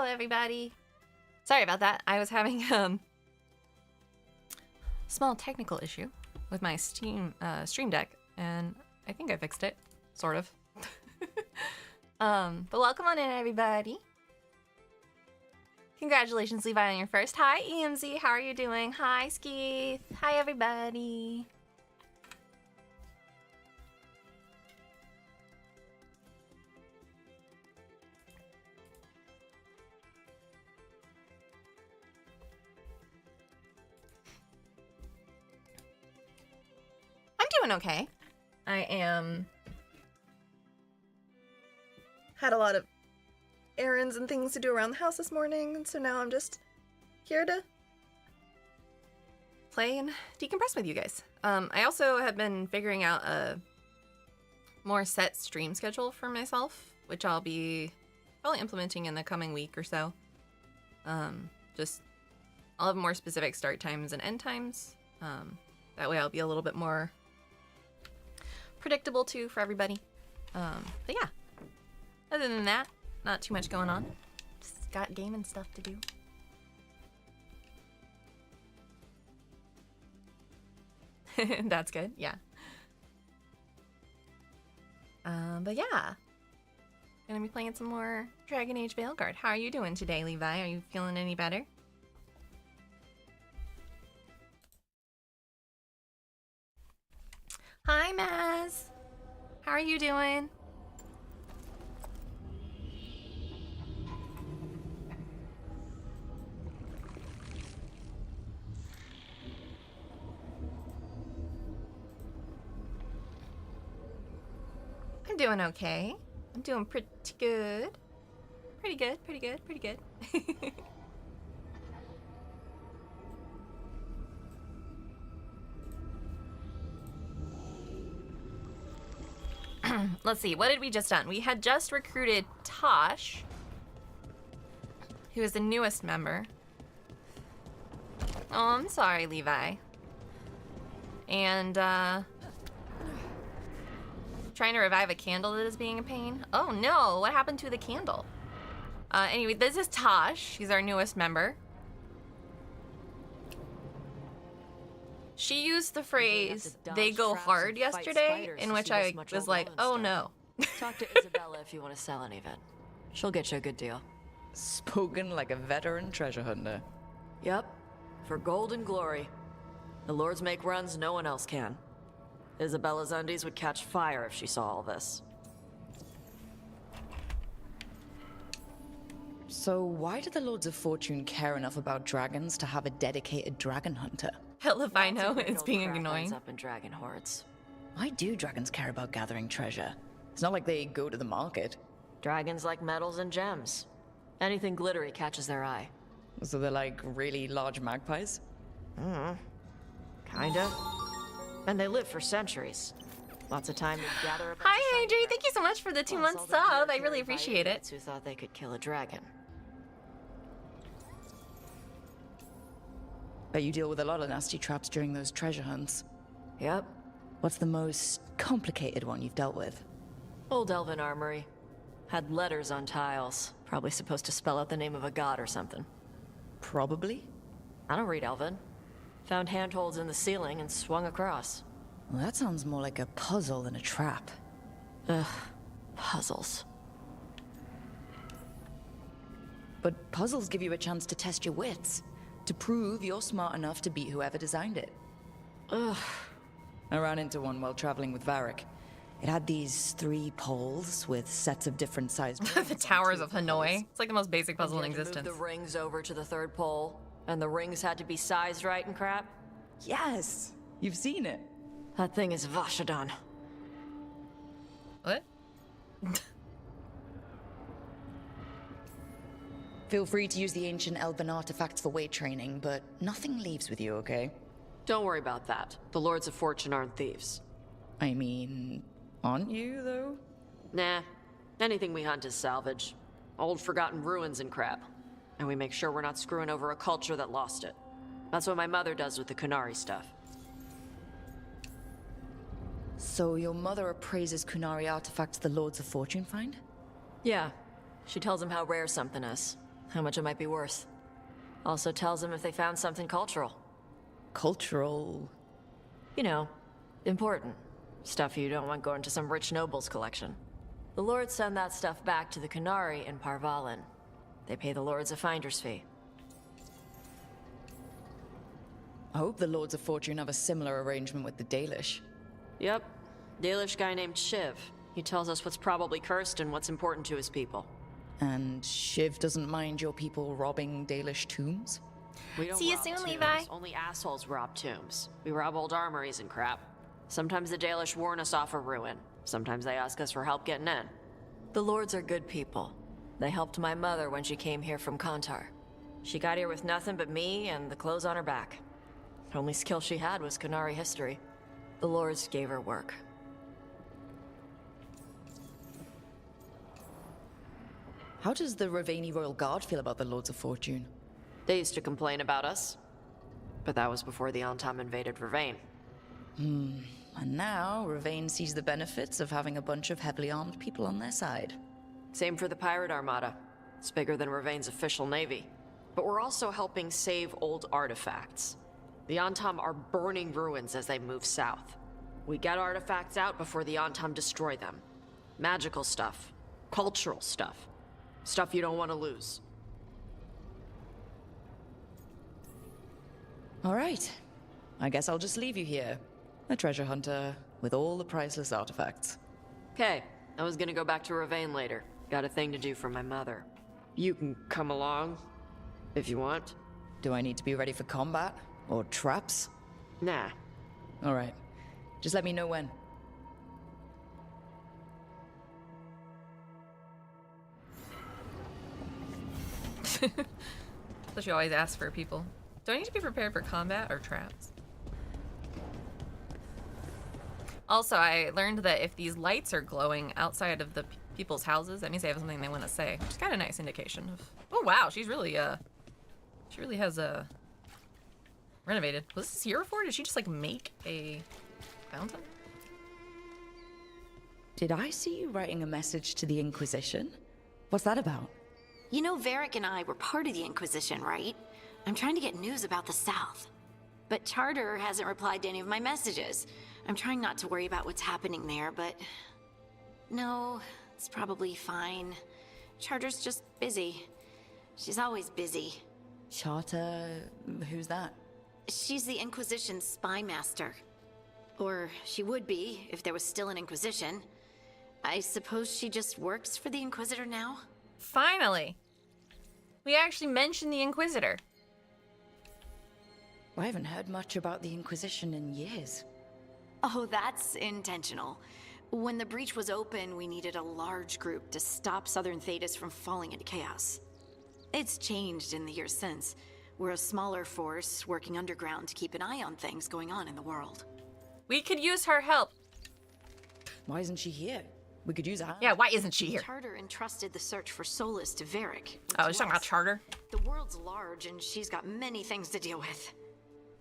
everybody. Sorry about that. I was having small technical issue with my Stream Deck, and I think I fixed it, sort of. But welcome on in, everybody. Congratulations, Levi, on your first. Hi, EMZ. How are you doing? Hi, Skeeth. Hi, everybody. I'm doing okay. I had a lot of errands and things to do around the house this morning, and so now I'm just here to play and decompress with you guys. I also have been figuring out a more set stream schedule for myself, which I'll be probably implementing in the coming week or so. Just I'll have more specific start times and end times. That way I'll be a little bit more predictable too for everybody. But yeah, other than that, not too much going on. Just got gaming stuff to do. That's good, yeah. But yeah, gonna be playing some more Dragon Age Veilguard. How are you doing today, Levi? Are you feeling any better? Hi, Maz. How are you doing? I'm doing okay. I'm doing pretty good. Pretty good, pretty good, pretty good. Let's see, what did we just done? We had just recruited Tosh, who is the newest member. Oh, I'm sorry, Levi. And, trying to revive a candle that is being a pain. Oh no, what happened to the candle? Anyway, this is Tosh. She's our newest member. She used the phrase, "they go hard" yesterday, in which I was like, oh no. Talk to Isabella if you want to sell any of it. She'll get you a good deal. Spoken like a veteran treasure hunter. Yep, for gold and glory. The lords make runs no one else can. Isabella's undies would catch fire if she saw all this. So why do the Lords of Fortune care enough about dragons to have a dedicated dragon hunter? Hell if I know, it's being annoying. Up in dragon hordes. Why do dragons care about gathering treasure? It's not like they go to the market. Dragons like metals and gems. Anything glittery catches their eye. So they're like really large magpies? Kinda. And they live for centuries. Lots of time to gather. Hi, Adri. Thank you so much for the 2-month sub. I really appreciate it. Who thought they could kill a dragon? Bet you deal with a lot of nasty traps during those treasure hunts. Yep. What's the most complicated one you've dealt with? Old Elven armory. Had letters on tiles. Probably supposed to spell out the name of a god or something. Probably? I don't read Elven. Found handholds in the ceiling and swung across. Well, that sounds more like a puzzle than a trap. Ugh. Puzzles. But puzzles give you a chance to test your wits. To prove you're smart enough to beat whoever designed it. Ugh. I ran into one while traveling with Varric. It had these 3 poles with sets of different sized The Towers of Hanoi. It's like the most basic puzzle in And you had to existence. move the rings over to the 3rd pole, and the rings had to be sized right and crap. Yes! You've seen it. That thing is Vashadan. What? Feel free to use the ancient Elven artifacts for weight training, but nothing leaves with you, okay? Don't worry about that. The Lords of Fortune aren't thieves. I mean, aren't you, though? Nah. Anything we hunt is salvage. Old forgotten ruins and crap. And we make sure we're not screwing over a culture that lost it. That's what my mother does with the Kunari stuff. So your mother appraises Kunari artifacts the Lords of Fortune find? Yeah. She tells them how rare something is. how much it might be worth. Also tells them if they found something cultural. Cultural. You know, important. Stuff you don't want going to some rich noble's collection. The lords send that stuff back to the Qunari in Parvalin. They pay the lords a finder's fee. I hope the Lords of Fortune have a similar arrangement with the Dalish. Yep. Dalish guy named Shiv. He tells us what's probably cursed and what's important to his people. And Shiv doesn't mind your people robbing Dalish tombs? We don't See you rob soon, tombs. Levi. Only assholes rob tombs. We rob old armories and crap. Sometimes the Dalish warn us off a ruin. Sometimes they ask us for help getting in. The lords are good people. They helped my mother when she came here from Kantar. She got here with nothing but me and the clothes on her back. The only skill she had was Qunari history. The lords gave her work. How does the Ravani Royal Guard feel about the Lords of Fortune? They used to complain about us. But that was before the Antam invaded Ravane. And now, Ravane sees the benefits of having a bunch of heavily armed people on their side. Same for the Pirate Armada. It's bigger than Ravane's official navy. But we're also helping save old artifacts. The Antam are burning ruins as they move south. We get artifacts out before the Antam destroy them. Magical stuff. Cultural stuff. Stuff you don't want to lose. All right. I guess I'll just leave you here. A treasure hunter with all the priceless artifacts. Okay, I was gonna go back to Ravane later. Got a thing to do for my mother. You can come along, if you want. Do I need to be ready for combat? Or traps? Nah. All right. Just let me know when. So she always asks for people. Do I need to be prepared for combat or traps? Also, I learned that if these lights are glowing outside of the people's houses, that means they have something they want to say, which is kind of a nice indication of. Oh wow, she really has renovated. Was this here before? Did she just like make a fountain? Did I see you writing a message to the Inquisition? What's that about? You know, Varric and I were part of the Inquisition, right? I'm trying to get news about the South. But Charter hasn't replied to any of my messages. I'm trying not to worry about what's happening there, but... No, it's probably fine. Charter's just busy. She's always busy. Charter... who's that? She's the Inquisition's spy master. Or she would be, if there was still an Inquisition. I suppose she just works for the Inquisitor now? Finally! We actually mentioned the Inquisitor. I haven't heard much about the Inquisition in years. Oh, that's intentional. When the breach was open, we needed a large group to stop Southern Thedas from falling into chaos. It's changed in the years since. We're a smaller force working underground to keep an eye on things going on in the world. We could use her help. Why isn't she here? We could use her. Yeah, why isn't she here? Charter entrusted the search for Solus to Varric. Oh, she's talking about Charter? The world's large and she's got many things to deal with.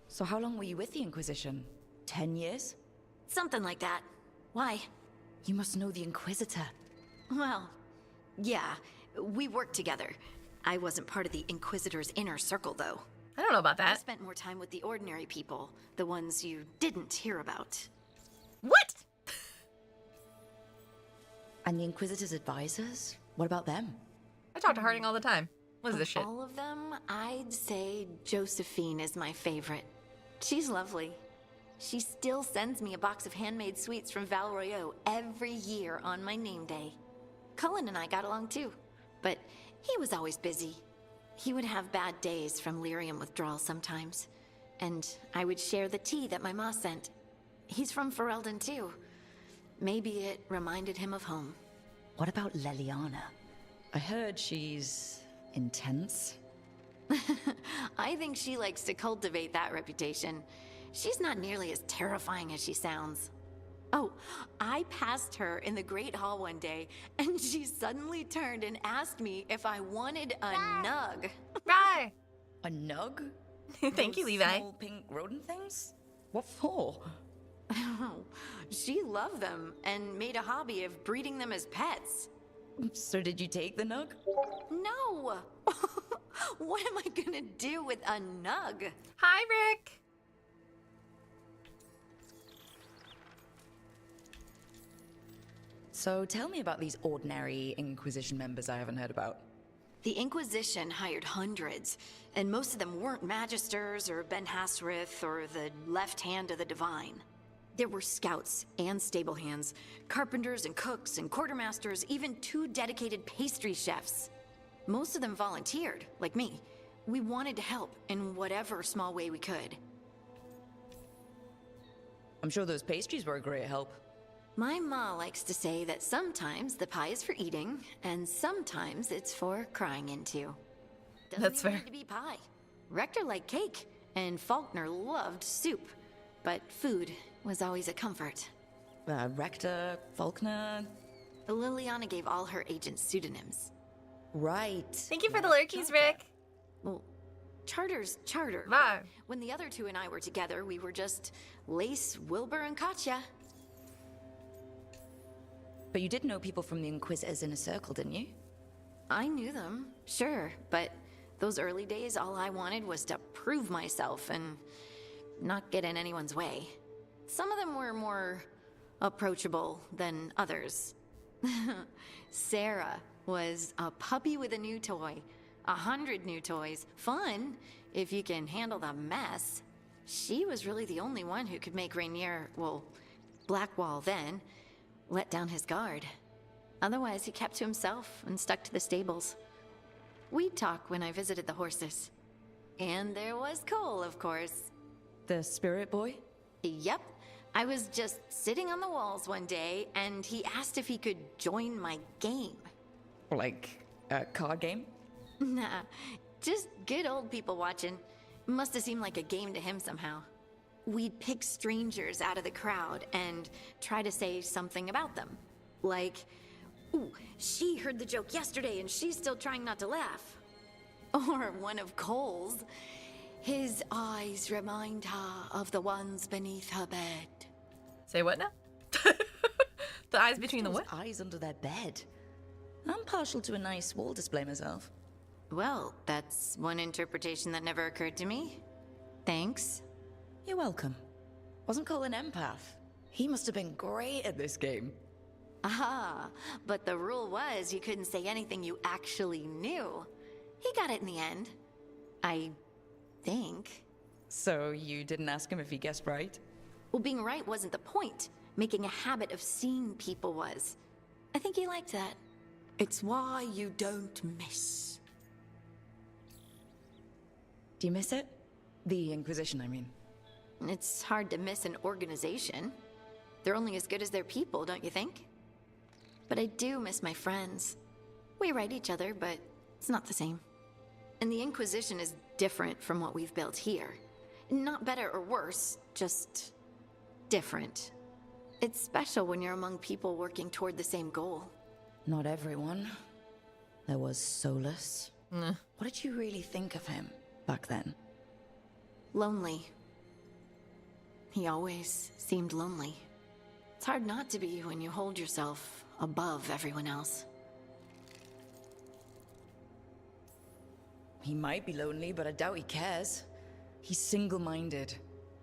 So how long were you with the Inquisition? 10 years? Something like that. Why? You must know the Inquisitor. Well, yeah, we worked together. I wasn't part of the Inquisitor's inner circle, though. I don't know about I that. spent more time with the ordinary people, the ones you didn't hear about. What? And the Inquisitor's advisors? What about them? I talk to Harding all the time. What is this shit? All of them, I'd say Josephine is my favorite. She's lovely. She still sends me a box of handmade sweets from Val Royeaux every year on my name day. Cullen and I got along too, but he was always busy. He would have bad days from lyrium withdrawal sometimes, and I would share the tea that my ma sent. He's from Ferelden too. Maybe it reminded him of home. What about Leliana? I heard she's intense. I think she likes to cultivate that reputation. She's not nearly as terrifying as she sounds. Oh, I passed her in the Great Hall one day, and she suddenly turned and asked me if I wanted a nug. Bye. A nug? Thank you, Those Levi. Small pink rodent things? What for? She loved them and made a hobby of breeding them as pets. So did you take the nug? No! What am I gonna do with a nug? Hi, Rick. So tell me about these ordinary Inquisition members I haven't heard about. The Inquisition hired hundreds, and most of them weren't Magisters or Ben Hasrith or the left hand of the Divine. There were scouts and stable hands, carpenters and cooks and quartermasters, even 2 dedicated pastry chefs. Most of them volunteered, like me. We wanted to help in whatever small way we could. I'm sure those pastries were a great help. My ma likes to say that sometimes the pie is for eating, and sometimes it's for crying into. Doesn't That's even fair. need to be pie. Rector liked cake, and Faulkner loved soup. But food was always a comfort. Rector, Faulkner... Liliana gave all her agents pseudonyms. Right. Thank you for the lurkies, Rick. Well, Charter's Charter. Bye. When the other 2 and I were together, we were just Lace, Wilbur, and Katya. But you did know people from the Inquisitors Inner Circle, didn't you? I knew them, sure, but those early days, all I wanted was to prove myself and not get in anyone's way. Some of them were more approachable than others. Sarah was a puppy with a new toy. 100 new toys. Fun, if you can handle the mess. She was really the only one who could make Rainier, well, Blackwall then, let down his guard. Otherwise, he kept to himself and stuck to the stables. We'd talk when I visited the horses. And there was Cole, of course. The Spirit Boy? Yep. I was just sitting on the walls one day, and he asked if he could join my game. Like a card game? Nah, just good old people watching. Must have seemed like a game to him somehow. We'd pick strangers out of the crowd and try to say something about them. Like, ooh, she heard the joke yesterday and she's still trying not to laugh. Or one of Cole's. His eyes remind her of the ones beneath her bed. Say what now? The eyes between the Those what? eyes under their bed. I'm partial to a nice wall display myself. Well, that's one interpretation that never occurred to me. Thanks. You're welcome. Wasn't Cole an empath? He must have been great at this game. Ah, but the rule was you couldn't say anything you actually knew. He got it in the end. I think. So you didn't ask him if he guessed right? Well, being right wasn't the point. Making a habit of seeing people was. I think he liked that. It's why you don't miss. Do you miss it? The Inquisition, I mean. It's hard to miss an organization. They're only as good as their people, don't you think? But I do miss my friends. We write each other, but it's not the same. And the Inquisition is different from what we've built here. Not better or worse, just different. It's special when you're among people working toward the same goal. Not everyone. There was Solus. Nah. What did you really think of him back then? Lonely. He always seemed lonely. It's hard not to be when you hold yourself above everyone else. He might be lonely, but I doubt he cares. He's single-minded.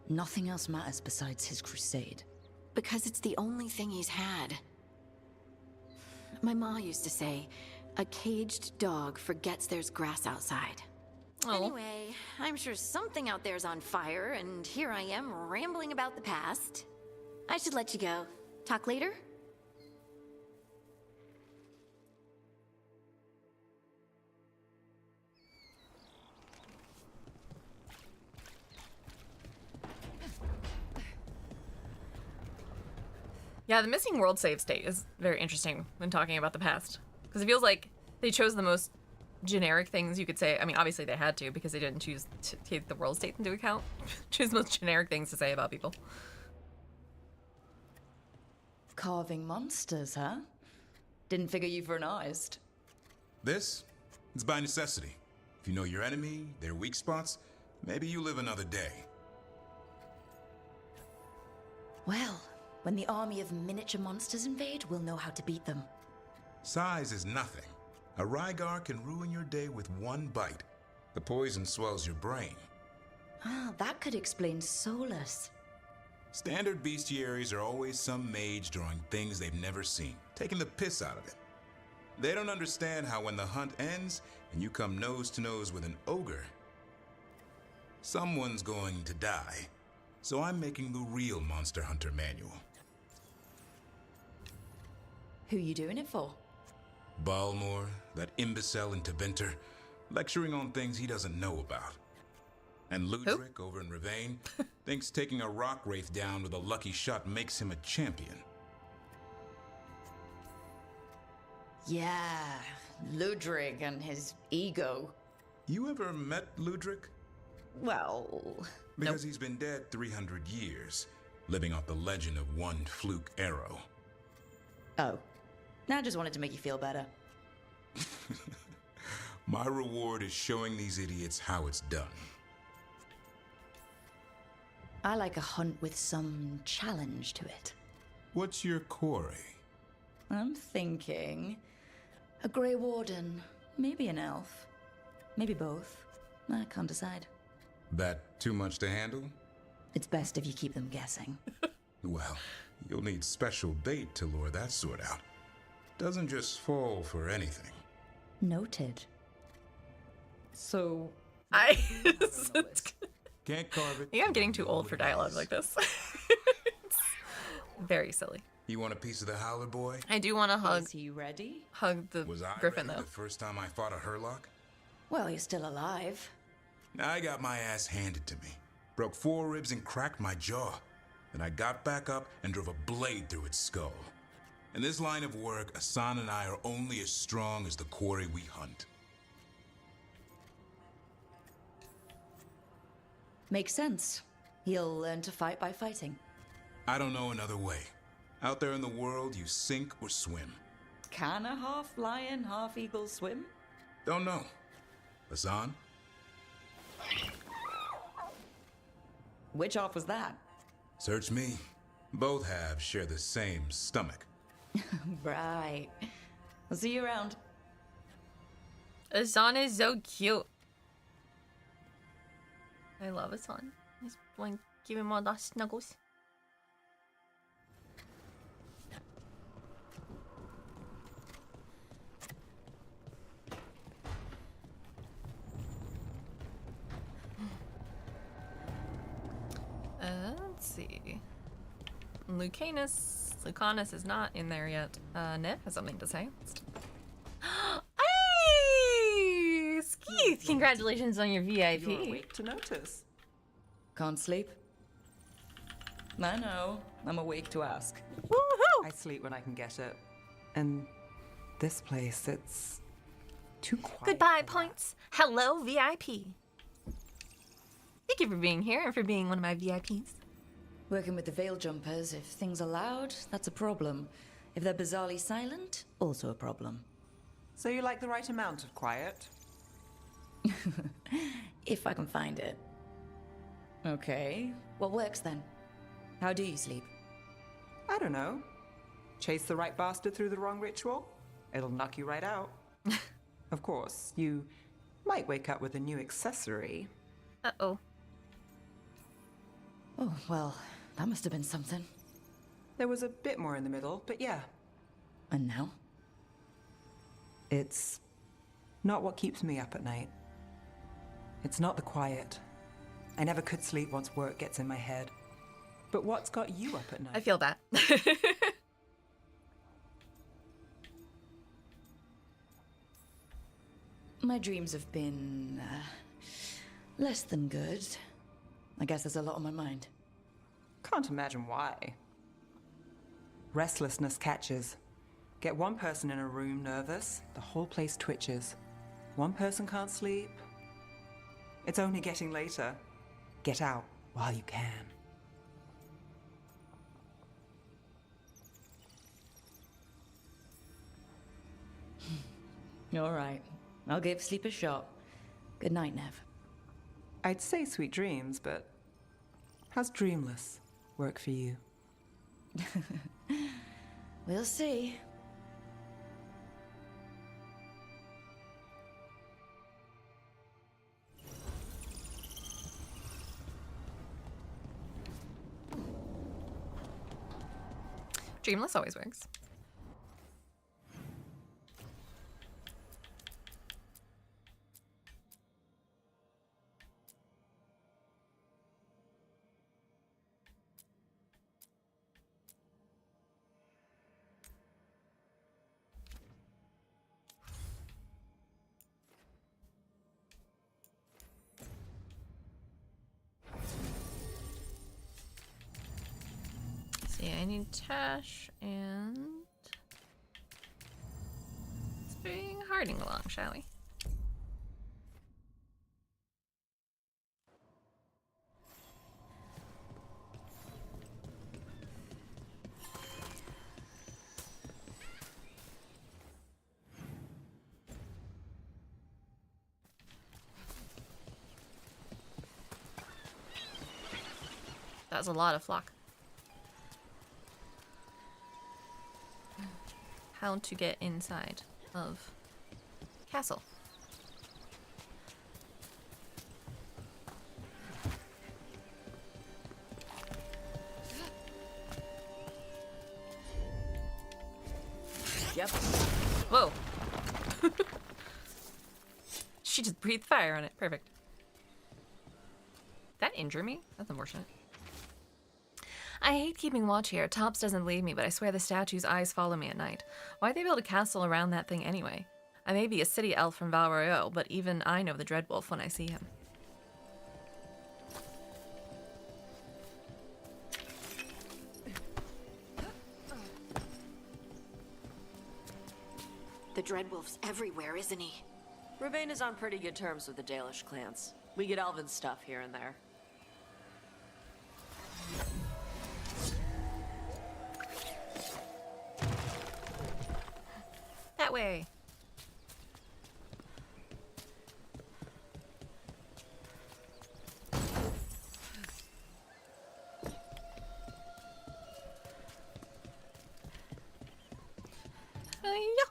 Nothing else matters besides his crusade. Because it's the only thing he's had. My ma used to say, a caged dog forgets there's grass outside. Oh. Anyway, I'm sure something out there's on fire, and here I am rambling about the past. I should let you go. Talk later? Yeah, the missing world save state is very interesting when talking about the past. Because it feels like they chose the most generic things you could say. I mean, obviously they had to because they didn't choose to take the world state into account. Choose the most generic things to say about people. Carving monsters, huh? Didn't figure you for an artist. This is by necessity. If you know your enemy, their weak spots, maybe you live another day. Well, when the army of miniature monsters invade, we'll know how to beat them. Size is nothing. A Rygar can ruin your day with one bite. The poison swells your brain. Ah, that could explain Solus. Standard bestiaries are always some mage drawing things they've never seen, taking the piss out of it. They don't understand how when the hunt ends and you come nose to nose with an ogre, someone's going to die. So I'm making the real Monster Hunter manual. Who you doing it for? Balmor, that imbecile in Tebinter, lecturing on things he doesn't know about. And Ludric over in Rivain thinks taking a rock wraith down with a lucky shot makes him a champion. Yeah, Ludrig and his ego. You ever met Ludric? Well, Because he's been dead 300 years, living off the legend of one fluke arrow. oh. I just wanted to make you feel better. My reward is showing these idiots how it's done. I like a hunt with some challenge to it. What's your quarry? I'm thinking a Grey Warden, maybe an elf, maybe both. I can't decide. That too much to handle? It's best if you keep them guessing. Well, you'll need special bait to lure that sort out. Doesn't just fall for anything. Noted. So, I. Can't carve it. Yeah, I'm getting too old for dialogue like this. It's very silly. You want a piece of the Howler boy? I do want to is he ready? hug the Was I griffin ready though. the first time I fought a Hurlock? Well, he's still alive. I got my ass handed to me. Broke 4 ribs and cracked my jaw. Then I got back up and drove a blade through its skull. In this line of work, Asan and I are only as strong as the quarry we hunt. Makes sense. He'll learn to fight by fighting. I don't know another way. Out there in the world, you sink or swim. Can a half lion, half eagle swim? Don't know. Asan? Which half was that? Search me. Both halves share the same stomach. Right. I'll see you around. Asan is so cute. I love Asan. He's like give him all the snuggles. Let's see. Lucanus is not in there yet. Nev has something to say. Hey! Skeeth, congratulations on your VIP. You're awake to notice. Can't sleep? I know. I'm awake to ask. Woohoo! I sleep when I can get it. And this place, it's too quiet. Goodbye, for that. points. Hello, VIP. Thank you for being here and for being one of my VIPs. Working with the Veil Jumpers, if things are loud, that's a problem. If they're bizarrely silent, also a problem. So you like the right amount of quiet? If I can find it. Okay, what works then? How do you sleep? I don't know. Chase the right bastard through the wrong ritual? It'll knock you right out. Of course, you might wake up with a new accessory. Uh-oh. Oh, well, that must have been something. There was a bit more in the middle, but yeah. And now? It's not what keeps me up at night. It's not the quiet. I never could sleep once work gets in my head. But what's got you up at night? I feel that. My dreams have been less than good. I guess there's a lot on my mind. Can't imagine why. Restlessness catches. Get one person in a room nervous, the whole place twitches. One person can't sleep. It's only getting later. Get out while you can. All right, I'll give sleep a shot. Good night, Nev. I'd say sweet dreams, but how's dreamless work for you? We'll see. Dreamless always works. See, I need Tash and let's bring Harding along, shall we? That was a lot of flock. How to get inside of castle. Yep. Whoa. She just breathed fire on it. Perfect. That injure me? That's unfortunate. I hate keeping watch here. Tops doesn't leave me, but I swear the statue's eyes follow me at night. Why'd they build a castle around that thing anyway? I may be a city elf from Val Royeaux, but even I know the Dreadwolf when I see him. The Dreadwolf's everywhere, isn't he? Ravane is on pretty good terms with the Dalish clans. We get elven stuff here and there. That way. Yeah.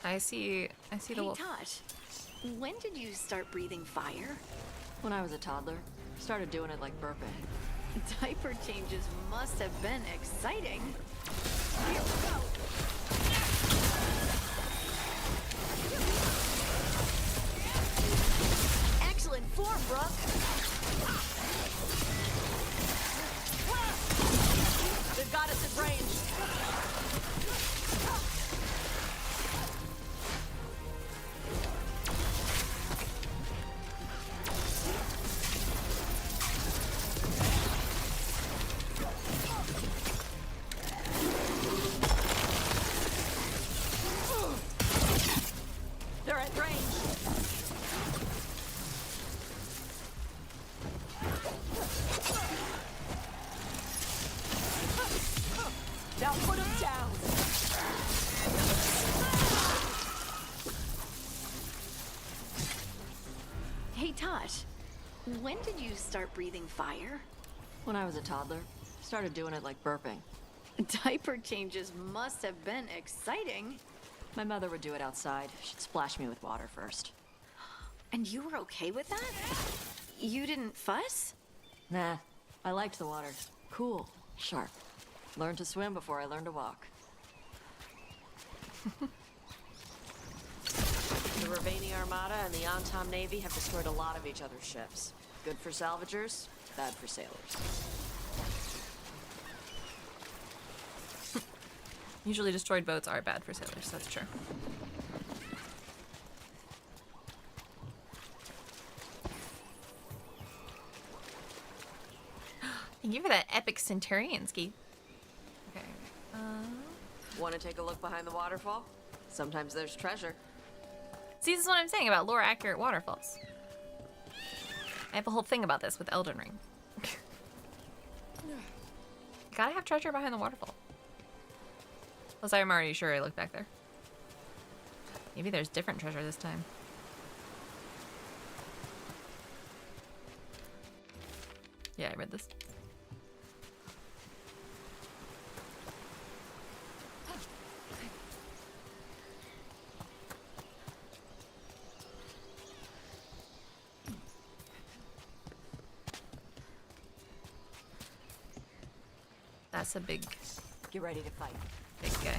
I see the wolf. Hey, Tosh, when did you start breathing fire? When I was a toddler, started doing it like burping. Diaper changes must have been exciting. Here we go. Excellent form, Brooke. They've got us at range. They're at range. Now put him down. Hey, Tosh, when did you start breathing fire? When I was a toddler, started doing it like burping. Diaper changes must have been exciting. My mother would do it outside. She'd splash me with water first. And you were okay with that? You didn't fuss? Nah, I liked the water. Cool, sharp. Learned to swim before I learned to walk. The Ravani Armada and the Antom Navy have destroyed a lot of each other's ships. Good for salvagers, bad for sailors. Usually destroyed boats are bad for sailors, that's true. Thank you for that epic Centurion ski. Okay. Want to take a look behind the waterfall? Sometimes there's treasure. See, this is what I'm saying about lore accurate waterfalls. I have a whole thing about this with Elden Ring. Gotta have treasure behind the waterfall. Plus, I'm already sure I looked back there. Maybe there's different treasure this time. Yeah, I read this. That's a big, Get ready to fight. big guy.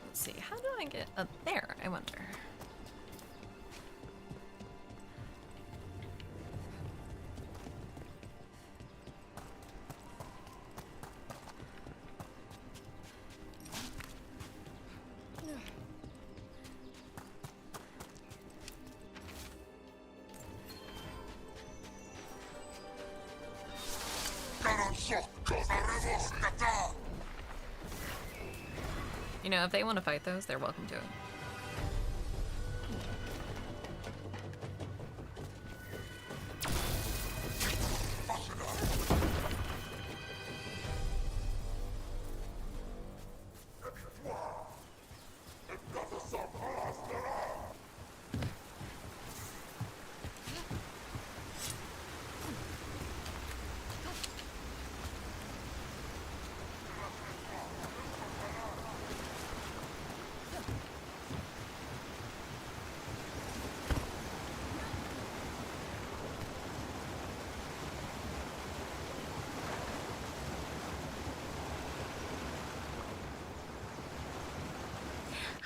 Let's see, how do I get up there, I wonder? You know, if they want to fight those, they're welcome to it.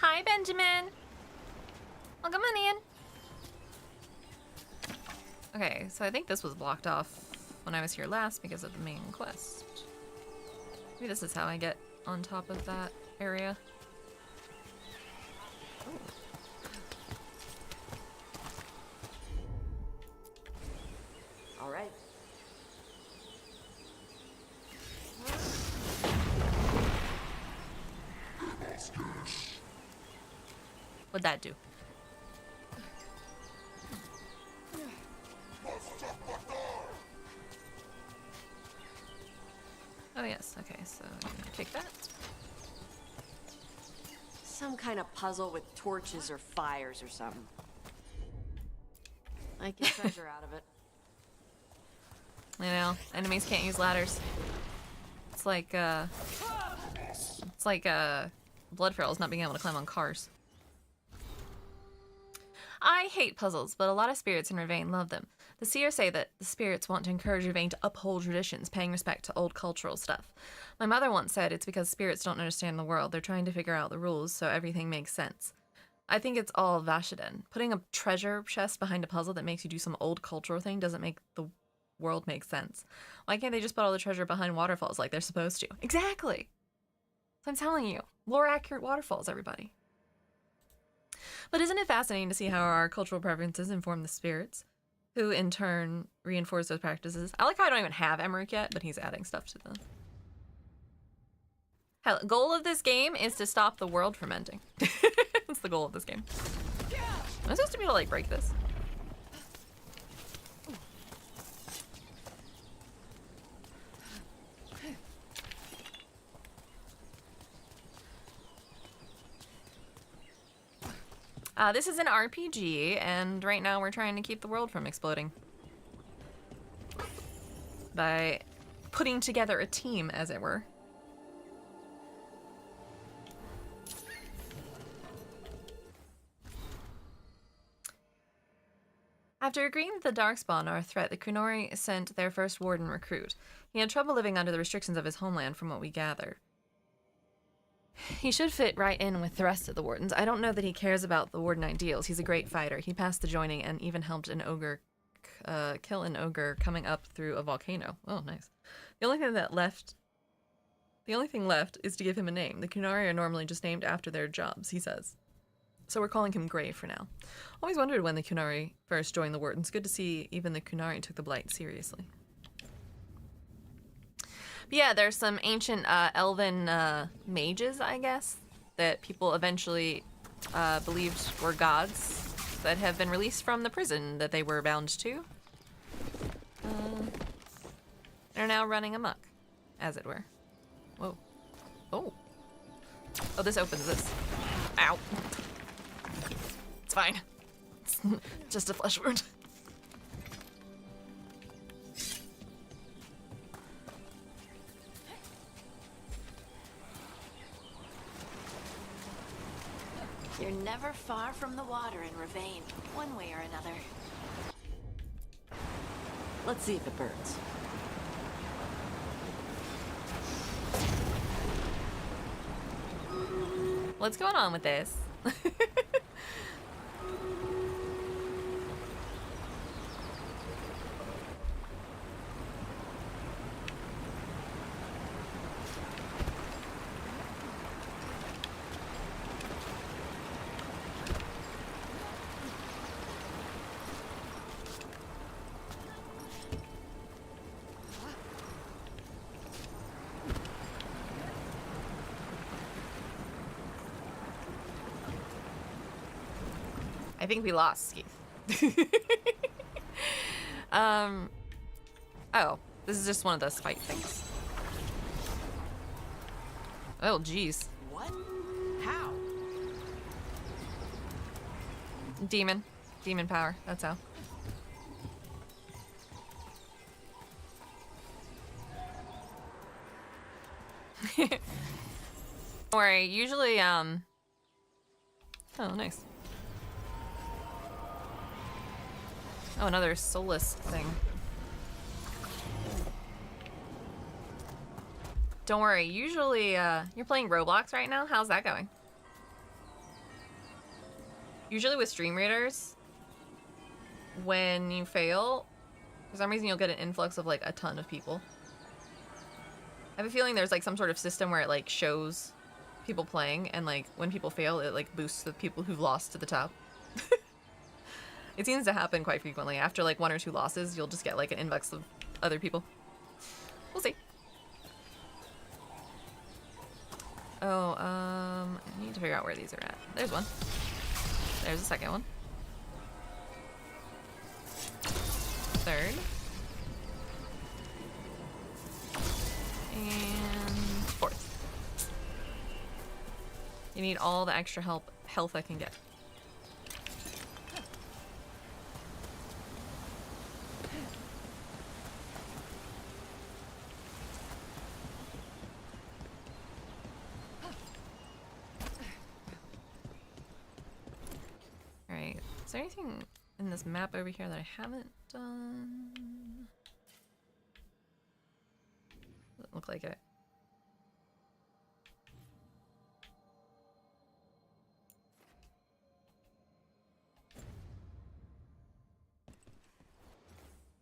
Hi, Benjamin. Welcome on in. Okay, so I think this was blocked off when I was here last because of the main quest. Maybe this is how I get on top of that area. Ooh. All right. What'd that do? Oh yes, okay, so I'm gonna kick that. Some kind of puzzle with torches or fires or something. I get treasure out of it. You know, enemies can't use ladders. It's like Blood Ferals not being able to climb on cars. I hate puzzles, but a lot of spirits in Rivain love them. The seers say that the spirits want to encourage Rivain to uphold traditions, paying respect to old cultural stuff. My mother once said it's because spirits don't understand the world. They're trying to figure out the rules so everything makes sense. I think it's all Vashaden. Putting a treasure chest behind a puzzle that makes you do some old cultural thing doesn't make the world make sense. Why can't they just put all the treasure behind waterfalls like they're supposed to? Exactly! So I'm telling you, lore-accurate waterfalls, everybody. But isn't it fascinating to see how our cultural preferences inform the spirits, who in turn reinforce those practices? I like how I don't even have Emmerich yet, but he's adding stuff to them. Hell, goal of this game is to stop the world from ending. That's the goal of this game. Am I supposed to be able to, like, break this? This is an RPG, and right now we're trying to keep the world from exploding. By putting together a team, as it were. After agreeing that the Darkspawn are a threat, the Kunori sent their first warden recruit. He had trouble living under the restrictions of his homeland, from what we gather. He should fit right in with the rest of the wardens. I don't know that he cares about the warden ideals. He's a great fighter. He passed the joining and even helped an ogre kill an ogre coming up through a volcano. Oh, nice. The only thing left is to give him a name. The Kunari are normally just named after their jobs, he says. So we're calling him Gray for now. Always wondered when the Kunari first joined the Wardens. Good to see even the Kunari took the Blight seriously. But yeah, there's some ancient elven mages, I guess, that people eventually believed were gods that have been released from the prison that they were bound to. They're now running amok, as it were. Whoa. Oh. Oh, this opens this. Ow. It's fine. It's just a flesh wound. You're never far from the water in Ravane, one way or another. Let's see if it burns. What's going on with this? I think we lost Skeeth. Oh, this is just one of those fight things. Oh, jeez. What? How? Demon power, that's how. Don't worry, usually, oh, nice. Oh, another soulless thing. Don't worry, usually, you're playing Roblox right now? How's that going? Usually with stream raiders, when you fail, for some reason you'll get an influx of, like, a ton of people. I have a feeling there's, like, some sort of system where it, like, shows people playing, and, like, when people fail, it, like, boosts the people who've lost to the top. It seems to happen quite frequently. After, like, 1 or 2 losses, you'll just get, like, an influx of other people. We'll see. Oh, I need to figure out where these are at. There's one. There's the second one. Third. And fourth. You need all the extra health I can get. Alright, is there anything in this map over here that I haven't done? Doesn't look like it.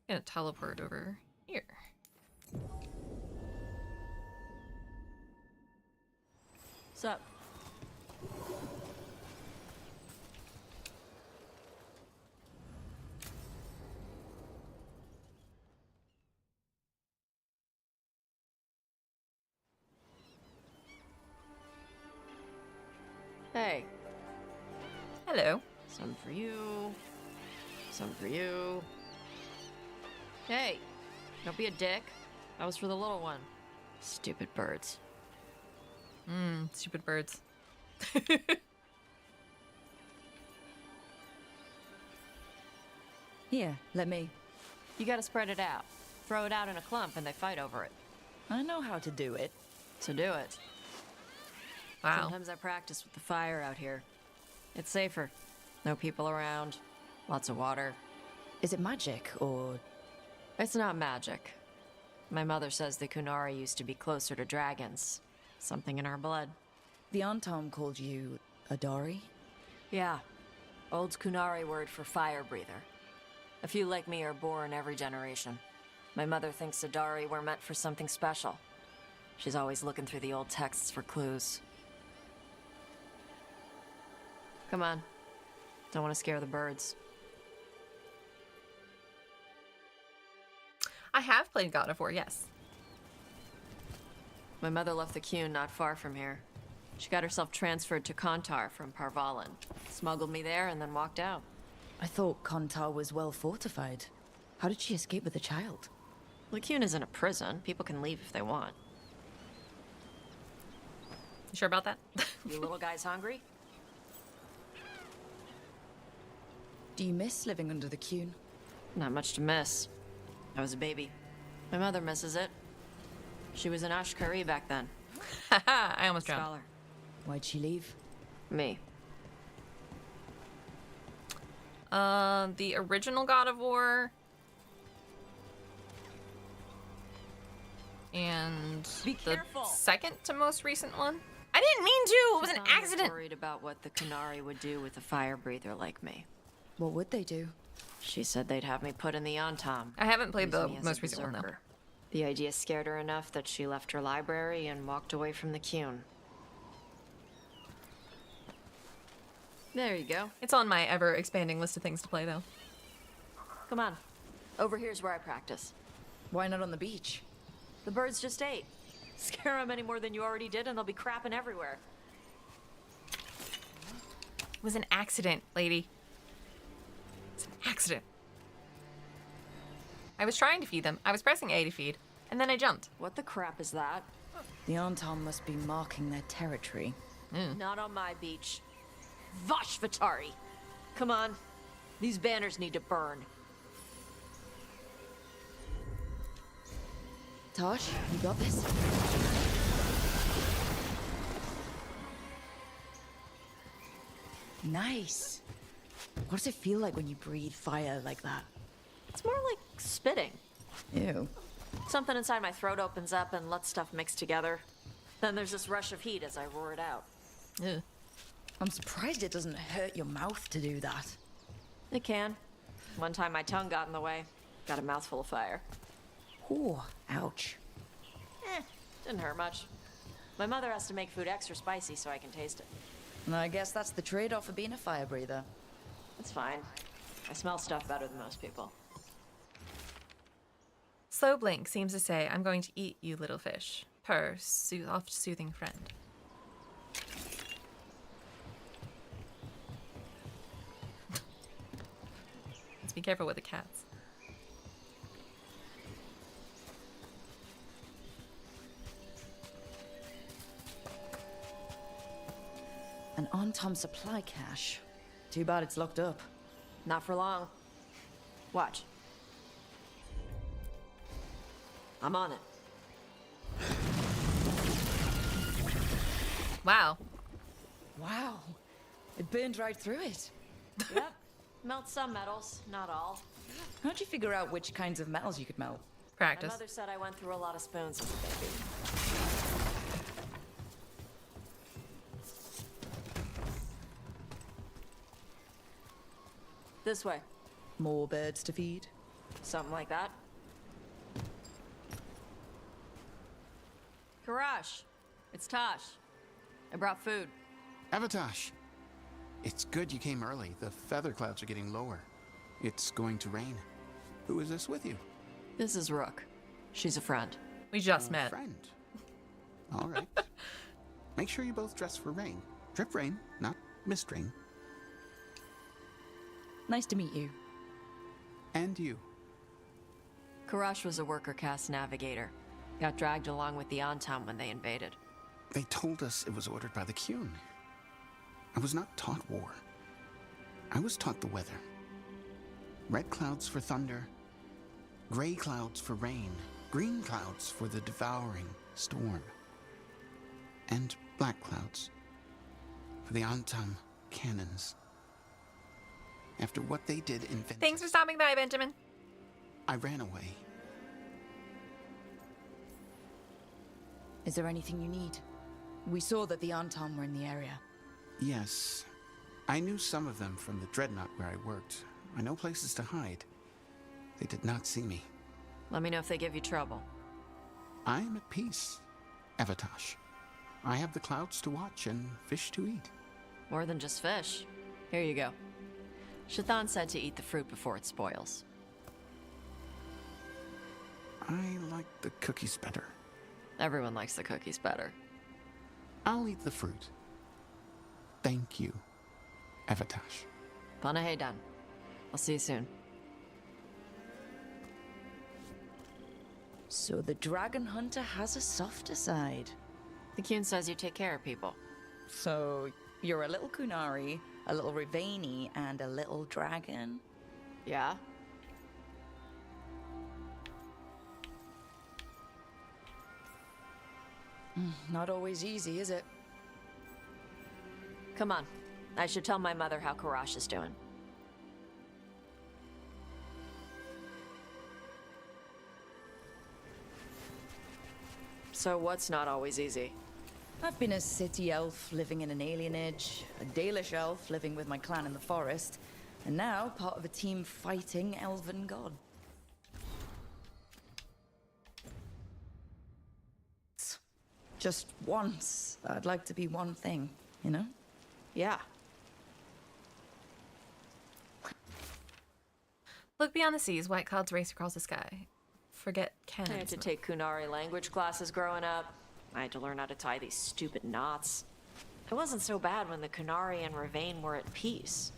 I'm gonna teleport over here. Sup? Hey, Hello. some for you, some for you. Hey, don't be a dick. That was for the little one. Stupid birds. Stupid birds. Here, let me. You gotta spread it out. Throw it out in a clump and they fight over it. I know how to do it. So do it. Wow. Sometimes I practice with the fire out here. It's safer. No people around. Lots of water. Is it magic, or... It's not magic. My mother says the Kunari used to be closer to dragons. Something in our blood. The Antom called you a Dari? Yeah. Old Kunari word for fire breather. A few like me are born every generation. My mother thinks Adari were meant for something special. She's always looking through the old texts for clues. Come on. Don't want to scare the birds. I have played God of War, yes. My mother left the Qun not far from here. She got herself transferred to Kontar from Parvalan. Smuggled me there and then walked out. I thought Kontar was well fortified. How did she escape with a child? The Qun isn't a prison. People can leave if they want. You sure about that? You little guys hungry? Do you miss living under the Qun? Not much to miss. I was a baby. My mother misses it. She was an Ashkari back then. Haha, I almost drowned. Scholar. Why'd she leave? Me. The original God of War. And Be the careful. second to most recent one. I didn't mean to! It was an Mom was accident! worried about what the Kunari would do with a fire breather like me. What would they do? She said they'd have me put in the Antom. I haven't played the Use me as a most recent one, though. berserker. The idea scared her enough that she left her library and walked away from the Qun. There you go. It's on my ever-expanding list of things to play, though. Come on. Over here's where I practice. Why not on the beach? The birds just ate. Scare them any more than you already did and they'll be crapping everywhere. It was an accident, lady. It's an accident. I was trying to feed them. I was pressing A to feed, and then I jumped. What the crap is that? The Antom must be marking their territory. Not on my beach. Vashvatari! Come on. These banners need to burn. Tosh, you got this? Nice. What does it feel like when you breathe fire like that? It's more like spitting. Ew. Something inside my throat opens up and lets stuff mix together. Then there's this rush of heat as I roar it out. Ugh. I'm surprised it doesn't hurt your mouth to do that. It can. One time my tongue got in the way. Got a mouthful of fire. Ooh, ouch. Didn't hurt much. My mother has to make food extra spicy so I can taste it. And I guess that's the trade-off for being a fire breather. It's fine. I smell stuff better than most people. Slow Blink seems to say, I'm going to eat you, little fish. Purr, soft, soothing friend. Let's be careful with the cats. An Antom supply cache. Too bad it's locked up. Not for long. Watch. I'm on it. Wow. Wow. It burned right through it. Yep. Melt some metals, not all. How'd you figure out which kinds of metals you could melt? My Practice. mother said I went through a lot of spoons as a baby. This way. More birds to feed? Something like that. Karash, it's Tosh. I brought food. Avatosh, it's good you came early. The feather clouds are getting lower. It's going to rain. Who is this with you? This is Rook. She's a friend. We just met. Friend. All right. Make sure you both dress for rain. Drip rain, not mist rain. Nice to meet you. And you. Karash was a worker caste navigator. Got dragged along with the Antom when they invaded. They told us it was ordered by the Qun. I was not taught war. I was taught the weather. Red clouds for thunder, gray clouds for rain, green clouds for the devouring storm, and black clouds for the Antam cannons. After what they did in Ventus, Thanks for stopping by, Benjamin. I ran away. Is there anything you need? We saw that the Antam were in the area. Yes, I knew some of them from the Dreadnought where I worked. I know places to hide. They did not see me. Let me know if they give you trouble. I am at peace, Evatosh. I have the clouds to watch and fish to eat. More than just fish. Here you go. Shathan said to eat the fruit before it spoils. I like the cookies better. Everyone likes the cookies better. I'll eat the fruit. Thank you, Evatosh. Panahedan. I'll see you soon. So the dragon hunter has a softer side. The Kyun says you take care of people. So you're a little Kunari, a little Rivani, and a little dragon? Yeah? Not always easy, is it? Come on. I should tell my mother how Karash is doing. So what's not always easy? I've been a city elf living in an alienage, a Dalish elf living with my clan in the forest, and now part of a team fighting elven god. Just once, I'd like to be one thing, you know? Yeah. Look beyond the seas, white clouds race across the sky. Forget I had cannons. to take Kunari language classes growing up. I had to learn how to tie these stupid knots. It wasn't so bad when the Kunari and Ravain were at peace.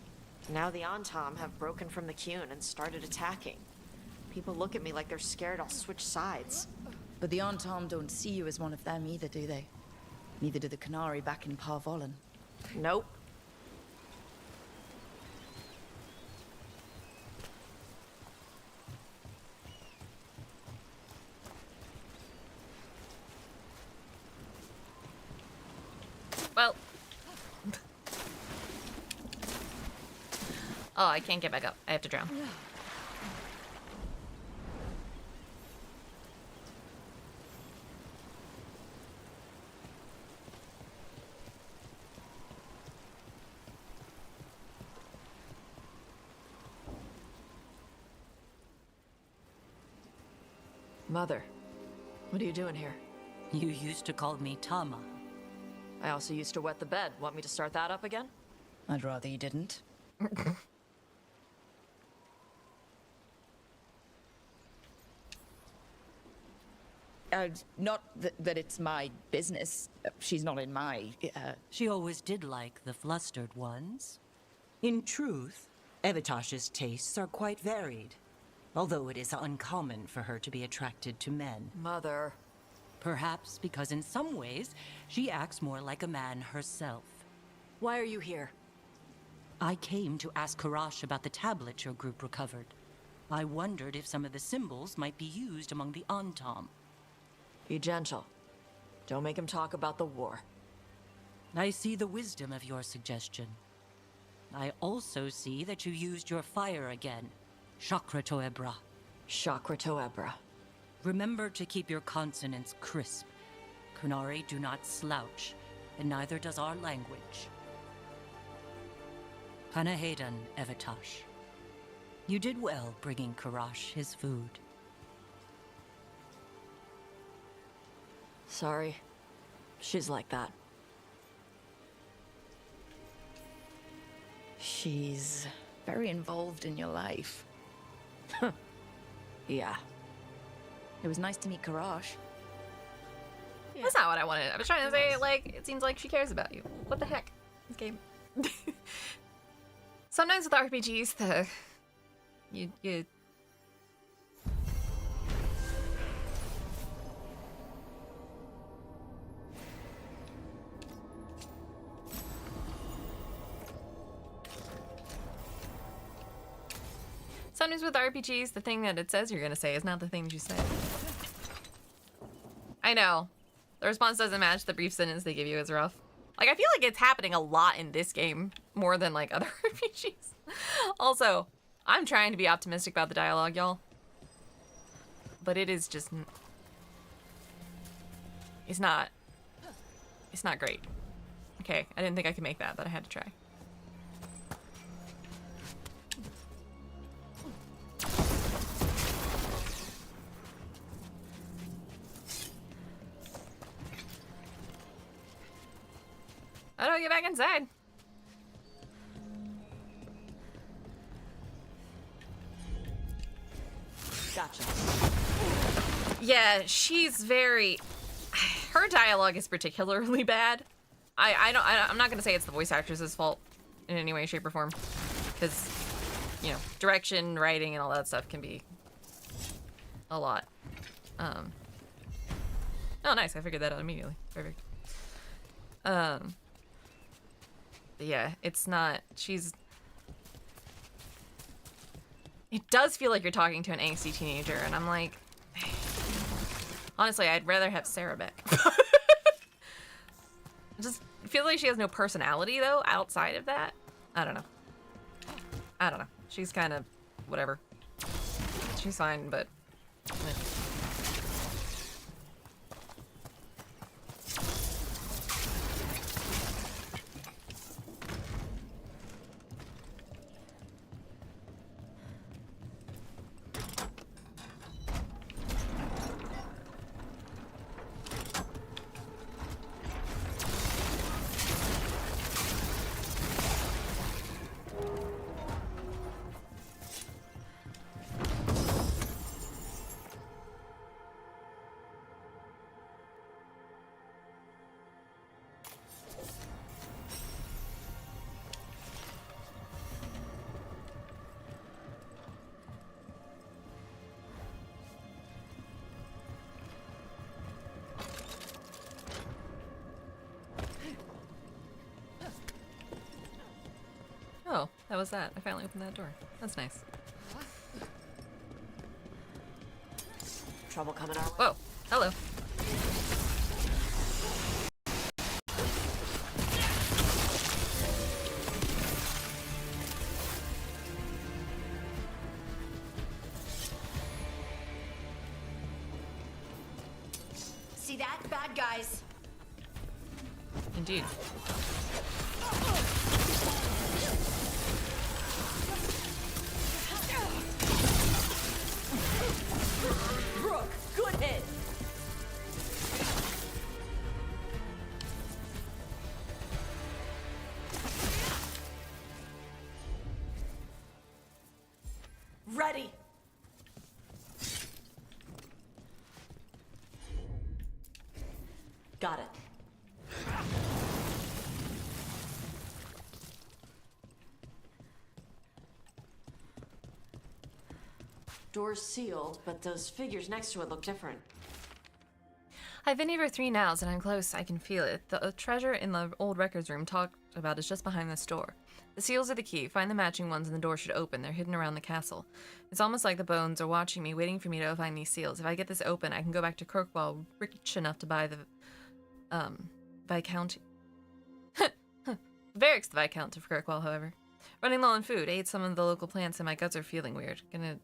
Now the Antam have broken from the Kyun and started attacking. People look at me like they're scared I'll switch sides. But the Antam don't see you as one of them either, do they? Neither do the Canary back in Parvolan. Nope. Well. Oh, I can't get back up. I have to drown. Mother, what are you doing here? You used to call me Tama. I also used to wet the bed. Want me to start that up again? I'd rather you didn't. Not that it's my business. She's not in my... She always did like the flustered ones. In truth, Evatosh's tastes are quite varied, although it is uncommon for her to be attracted to men. Mother. Perhaps because in some ways, she acts more like a man herself. Why are you here? I came to ask Karash about the tablet your group recovered. I wondered if some of the symbols might be used among the Antam. Be gentle. Don't make him talk about the war. I see the wisdom of your suggestion. I also see that you used your fire again, Chakra Toebra. Chakra Toebra. Remember to keep your consonants crisp. Kunari do not slouch, and neither does our language. Panahedan, Evatosh. You did well bringing Karash his food. Sorry. She's like that. She's very involved in your life. Yeah. It was nice to meet Karash. That's not what I wanted. I was trying to say, like, it seems like she cares about you. What the heck? This game. Sometimes with RPGs, you Sometimes with RPGs, the thing that it says you're gonna say is not the thing you say. I know. The response doesn't match the brief sentence they give you is rough. Like, I feel like it's happening a lot in this game more than, like, other RPGs. Also, I'm trying to be optimistic about the dialogue, y'all. But it is just... It's not great. Okay, I didn't think I could make that, but I had to try. How do I get back inside? Gotcha. Yeah, she's very... Her dialogue is particularly bad. I'm not gonna say it's the voice actress's fault in any way, shape, or form. Because, you know, direction, writing, and all that stuff can be a lot. Oh, nice. I figured that out immediately. Perfect. But yeah, it's not... She's... It does feel like you're talking to an angsty teenager, and I'm like... Honestly, I'd rather have Sarah back. Just feels like she has no personality, though, outside of that. I don't know. She's kind of... whatever. She's fine, but... Oh, that was that. I finally opened that door. That's nice. Trouble coming our way. Whoa. Hello. See that? Bad guys. Indeed. Brooke, good hit! Ready! Got it. Door's sealed, but those figures next to it look different. I've been here for 3 nows, and I'm close. I can feel it. The treasure in the old records room talked about is just behind this door. The seals are the key. Find the matching ones and the door should open. They're hidden around the castle. It's almost like the bones are watching me, waiting for me to find these seals. If I get this open, I can go back to Kirkwall rich enough to buy the, Viscount... Varric's the Viscount of Kirkwall, however. Running low on food. Ate some of the local plants and my guts are feeling weird. Gonna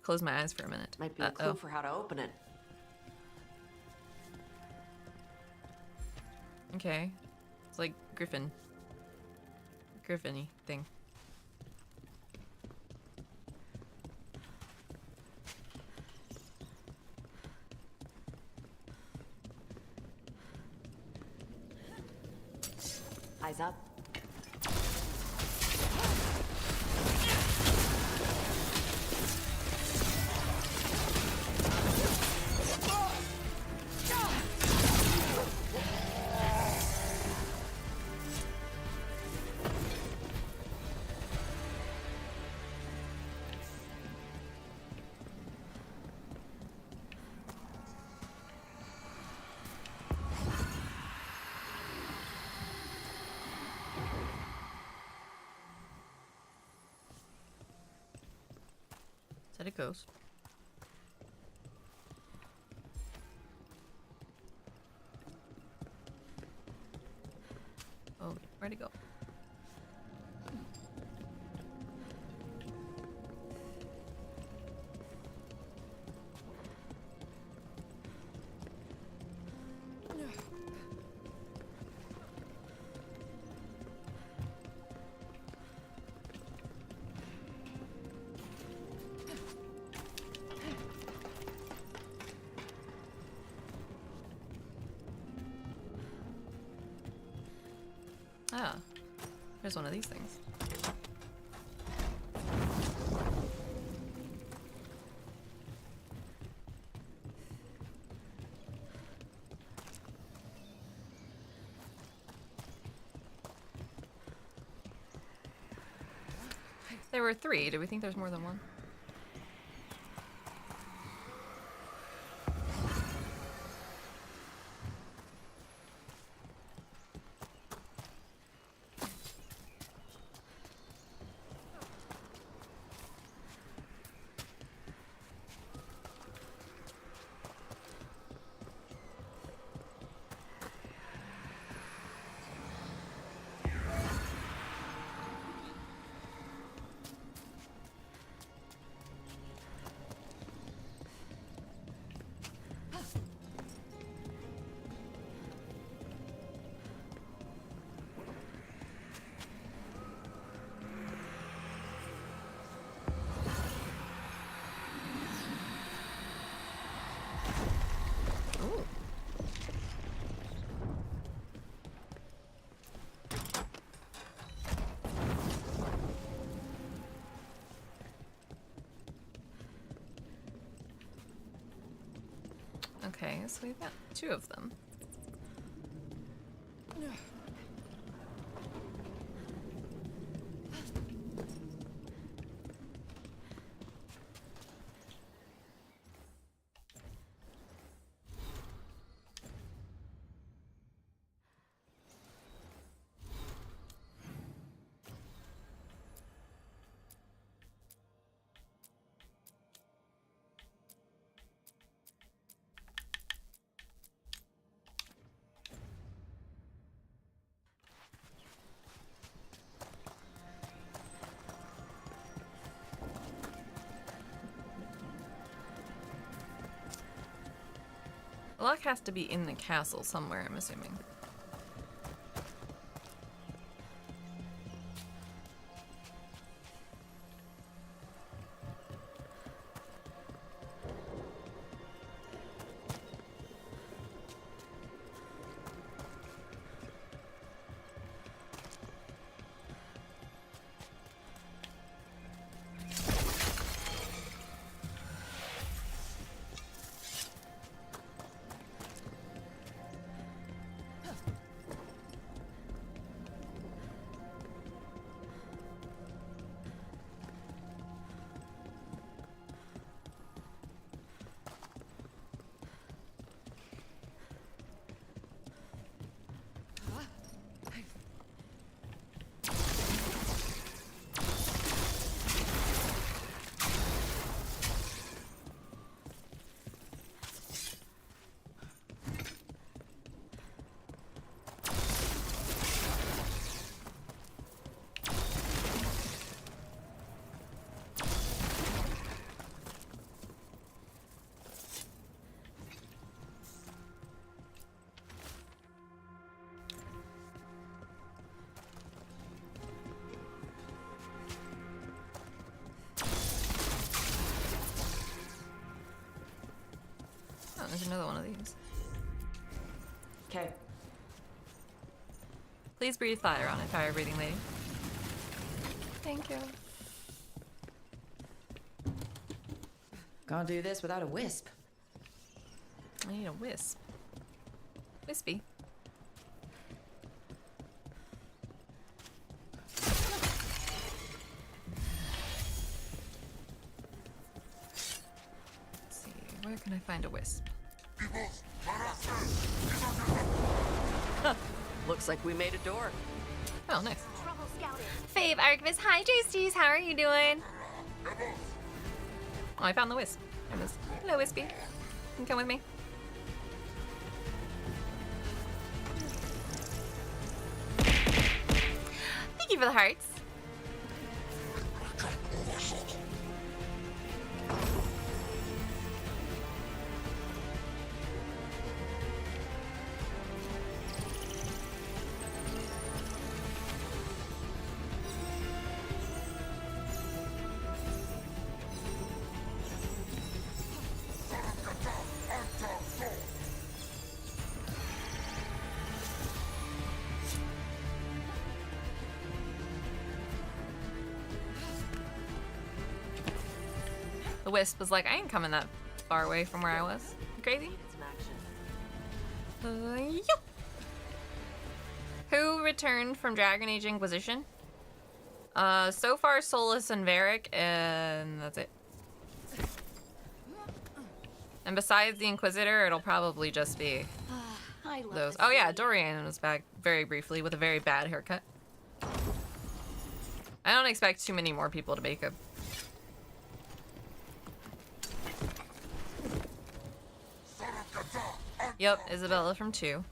close my eyes for a minute. Might be a clue for how to open it. Okay. It's like Griffin-y thing. Eyes up. Said it goes. Oh, where'd it go? Ah, there's one of these things. There were 3. Do we think there's more than one? Ooh. Okay, so we've got 2 of them. The lock has to be in the castle somewhere, I'm assuming. Oh, there's another one of these. Okay. Please breathe fire on it, fire breathing lady. Thank you. Can't do this without a wisp. I need a wisp. Wispy. Let's see, where can I find a wisp? Looks like we made a door. Oh, nice. Fave Archivist, hi Jasties, how are you doing? Oh, I found the wisp. There it is. Hello, Wispy. You can come with me. Thank you for the hearts. The wisp was like, I ain't coming that far away from where I was. You crazy? Yup. Who returned from Dragon Age Inquisition? So far Solus and Varric, and that's it. And besides the Inquisitor, it'll probably just be those. Oh yeah, Dorian was back very briefly with a very bad haircut. I don't expect too many more people to make a... Yep, Isabella from 2.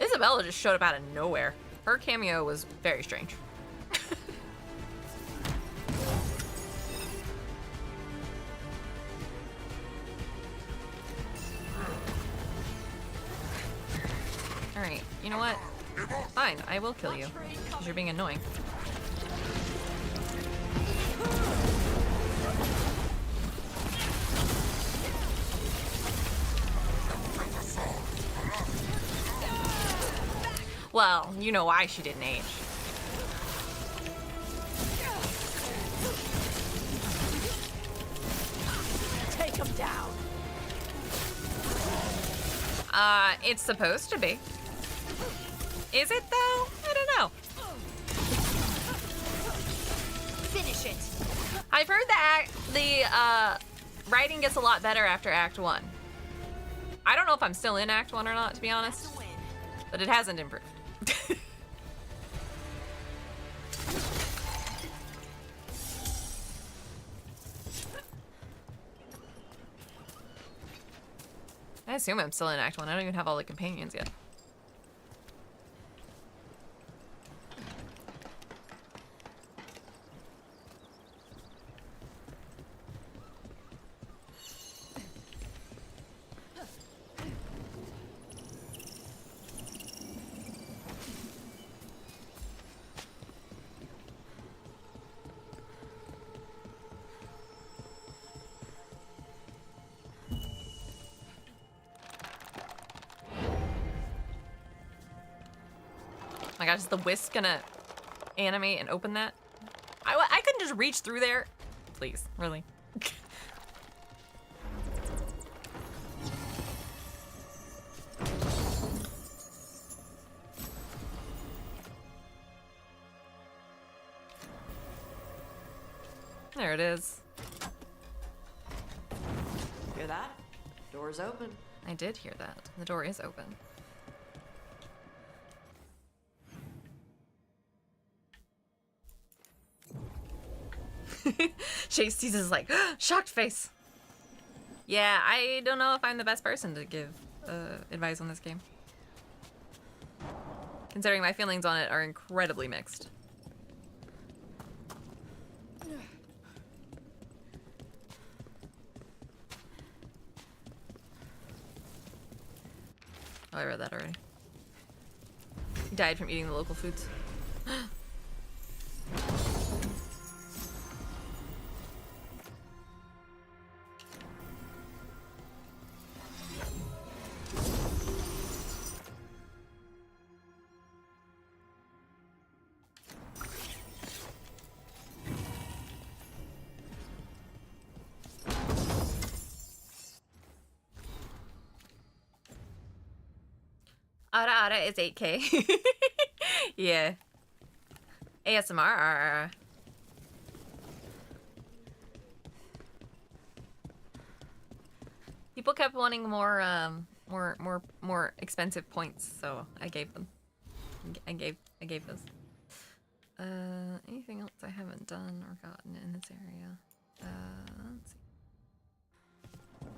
Isabella just showed up out of nowhere. Her cameo was very strange. Alright, you know what? Fine, I will kill you. Because you're being annoying. Well, you know why she didn't age. Take him down. It's supposed to be. Is it though? I don't know. Finish it. I've heard the writing gets a lot better after Act 1. I don't know if I'm still in Act 1 or not, to be honest. But it hasn't improved. I assume I'm still in Act 1. I don't even have all the companions yet. Oh my gosh, is the wisp gonna animate and open that? I couldn't just reach through there. Please, really. There it is. Hear that? Door's open. I did hear that. The door is open. Chase sees his like shocked face. Yeah, I don't know if I'm the best person to give advice on this game, considering my feelings on it are incredibly mixed. Oh, I read that already. He died from eating the local foods. Ara is 8K. Yeah. ASMR. People kept wanting more expensive points, so I gave them. I gave those. anything else I haven't done or gotten in this area? Let's see.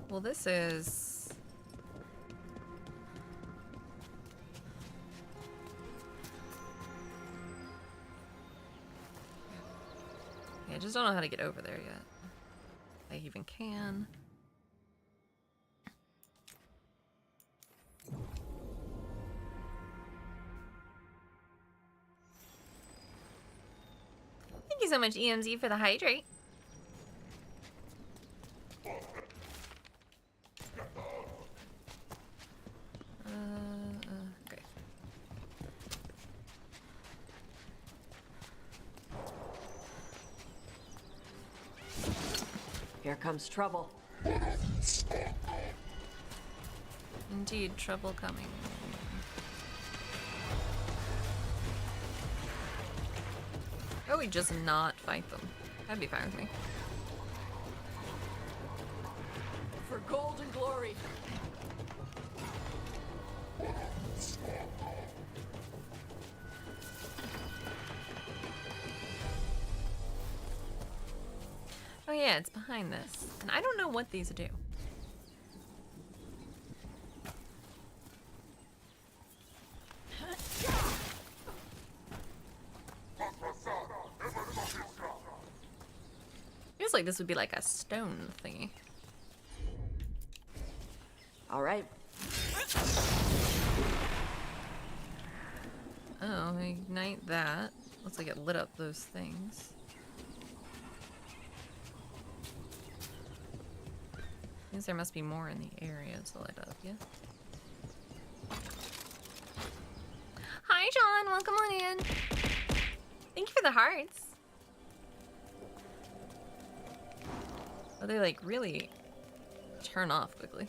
Well, this is... Yeah, I just don't know how to get over there yet. If I even can. Thank you so much, EMZ, for the hydrate. Okay. Here comes trouble. Indeed, trouble coming. Oh, we just not fight them. That'd be fine with me. For gold and glory. Oh yeah, it's behind this. And I don't know what these do. Feels like this would be like a stone thingy. All right. Oh, ignite that. Looks like it lit up those things. Means there must be more in the area to light up, yeah? Hi, John. Welcome on in. Thank you for the hearts. Oh, they like really turn off quickly.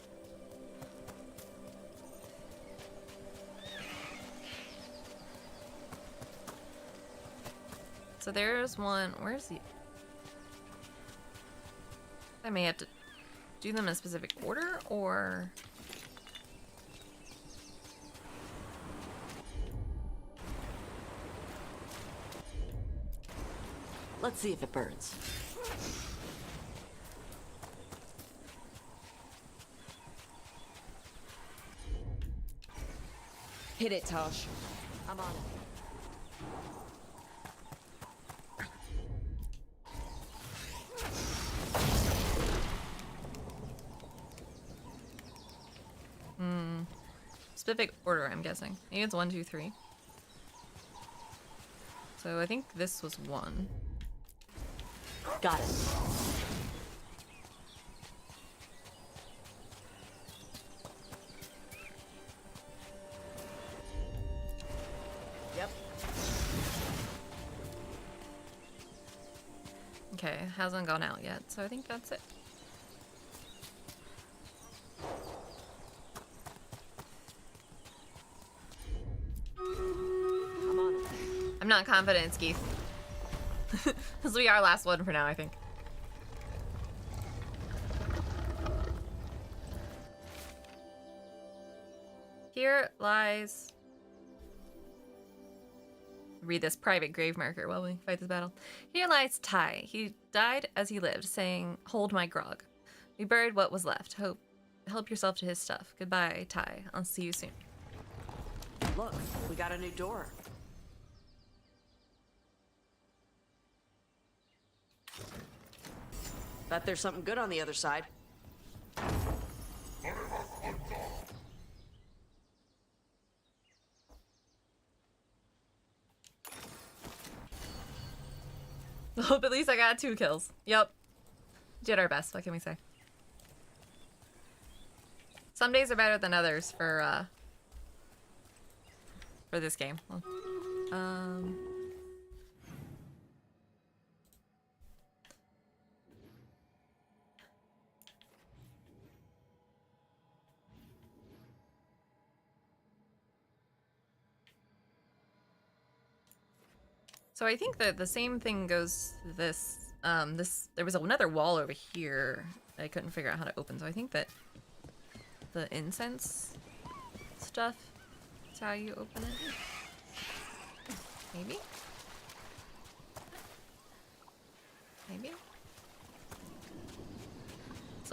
So there's one. Where's the... I may have to do them in a specific order, or... Let's see if it burns. Hit it, Tosh. I'm on it. Specific order, I'm guessing. Maybe it's 1, 2, 3. So I think this was 1. Got it. Yep. Okay, it hasn't gone out yet, so I think that's it. I'm not confident it's Keith. This will be our last one for now, I think. Here lies... Read this private grave marker while we fight this battle. Here lies Ty. He died as he lived, saying, "Hold my grog." We buried what was left. Help yourself to his stuff. Goodbye, Ty. I'll see you soon. Look, we got a new door. Bet there's something good on the other side. Hope at least I got 2 kills. Yep. Did our best, what can we say? Some days are better than others for this game. Well, So I think that the same thing goes to this. There was another wall over here that I couldn't figure out how to open. So I think that the incense stuff is how you open it. Maybe?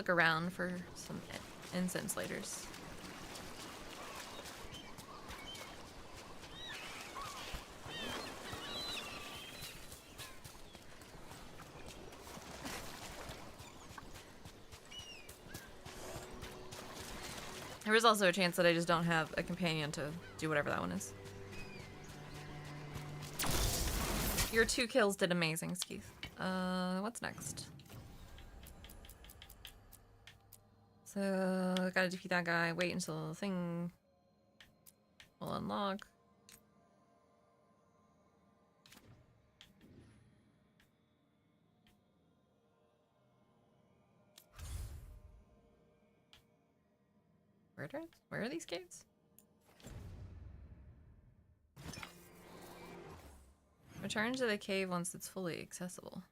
look around for some incense lighters. There is also a chance that I just don't have a companion to do whatever that one is. Your 2 kills did amazing, Skeeth. What's next? So, gotta defeat that guy, wait until the thing will unlock. Where are these gates? Return to the cave once it's fully accessible.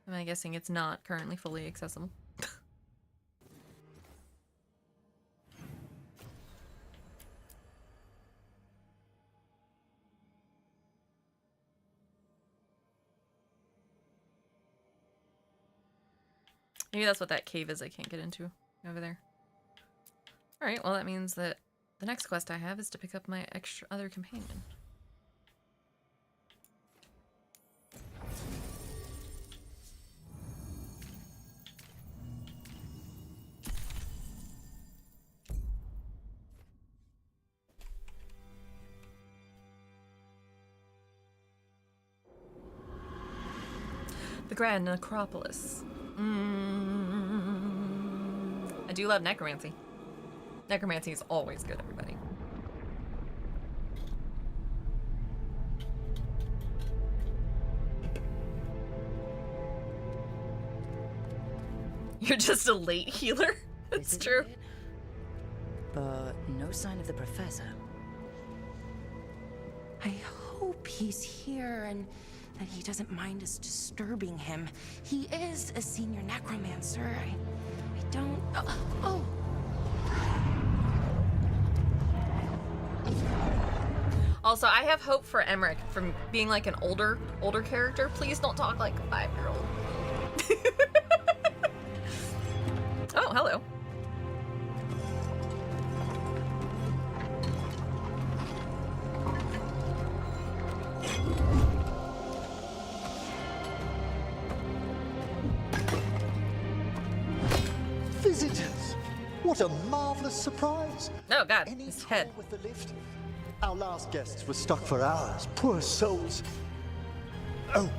Am I guessing it's not currently fully accessible? Maybe that's what that cave is I can't get into over there. Alright, well that means that the next quest I have is to pick up my other companion. The Grand Necropolis. I do love necromancy. Necromancy is always good, everybody. You're just a late healer. It's true. But no sign of the professor. I hope he's here and that he doesn't mind us disturbing him. He is a senior necromancer. I don't... Oh! Also, I have hope for Emmerich from being like an older character. Please don't talk like a 5-year-old. Oh, hello. Visitors! What a marvelous surprise! Oh God, Any his trouble head. with the lift? Our last guests were stuck for hours. Poor souls. Oh.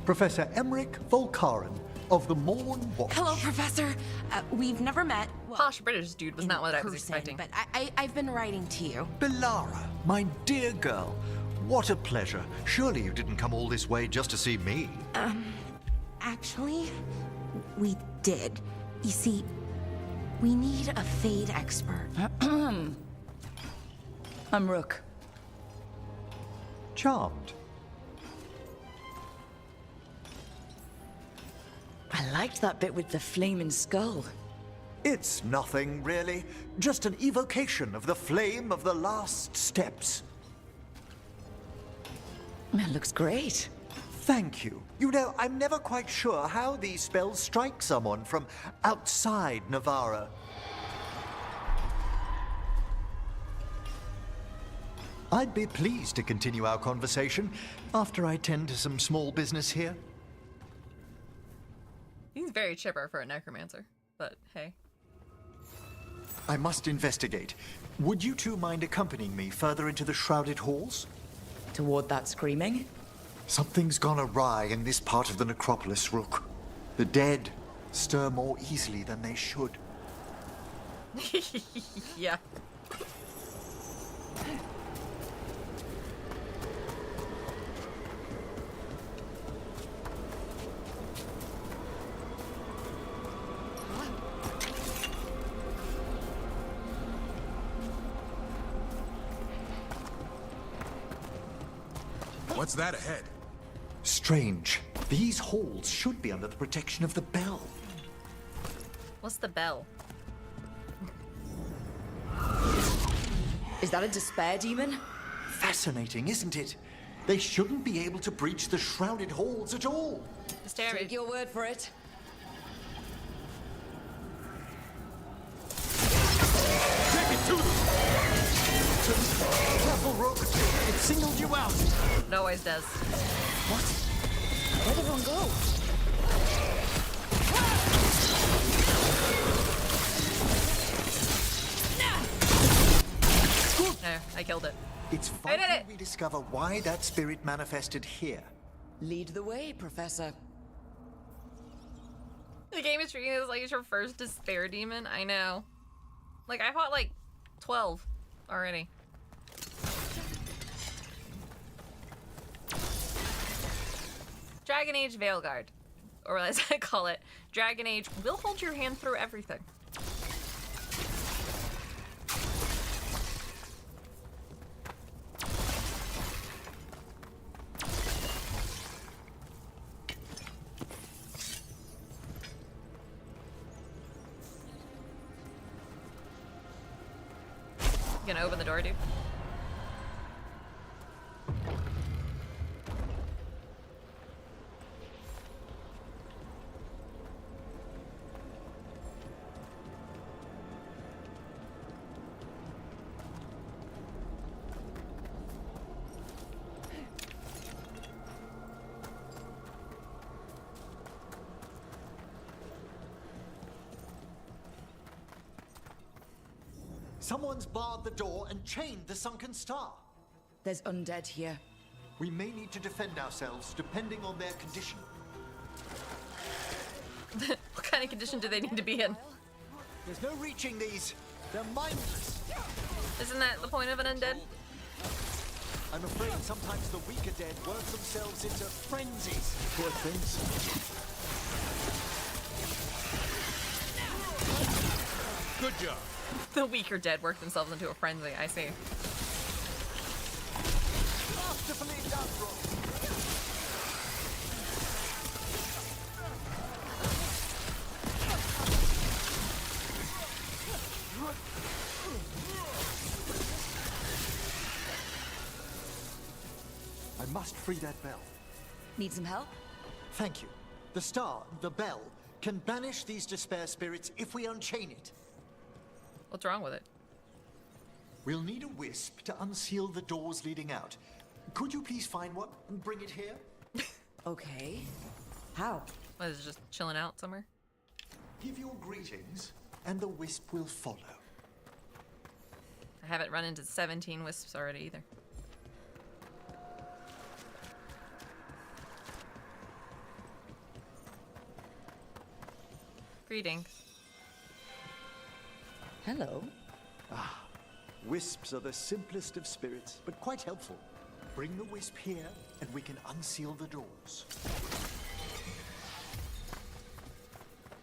Professor Emmerich Volkaren of the Morn Watch. Hello, Professor. We've never met. Well, Posh British dude was not what I was person, expecting. But I've been writing to you. Belara, my dear girl. What a pleasure. Surely you didn't come all this way just to see me. Actually, we did. You see, we need a Fade expert. I'm Rook. Charmed. I liked that bit with the flaming skull. It's nothing, really. Just an evocation of the flame of the last steps. That looks great. Thank you. You know, I'm never quite sure how these spells strike someone from outside Navarra. I'd be pleased to continue our conversation after I tend to some small business here. He's very chipper for a necromancer, but hey. I must investigate. Would you two mind accompanying me further into the shrouded halls? Toward that screaming? Something's gone awry in this part of the necropolis, Rook. The dead stir more easily than they should. Yeah. What's that ahead? Strange. These halls should be under the protection of the bell. What's the bell? Is that a despair demon? Fascinating, isn't it? They shouldn't be able to breach the shrouded halls at all. Take your word for it. Take it to them! Careful, Rook. It singled you out. It always does. What? Where'd everyone go? There, I killed it. It's I did vital it! we discover why that spirit manifested here. Lead the way, Professor. The game is treating this like it's your first despair demon. I know. Like, I fought like 12 already. Dragon Age Veilguard. Or as I call it, Dragon Age will hold your hand through everything. You gonna open the door, dude? Someone's barred the door and chained the sunken star. There's undead here. We may need to defend ourselves depending on their condition. What kind of condition do they need to be in? There's no reaching these. They're mindless. Isn't that the point of an undead? I'm afraid sometimes the weaker dead work themselves into frenzies. Poor things. Good job. The weaker dead work themselves into a frenzy, I see. Masterfully done, Rook. I must free that bell. Need some help? Thank you. The star, the bell, can banish these despair spirits if we unchain it. What's wrong with it? We'll need a wisp to unseal the doors leading out. Could you please find one and bring it here? Okay. How? What, is it just chilling out somewhere? Give your greetings, and the wisp will follow. I haven't run into 17 wisps already either. Greetings. Hello. Wisps are the simplest of spirits, but quite helpful. Bring the wisp here, and we can unseal the doors.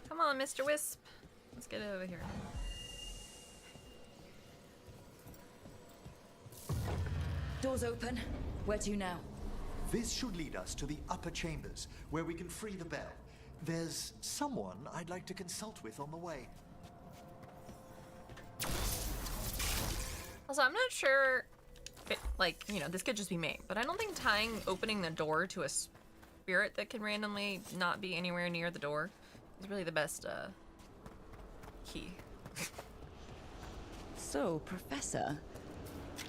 Come on, Mr. Wisp. Let's get over here. Doors open. Where to now? This should lead us to the upper chambers, where we can free the bell. There's someone I'd like to consult with on the way. Also, I'm not sure if like, you know, this could just be me, but I don't think opening the door to a spirit that can randomly not be anywhere near the door is really the best, key. So, Professor.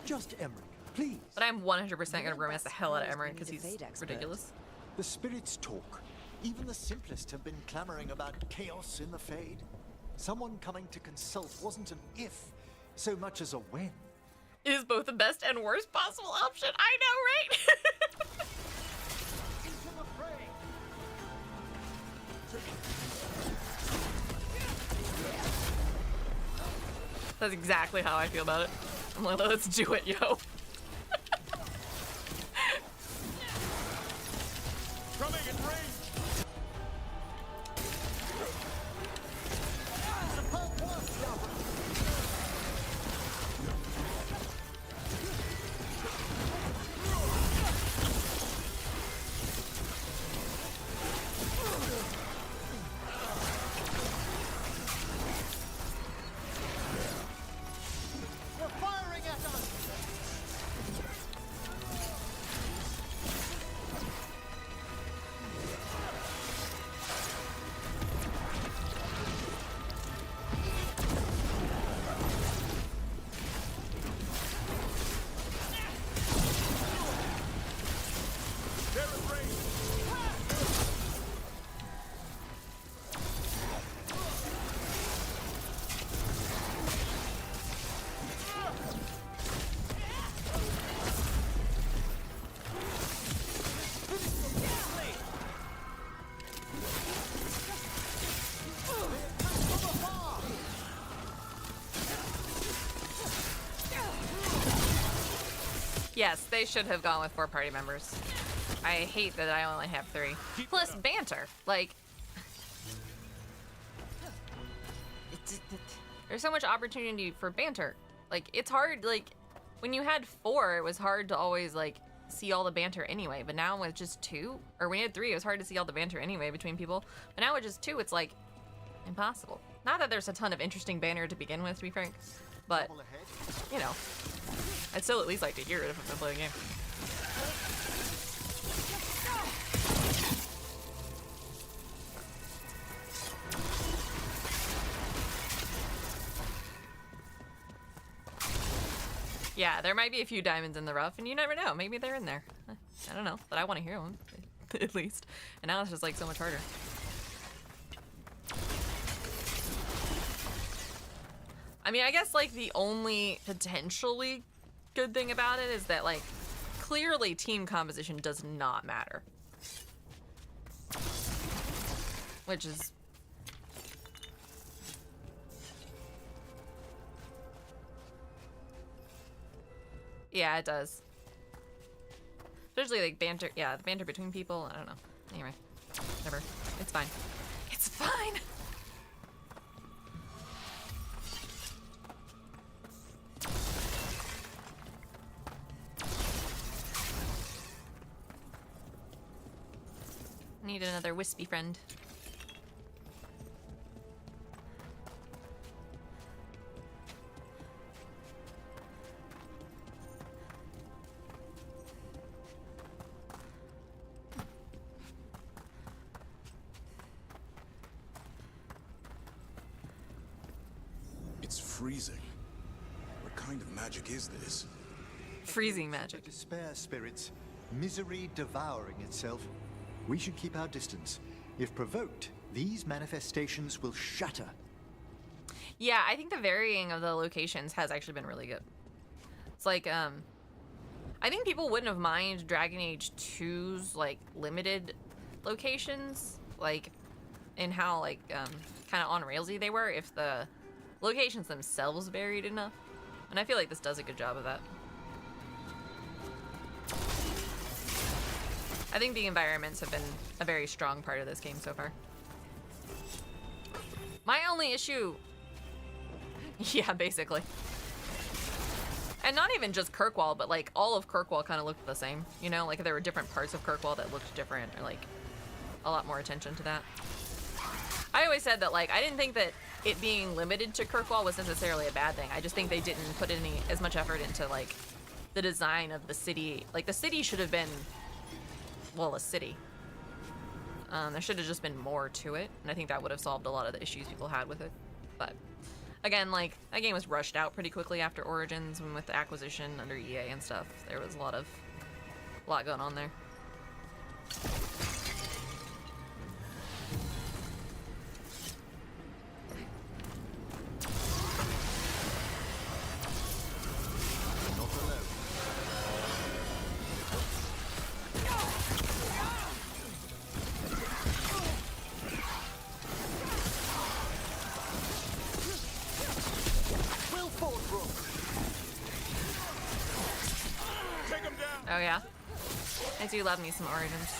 Just Emmerich, please. But I'm 100% gonna romance the hell out of Emmerich because he's ridiculous. The spirits talk. Even the simplest have been clamoring about chaos in the Fade. Someone coming to consult wasn't an if, so much as a when. It is both the best and worst possible option. I know, right? That's exactly how I feel about it. I'm like, let's do it, yo. Coming in range. They're firing at us. Yes, they should have gone with 4 party members. I hate that I only have 3. Plus banter. Like, there's so much opportunity for banter. Like, it's hard, like, when you had 4, it was hard to always, like, see all the banter anyway. But now with just 2, or when you had 3, it was hard to see all the banter anyway between people. But now with just 2, it's, like, impossible. Not that there's a ton of interesting banter to begin with, to be frank. But, you know, I'd still at least like to hear it if I'm gonna play a game. Yeah, there might be a few diamonds in the rough, and you never know. Maybe they're in there. I don't know, but I want to hear them, at least. And now it's just like so much harder. I mean, I guess like the only potentially good thing about it is that like clearly team composition does not matter. Which is... yeah, it does. Especially like banter, yeah, the banter between people, I don't know. Anyway, whatever. It's fine. It's fine! Need another wispy friend. It's freezing. What kind of magic is this? Freezing magic. Despair spirits, misery devouring itself. We should keep our distance. If provoked, these manifestations will shatter. Yeah, I think the varying of the locations has actually been really good. It's like, I think people wouldn't have minded Dragon Age 2's, like, limited locations, like, in how, like, kind of on-railsy they were if the locations themselves varied enough. And I feel like this does a good job of that. I think the environments have been a very strong part of this game so far. My only issue... yeah, basically. And not even just Kirkwall, but like all of Kirkwall kind of looked the same. You know, like there were different parts of Kirkwall that looked different, or like a lot more attention to that. I always said that like I didn't think that it being limited to Kirkwall was necessarily a bad thing. I just think they didn't put as much effort into like the design of the city. Like the city should have been... well, a city. There should have just been more to it, and I think that would have solved a lot of the issues people had with it. But again, like that game was rushed out pretty quickly after Origins, and with the acquisition under EA and stuff, there was a lot going on there. Oh yeah? I do love me some Origins.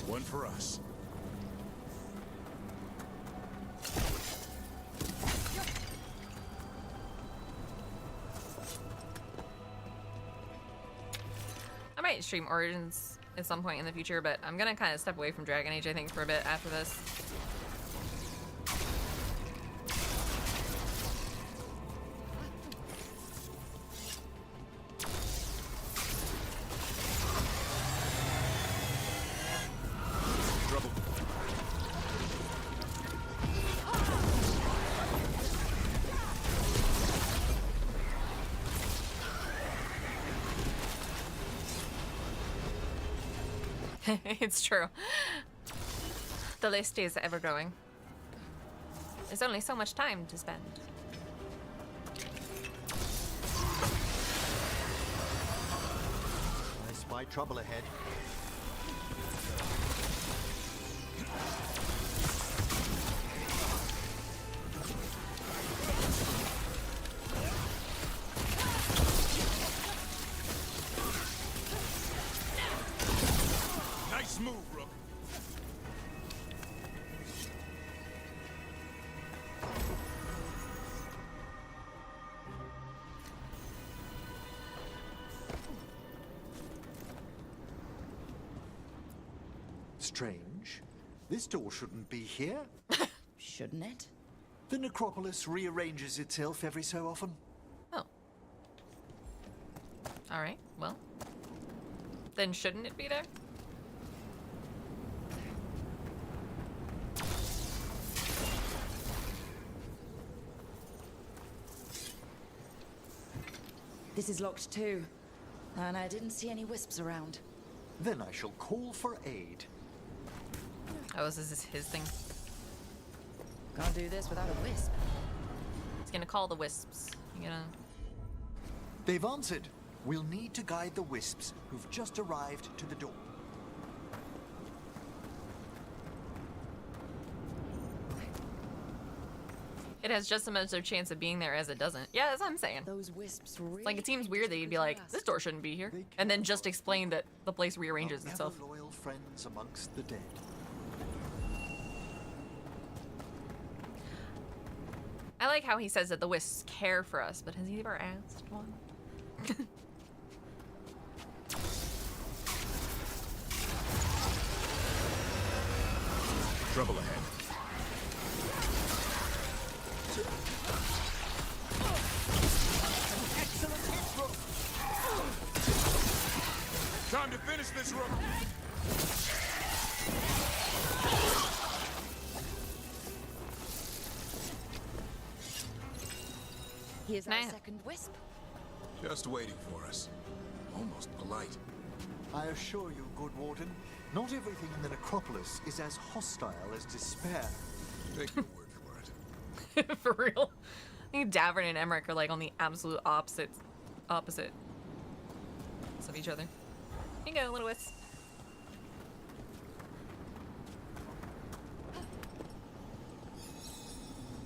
One for us. I might stream Origins at some point in the future, but I'm gonna kind of step away from Dragon Age, I think, for a bit after this. It's true. The list is ever growing. There's only so much time to spend. my trouble ahead. Nice move, Rook. Strange. This door shouldn't be here. Shouldn't it? The necropolis rearranges itself every so often. Oh. Alright, well. Then shouldn't it be there? This is locked too. And I didn't see any wisps around. Then I shall call for aid. Oh, this is his thing. Can't do this without a wisp. He's gonna call the wisps. You gonna... They've answered. We'll need to guide the wisps who've just arrived to the door. It has just as much of a chance of being there as it doesn't. Yeah, that's what I'm saying. Those wisps really Like, it seems weird that you'd be like, this door shouldn't be here. And then just explain that the place rearranges Our itself. ever-loyal friends amongst the dead. I like how he says that the wisps care for us, but has he ever asked one? Trouble ahead. Excellent hit, Rook. Time to finish this, Rook. Here's our Nice. second wisp. Just waiting for us. Almost polite. I assure you, good warden, not everything in the necropolis is as hostile as despair. Take your word for it. For real. I think Davern and Emmerich are like on the absolute opposites of each other. Here you go, little wisp.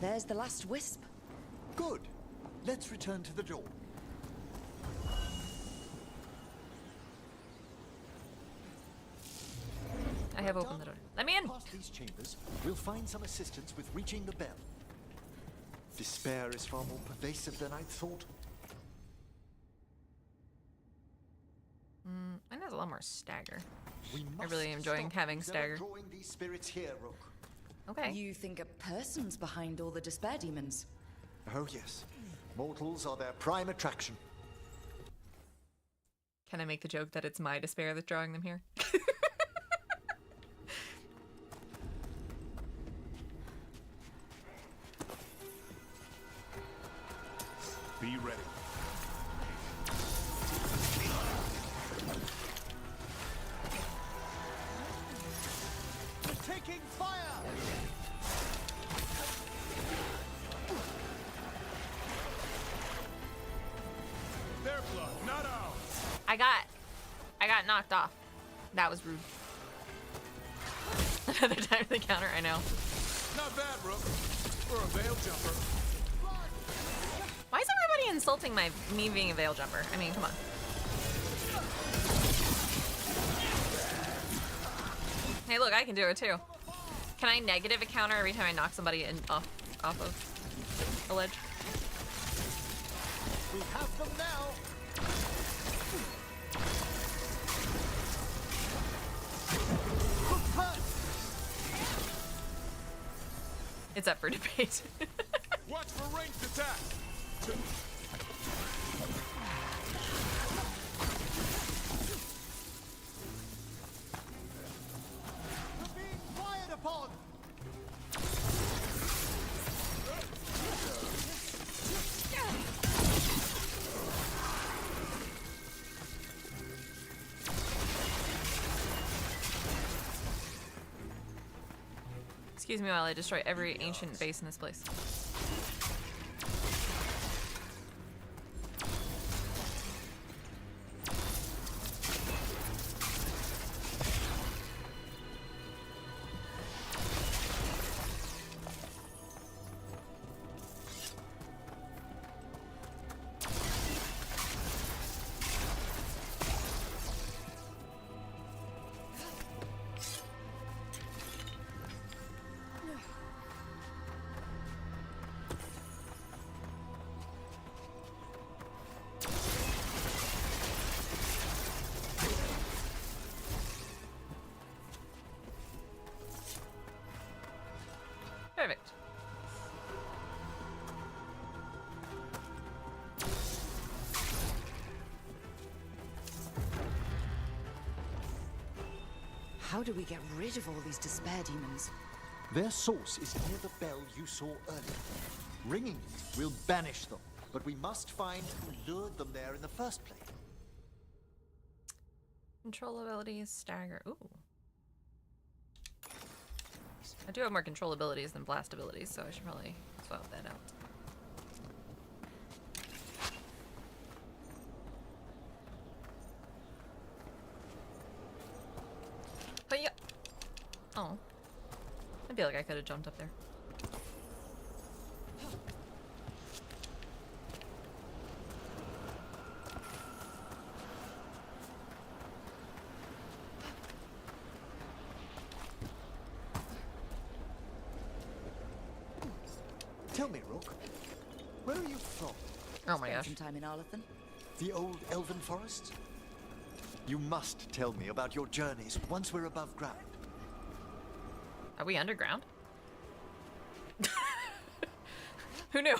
There's the last wisp. Good. Let's return to the door. I have opened the door. Let me in! Past these chambers, we'll find some assistance with reaching the bell. Despair is far more pervasive than I'd thought. Mine has a lot more stagger. We I must really am enjoying stop having Zera stagger. drawing these spirits here, Rook. Okay. You think a person's behind all the despair demons? Oh yes. Mortals are their prime attraction. Can I make the joke that it's my despair that's drawing them here? Be ready. We're taking fire! Their blood, not ours. I got knocked off. That was rude. Another time to the counter, I know. Not bad, Rook. For a veil jumper. Why is everybody insulting me being a veil jumper? I mean, come on. Hey, look, I can do it too. Can I negative a counter every time I knock somebody off of a ledge? We have them now! It's up for debate. Watch for ranged attack. We're being fired upon! Excuse me while I destroy every ancient base in this place. how do we get rid of all these despair demons? Their source is near the bell you saw earlier. Ringing it will banish them, but we must find who lured them there in the first place. Control abilities, stagger. Ooh. I do have more control abilities than blast abilities, so I should probably swap that out. But yeah. Oh. I feel like I could have jumped up there. Tell me, Rook, where are you from? Oh my gosh. Spend some time in Arlathan. The old elven forests? You must tell me about your journeys once we're above ground. Are we underground? Who knew?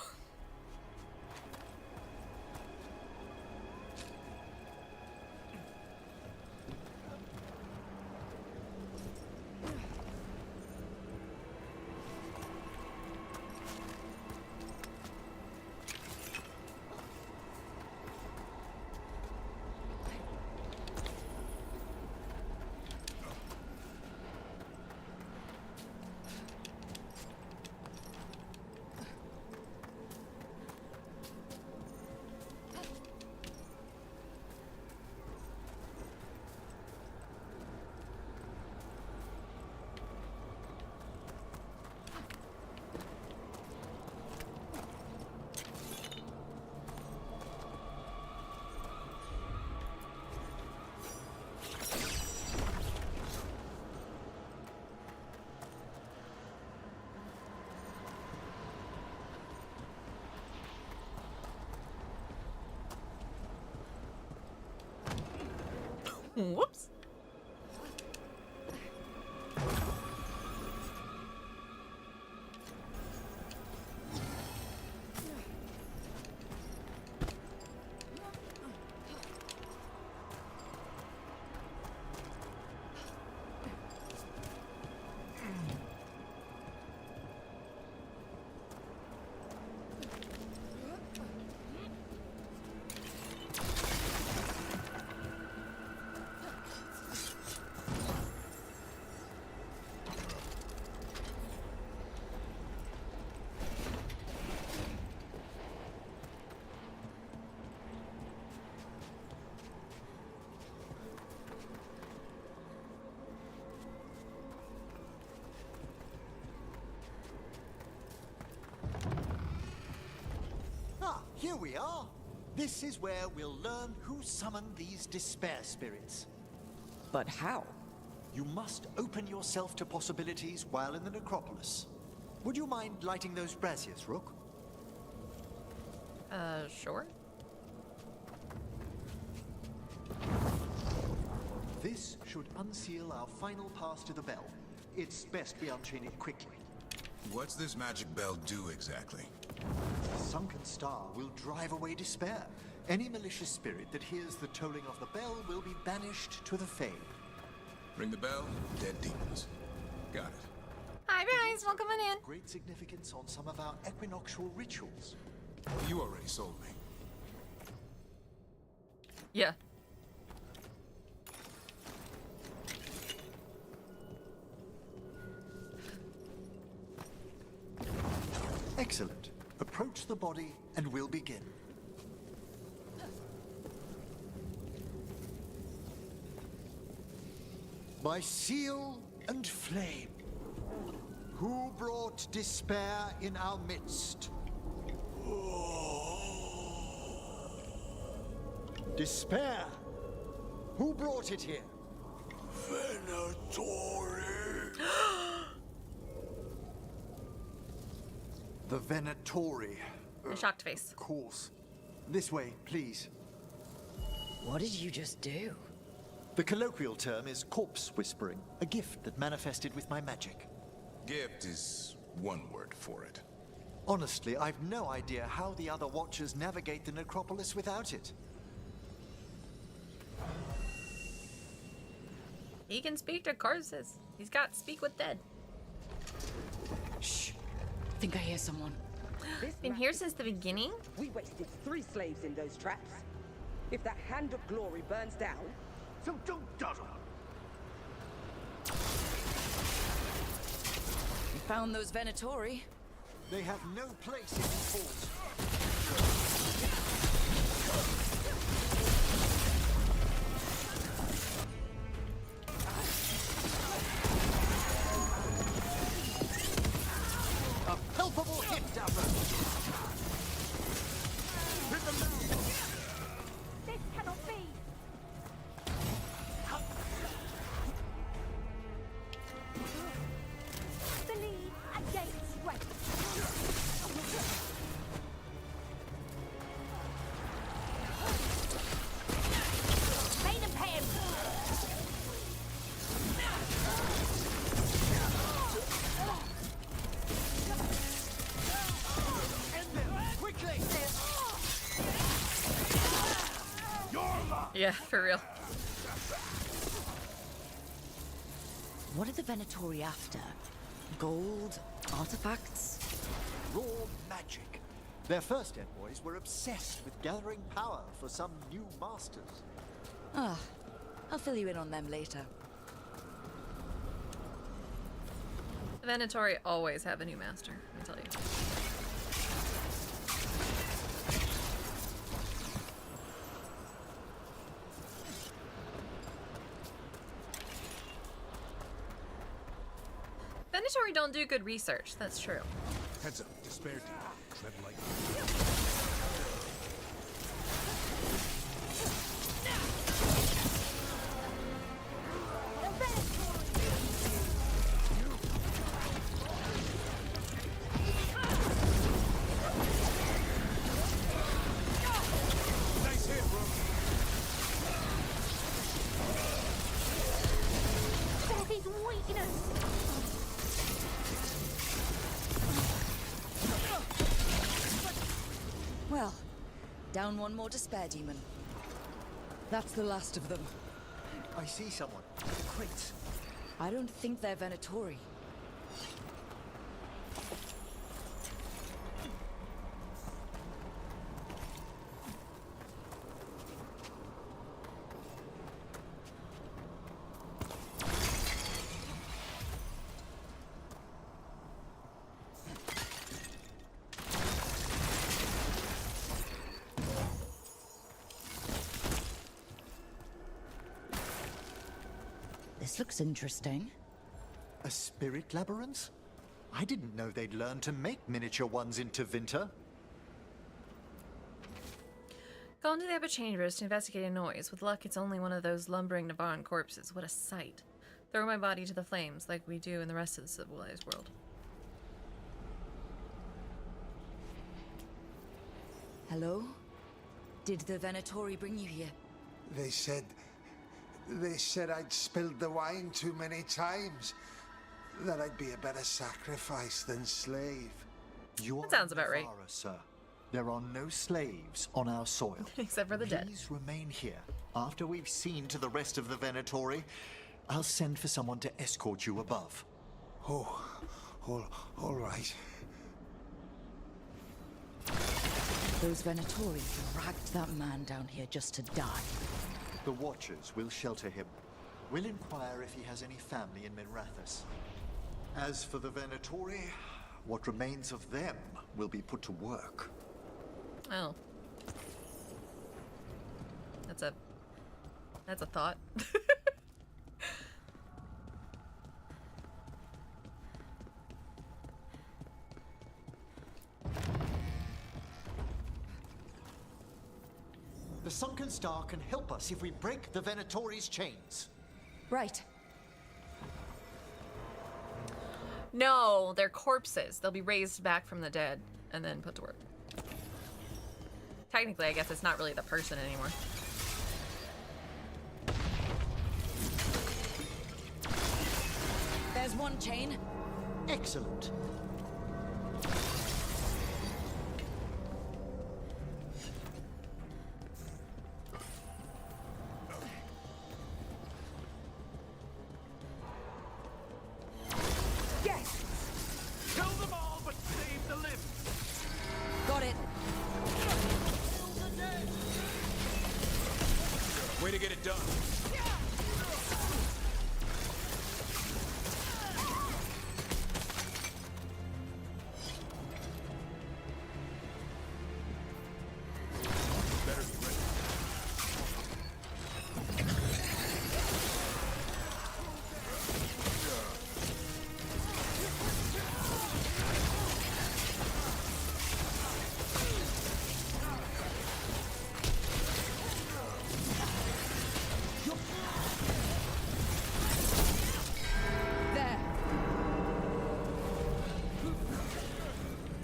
Whoops. Here we are. This is where we'll learn who summoned these despair spirits. But how? You must open yourself to possibilities while in the necropolis. Would you mind lighting those braziers, Rook? Sure. This should unseal our final pass to the bell. It's best we unchain it quickly. What's this magic bell do exactly? The sunken star will drive away despair. Any malicious spirit that hears the tolling of the bell will be banished to the Fade. Ring the bell, dead demons. Got it. Hi guys, welcome on in. Great significance on some of our equinoctial rituals. You already sold me. Yeah. Excellent. Approach the body and we'll begin. By seal and flame, who brought despair in our midst? Despair! Who brought it here? Venatori! The Venatori. A shocked face. Of course. This way, please. What did you just do? The colloquial term is corpse whispering, a gift that manifested with my magic. Gift is one word for it. Honestly, I've no idea how the other Watchers navigate the necropolis without it. He can speak to corpses. He's got speak with dead. Shh. Think I hear someone. Been here since the beginning? We wasted 3 slaves in those traps. If that Hand of Glory burns down... So don't dawdle. We found those Venatori. They have no place in these halls. A palpable hit, Dapper. Hit them down. This cannot be. The lead against West. Made him pay him. End them quickly. Yeah, for real. What are the Venatori after? Gold? Artifacts? Raw magic. Their first envoys were obsessed with gathering power for some new masters. Ah, I'll fill you in on them later. The Venatori always have a new master, let me tell you. Venatori don't do good research, that's true. Heads up, despair deep. Tread lightly. Nice hit, bro. There's his weakness. Well, down one more despair demon. That's the last of them. I see someone with the crates. I don't think they're Venatori. This looks interesting. A spirit labyrinth? I didn't know they'd learn to make miniature ones in Tevinter. Go into the upper chambers to investigate a noise. With luck, it's only one of those lumbering Navaran corpses. What a sight. Throw my body to the flames, like we do in the rest of the civilized world. Hello? Did the Venatori bring you here? They said I'd spilled the wine too many times. That I'd be a better sacrifice than slave. You That sounds about right. Navara, sir. There are no slaves on our soil. Except for the dead. Please remain here. After we've seen to the rest of the Venatori, I'll send for someone to escort you above. Oh, all right. Those Venatori dragged that man down here just to die. The Watchers will shelter him. We'll inquire if he has any family in Minrathous. As for the Venatori, what remains of them will be put to work. Oh. That's a thought. The Sunken Star can help us if we break the Venatori's chains. Right. No, they're corpses. They'll be raised back from the dead and then put to work. Technically, I guess it's not really the person anymore. There's one chain. Excellent.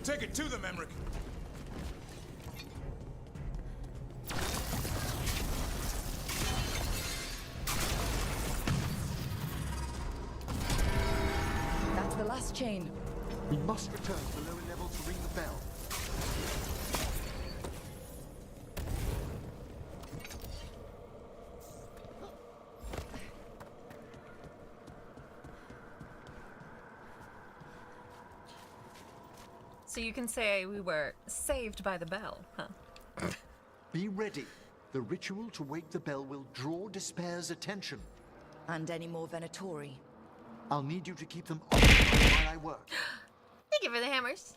take it to them, Emmerich. That's the last chain. We must return to the lower level to ring the bell. So you can say we were saved by the bell, huh? Be ready. The ritual to wake the bell will draw Despair's attention. And any more Venatori. I'll need you to keep them occupied while I work. Thank you for the hammers.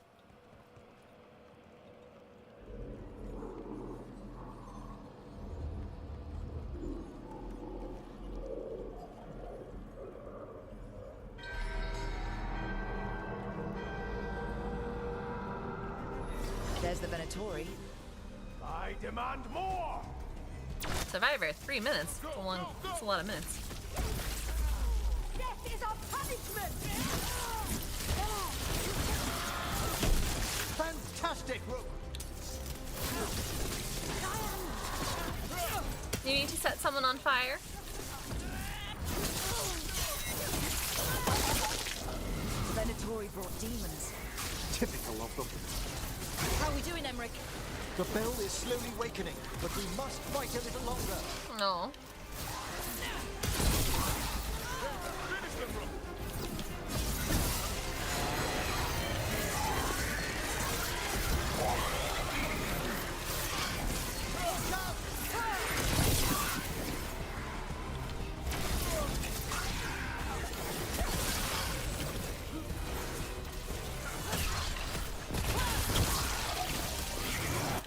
There's the Venatori. I demand more! Survivor, 3 minutes. That's a lot of minutes. Death is our punishment! Fantastic, Rook! You need to set someone on fire. The Venatori brought demons. Typical of them. How are we doing, Emmerich? The bell is slowly wakening, but we must fight a little longer. No.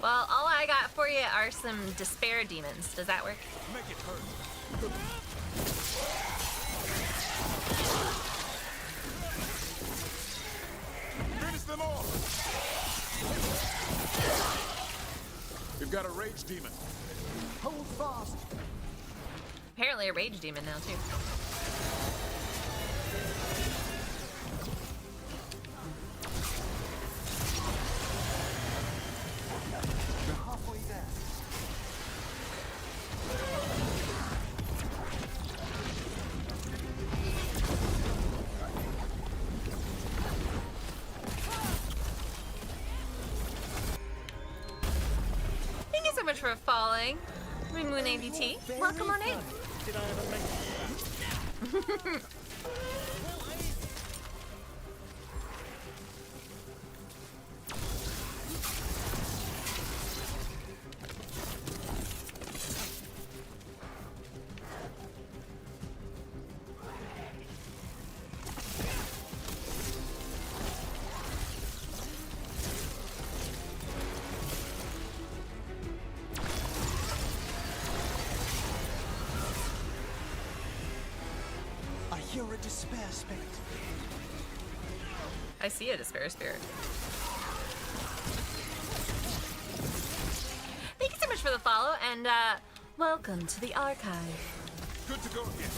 Well, all I got for you are some despair demons. Does that work? Make it hurt. Finish them all! We've got a rage demon. Hold fast! Apparently a rage demon now, too. We're halfway there. Thank you so much for following. Moon Moon ABT. Welcome on in. Did I ever mention that? I hear a despair spirit. I see a despair spirit. Thank you so much for the follow, and welcome to the archive. Good to go again.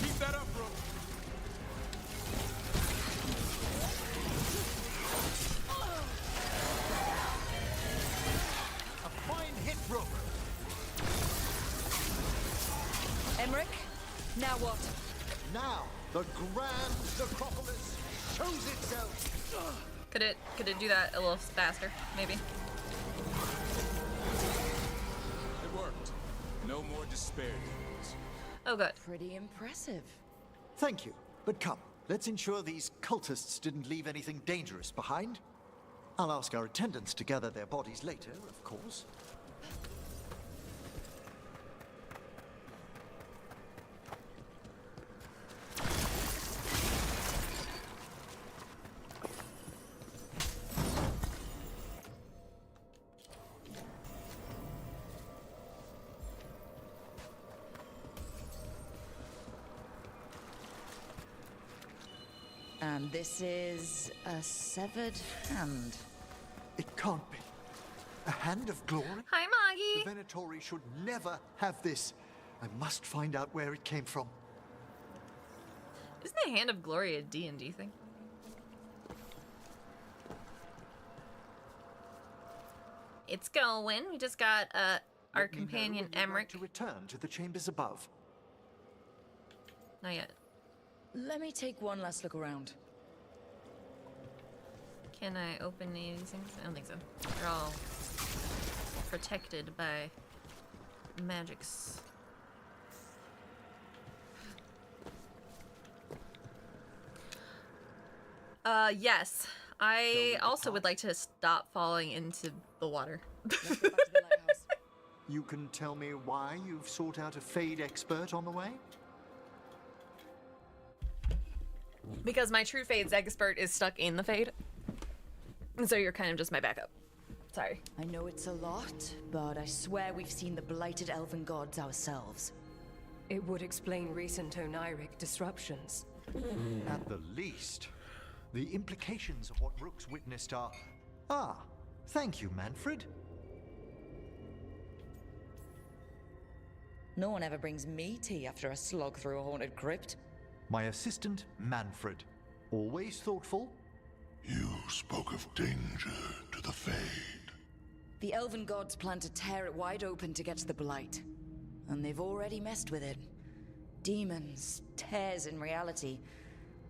Keep that up, bro. A fine hit, Rook. Emmerich, now what? Now, the grand necropolis shows itself. Could it do that a little faster, maybe? It worked. No more despair demons. Oh, good. Pretty impressive. Thank you. But come, let's ensure these cultists didn't leave anything dangerous behind. I'll ask our attendants to gather their bodies later, of course. And this is a severed hand. It can't be. A hand of glory? Hi, Moggy. The Venatori should never have this. I must find out where it came from. Isn't the Hand of Glory a D&D thing? It's going. We just got our Let me know companion when you'd like Emmerich. to return to the chambers above. Not yet. Let me take one last look around. Can I open any of these things? I don't think so. They're all protected by magics. Yes. I also would like to stop falling into the water. You can tell me why you've sought out a Fade expert on the way? Because my True Fades expert is stuck in the Fade. And so you're kind of just my backup. Sorry. I know it's a lot, but I swear we've seen the blighted elven gods ourselves. It would explain recent Oniric disruptions. At the least. The implications of what Rook's witnessed are... Ah, thank you, Manfred. No one ever brings me tea after a slog through a haunted crypt. My assistant, Manfred. Always thoughtful. You spoke of danger to the Fade. The elven gods plan to tear it wide open to get to the blight. And they've already messed with it. Demons, tears in reality.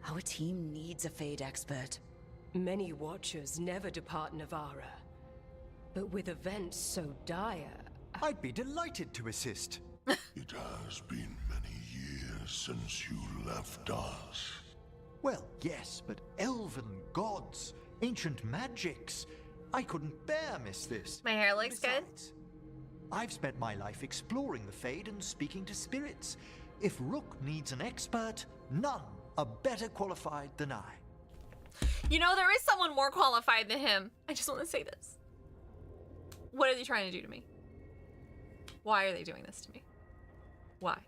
Our team needs a Fade expert. Many Watchers never depart Navara. But with events so dire... I'd be delighted to assist. It has been many years since you left us. Well, yes, but elven gods, ancient magics. I couldn't bear miss this. My hair looks good. I've spent my life exploring the Fade and speaking to spirits. If Rook needs an expert, none are better qualified than I. You know, there is someone more qualified than him. I just want to say this. What are they trying to do to me? Why are they doing this to me? Why?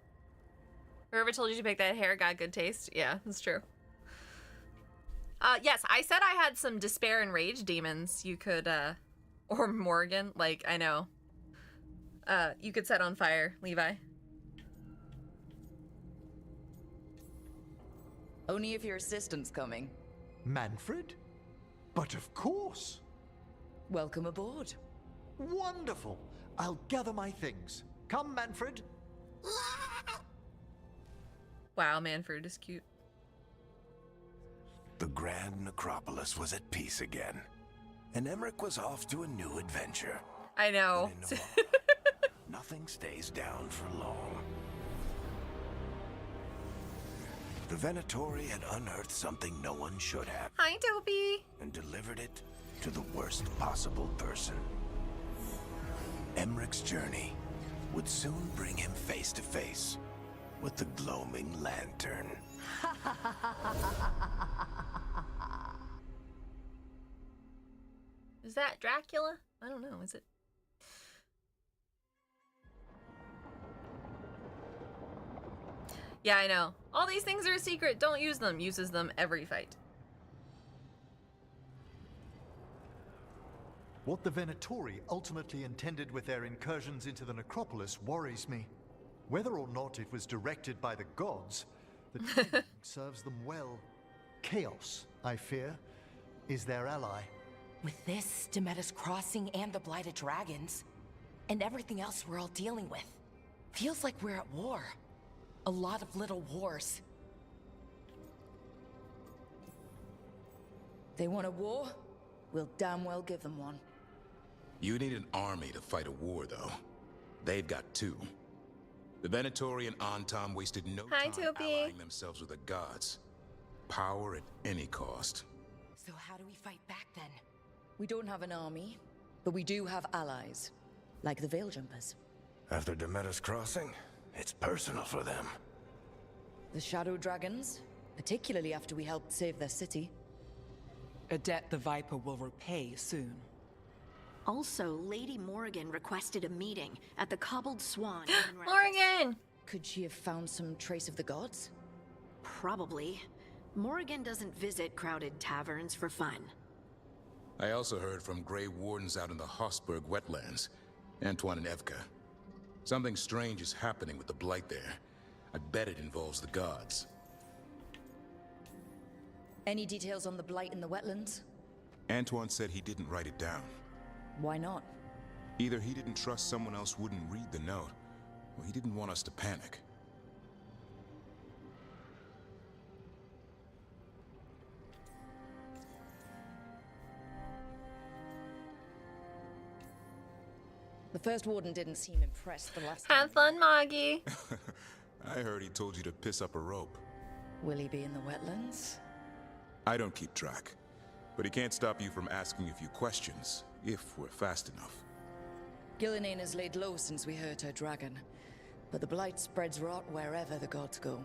Whoever told you to pick that hair got good taste? Yeah, that's true. Yes, I said I had some despair and rage demons you could, or Morgan, like, I know. You could set on fire, Levi. Only if your assistant's coming. Manfred? But of course. Welcome aboard. Wonderful. I'll gather my things. Come, Manfred. Wow, Manfred is cute. The Grand Necropolis was at peace again, and Emmerich was off to a new adventure. I know. Nothing stays down for long. The Venatori had unearthed something no one should have. Hi, Dopey. And delivered it to the worst possible person. Emmerich's journey would soon bring him face to face with the Gloaming Lantern. Is that Dracula? I don't know, is it? Yeah, I know. All these things are a secret. Don't use them. Uses them every fight. What the Venatori ultimately intended with their incursions into the necropolis worries me. Whether or not it was directed by the gods, the timing serves them well. Chaos, I fear, is their ally. With this, Demeter's Crossing and the Blighted Dragons, and everything else we're all dealing with, feels like we're at war. A lot of little wars. They want a war? We'll damn well give them one. You need an army to fight a war, though. They've got two. The Venatori and Antam wasted no time allying themselves with the gods. Power at any cost. So how do we fight back then? We don't have an army, but we do have allies, like the Veil Jumpers. After Demeter's Crossing, it's personal for them. The Shadow Dragons, particularly after we helped save their city. A debt the Viper will repay soon. Also, Lady Morrigan requested a meeting at the Cobbled Swan. Morrigan! Could she have found some trace of the gods? Probably. Morrigan doesn't visit crowded taverns for fun. I also heard from Grey Wardens out in the Hossberg wetlands, Antoine and Evka. Something strange is happening with the Blight there. I bet it involves the gods. Any details on the blight in the wetlands? Antoine said he didn't write it down. Why not? Either he didn't trust someone else wouldn't read the note, or he didn't want us to panic. The first warden didn't seem impressed the last time. Have fun, Moggy. I heard he told you to piss up a rope. Will he be in the wetlands? I don't keep track, but he can't stop you from asking a few questions, if we're fast enough. Gillinane has laid low since we hurt her dragon, but the blight spreads rot wherever the gods go.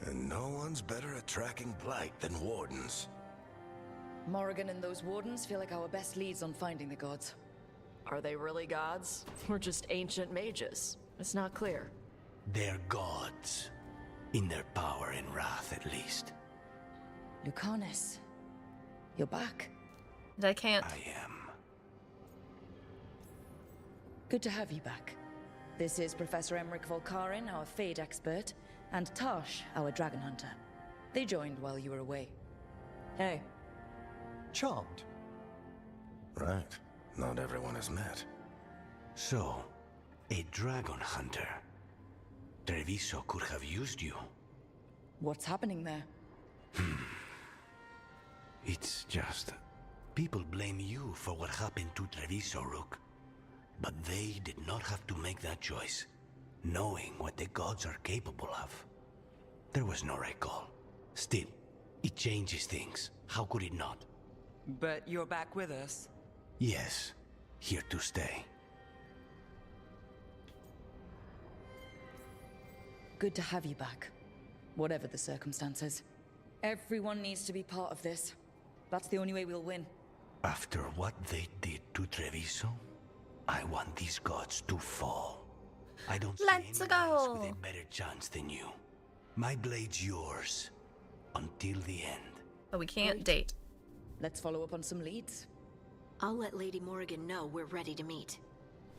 And no one's better at tracking blight than wardens. Morrigan and those wardens feel like our best leads on finding the gods. Are they really gods? Or just ancient mages? It's not clear. They're gods. In their power and wrath, at least. Lucanus, you're back. I can't. I am. Good to have you back. This is Professor Emmerich Volkarin, our Fade expert, and Tosh, our dragon hunter. They joined while you were away. Hey. Charmed. Right. Not everyone has met. So, a dragon hunter. Treviso could have used you. What's happening there? It's just... people blame you for what happened to Treviso, Rook. But they did not have to make that choice, knowing what the gods are capable of. There was no recall. Still, it changes things. How could it not? But you're back with us. Yes, here to stay. Good to have you back. Whatever the circumstances. Everyone needs to be part of this. That's the only way we'll win. After what they did to Treviso, I want these gods to fall. I don't see Let's anyone go. else with a better chance than you. My blade's yours. Until the end. But we can't date. Let's follow up on some leads. I'll let Lady Morrigan know we're ready to meet.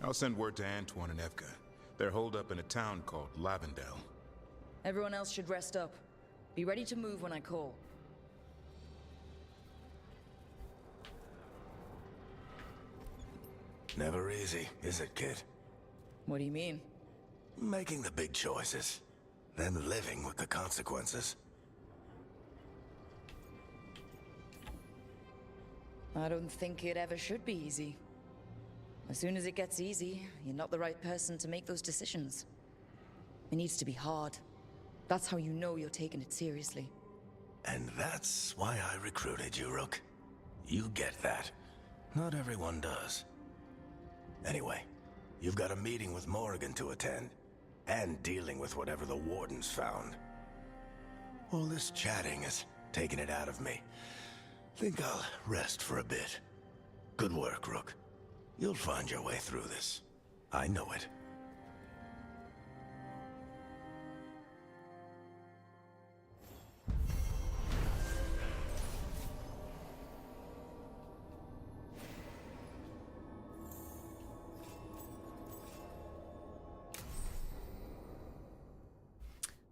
I'll send word to Antoine and Evka. They're holed up in a town called Lavendel. Everyone else should rest up. Be ready to move when I call. Never easy, is it, kid? What do you mean? Making the big choices, then living with the consequences. I don't think it ever should be easy. As soon as it gets easy, you're not the right person to make those decisions. It needs to be hard. That's how you know you're taking it seriously. And that's why I recruited you, Rook. You get that. Not everyone does. Anyway, you've got a meeting with Morrigan to attend, and dealing with whatever the Wardens found. All this chatting is taking it out of me. Think I'll rest for a bit. Good work, Rook. You'll find your way through this. I know it.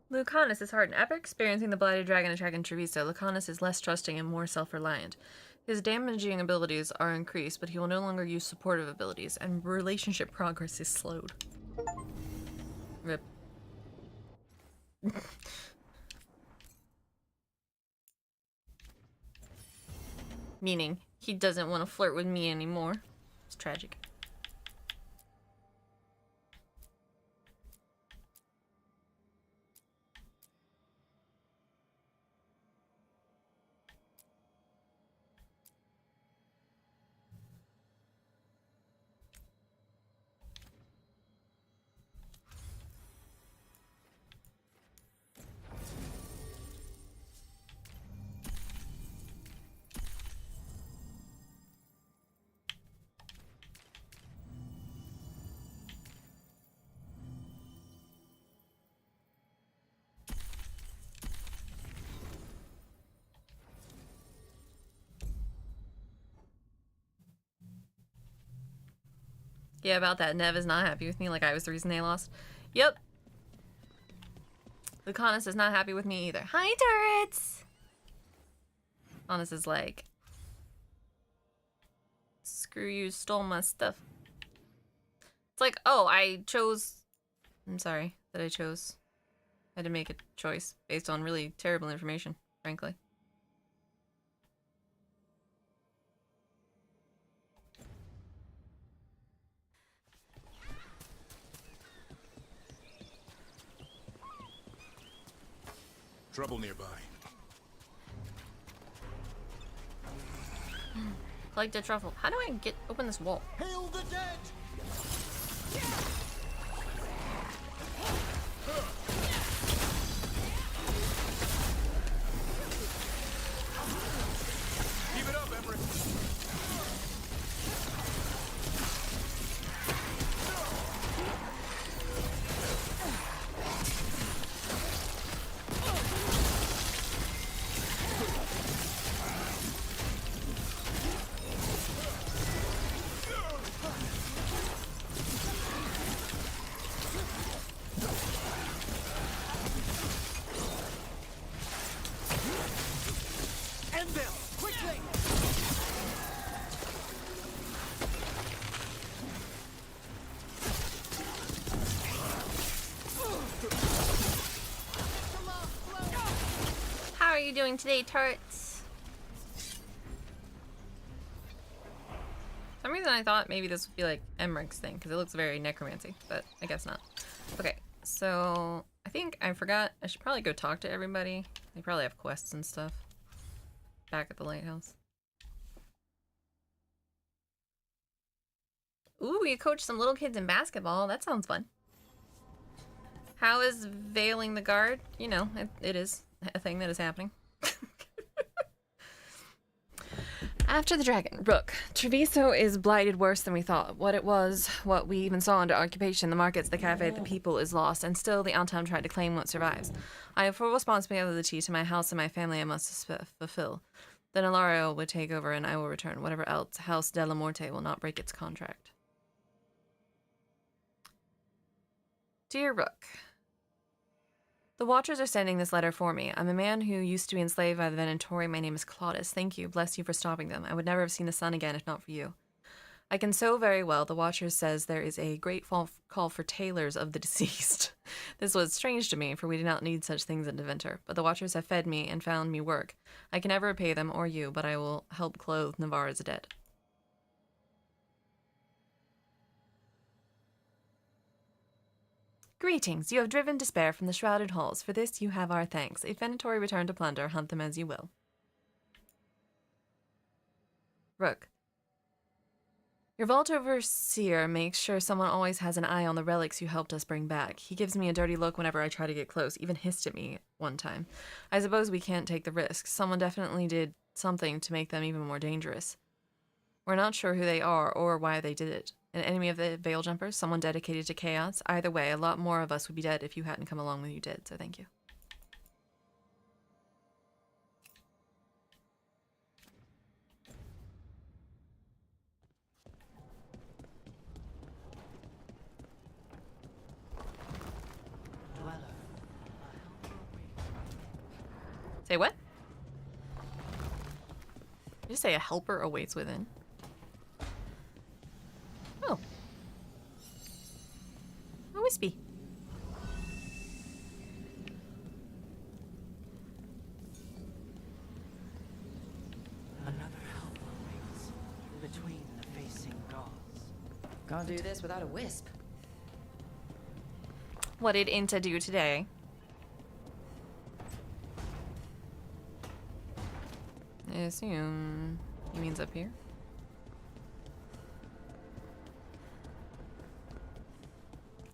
Lucanus is hardened. After experiencing the Blighted Dragon attack in Treviso, Lucanus is less trusting and more self-reliant. His damaging abilities are increased, but he will no longer use supportive abilities, and relationship progress is slowed. Rip. Meaning, he doesn't want to flirt with me anymore. It's tragic. Yeah, about that. Nev is not happy with me, like I was the reason they lost. Yep. Lucanus is not happy with me either. Hi, turrets! Lucanus is like, screw you, stole my stuff. It's like, oh, I chose... I'm sorry that I chose. I had to make a choice based on really terrible information, frankly. Trouble nearby. Collect the truffle. How do I open this wall? Hail the dead! Keep it up, Emmerich. How are you doing today, turrets? For some reason I thought maybe this would be like Emmerich's thing, because it looks very necromancy, but I guess not. Okay, so I think I forgot. I should probably go talk to everybody. They probably have quests and stuff back at the lighthouse. Ooh, you coach some little kids in basketball. That sounds fun. How is veiling the guard? You know, it is a thing that is happening. After the dragon, Rook. Treviso is blighted worse than we thought. What it was, what we even saw under occupation, the markets, the cafe, the people is lost, and still the Antam tried to claim what survives. I have full responsibility to my house and my family I must fulfill. Then Ilario would take over and I will return. Whatever else, House Della Morte will not break its contract. Dear Rook, the Watchers are sending this letter for me. I'm a man who used to be enslaved by the Venatori. My name is Claudius. Thank you. Bless you for stopping them. I would never have seen the sun again if not for you. I can sew very well. The Watchers says there is a great call for tailors of the deceased. This was strange to me, for we do not need such things in Deventer. But the Watchers have fed me and found me work. I can never repay them or you, but I will help clothe Navarra's dead. Greetings. You have driven despair from the shrouded halls. For this you have our thanks. If Venatori return to plunder, hunt them as you will. Rook. Your vault overseer makes sure someone always has an eye on the relics you helped us bring back. He gives me a dirty look whenever I try to get close, even hissed at me one time. I suppose we can't take the risk. Someone definitely did something to make them even more dangerous. We're not sure who they are or why they did it. An enemy of the Veil Jumpers? Someone dedicated to chaos? Either way, a lot more of us would be dead if you hadn't come along when you did, so thank you. Say what? Did you say a helper awaits within? Oh. A wispy. Another helper waits between the facing gods. Can't do this without a wisp. What did Inta do today? I assume he means up here.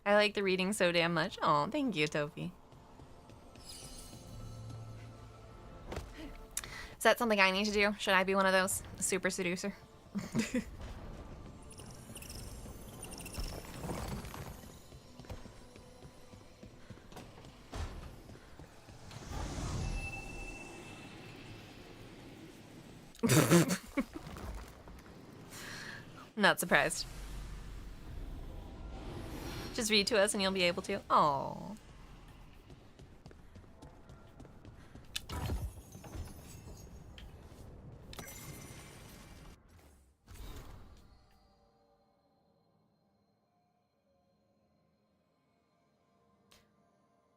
I like the reading so damn much. Oh, thank you, Topi. Is that something I need to do? Should I be one of those? A super seducer? Not surprised. Just read to us and you'll be able to. Oh.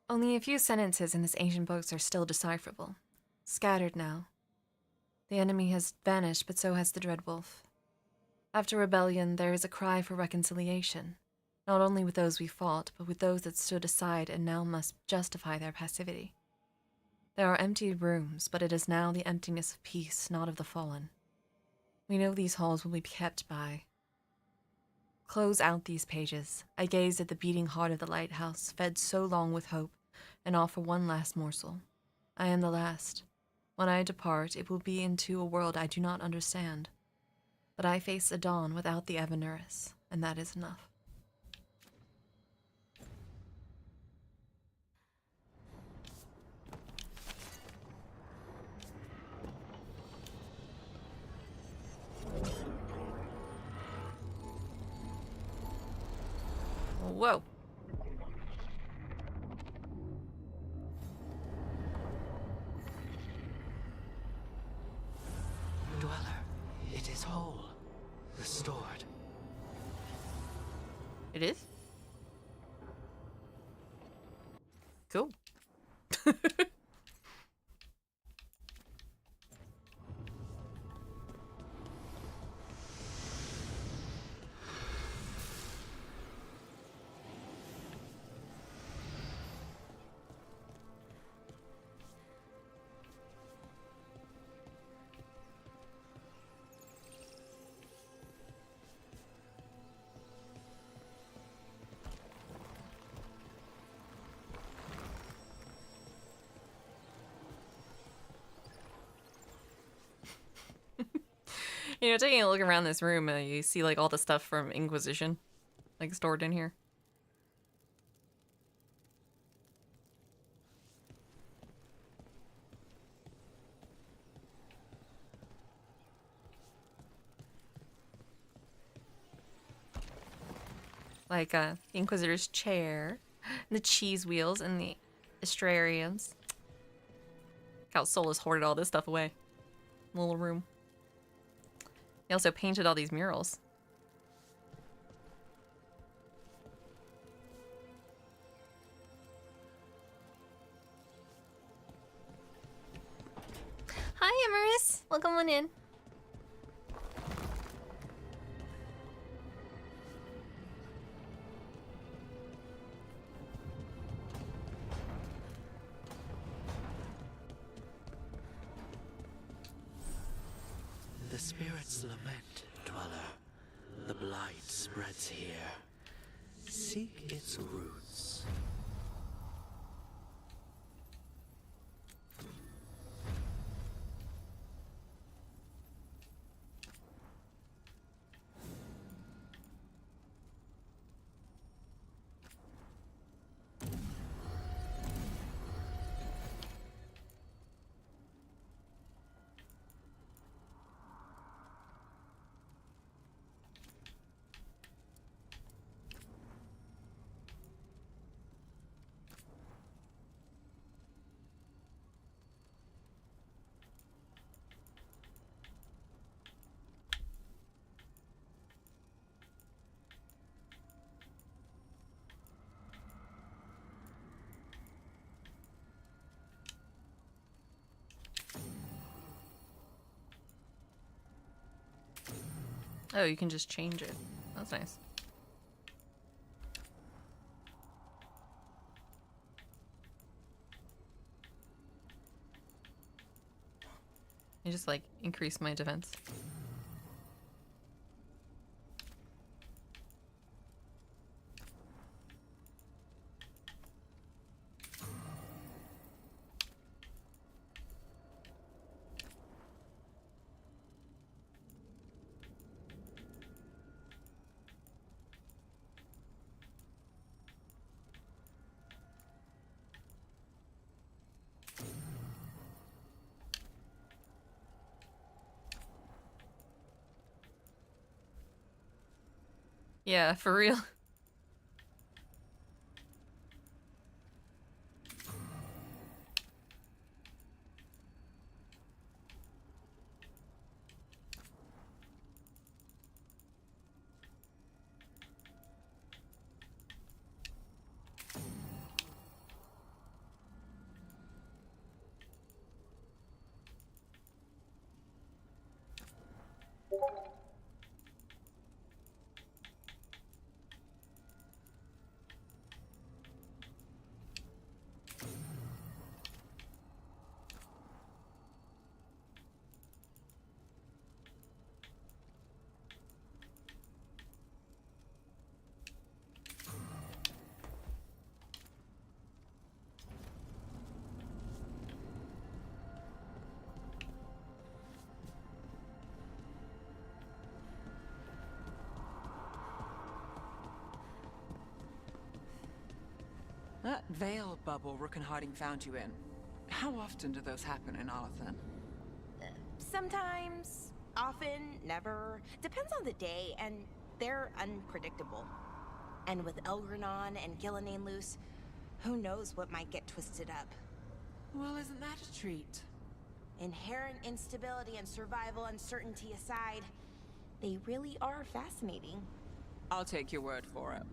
Only a few sentences in this ancient books are still decipherable. Scattered now. The enemy has vanished, but so has the Dread Wolf. After rebellion, there is a cry for reconciliation, not only with those we fought, but with those that stood aside and now must justify their passivity. There are empty rooms, but it is now the emptiness of peace, not of the fallen. We know these halls will be kept by. Close out these pages. I gaze at the beating heart of the lighthouse, fed so long with hope, and offer one last morsel. I am the last. When I depart, it will be into a world I do not understand. But I face a dawn without the Avanuris, and that is enough. Whoa. Dweller, it is whole, restored. It is? Cool. You know, taking a look around this room, you see like all the stuff from Inquisition, like stored in here. Like Inquisitor's chair, and the cheese wheels, and the astrariums. Look how Solus hoarded all this stuff away. Little room. He also painted all these murals. Hi, Emerus. Welcome on in. The spirits lament, Dweller. The blight spreads here. Seek its roots. Oh, you can just change it. That's nice. I just like increase my defense. Yeah, for real. veil bubble Rook and Harding found you in. How often do those happen in Arlathan? Sometimes, often, never. Depends on the day, and they're unpredictable. And with Elgranon and Gillenane loose, who knows what might get twisted up. Well, isn't that a treat? Inherent instability and survival uncertainty aside, they really are fascinating. I'll take your word for it.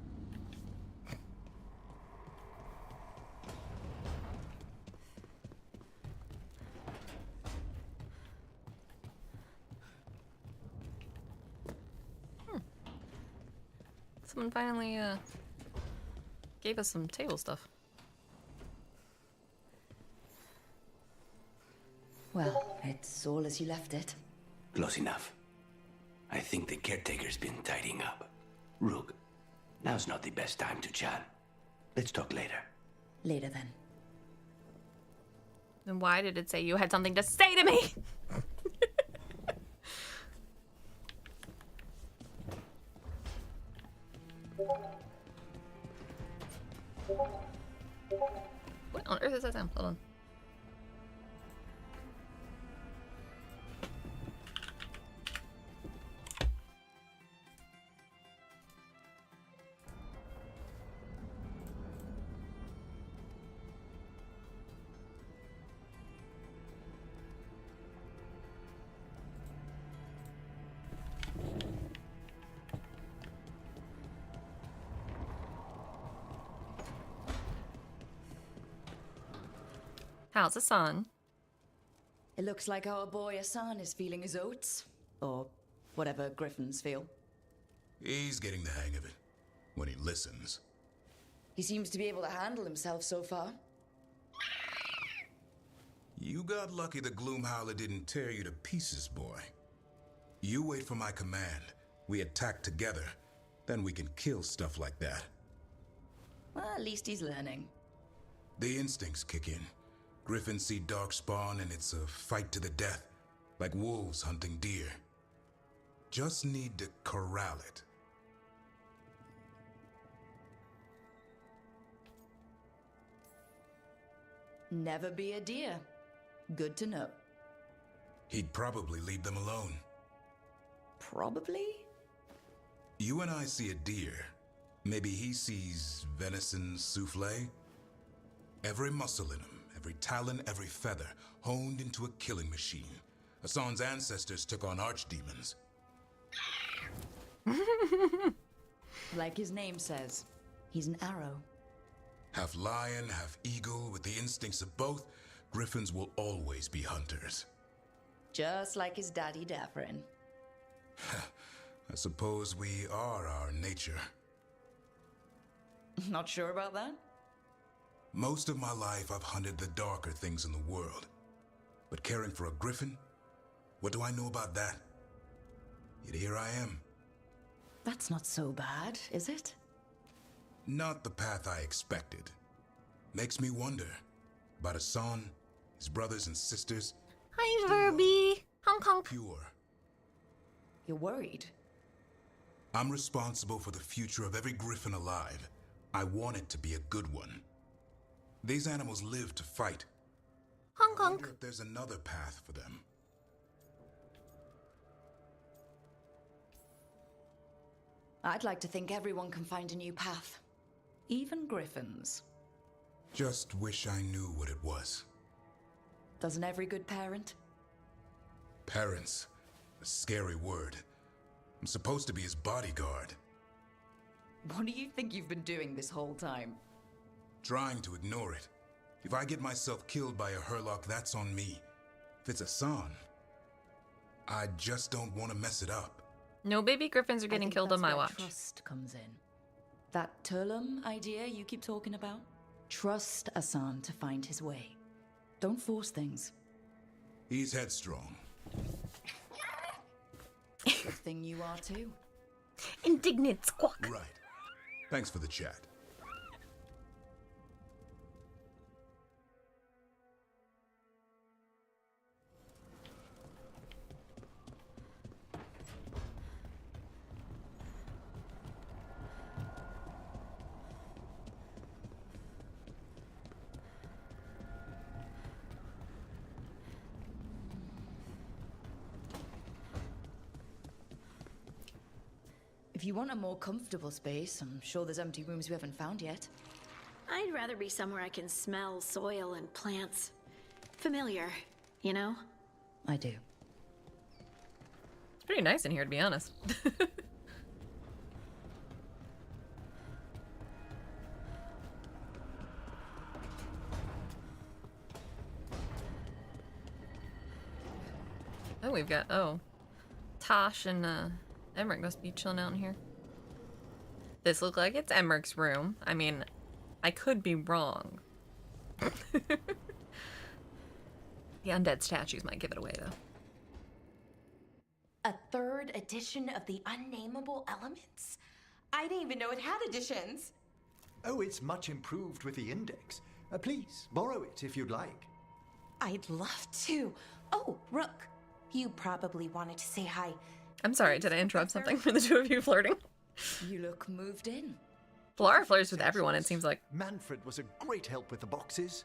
Someone finally gave us some table stuff. Well, it's all as you left it. Close enough. I think the caretaker's been tidying up. Rook, now's not the best time to chat. Let's talk later. Later then. Then why did it say you had something to say to me? What on earth is that sound? Hold on. How's the sun? It looks like our boy Asan is feeling his oats. Or whatever griffins feel. He's getting the hang of it. When he listens. He seems to be able to handle himself so far. You got lucky the Gloomhowler didn't tear you to pieces, boy. You wait for my command. We attack together. Then we can kill stuff like that. Well, at least he's learning. The instincts kick in. Griffins see darkspawn and it's a fight to the death. Like wolves hunting deer. Just need to corral it. Never be a deer. Good to know. He'd probably leave them alone. Probably? You and I see a deer. Maybe he sees venison souffle. Every muscle in him, every talon, every feather, honed into a killing machine. Asan's ancestors took on archdemons. Like his name says, he's an arrow. Half lion, half eagle, with the instincts of both, griffins will always be hunters. Just like his daddy Davrin. I suppose we are our nature. Not sure about that? Most of my life I've hunted the darker things in the world. But caring for a griffin? What do I know about that? Yet here I am. That's not so bad, is it? Not the path I expected. Makes me wonder about Asan, his brothers and sisters. Hi, Verby. Honk honk. Pure. You're worried? I'm responsible for the future of every griffin alive. I want it to be a good one. These animals live to fight. Honk I wonder honk. if there's another path for them. I'd like to think everyone can find a new path. Even griffins. Just wish I knew what it was. Doesn't every good parent? Parents. A scary word. I'm supposed to be his bodyguard. What do you think you've been doing this whole time? Trying to ignore it. If I get myself killed by a Hurlock, that's on me. If it's Asan, I just don't want to mess it up. No baby griffins are I getting think killed that's on my where watch. Trust comes in. That Turlum idea you keep talking about? Trust Asan to find his way. Don't force things. He's headstrong. Good thing you are too. Indignant squawk. Right. Thanks for the chat. If you want a more comfortable space, I'm sure there's empty rooms we haven't found yet. I'd rather be somewhere I can smell soil and plants. Familiar, you know? I do. It's pretty nice in here, to be honest. Oh, we've got, Tosh and Emmerich must be chilling out in here. This looks like it's Emmerich's room. I mean, I could be wrong. The undead statues might give it away, though. A third edition of the Unnameable Elements? I didn't even know it had editions. Oh, it's much improved with the index. Please, borrow it if you'd like. I'd love to. Oh, Rook, you probably wanted to say hi. I'm sorry, did I interrupt something for the two of you flirting? You look moved in. Flara flirts with everyone, it seems like. Manfred was a great help with the boxes.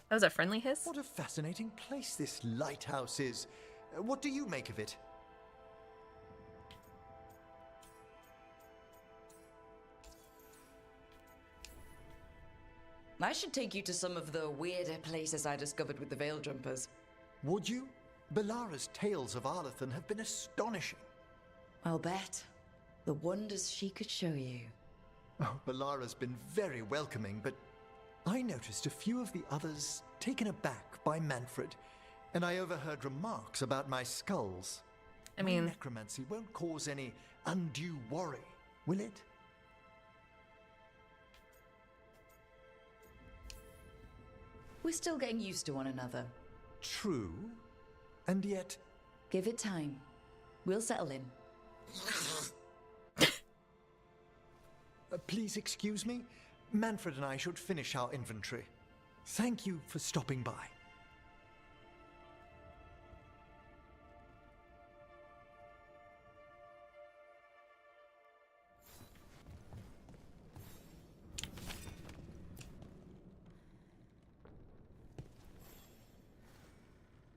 That was a friendly hiss? What a fascinating place this lighthouse is. What do you make of it? I should take you to some of the weirder places I discovered with the Veil Jumpers. Would you? Belara's tales of Arlathan have been astonishing. I'll bet. The wonders she could show you. Oh, Belara's been very welcoming, but I noticed a few of the others taken aback by Manfred, and I overheard remarks about my skulls. I mean, my necromancy won't cause any undue worry, will it? We're still getting used to one another. True, and yet... Give it time. We'll settle in. Please excuse me. Manfred and I should finish our inventory. Thank you for stopping by.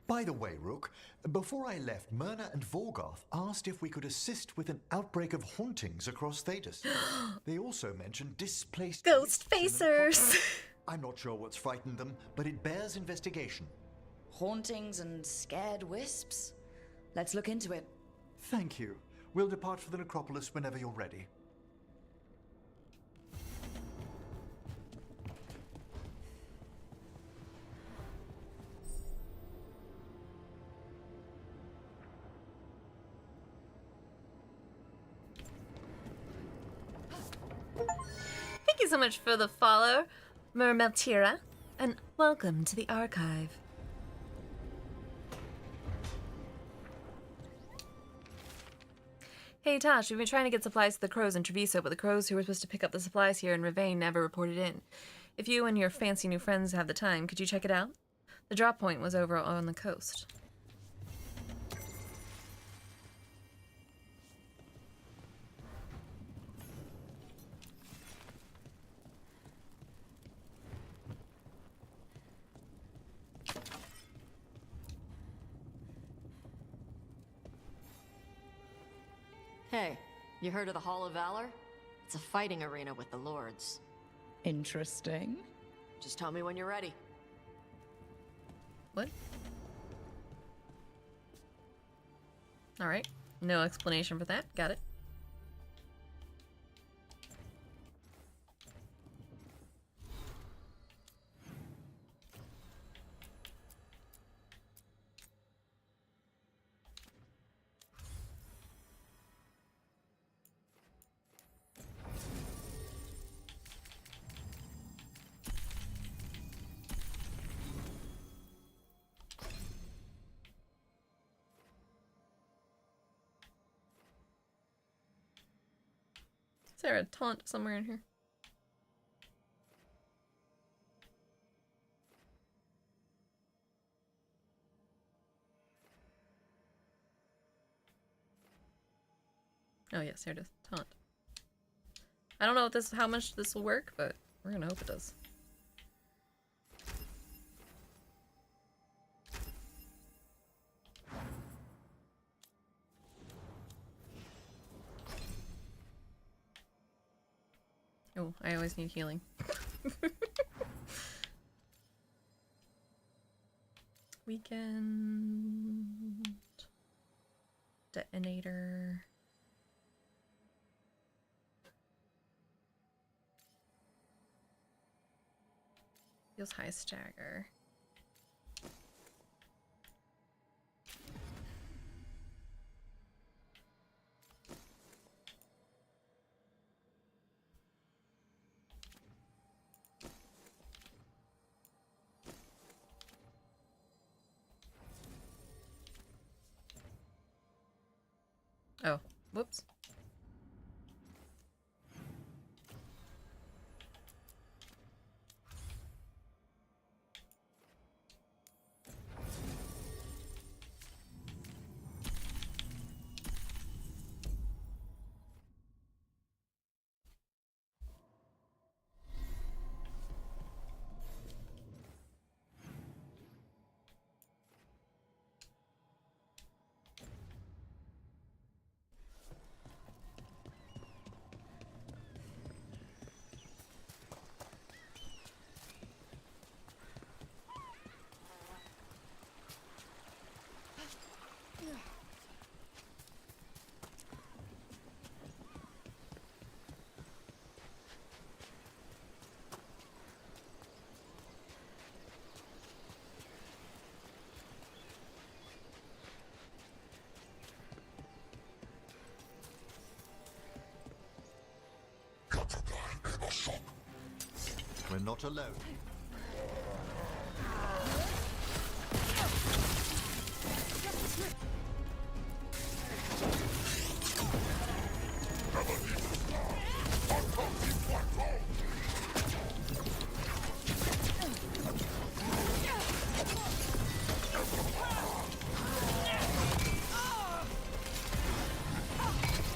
By the way, Rook, before I left, Myrna and Vorgoth asked if we could assist with an outbreak of hauntings across Thedas. They also mentioned displaced ghost facers. I'm not sure what's frightened them, but it bears investigation. Hauntings and scared wisps? Let's look into it. Thank you. We'll depart for the necropolis whenever you're ready. Thank you so much for the follow, Mermeltira, and welcome to the archive. Hey Tosh, we've been trying to get supplies to the crows in Treviso, but the crows who were supposed to pick up the supplies here in Rivain never reported in. If you and your fancy new friends have the time, could you check it out? The drop point was over on the coast. Hey, you heard of the Hall of Valor? It's a fighting arena with the lords. Interesting. Just tell me when you're ready. What? Alright. No explanation for that. Got it. Is there a taunt somewhere in here? Oh yes, here it is. Taunt. I don't know if this how much this will work, but we're gonna hope it does. Oh, I always need healing. Weekend detonator. Feels high stagger. Oh, whoops. We're not alone.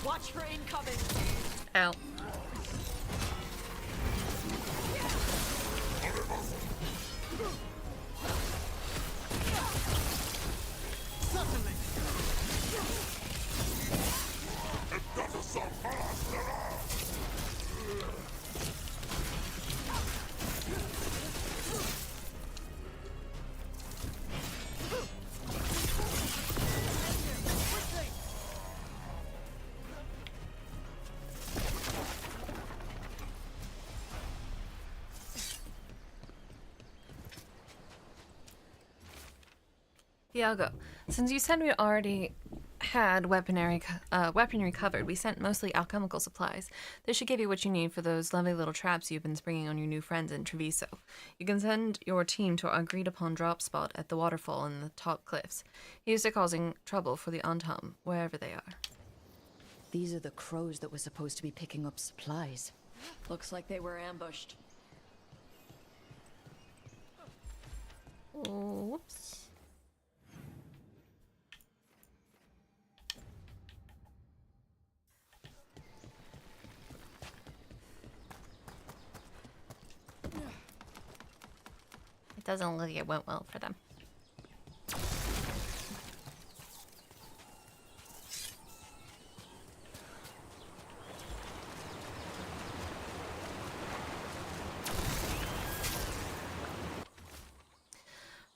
Watch for incoming. Out. Iago, since you said we already had weaponry covered, we sent mostly alchemical supplies. This should give you what you need for those lovely little traps you've been springing on your new friends in Treviso. You can send your team to our agreed-upon drop spot at the waterfall in the top cliffs. Here's to causing trouble for the Antam, wherever they are. These are the crows that were supposed to be picking up supplies. Looks like they were ambushed. Oh, whoops. It doesn't look like it went well for them.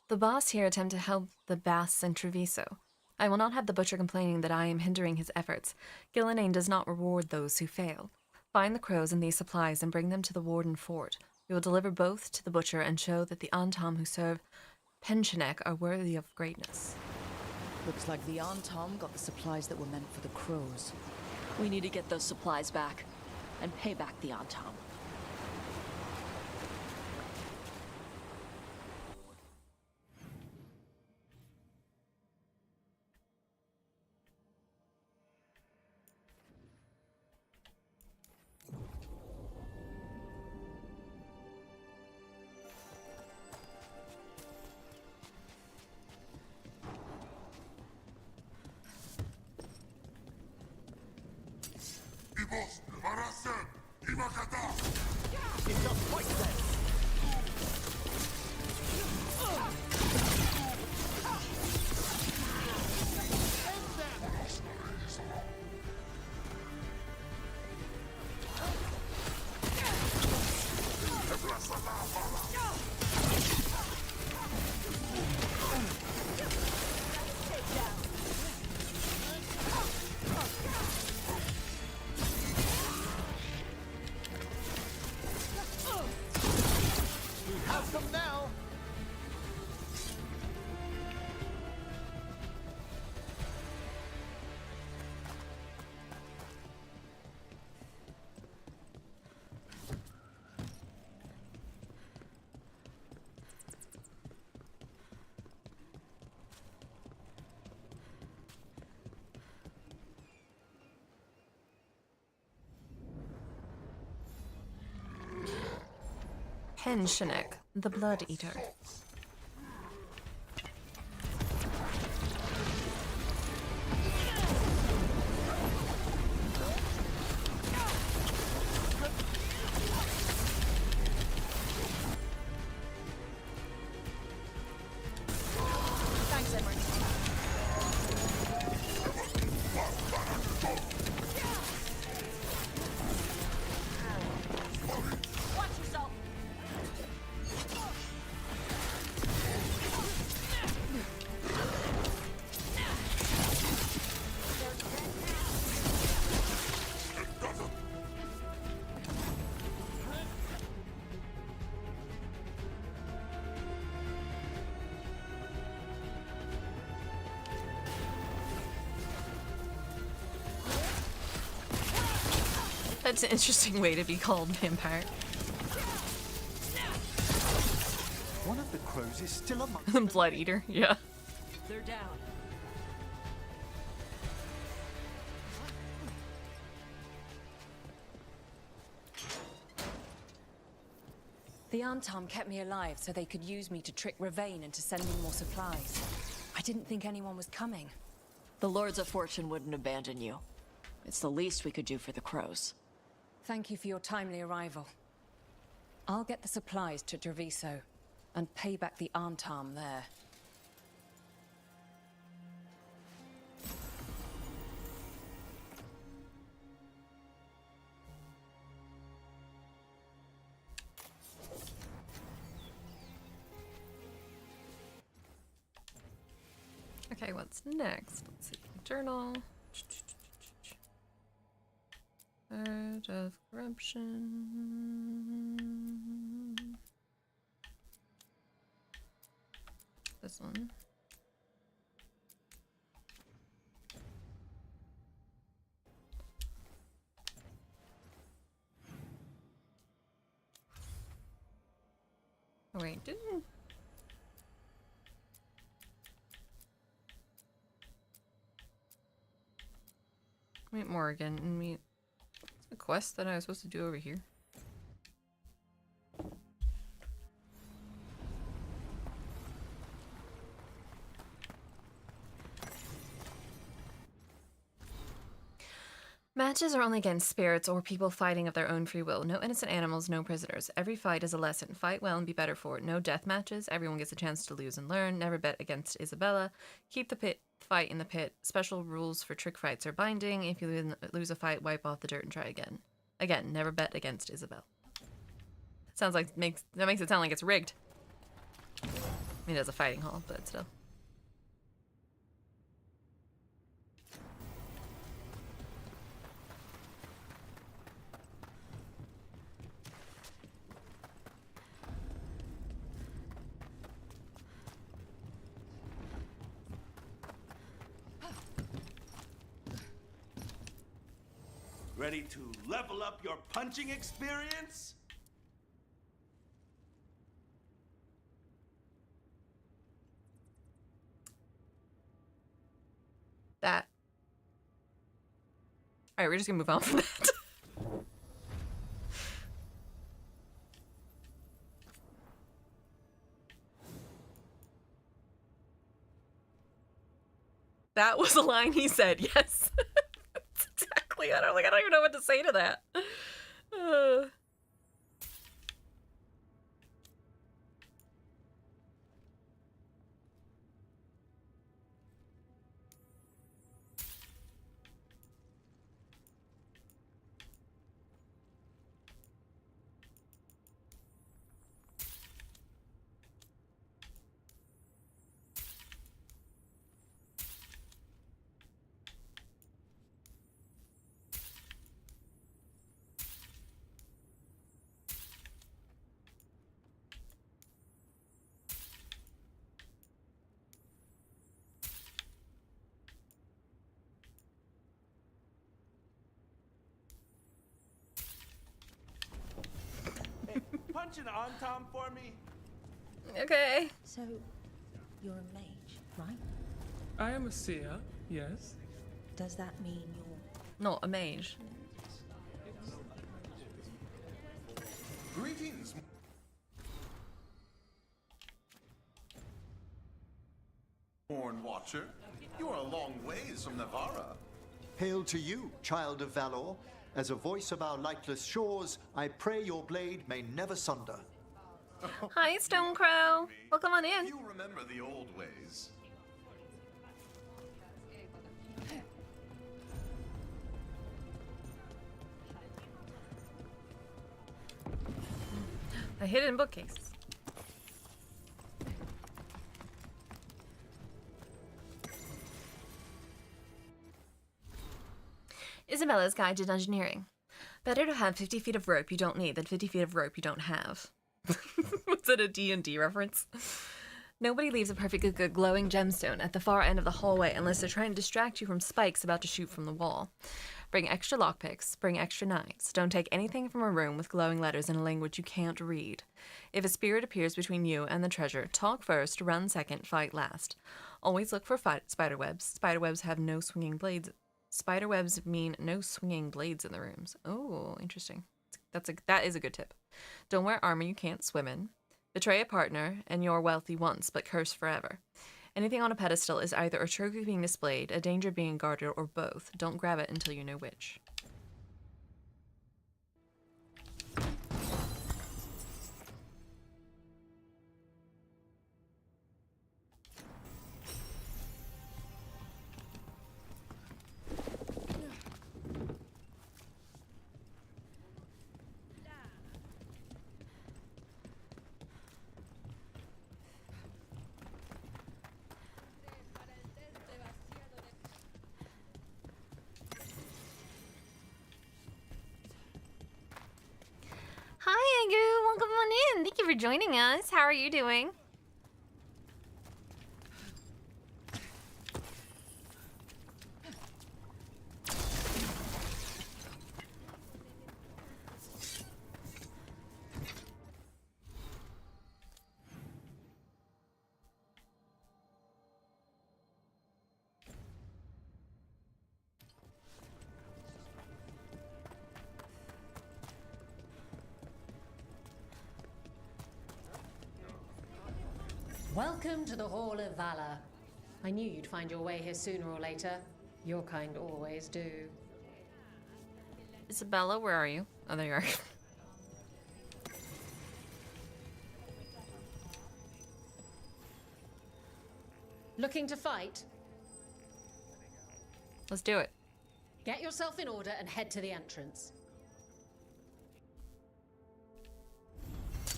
The boss here attempt to help the Basques in Treviso. I will not have the butcher complaining that I am hindering his efforts. Gillenane does not reward those who fail. Find the crows and these supplies and bring them to the Warden Fort. We will deliver both to the butcher and show that the Antam who serve Penchenek are worthy of greatness. Looks like the Antam got the supplies that were meant for the crows. We need to get those supplies back and pay back the Antam. Ibos, Arasen, Imakata! Tenshinek, the Blood Eater. Thanks, Emmerich. Watch yourself! That's an interesting way to be called vampire. One of the crows is still among Blood Eater, yeah. They're down. The Arntam kept me alive so they could use me to trick Ravain into sending more supplies. I didn't think anyone was coming. The Lords of Fortune wouldn't abandon you. It's the least we could do for the crows. Thank you for your timely arrival. I'll get the supplies to Treviso and pay back the Arntam there. Okay, what's next? Let's see. Journal. Art of Corruption. This one. Oh, wait, didn't... Meet Morrigan and meet... What's the quest that I was supposed to do over here? Matches are only against spirits or people fighting of their own free will. No innocent animals, no prisoners. Every fight is a lesson. Fight well and be better for it. No death matches. Everyone gets a chance to lose and learn. Never bet against Isabella. Keep the fight in the pit. Special rules for trick fights are binding. If you lose a fight, wipe off the dirt and try again. Again, never bet against Isabel. Sounds like that makes it sound like it's rigged. I mean, it's a fighting hall, but still. Ready to level up your punching experience? That. Alright, we're just gonna move on from that. That was a line he said, yes. That's exactly. I don't even know what to say to that. Punch an Antom for me. Okay. So, you're a mage, right? I am a seer, yes. Does that mean you're... Not a mage. Greetings. Horn Watcher, you are a long ways from Navarra. Hail to you, child of Valor. As a voice of our lightless shores, I pray your blade may never sunder. Hi, Stonecrow. Welcome on in. You remember the old ways. A hidden bookcase. Isabella's Guide to Dungeoneering. Better to have 50 feet of rope you don't need than 50 feet of rope you don't have. Was that a D&D reference? Nobody leaves a perfectly good glowing gemstone at the far end of the hallway unless they're trying to distract you from spikes about to shoot from the wall. Bring extra lockpicks, bring extra knives. Don't take anything from a room with glowing letters in a language you can't read. If a spirit appears between you and the treasure, talk first, run second, fight last. Always look for spiderwebs. Spiderwebs have no swinging blades. Spiderwebs mean no swinging blades in the rooms. Oh, interesting. That is a good tip. Don't wear armor you can't swim in. Betray a partner, and you're wealthy once, but cursed forever. Anything on a pedestal is either a trophy being displayed, a danger being guarded, or both. Don't grab it until you know which. Hi, Agu. Welcome on in. Thank you for joining us. How are you doing? Welcome to the Hall of Valor. I knew you'd find your way here sooner or later. Your kind always do. Isabella, where are you? Oh, there you are. Looking to fight? Let's do it. Get yourself in order and head to the entrance.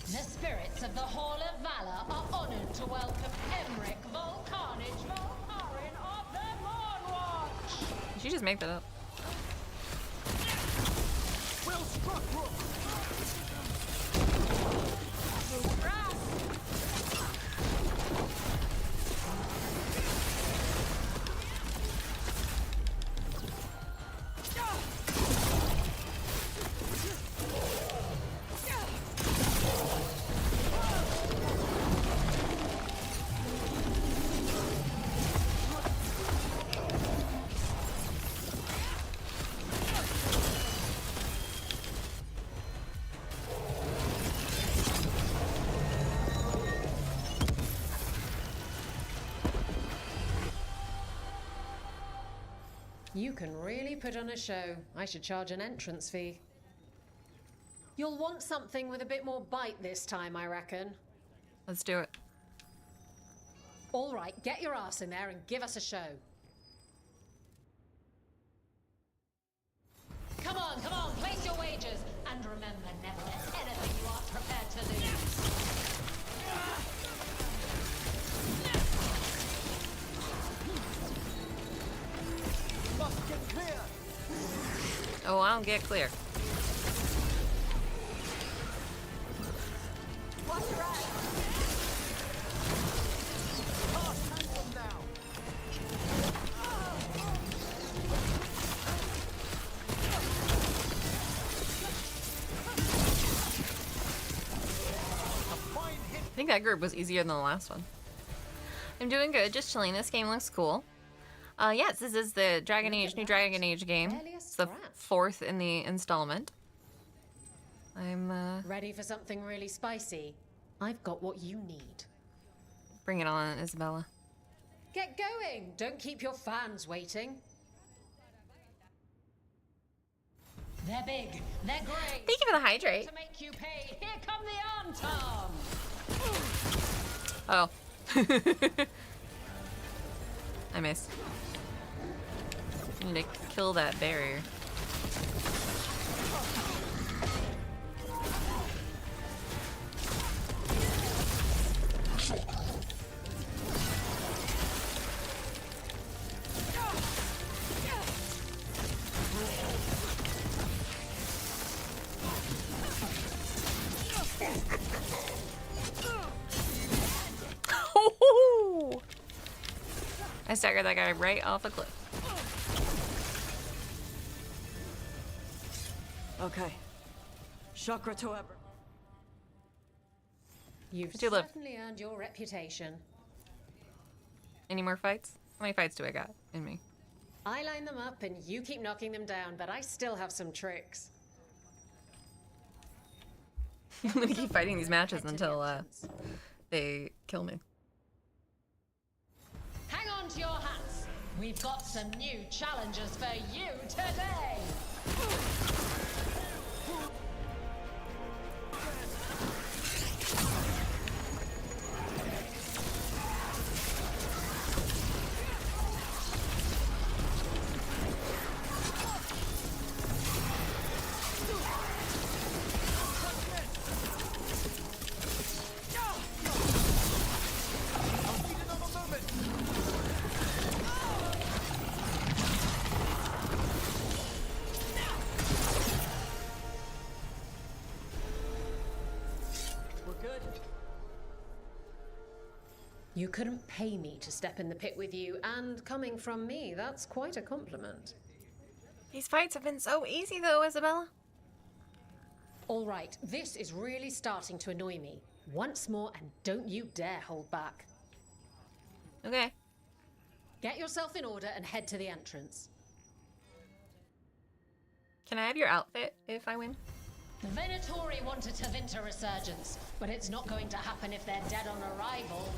The spirits of the Hall of Valor are honored to welcome Emric Volcarnage Volcarin of the Moonwatch. Did you just make that up? Well struck, Rook! You can really put on a show. I should charge an entrance fee. You'll want something with a bit more bite this time, I reckon. Let's do it. All right, get your ass in there and give us a show. Come on, place your wagers. And remember, never let anything you aren't prepared to lose. Must get clear! Oh, I don't get clear. Watch your eyes! I think that group was easier than the last one. I'm doing good, just chilling. This game looks cool. Yes, this is the Dragon Age, new Dragon Age game. It's the 4th in the installment. I'm, Ready for something really spicy? I've got what you need. Bring it on, Isabella. Get going! Don't keep your fans waiting. They're big. They're great. Thank you for the hydrate. To make you pay. Here come the arm Oh. I missed. I need to kill that barrier. I staggered that guy right off a cliff. Okay. Chakra to ever. You've Did you live? certainly earned your reputation. Any more fights? How many fights do I got in me? I line them up and you keep knocking them down, but I still have some tricks. I'm gonna keep fighting these matches until they kill me. Hang on to your hats. We've got some new challenges for you today. You couldn't pay me to step in the pit with you, and coming from me, that's quite a compliment. These fights have been so easy though, Isabella. All right, this is really starting to annoy me. Once more, and don't you dare hold back. Okay. Get yourself in order and head to the entrance. Can I have your outfit if I win? The Venatori wanted Tevinter resurgence, but it's not going to happen if they're dead on arrival.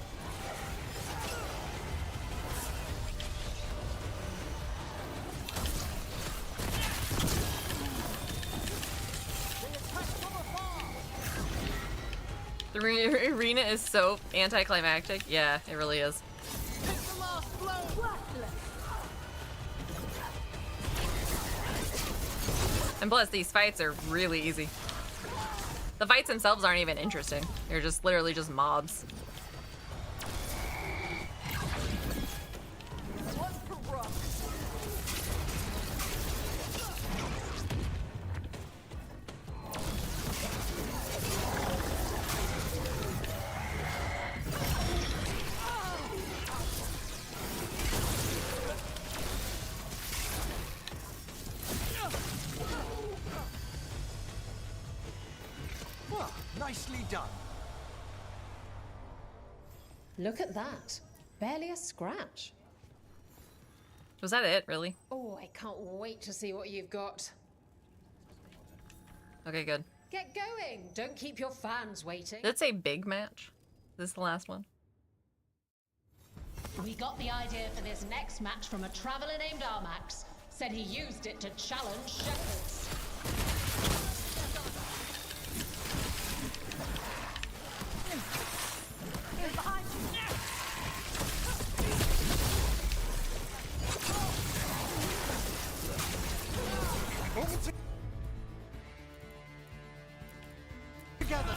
The arena is so anticlimactic. Yeah, it really is. And plus, these fights are really easy. The fights themselves aren't even interesting. They're just literally just mobs. Nicely done. Look at that. Barely a scratch. Was that it, really? Oh, I can't wait to see what you've got. Okay, good. Get going! Don't keep your fans waiting. Did it say big match? Is this the last one? We got the idea for this next match from a traveler named Armax. Said he used it to challenge shepherds. Behind you. Together.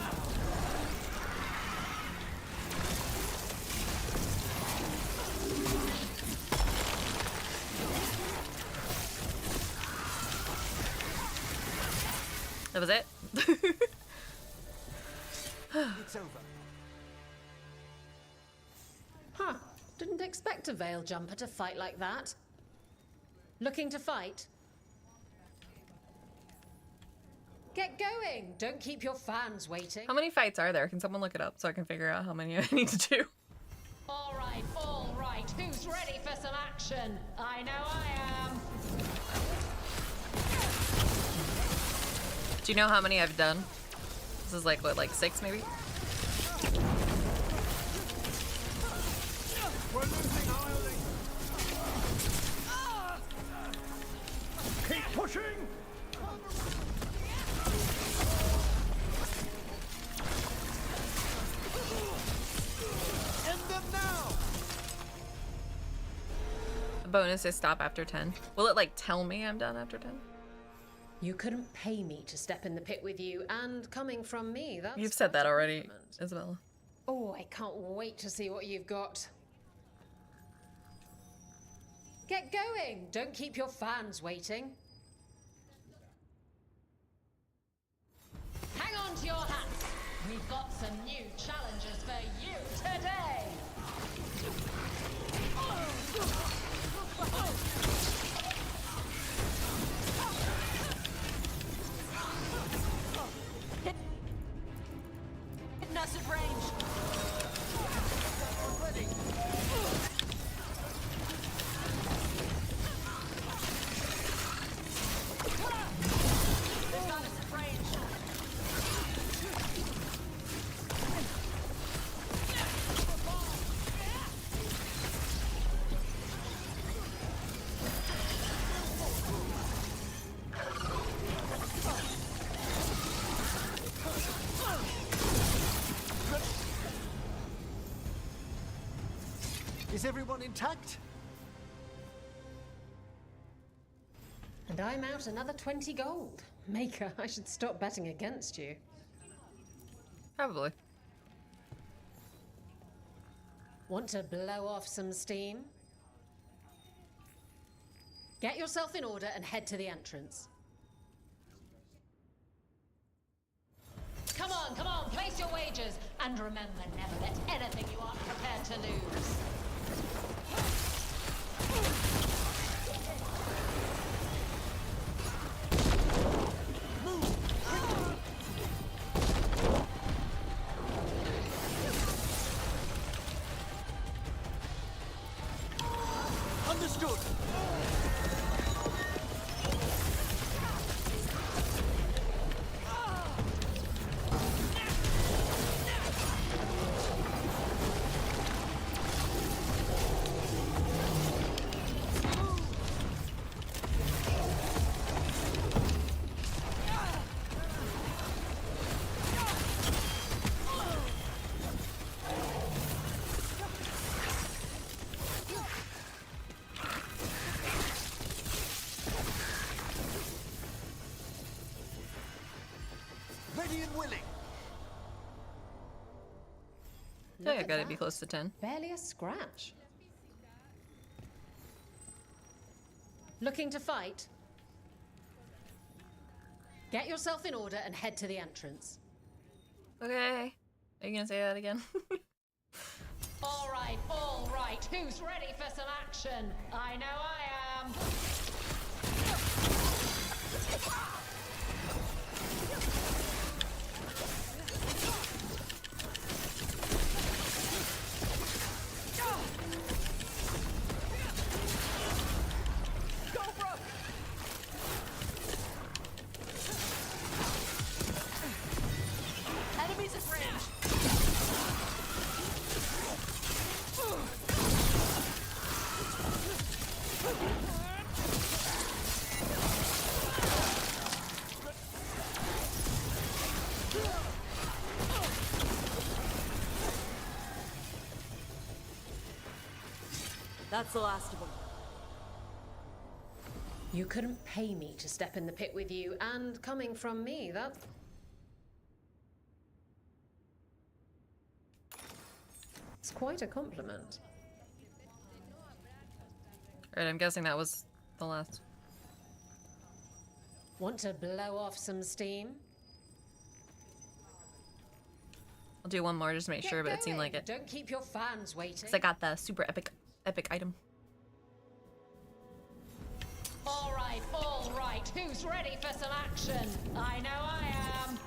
That was it? It's over. Huh. Didn't expect a Veil Jumper to fight like that. Looking to fight? Get going! Don't keep your fans waiting. How many fights are there? Can someone look it up so I can figure out how many I need to do? All right. Who's ready for some action? I know I am. Do you know how many I've done? This is like, what, like 6 maybe? We're losing our bonuses stop after 10. Will it like tell me I'm done after 10? You couldn't pay me to step in the pit with you, and coming from me, that's... You've said that already, Isabella. Oh, I can't wait to see what you've got. Get going! Don't keep your fans waiting. Hang on to your hats! We've got some new challenges for you today! Hitting us at range. Ready. They've got us at range. Is everyone intact? And I'm out another 20 gold. Maker, I should stop betting against you. Probably. Want to blow off some steam? Get yourself in order and head to the entrance. Come on, place your wagers. And remember, never bet anything you aren't prepared to lose. Understood. Ready and willing. I think I gotta be close to 10. Barely a scratch. Looking to fight? Get yourself in order and head to the entrance. Okay. Are you gonna say that again? All right. Who's ready for some action? I know I am. Enemies at range. That's the last of them. You couldn't pay me to step in the pit with you, and coming from me, that's... It's quite a compliment. Alright, I'm guessing that was the last. Want to blow off some steam? I'll do one more just to make sure, but it seemed like it. Don't keep your fans waiting. Because I got the super epic item. All right. Who's ready for some action? I know I am.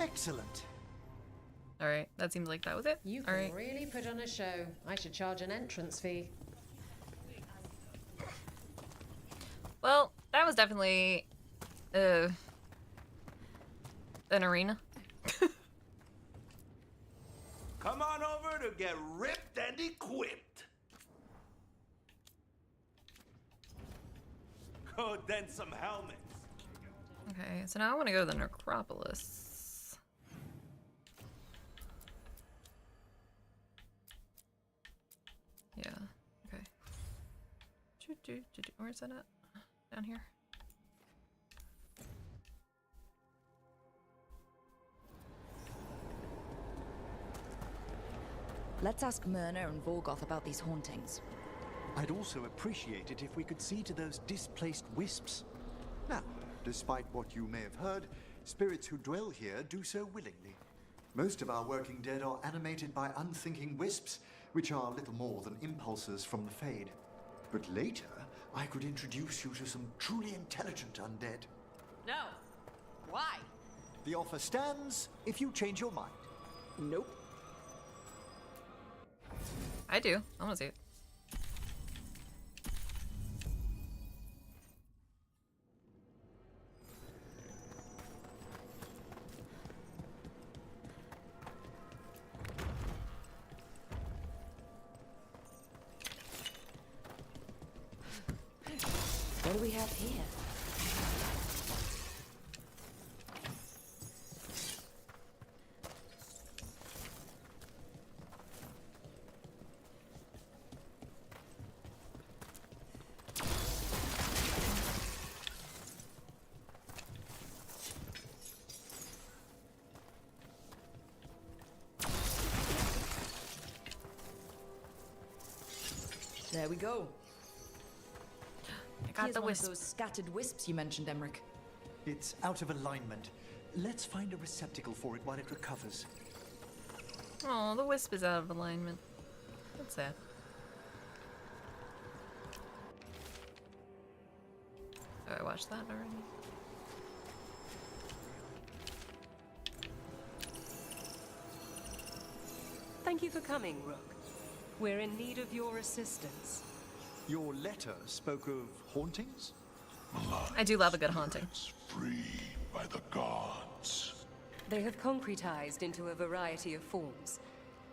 Excellent. All right, that seems like that was it. You All can right. really put on a show. I should charge an entrance fee. Well, that was definitely an arena. Come on over to get ripped and equipped. Go dent some helmets. Okay, so now I want to go to the necropolis. Yeah, okay. Where's that at? Down here. Let's ask Myrna and Vorgoth about these hauntings. I'd also appreciate it if we could see to those displaced wisps. Now, despite what you may have heard, spirits who dwell here do so willingly. Most of our working dead are animated by unthinking wisps, which are little more than impulses from the Fade. But later, I could introduce you to some truly intelligent undead. No. Why? The offer stands if you change your mind. Nope. I do. I want to see it. What do we have here? There we go. I got Here's the one wisp. of those scattered wisps you mentioned, Emmerich. It's out of alignment. Let's find a receptacle for it while it recovers. Oh, the wisp is out of alignment. That's sad. Oh, I watched that already. Thank you for coming, Rook. We're in need of your assistance. Your letter spoke of hauntings? I do love a good haunting. Free by the gods. They have concretized into a variety of forms.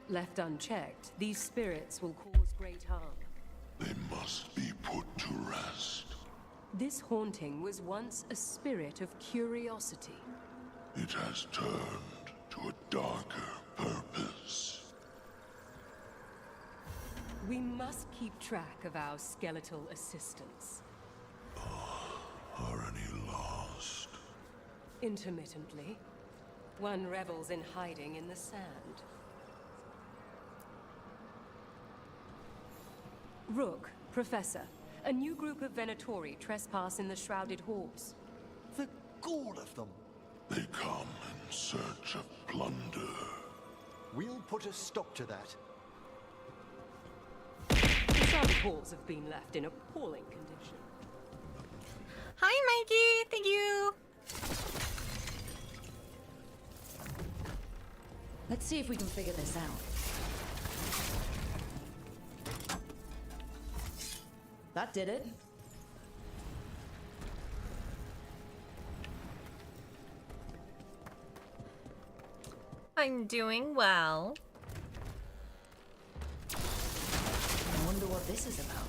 Left unchecked, these spirits will cause great harm. They must be put to rest. This haunting was once a spirit of curiosity. It has turned to a darker purpose. We must keep track of our skeletal assistants. Are any lost? Intermittently. One revels in hiding in the sand. Rook, Professor, a new group of Venatori trespass in the Shrouded Halls. The gall of them! They come in search of plunder. We'll put a stop to that. The Shrouded Halls have been left in appalling condition. Hi, Mikey. Thank you. Let's see if we can figure this out. That did it. I'm doing well. I wonder what this is about.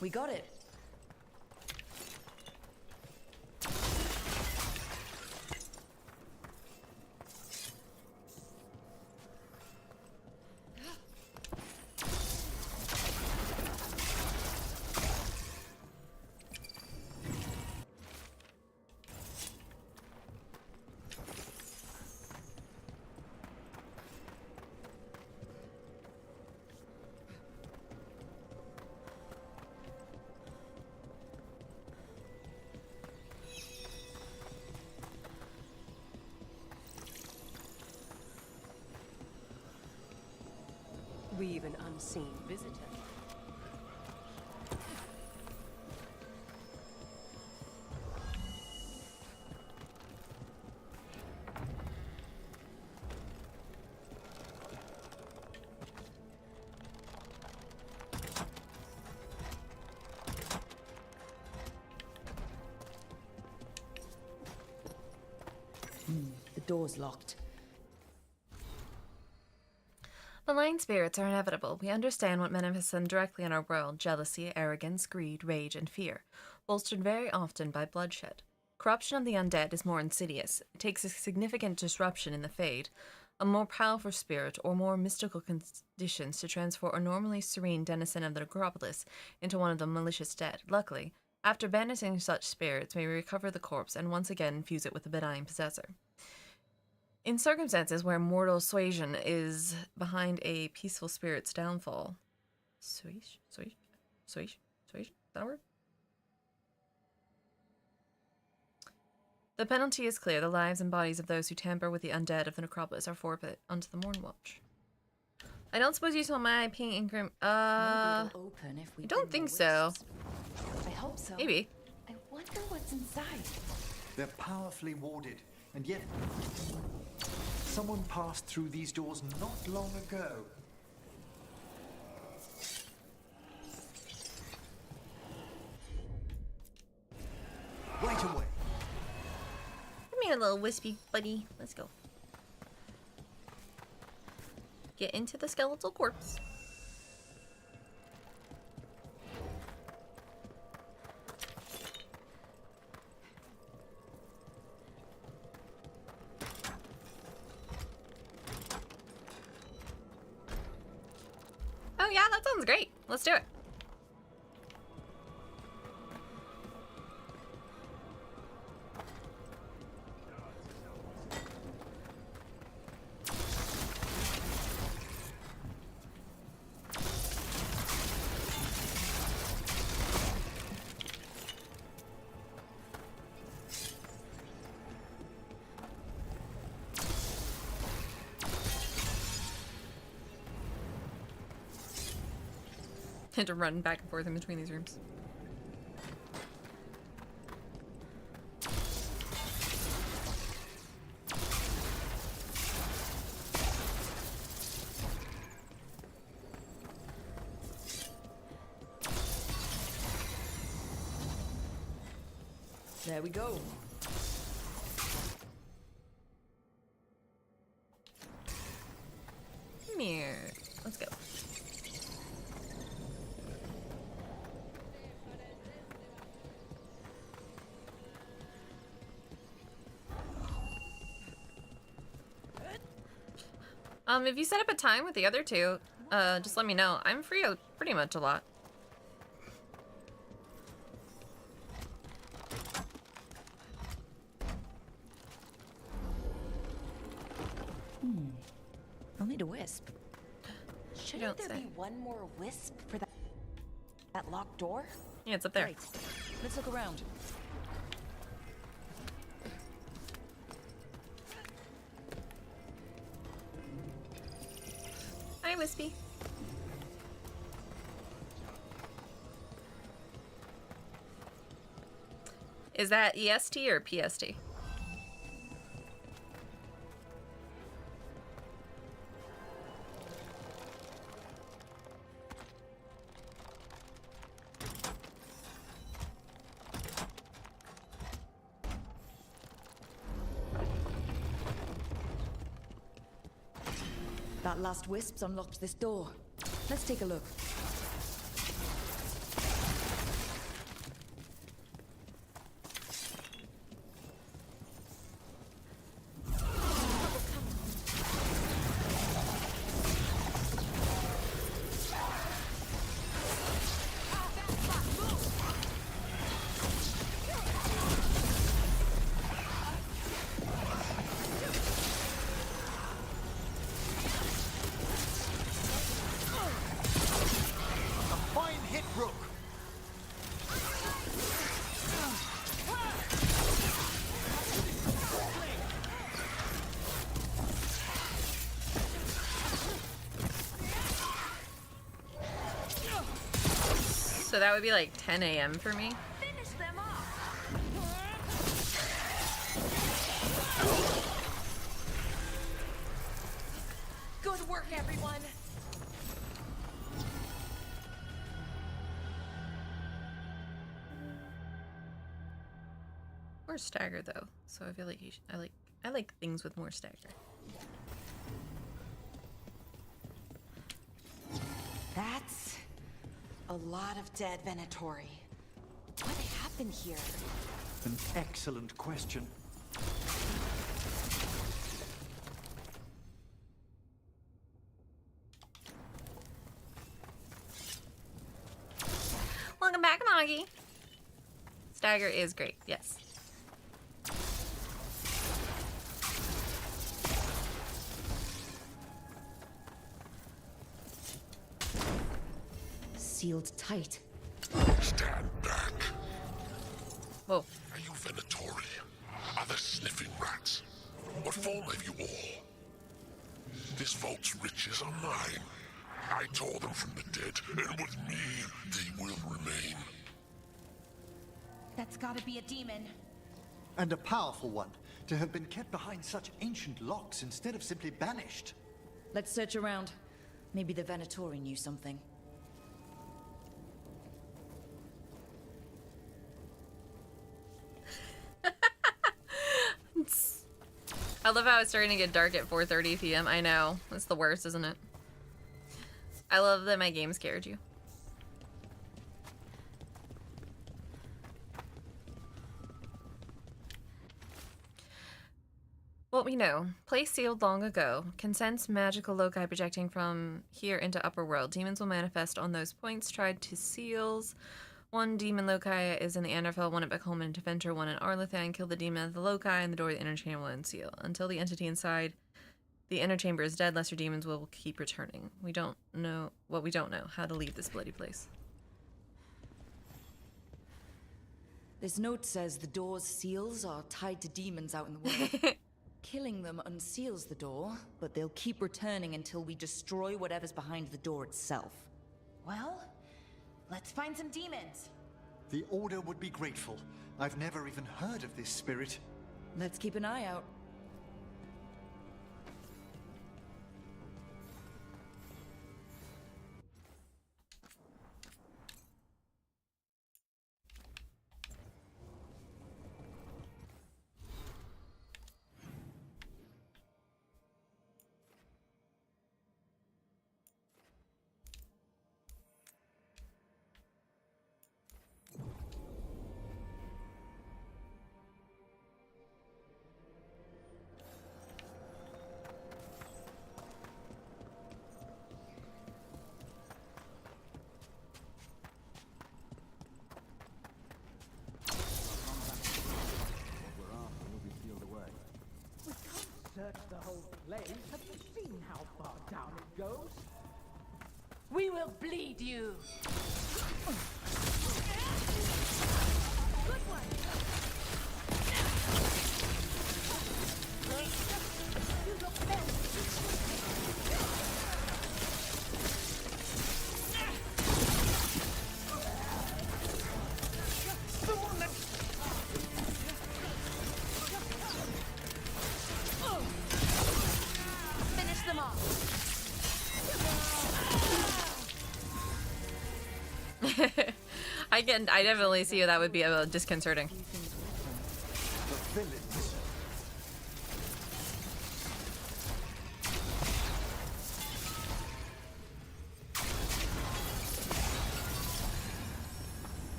We got it. We've an unseen visitor. The door's locked. Malign spirits are inevitable. We understand what manifests them directly in our world: jealousy, arrogance, greed, rage, and fear, bolstered very often by bloodshed. Corruption of the undead is more insidious. It takes a significant disruption in the Fade, a more powerful spirit, or more mystical conditions to transform a normally serene denizen of the necropolis into one of the malicious dead. Luckily, after banishing such spirits, may we recover the corpse and once again infuse it with a benign possessor. In circumstances where mortal suasion is behind a peaceful spirit's downfall. Suasion? Is that a word? The penalty is clear. The lives and bodies of those who tamper with the undead of the necropolis are forfeit unto the Mornwatch. I don't suppose you saw my pink Ingram. I don't think so. I hope so. Maybe. I wonder what's inside. They're powerfully warded, and yet someone passed through these doors not long ago. Right away. Come here, little wispy buddy. Let's go. Get into the skeletal corpse. Oh yeah, that sounds great. Let's do it. Had to run back and forth in between these rooms. There we go. Come here. Let's go. If you set up a time with the other two, just let me know. I'm free pretty much a lot. I'll need a wisp. Shouldn't there be one more wisp for that locked door? Yeah, it's up there. Great. Let's look around. Hi, Wispy. Is that EST or PST? That last wisp's unlocked this door. Let's take a look. So that would be like 10 a.m. for me. Finish them off. Good work, everyone. We're staggered though, so I feel like I like things with more stagger. That's a lot of dead Venatori. What happened here? An excellent question. Welcome back, Moggy. Stagger is great, yes. Sealed tight. Stand back. Whoa. Are you Venatori? Other sniffing rats? What form have you all? This vault's riches are mine. I tore them from the dead, and with me, they will remain. That's gotta be a demon. And a powerful one, to have been kept behind such ancient locks instead of simply banished. Let's search around. Maybe the Venatori knew something. I love how it's starting to get dark at 4:30 p.m. I know. It's the worst, isn't it? I love that my game scared you. What we know. Place sealed long ago. Can sense magical loci projecting from here into upper world. Demons will manifest on those points. Tried to seals. One demon loci is in the Anderfell, one at Beckholm and Deventer, one in Arlathan. Kill the demon at the loci and the door to the inner chamber will unseal. Until the entity inside the inner chamber is dead, lesser demons will keep returning. We don't know what we don't know. How to leave this bloody place. This note says the door's seals are tied to demons out in the world. Killing them unseals the door, but they'll keep returning until we destroy whatever's behind the door itself. Well, let's find some demons. The Order would be grateful. I've never even heard of this spirit. Let's keep an eye out. Search the whole place. Have you seen how far down it goes? We will bleed you. Good one. You look Finish them off. I definitely see how that would be disconcerting. The villains.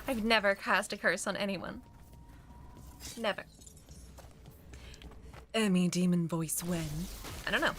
I've never cast a curse on anyone. Never. Emmy demon voice when? I don't know.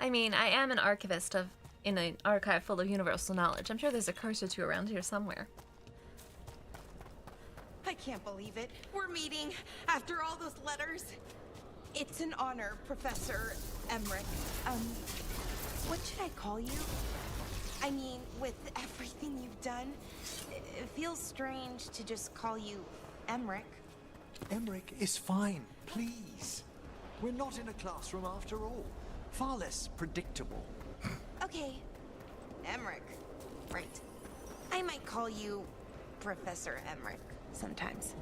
I mean, I am an archivist in an archive full of universal knowledge. I'm sure there's a curse or two around here somewhere. I can't believe it. We're meeting after all those letters. It's an honor, Professor Emmerich. What should I call you? I mean, with everything you've done, it feels strange to just call you Emmerich. Emmerich is fine, please. We're not in a classroom after all. Far less predictable. Okay, Emmerich. Right. I might call you Professor Emmerich sometimes.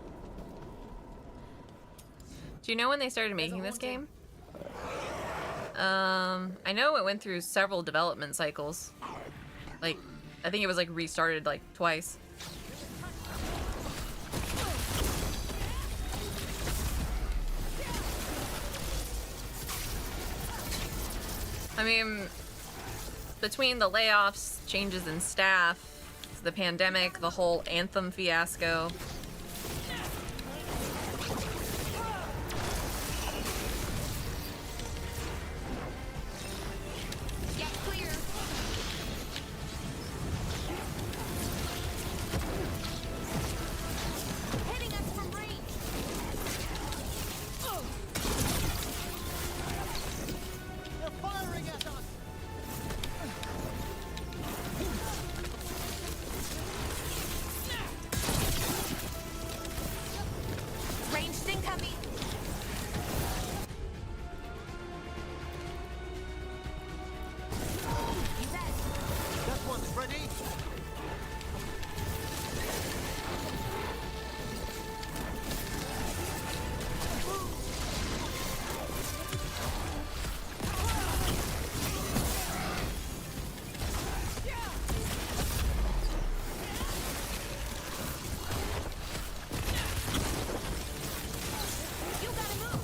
Do you know when they started making this game? I know it went through several development cycles. Like, I think it was like restarted like twice. I mean, between the layoffs, changes in staff, the pandemic, the whole Anthem fiasco. Get clear. Hitting us from range. They're firing at us! Ranged incoming. That one's ready! You gotta move.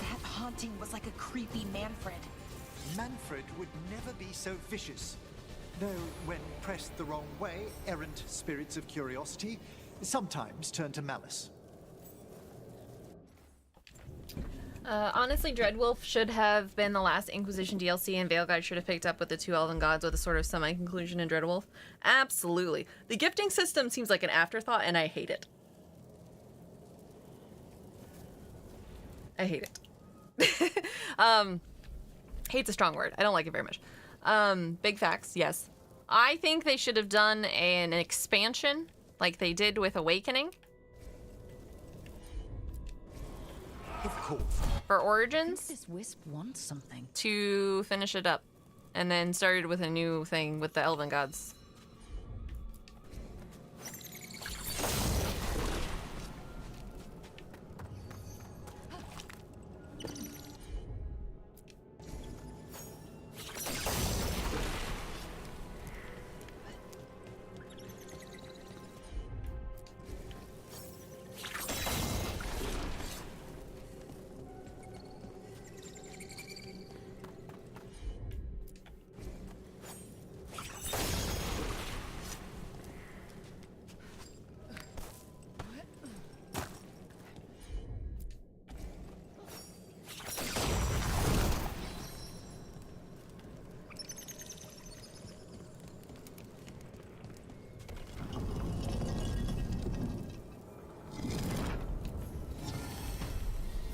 That haunting was like a creepy Manfred. Manfred would never be so vicious. Though, when pressed the wrong way, errant spirits of curiosity sometimes turn to malice. Honestly, Dreadwolf should have been the last Inquisition DLC, and Veilguard should have picked up with the two Elven Gods with a sort of semi-conclusion in Dreadwolf. Absolutely. The gifting system seems like an afterthought, and I hate it. I hate it. Hate's a strong word. I don't like it very much. Big facts, yes. I think they should have done an expansion like they did with Awakening. Of course. For Origins. This wisp wants something. To finish it up. And then started with a new thing with the Elven Gods.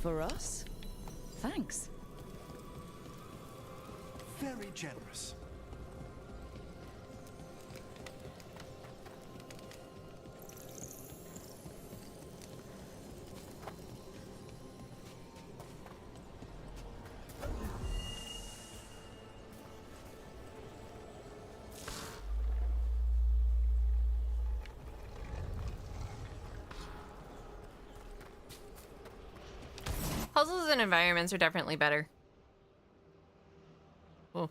For us? Thanks. Very generous. Puzzles and environments are definitely better. Oh,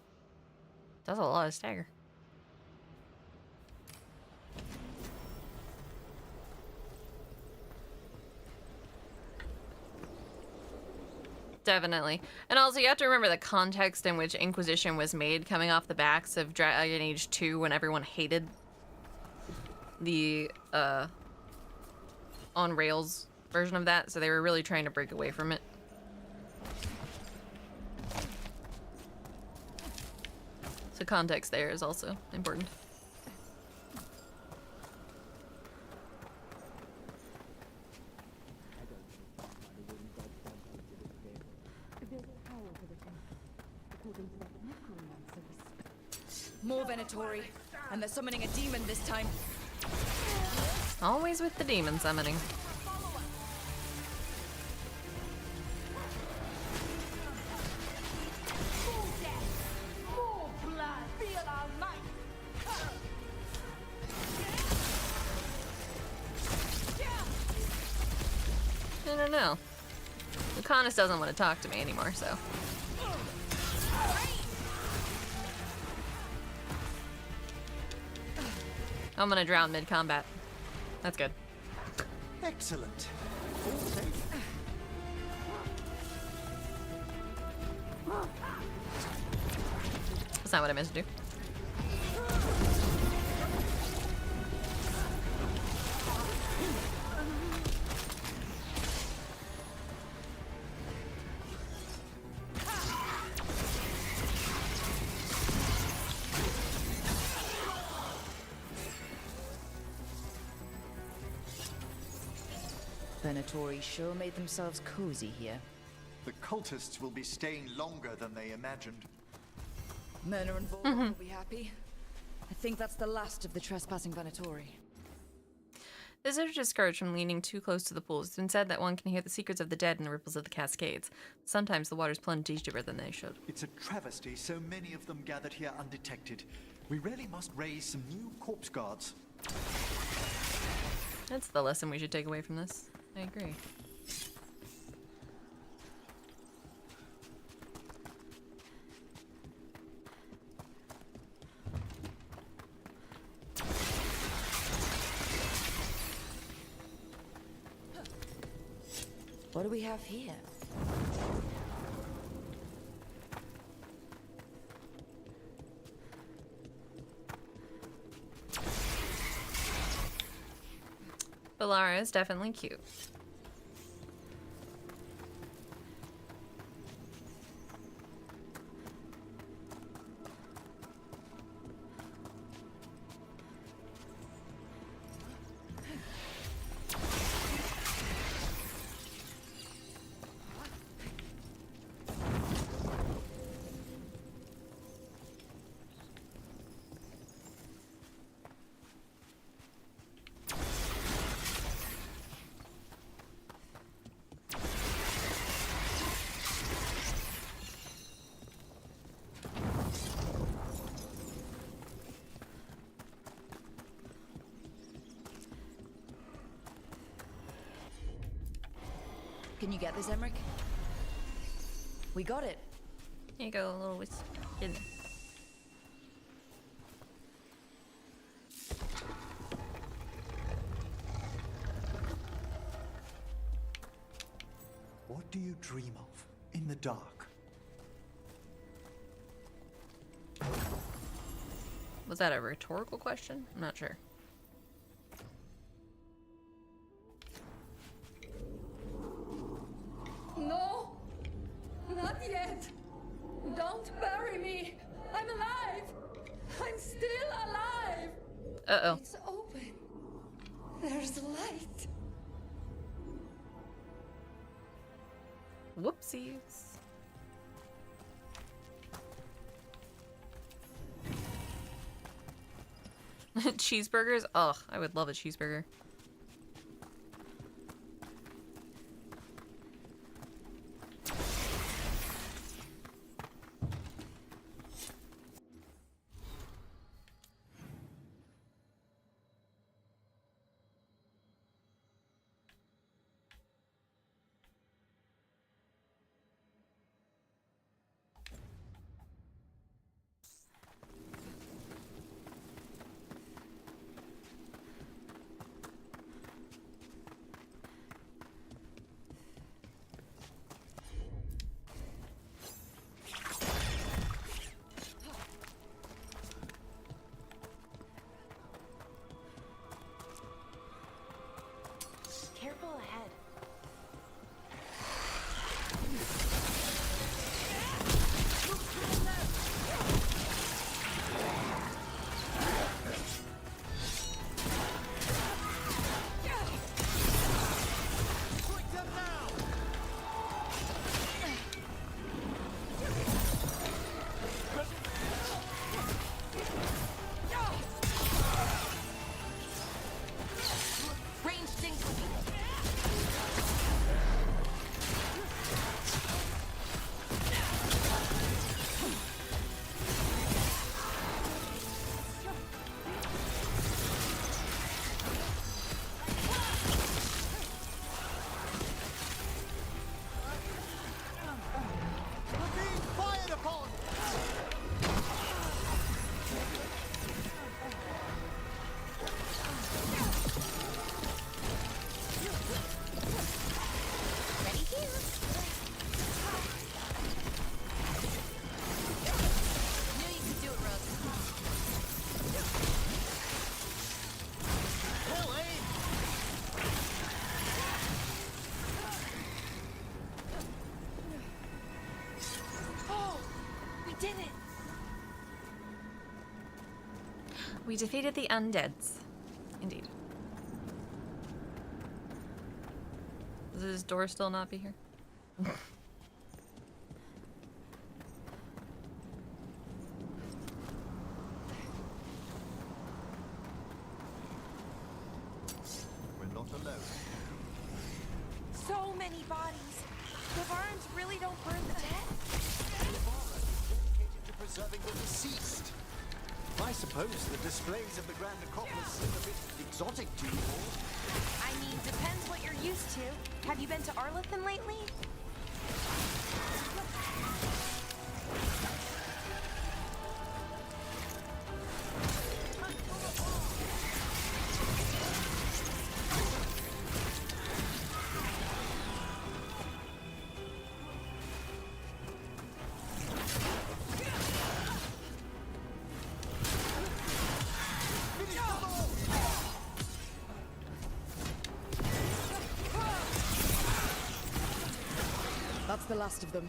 that's a lot of stagger. Definitely. And also, you have to remember the context in which Inquisition was made, coming off the backs of Dragon Age 2 when everyone hated the on-rails version of that, so they were really trying to break away from it. So context there is also important. More Venatori, and they're summoning a demon this time. Always with the demon summoning. More blood! Feel our might! I don't know. Lucanus doesn't want to talk to me anymore, so. I'm gonna drown mid-combat. That's good. Excellent. All safe. That's not what I meant to do. Venatori sure made themselves cozy here. The cultists will be staying longer than they imagined. Myrna and Vorpal will be happy. I think that's the last of the trespassing Venatori. Visitors are discouraged from leaning too close to the pool. It's been said that one can hear the secrets of the dead in the ripples of the cascades. Sometimes the waters plunge deeper than they should. It's a travesty so many of them gathered here undetected. We really must raise some new corpse guards. That's the lesson we should take away from this. I agree. What do we have here? Bellara is definitely cute. Can you get this, Emmerich? We got it. Here you go, a little whisk. In there. What do you dream of in the dark? Was that a rhetorical question? I'm not sure. No! Not yet! Don't bury me! I'm alive! I'm still alive! Uh-oh. It's open. There's light. Whoopsies. Cheeseburgers? Ugh, I would love a cheeseburger. did it! We defeated the undeads. Indeed. Does this door still not be here? We're not alone. So many bodies. The Varns really don't burn the dead. Navarra is dedicated to preserving the deceased. I suppose the displays of the Grand Necropolis seem a bit exotic to you all. I mean, depends what you're used to. Have you been to Arlethan lately? That's the last of them.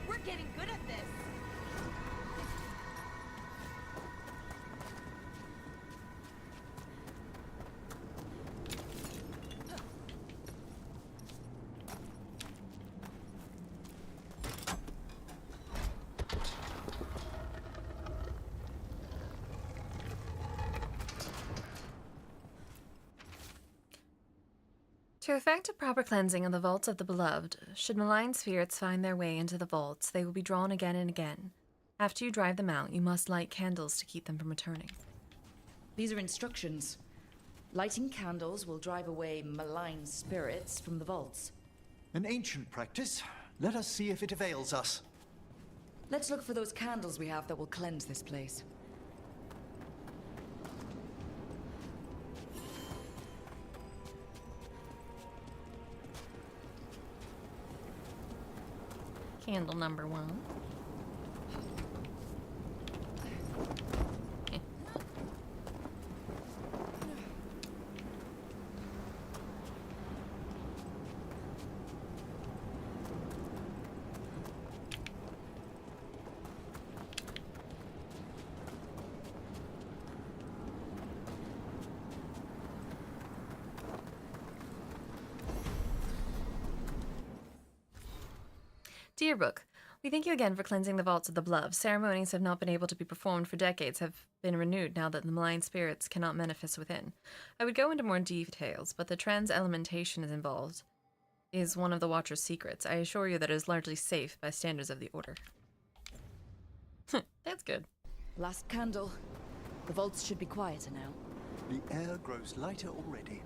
We're getting good at this. To effect a proper cleansing of the vaults of the beloved, should malign spirits find their way into the vaults, they will be drawn again and again. After you drive them out, you must light candles to keep them from returning. These are instructions. Lighting candles will drive away malign spirits from the vaults. An ancient practice. Let us see if it avails us. Let's look for those candles we have that will cleanse this place. Candle number 1. Dear Book, we thank you again for cleansing the vaults of the beloved. Ceremonies have not been able to be performed for decades have been renewed now that the malign spirits cannot manifest within. I would go into more details, but the trans-elementation is involved is one of the Watcher's secrets. I assure you that it is largely safe by standards of the Order. That's good. Last candle. The vaults should be quieter now. The air grows lighter already.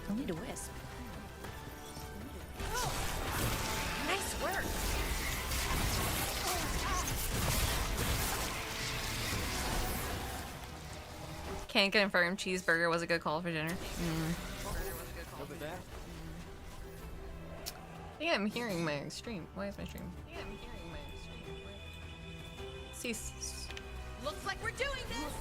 Only a wisp. Nice work. Can't confirm cheeseburger was a good call for dinner. Yeah, I'm hearing my stream. Why is my stream? Yeah, I'm hearing my stream. Cease. Looks like we're doing this.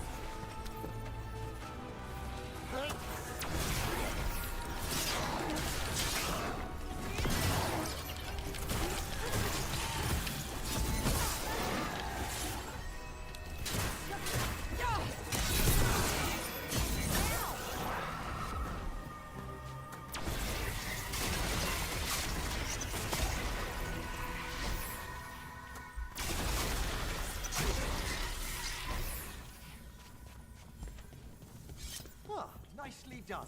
Nicely done.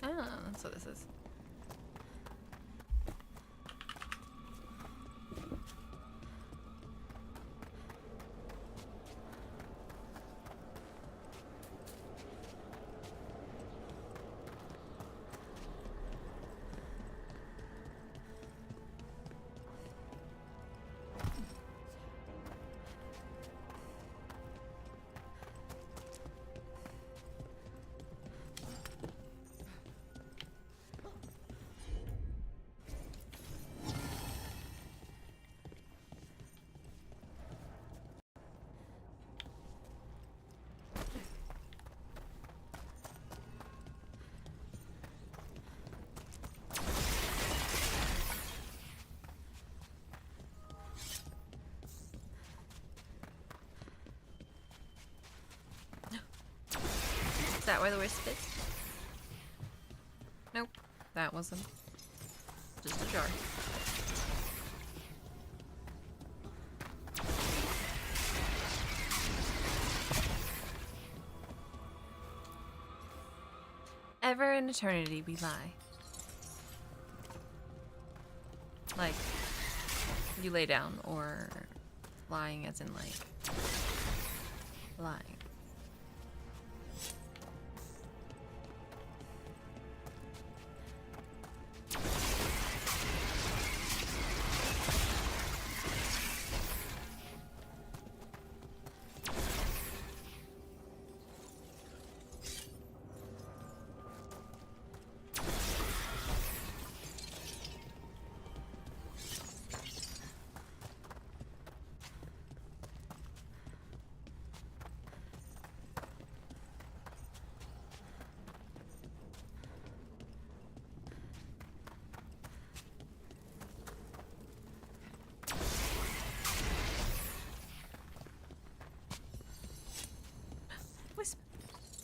Ah, that's what this is. Is that where the wisp is? Nope, that wasn't. Just a jar. Ever in eternity we lie. Like, you lay down, or lying as in like, lying.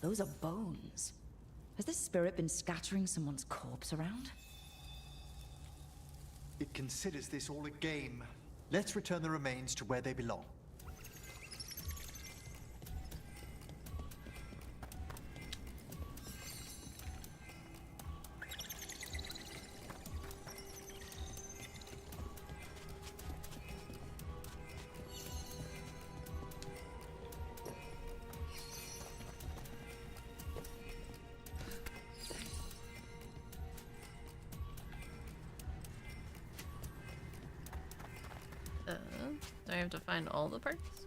Those are bones. Has this spirit been scattering someone's corpse around? It considers this all a game. Let's return the remains to where they belong. Do I have to find all the parts?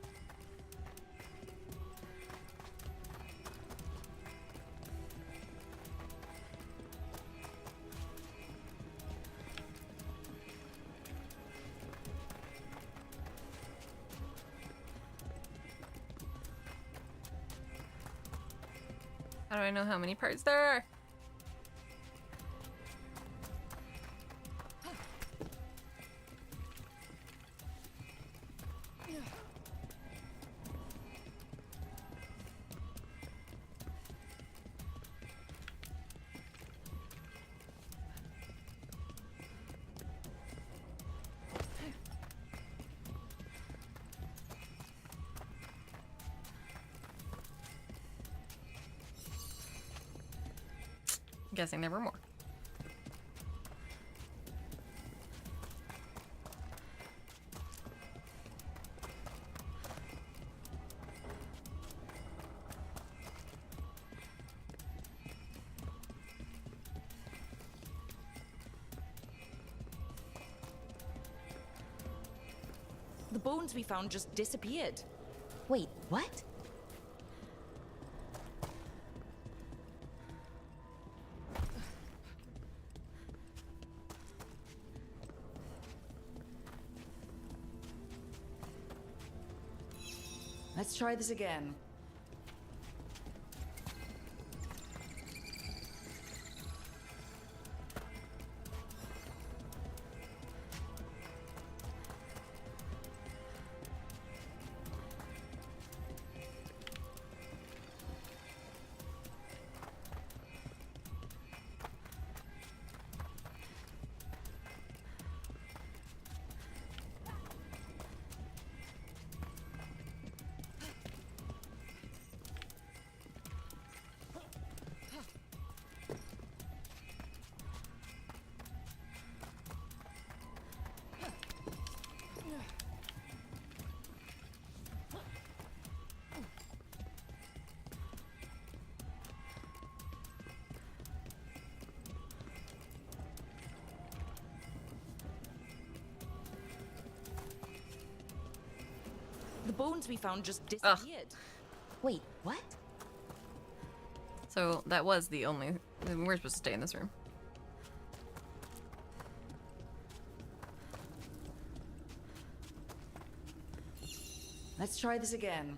How do I know how many parts there are? Guessing there were more. The bones we found just disappeared. Wait, what? Let's try this again. The bones we found just disappeared. Wait, what? So that was the only... We're supposed to stay in this room. Let's try this again.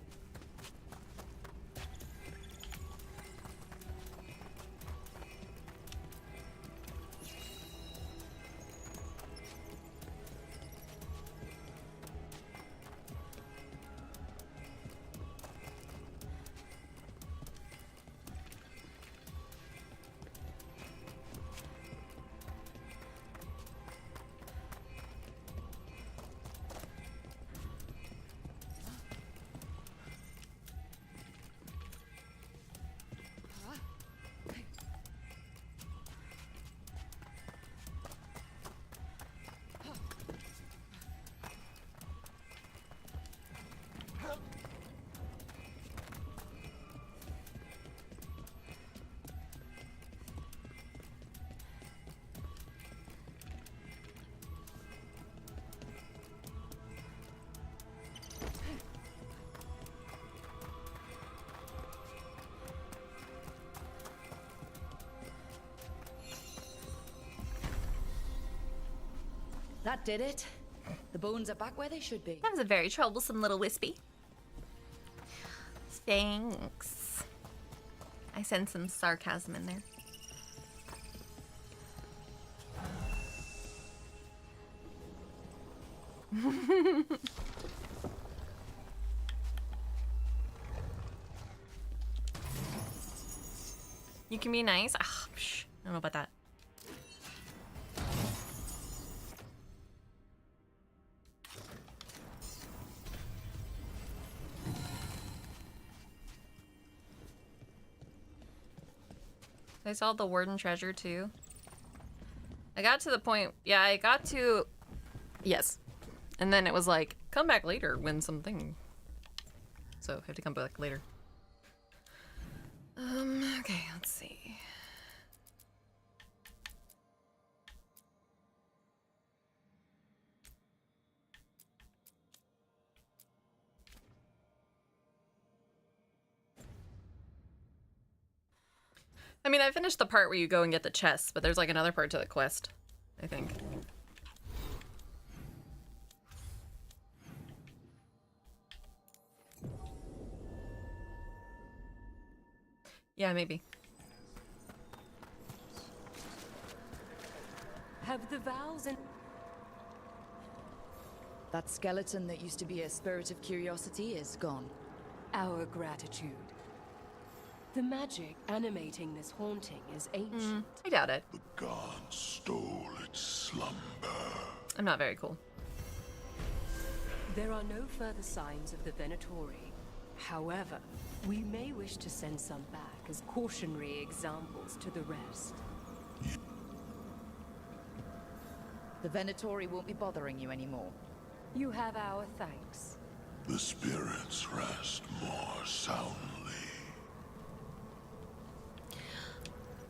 That did it. The bones are back where they should be. That was a very troublesome little wispy. Thanks. I sense some sarcasm in there. You can be nice. Ah, psh, I don't know about that. I saw the Warden treasure too. I got to the point, yeah, I got to, yes. And then it was like, come back later when something. So I have to come back later. Okay, let's see. I mean, I finished the part where you go and get the chests, but there's like another part to the quest, I think. Yeah, maybe. Have the vows and That skeleton that used to be a spirit of curiosity is gone. our gratitude. The magic animating this haunting is ancient. I doubt it. The gods stole its slumber. I'm not very cool. There are no further signs of the Venatori. However, we may wish to send some back as cautionary examples to the rest. The Venatori won't be bothering you anymore. You have our thanks. The spirits rest more soundly.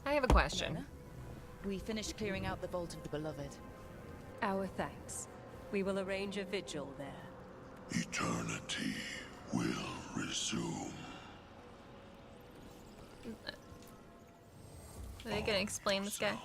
I have a question. We finished clearing out the Vault of the Beloved. Our thanks. We will arrange a vigil there. Eternity will resume. Are they gonna explain this guy?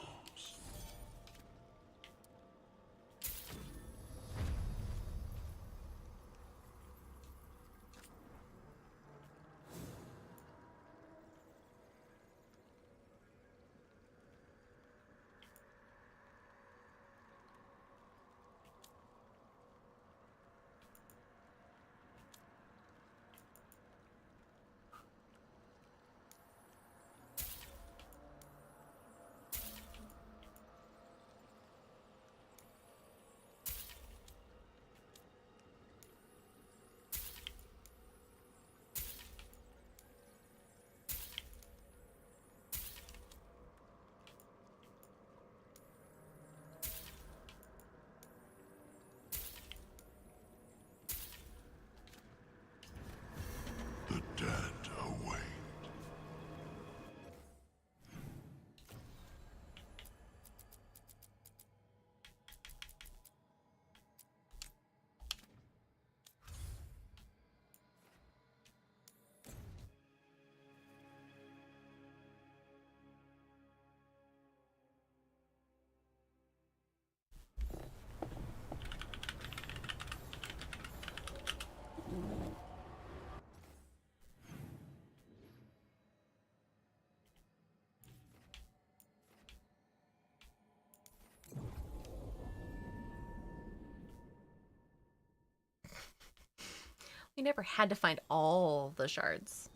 We never had to find all the shards.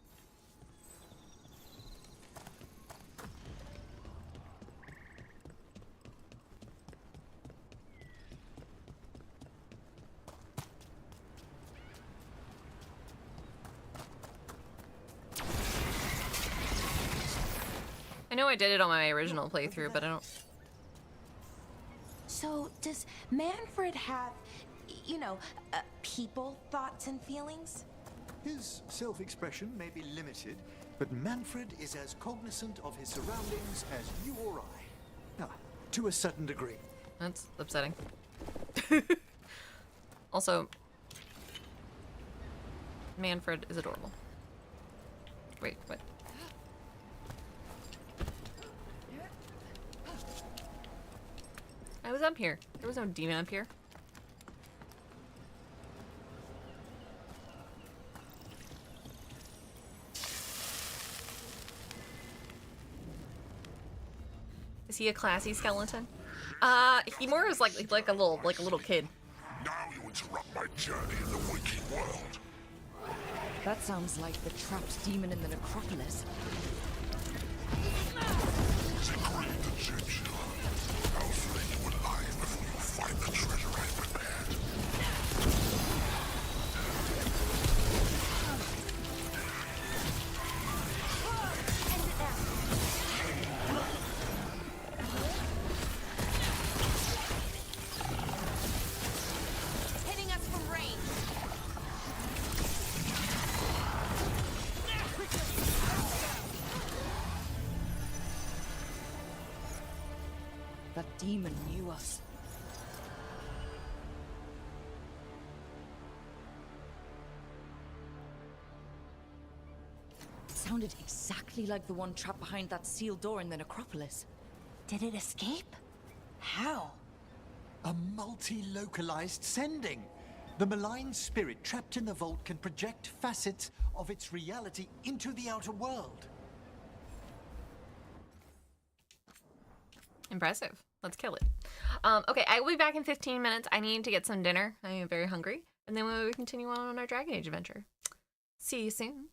I know I did it on my original playthrough, but I don't... So, does Manfred have, you know, people, thoughts, and feelings? His self-expression may be limited, but Manfred is as cognizant of his surroundings as you or I. To a certain degree. That's upsetting. Also, Manfred is adorable. Wait, what? I was up here. There was no demon up here. Is he a classy skeleton? He more is like a little kid. Now you interrupt my journey in the waking world. That sounds like the trapped demon in the necropolis. It's agreed to change you. I'll flay you alive before you find the treasure I prepared. Hitting us from range. That demon knew us. It sounded exactly like the one trapped behind that sealed door in the necropolis. Did it escape? How? A multi-localized sending. The malign spirit trapped in the vault can project facets of its reality into the outer world. Impressive. Let's kill it. Okay, I will be back in 15 minutes. I need to get some dinner. I am very hungry. And then we will continue on our Dragon Age adventure. See you soon.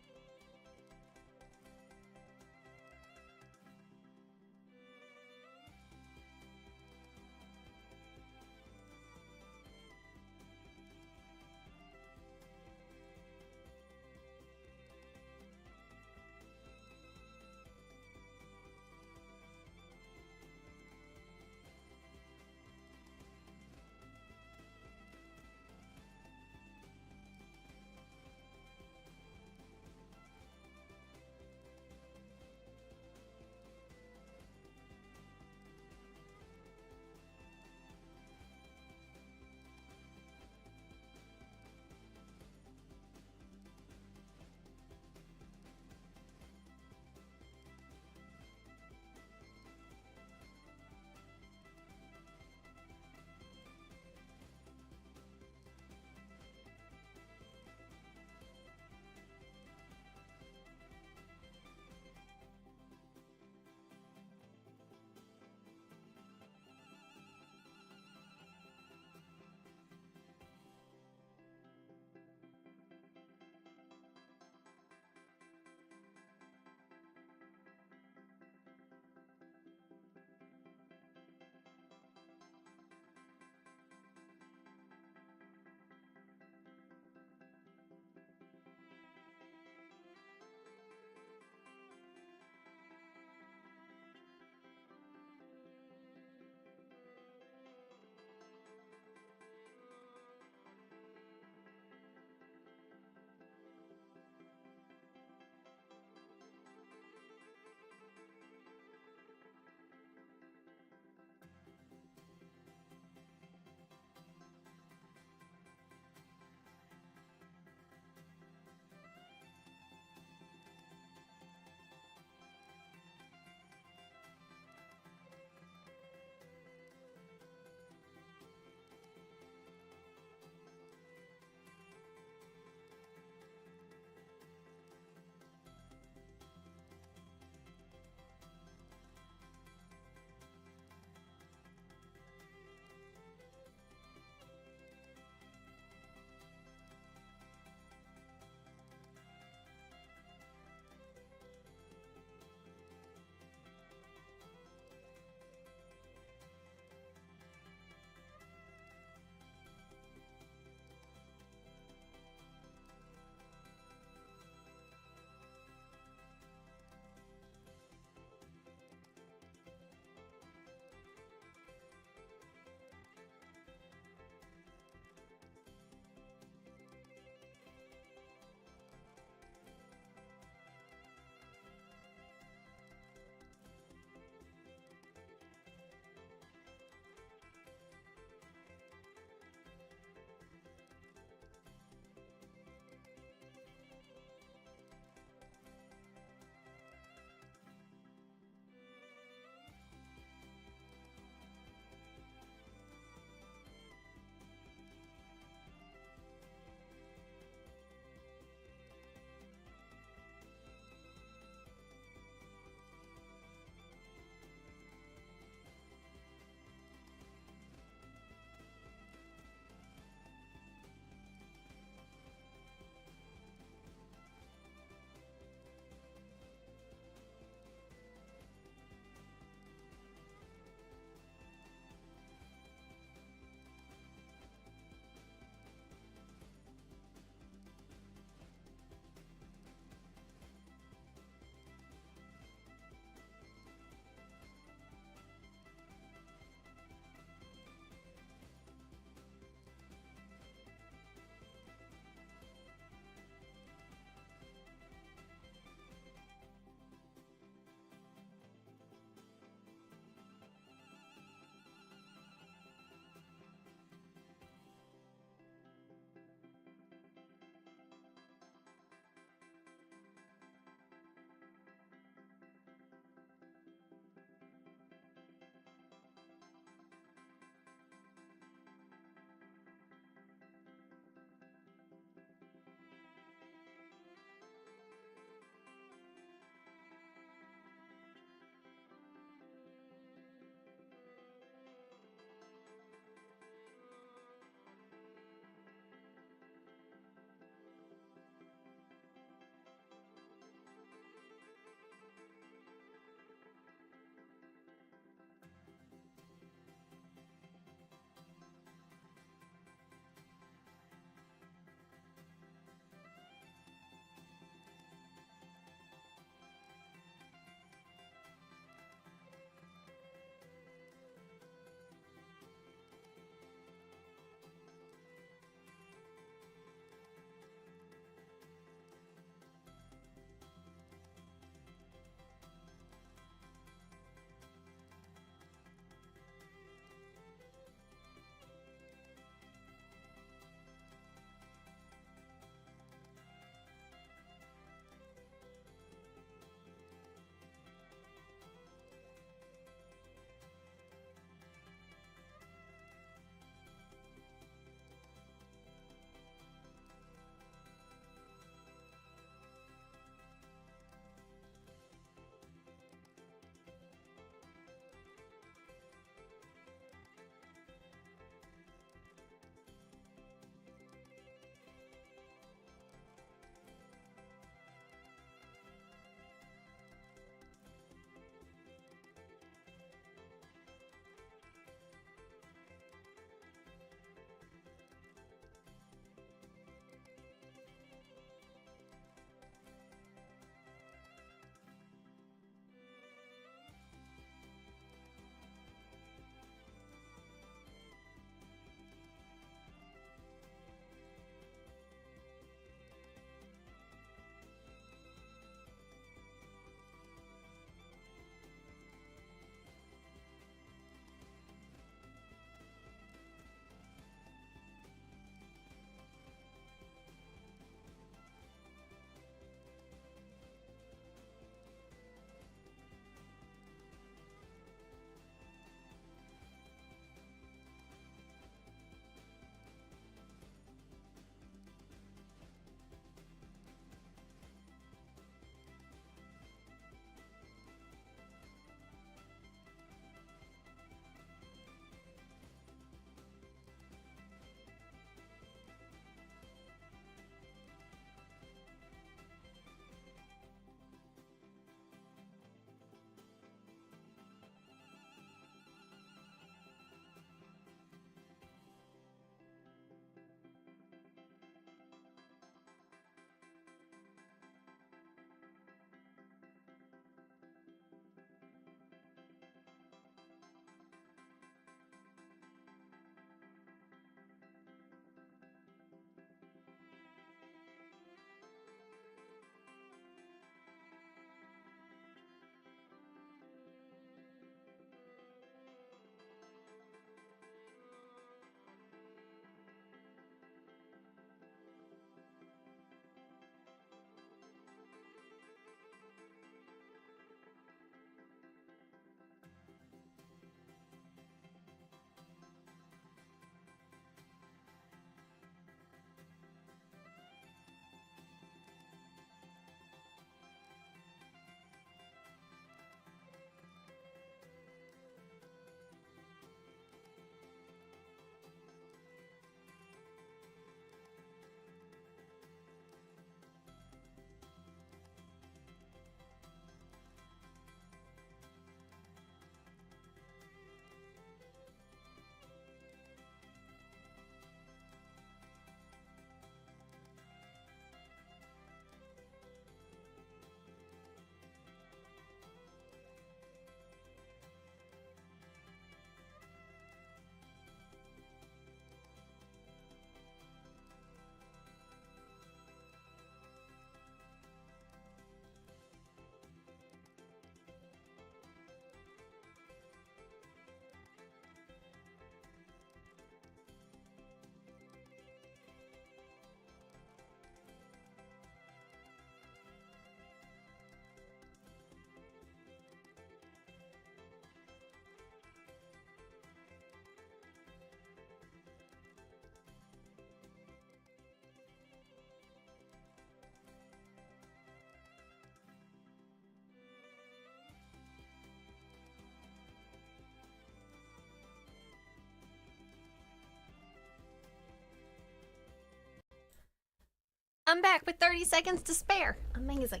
I'm back with 30 seconds to spare. Amazing.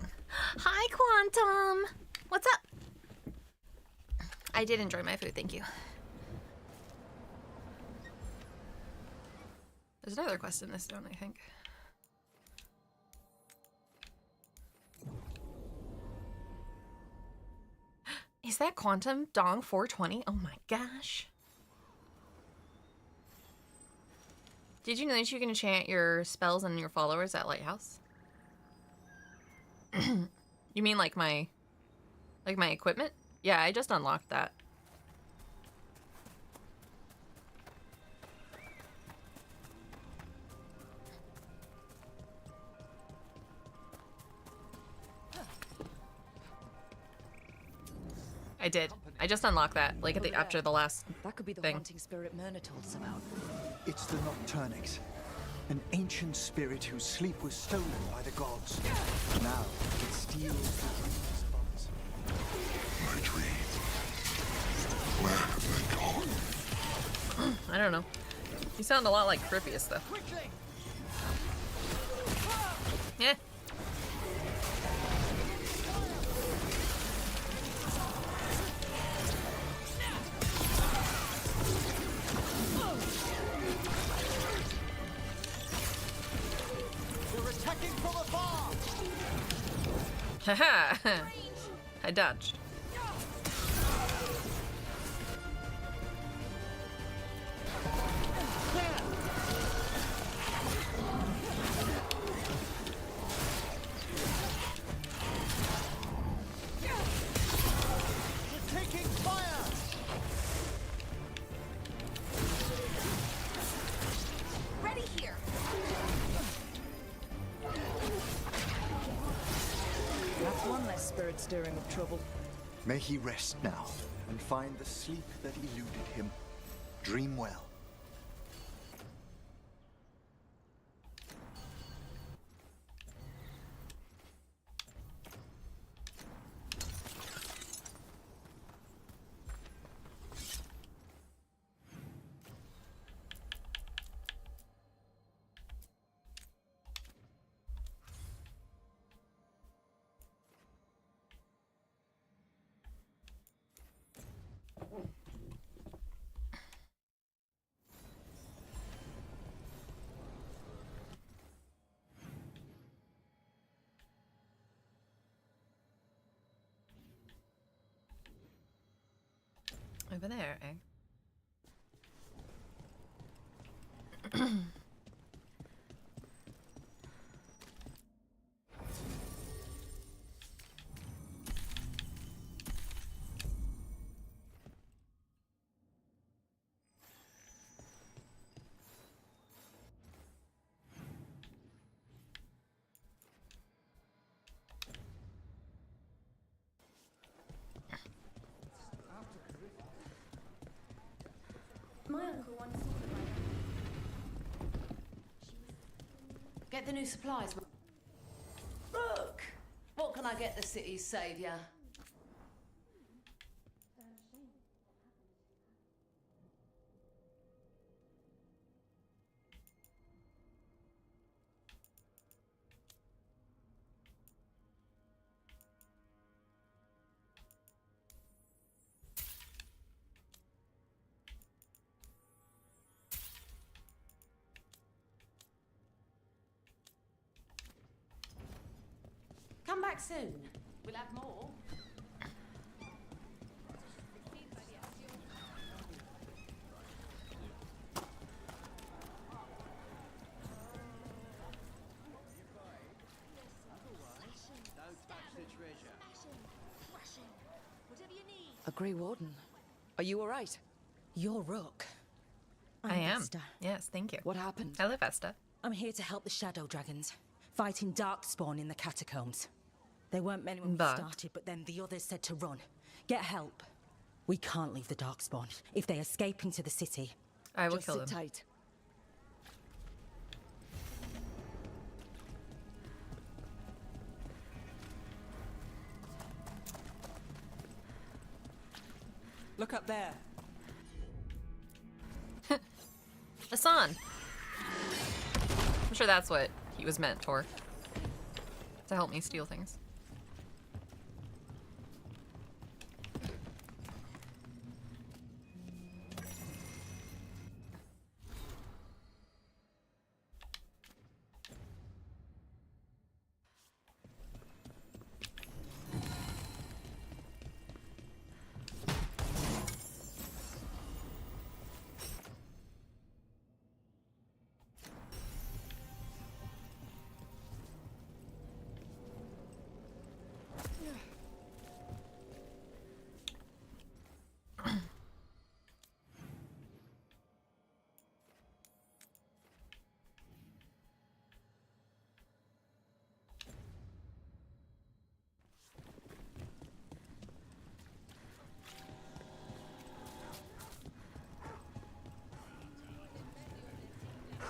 Hi, Quantum. What's up? I did enjoy my food, thank you. There's another quest in this zone, I think. Is that Quantum Dong 420? Oh my gosh. Did you know that you can enchant your spells and your followers at Lighthouse? You mean like my equipment? Yeah, I just unlocked that. I did. I just unlocked that, like after the last That could be the thing. haunting spirit Myrna told us about. It's the Nocturnix, an ancient spirit whose sleep was stolen by the gods. Now it steals the dreams of others. My dreams. Where have they gone? I don't know. You sound a lot like Crippius, though. Yeah. They're attacking from afar! Haha! I dodged. We're taking fire! Ready here. That's one less spirit stirring up trouble. May he rest now and find the sleep that eluded him. Dream well. Over there, eh? My uncle once thought about Get the new supplies. Look! What can I get the city's saviour? Come back soon. We'll have more. A Grey Warden. Are you alright? You're Rook. I am. Vesta. Yes, thank you. What happened? Hello, Vesta. I'm here to help the Shadow Dragons, fighting Darkspawn in the catacombs. They weren't many when we started, but then the others said to run. Get help. We can't leave the Darkspawn. If they escape into the city, I will Just kill sit them. tight. Look up there. Hassan. I'm sure that's what he was meant for. to help me steal things.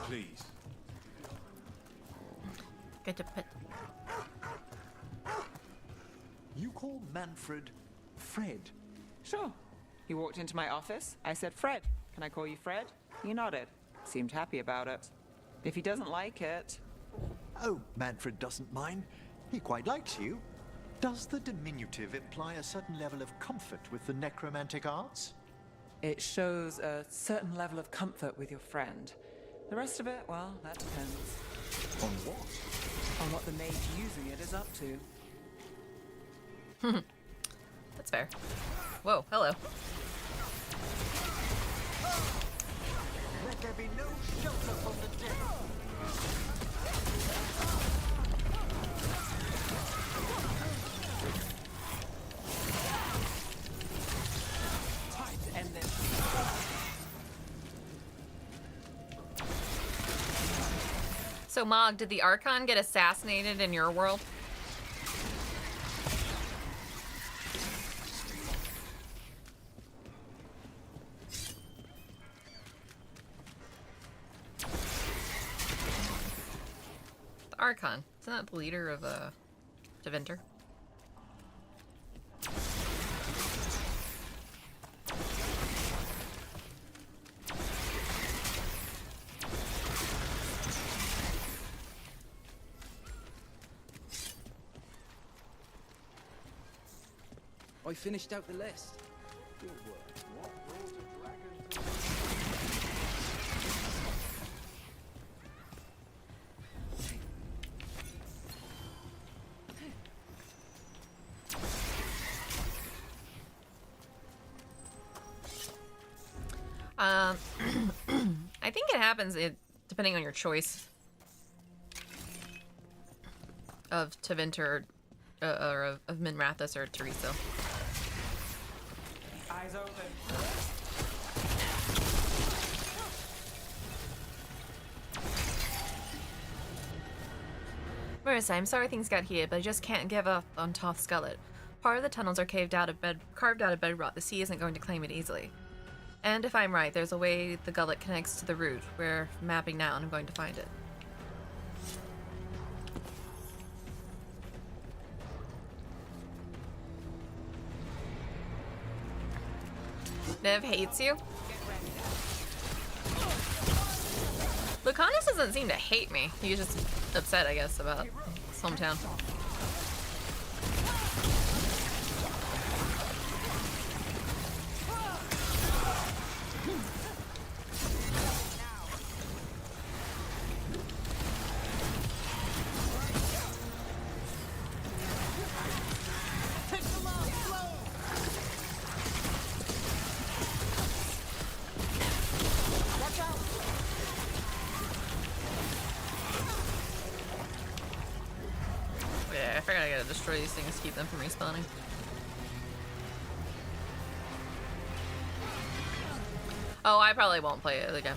Please. Get a pet. You call Manfred Fred? Sure. He walked into my office. I said, Fred, can I call you Fred? He nodded. Seemed happy about it. If he doesn't like it... Oh, Manfred doesn't mind. He quite likes you. Does the diminutive imply a certain level of comfort with the necromantic arts? It shows a certain level of comfort with your friend. The rest of it, well, that depends. On what? On what the mage using it is up to. That's fair. Whoa, hello. Let there be no shelter from the dead. Time to end this. So Mog, did the Archon get assassinated in your world? The Archon, isn't that the leader of Tevinter? I finished out the list. Good work. What role do dragons... I think it happens depending on your choice of Tevinter or of Minrathous or Teresa. Eyes open. Marissa, I'm sorry things got heated, but I just can't give up on Toth Skullet. Part of the tunnels are carved out of bedrock. The sea isn't going to claim it easily. And if I'm right, there's a way the gullet connects to the root. We're mapping now, and I'm going to find it. Nev hates you? Lucanus doesn't seem to hate me. He's just upset, I guess, about his hometown. I figured I gotta destroy these things to keep them from respawning. Oh, I probably won't play it again.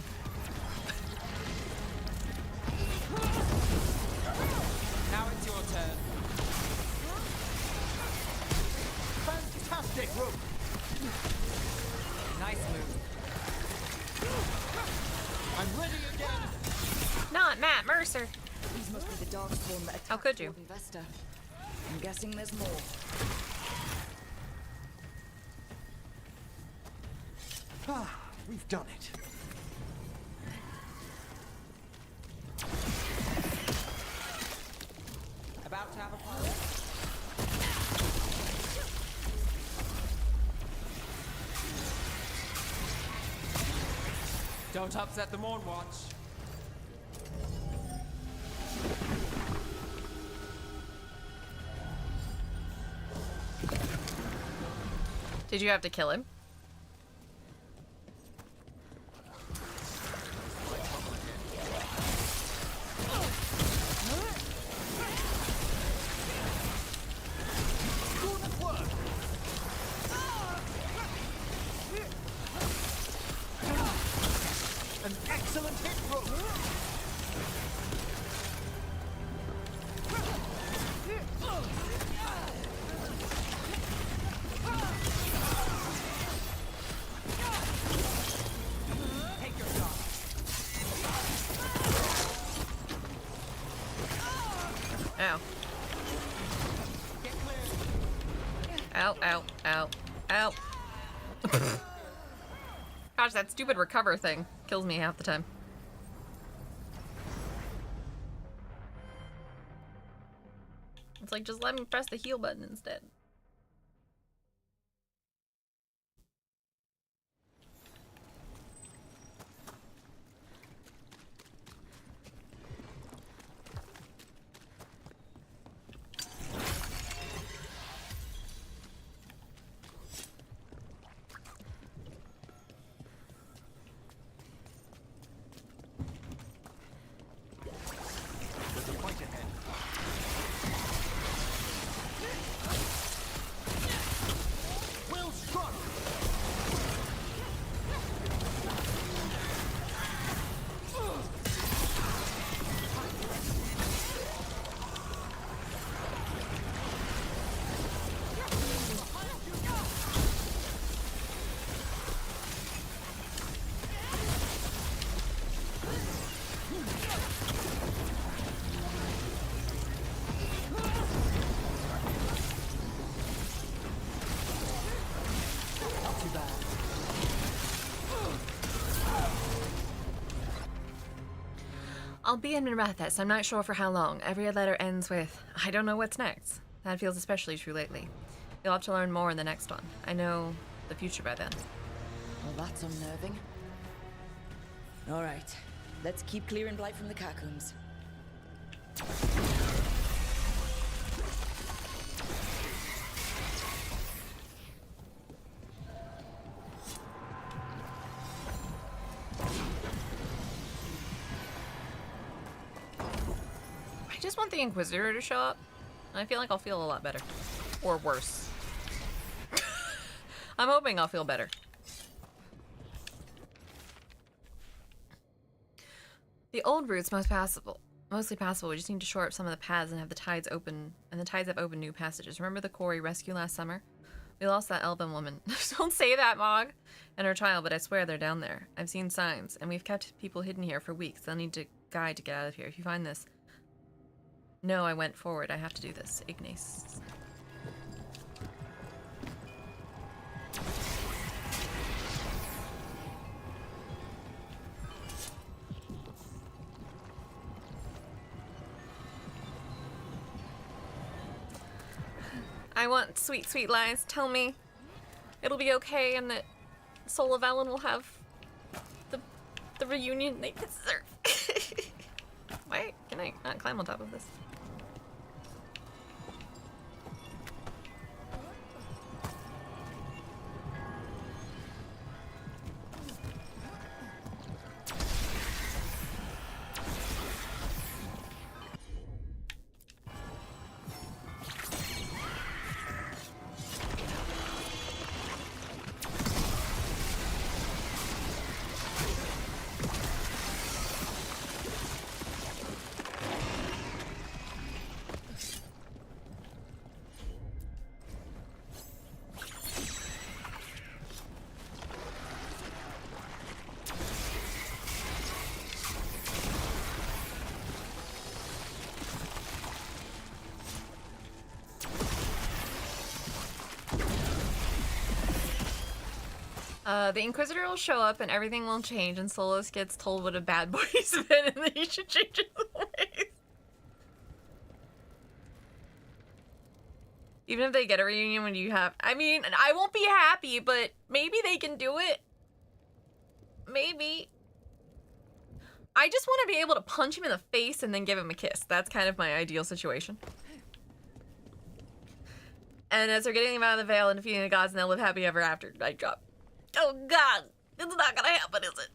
Now it's your turn. Fantastic, Rook! Nice move. I'm ready again! Not Matt Mercer. These must be the Darkspawn that attacked How could you? Vesta. I'm guessing there's more. Ah, we've done it. About to have a Don't upset the Morn Watch. Did you have to kill him? An excellent hit, bro. Take your shot. Ow. Ow, ow, ow, ow. Gosh, that stupid recover thing kills me half the time. It's like, just let me press the heal button instead. There's a point ahead. Well struck. Not too bad. I'll be in Mirathis. I'm not sure for how long. Every letter ends with, I don't know what's next. That feels especially true lately. You'll have to learn more in the next one. I know the future by then. Well, that's unnerving. All right, let's keep clearing Blight from the catacombs. I just want the Inquisitor to show up. I feel like I'll feel a lot better. Or worse. I'm hoping I'll feel better. The old route's mostly passable. We just need to shore up some of the paths and have the tides open. And the tides have opened new passages. Remember the Quarry rescue last summer? We lost that elven woman. Don't say that, Mog! And her child, but I swear they're down there. I've seen signs, and we've kept people hidden here for weeks. They'll need a guide to get out of here. If you find this... No, I went forward. I have to do this. Ignace. I want sweet, sweet lies. Tell me it'll be okay and that Soul of Ellen will have the reunion they deserve. Why can I not climb on top of this? The Inquisitor will show up and everything will change and Solos gets told what a bad boy he's been and that he should change his ways. Even if they get a reunion when you have... I mean, I won't be happy, but maybe they can do it. Maybe. I just want to be able to punch him in the face and then give him a kiss. That's kind of my ideal situation. And as they're getting him out of the veil and defeating the gods, and they'll live happy ever after, I drop. Oh god, it's not gonna happen, is it?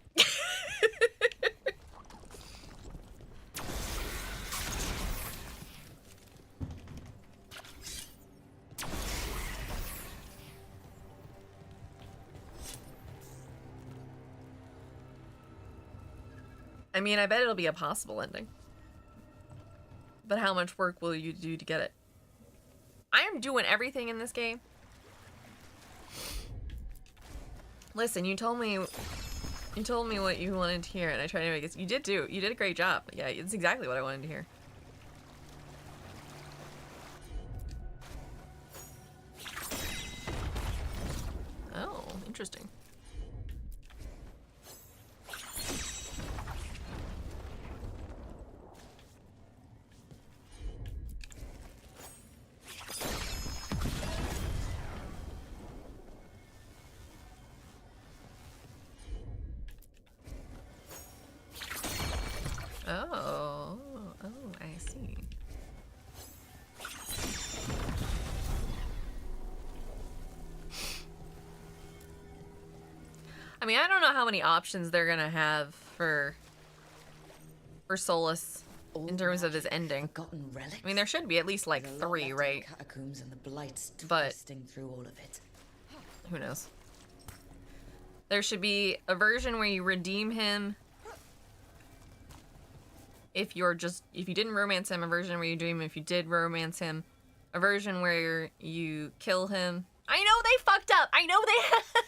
I mean, I bet it'll be a possible ending. But how much work will you do to get it? I am doing everything in this game. Listen, you told me what you wanted to hear, and I tried to make it. You did a great job. Yeah, it's exactly what I wanted to hear. Oh, interesting. Oh, I see. I mean, I don't know how many options they're gonna have for Solas in terms of his ending. I mean, there should be at least like 3, right? Catacombs and the blights But twisting through all of it. who knows? There should be a version where you redeem him if you didn't romance him, a version where you dream if you did romance him, a version where you kill him. I know they fucked up. I know they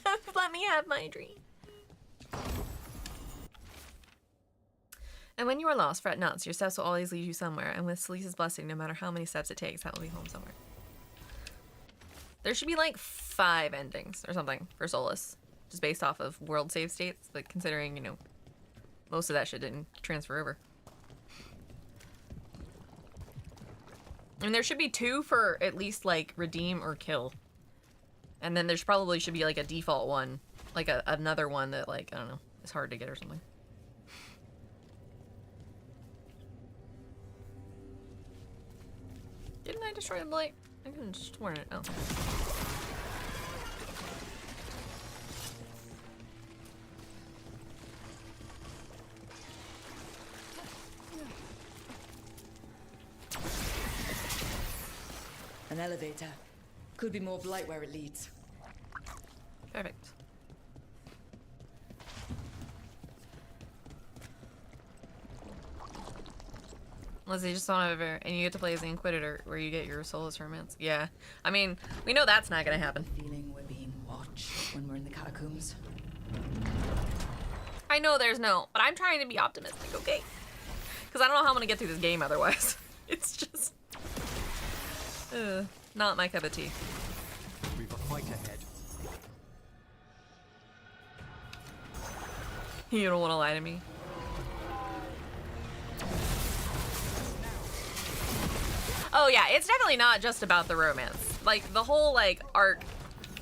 have. Let me have my dream. And when you are lost, fret not. Your steps will always lead you somewhere. And with Solis's blessing, no matter how many steps it takes, that will be home somewhere. There should be like 5 endings or something for Solas, just based off of world save states. But considering, you know, most of that shit didn't transfer over. And there should be 2 for at least like redeem or kill. And then there's probably should be like a default one, like another one that like, I don't know, is hard to get or something. Didn't I destroy the blight? I couldn't have sworn it. Oh. An elevator. Could be more blight where it leads. Perfect. Lizzie, just on over, and you get to play as the Inquisitor, where you get your Solas romance. Yeah, I mean, we know that's not gonna happen. Feeling we're being watched when we're in the catacombs. I know there's no, but I'm trying to be optimistic, okay? Because I don't know how I'm gonna get through this game otherwise. It's just, not my cup of tea. We've a fight ahead. You don't want to lie to me. Oh yeah, it's definitely not just about the romance. Like, the whole, like, arc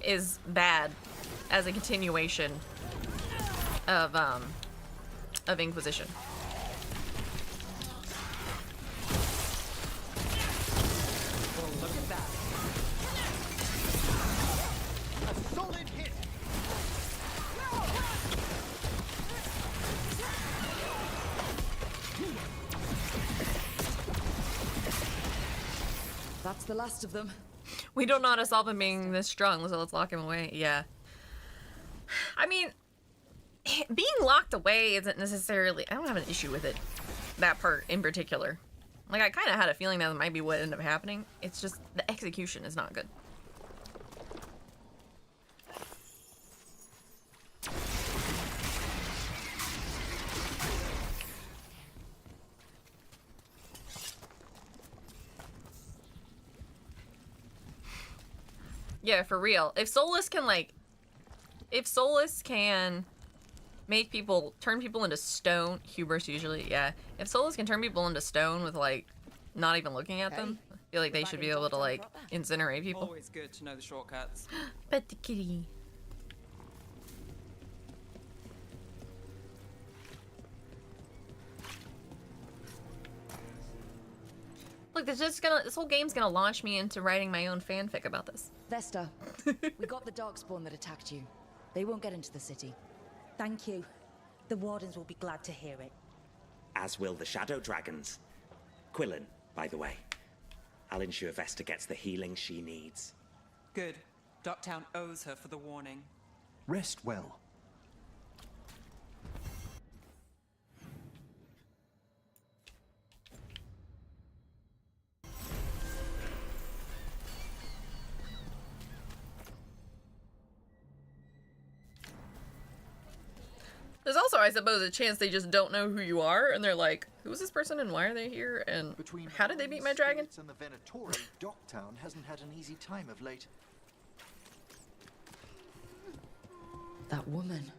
is bad as a continuation of Inquisition. Well, look at that. A solid hit. That's the last of them. We don't know how to solve him being this strong, so let's lock him away. Yeah. I mean, being locked away isn't necessarily... I don't have an issue with it. That part in particular. Like, I kind of had a feeling that might be what ended up happening. It's just the execution is not good. Yeah, for real. If Solas can, like... If Solas can make people... Turn people into stone... Hubris usually, yeah. If Solas can turn people into stone with, like, not even looking at them, I feel like they should be able to, like, incinerate people. Always good to know the shortcuts. Pet the kitty. this whole game's gonna launch me into writing my own fanfic about this. Vesta, we got the Darkspawn that attacked you. They won't get into the city. Thank you. The Wardens will be glad to hear it. As will the Shadow Dragons. Quillen, by the way. I'll ensure Vesta gets the healing she needs. Good. Darktown owes her for the warning. Rest well. There's also, I suppose, a chance they just don't know who you are, and they're like, who is this person and why are they here, and how did they beat my dragon? And the Venatori, Docktown hasn't had an easy time of late. That woman.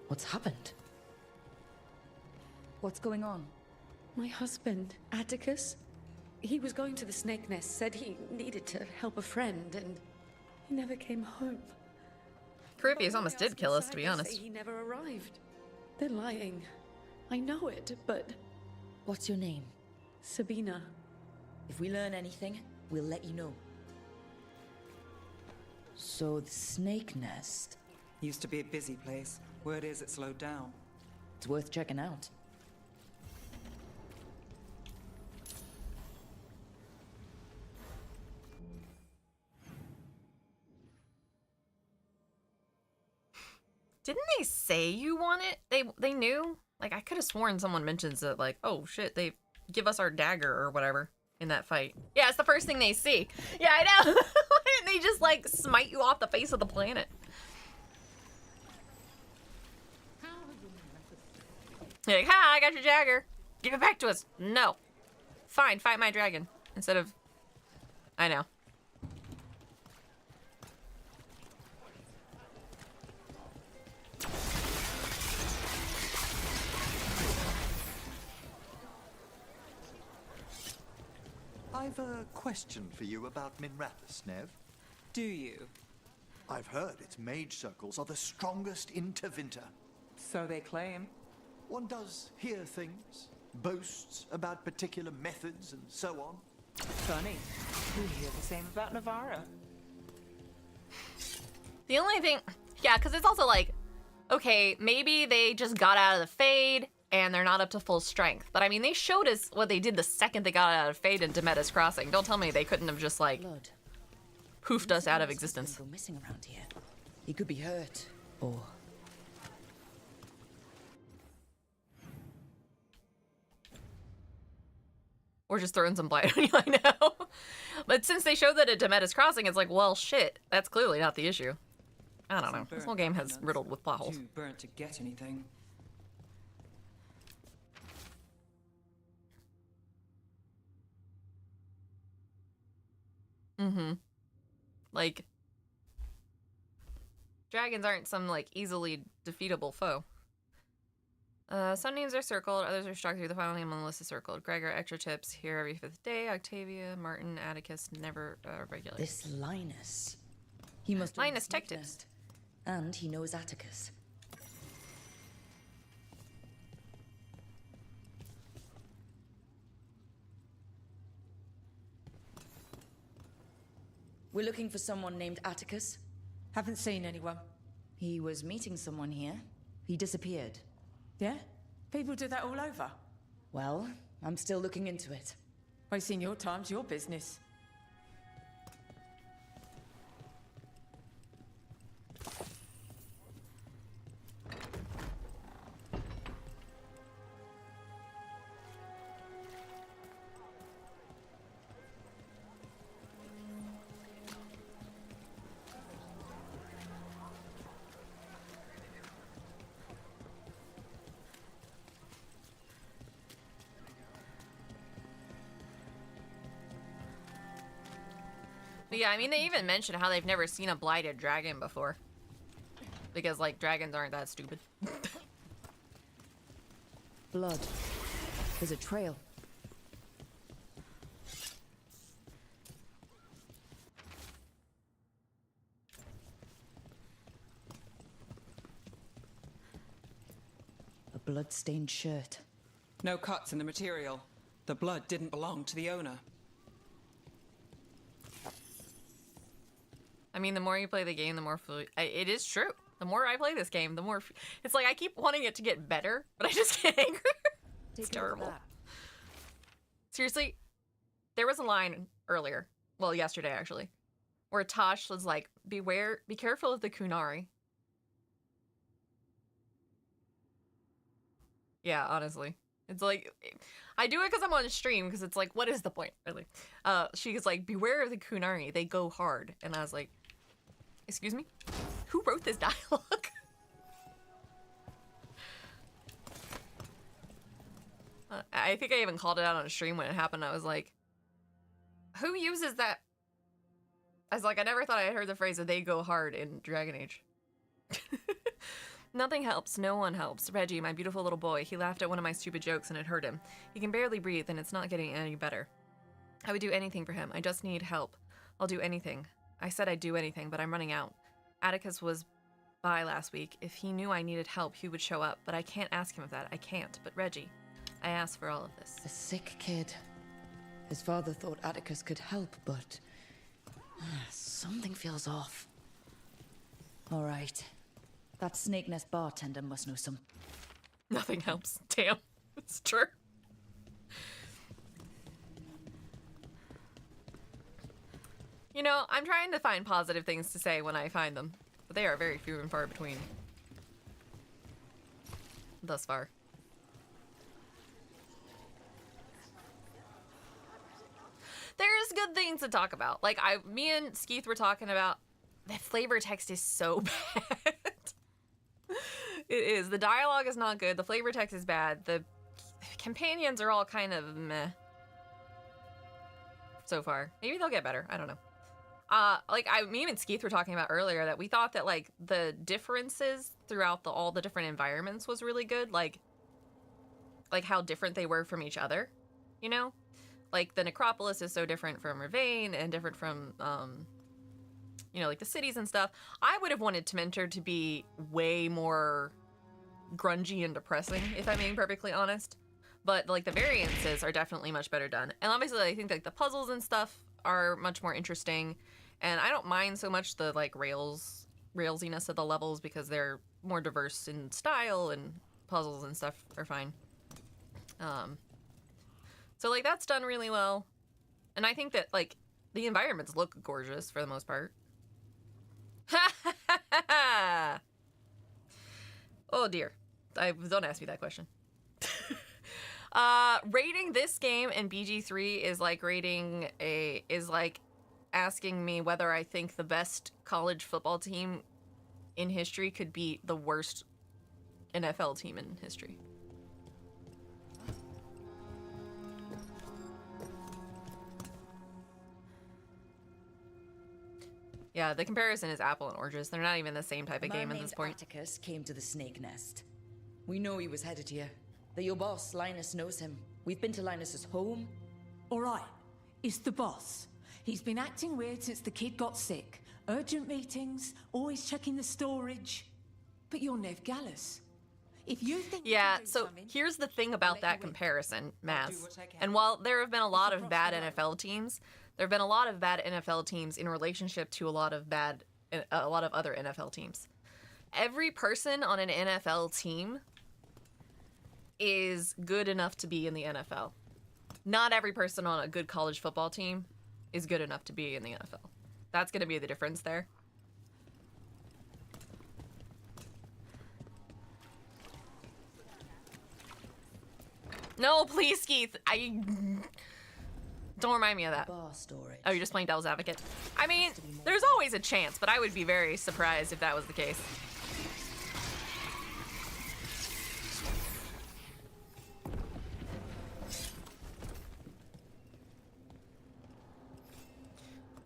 What's happened? What's going on? My husband, Atticus, he was going to the Snake Nest, said he needed to help a friend, and he never came home. Creepies almost did kill us, to be honest. He never arrived. They're lying. I know it, but... What's your name? Sabina. If we learn anything, we'll let you know. So the Snake Nest... Used to be a busy place. Word is it slowed down. It's worth checking out. Didn't they say you want it? They knew? Like, I could have sworn someone mentions that, like, oh shit, they give us our dagger or whatever in that fight. Yeah, it's the first thing they see. Yeah, I know. Why didn't they just, like, smite you off the face of the planet? You're like, ha, I got your dagger. Give it back to us. No. Fine, fight my dragon. Instead of... I know. I've a question for you about Minrathous, Nev. Do you? I've heard its mage circles are the strongest in Tevinter. So they claim. One does hear things, boasts about particular methods and so on. Funny. We hear the same about Navarra. The only thing... Yeah, because it's also like, okay, maybe they just got out of the Fade and they're not up to full strength. But I mean, they showed us what they did the second they got out of Fade in Demetus Crossing. Don't tell me they couldn't have just, like, poofed us out of existence. Go missing around here. He could be hurt, or... Or just throwing some blight on you, I know. But since they showed that at Demetus Crossing, it's like, well, shit, that's clearly not the issue. I don't know. This whole game has riddled with plot holes. Too burnt to get anything. Mm-hmm. Like, dragons aren't some, like, easily defeatable foe. Some names are circled, others are struck through. The final name on the list is circled. Gregor, extra tips, here every 5th day. Octavia, Martin, Atticus, never regular. This Linus. He must have Linus Tech Tips. And he knows Atticus. We're looking for someone named Atticus. Haven't seen anyone. He was meeting someone here. He disappeared. Yeah? People do that all over. Well, I'm still looking into it. Wasting your time's your business. But yeah, I mean, they even mentioned how they've never seen a blighted dragon before. Because, like, dragons aren't that stupid. Blood. There's a trail. A blood-stained shirt. No cuts in the material. The blood didn't belong to the owner. I mean, the more you play the game, the more it is true. The more I play this game, the more it's like I keep wanting it to get better, but I just get angry. It's terrible. Seriously, there was a line earlier, well, yesterday actually, where Tosh was like, be careful of the Kunari. Yeah, honestly. It's like, I do it because I'm on stream, because it's like, what is the point, really? She's like, beware of the Kunari, they go hard. And I was like, excuse me? Who wrote this dialogue? I think I even called it out on a stream when it happened. I was like, who uses that? I was like, I never thought I had heard the phrase that they go hard in Dragon Age. Nothing helps. No one helps. Reggie, my beautiful little boy, he laughed at one of my stupid jokes and it hurt him. He can barely breathe and it's not getting any better. I would do anything for him. I just need help. I'll do anything. I said I'd do anything, but I'm running out. Atticus was by last week. If he knew I needed help, he would show up, but I can't ask him of that. I can't. But Reggie, I asked for all of this. A sick kid. His father thought Atticus could help, but something feels off. All right. That Snake Nest bartender must know some. Nothing helps. Damn. It's true. You know, I'm trying to find positive things to say when I find them, but they are very few and far between. Thus far. There's good things to talk about. Like, me and Skeeth were talking about, the flavor text is so bad. It is. The dialogue is not good. The flavor text is bad. The companions are all kind of meh. So far. Maybe they'll get better. I don't know. Me and Skeeth were talking about earlier that we thought that, like, the differences throughout all the different environments was really good. Like how different they were from each other, you know? Like, the Necropolis is so different from Rivain and different from, you know, like the cities and stuff. I would have wanted Tementor to be way more grungy and depressing, if I'm being perfectly honest. But, like, the variances are definitely much better done. And obviously, I think, like, the puzzles and stuff are much more interesting. And I don't mind so much the, like, railsiness of the levels because they're more diverse in style and puzzles and stuff are fine. So, like, that's done really well. And I think that, like, the environments look gorgeous for the most part. Oh, dear. Don't ask me that question. Rating this game in BG3 is like asking me whether I think the best college football team in history could beat the worst NFL team in history. Yeah, the comparison is apple and oranges. They're not even the same type of game at this point. Atticus came to the Snake Nest. We know he was headed here. That your boss, Linus, knows him. We've been to Linus's home. All right, it's the boss. He's been acting weird since the kid got sick. Urgent meetings, always checking the storage. But you're Nev Gallus. If you think here's the thing about that comparison, Maz. And while there have been a lot of bad NFL teams, there have been a lot of bad NFL teams in relationship to a lot of other NFL teams. Every person on an NFL team is good enough to be in the NFL. Not every person on a good college football team is good enough to be in the NFL. That's going to be the difference there. No, please, Keith. Don't remind me of that. Bar storage. Oh, you're just playing devil's advocate? I mean, there's always a chance, but I would be very surprised if that was the case.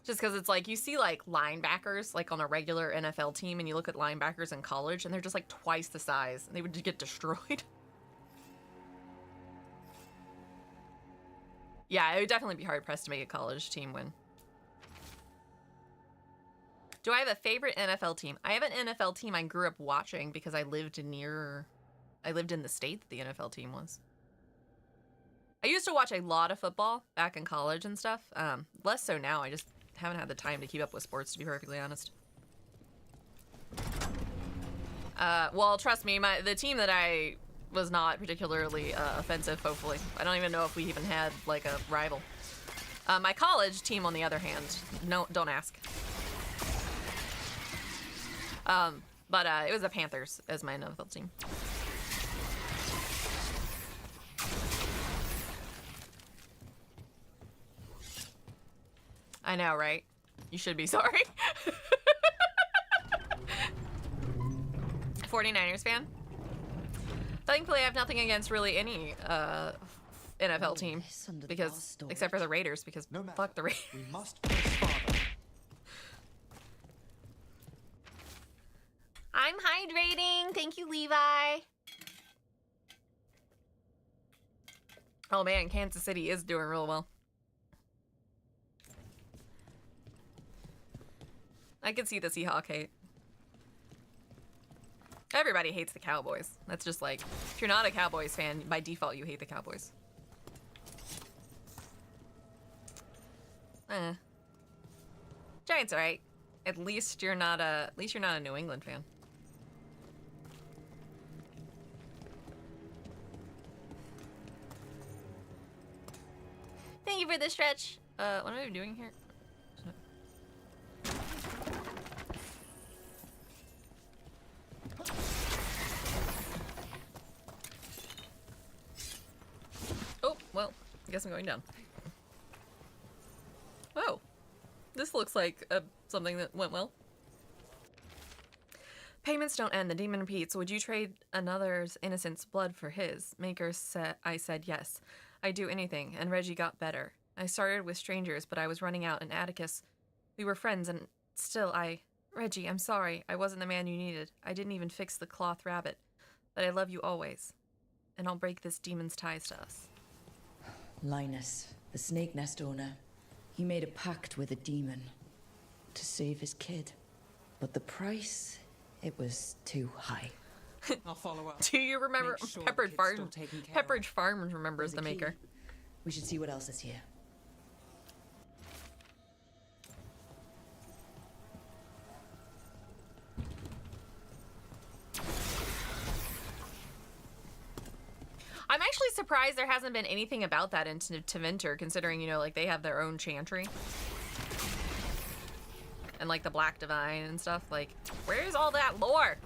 Just because it's like, you see like linebackers like on a regular NFL team and you look at linebackers in college and they're just like twice the size and they would just get destroyed. Yeah, it would definitely be hard pressed to make a college team win. Do I have a favorite NFL team? I have an NFL team I grew up watching because I lived in the state that the NFL team was. I used to watch a lot of football back in college and stuff. Less so now. I just haven't had the time to keep up with sports, to be perfectly honest. Well, trust me, the team that I was not particularly offensive, hopefully. I don't even know if we even had, like, a rival. My college team, on the other hand, no, don't ask. But it was the Panthers as my NFL team. I know, right? You should be sorry. 49ers fan? Thankfully, I have nothing against really any NFL team, because except for the Raiders, because fuck the Raiders. We must press farther. I'm hydrating. Thank you, Levi. Oh man, Kansas City is doing real well. I can see the Seahawk hate. Everybody hates the Cowboys. That's just like, if you're not a Cowboys fan, by default you hate the Cowboys. Giants are right. At least you're not a New England fan. Thank you for the stretch. What am I doing here? Oh, well, I guess I'm going down. Oh, this looks like something that went well. Payments don't end. The demon repeats. Would you trade another's innocent's blood for his? Maker said, I said yes. I'd do anything, and Reggie got better. I started with strangers, but I was running out, and Atticus, we were friends, and still Reggie, I'm sorry. I wasn't the man you needed. I didn't even fix the cloth rabbit. But I love you always. And I'll break this demon's ties to us. Linus, the snake nest owner, he made a pact with a demon to save his kid. But the price, it was too high. I'll follow up. Do you remember Pepperidge Farm remembers the Maker? We should see what else is here. I'm actually surprised there hasn't been anything about that in Tevinter, considering, you know, like, they have their own chantry. And, like, the Black Divine and stuff. Like, where's all that lore?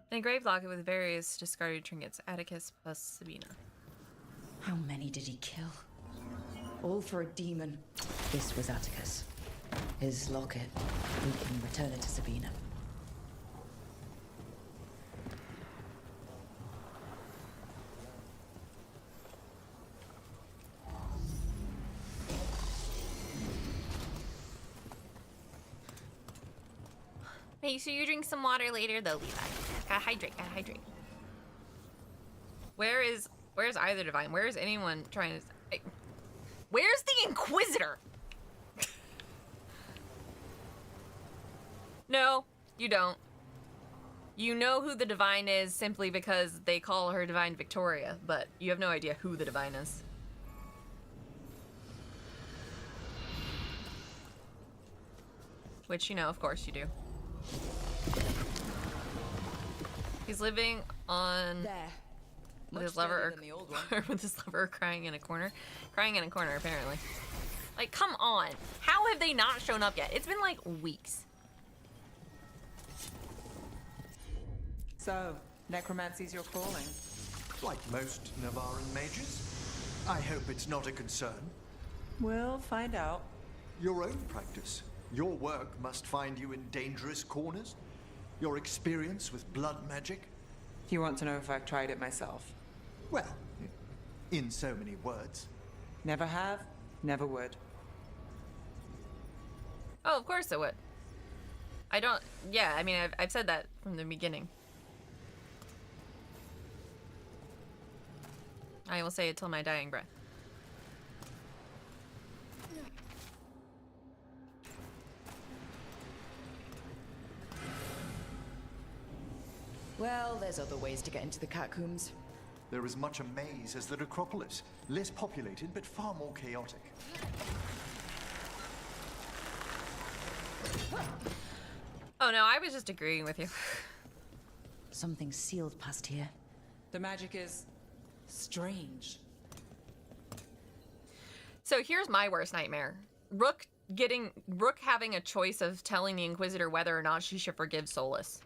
In a grave locket with various discarded trinkets, Atticus plus Sabina. How many did he kill? All for a demon. This was Atticus. His locket. We can return it to Sabina. Make sure you drink some water later, though, Levi. Gotta hydrate. Where's either Divine? Where is anyone trying to... Where's the Inquisitor? No, you don't. You know who the Divine is simply because they call her Divine Victoria, but you have no idea who the Divine is. Which, you know, of course you do. He's living on... There. With his lover, with his lover crying in a corner. Crying in a corner, apparently. Like, come on. How have they not shown up yet? It's been, like, weeks. So, necromancy's your calling? Like most Navaran mages. I hope it's not a concern. We'll find out. Your own practice. Your work must find you in dangerous corners. Your experience with blood magic. You want to know if I've tried it myself? Well, in so many words. Never have, never would. Oh, of course it would. I don't... Yeah, I mean, I've said that from the beginning. I will say it till my dying breath. Well, there's other ways to get into the catacombs. They're as much a maze as the necropolis. Less populated, but far more chaotic. Oh no, I was just agreeing with you. Something sealed past here. The magic is strange. So here's my worst nightmare. Rook having a choice of telling the Inquisitor whether or not she should forgive Solus.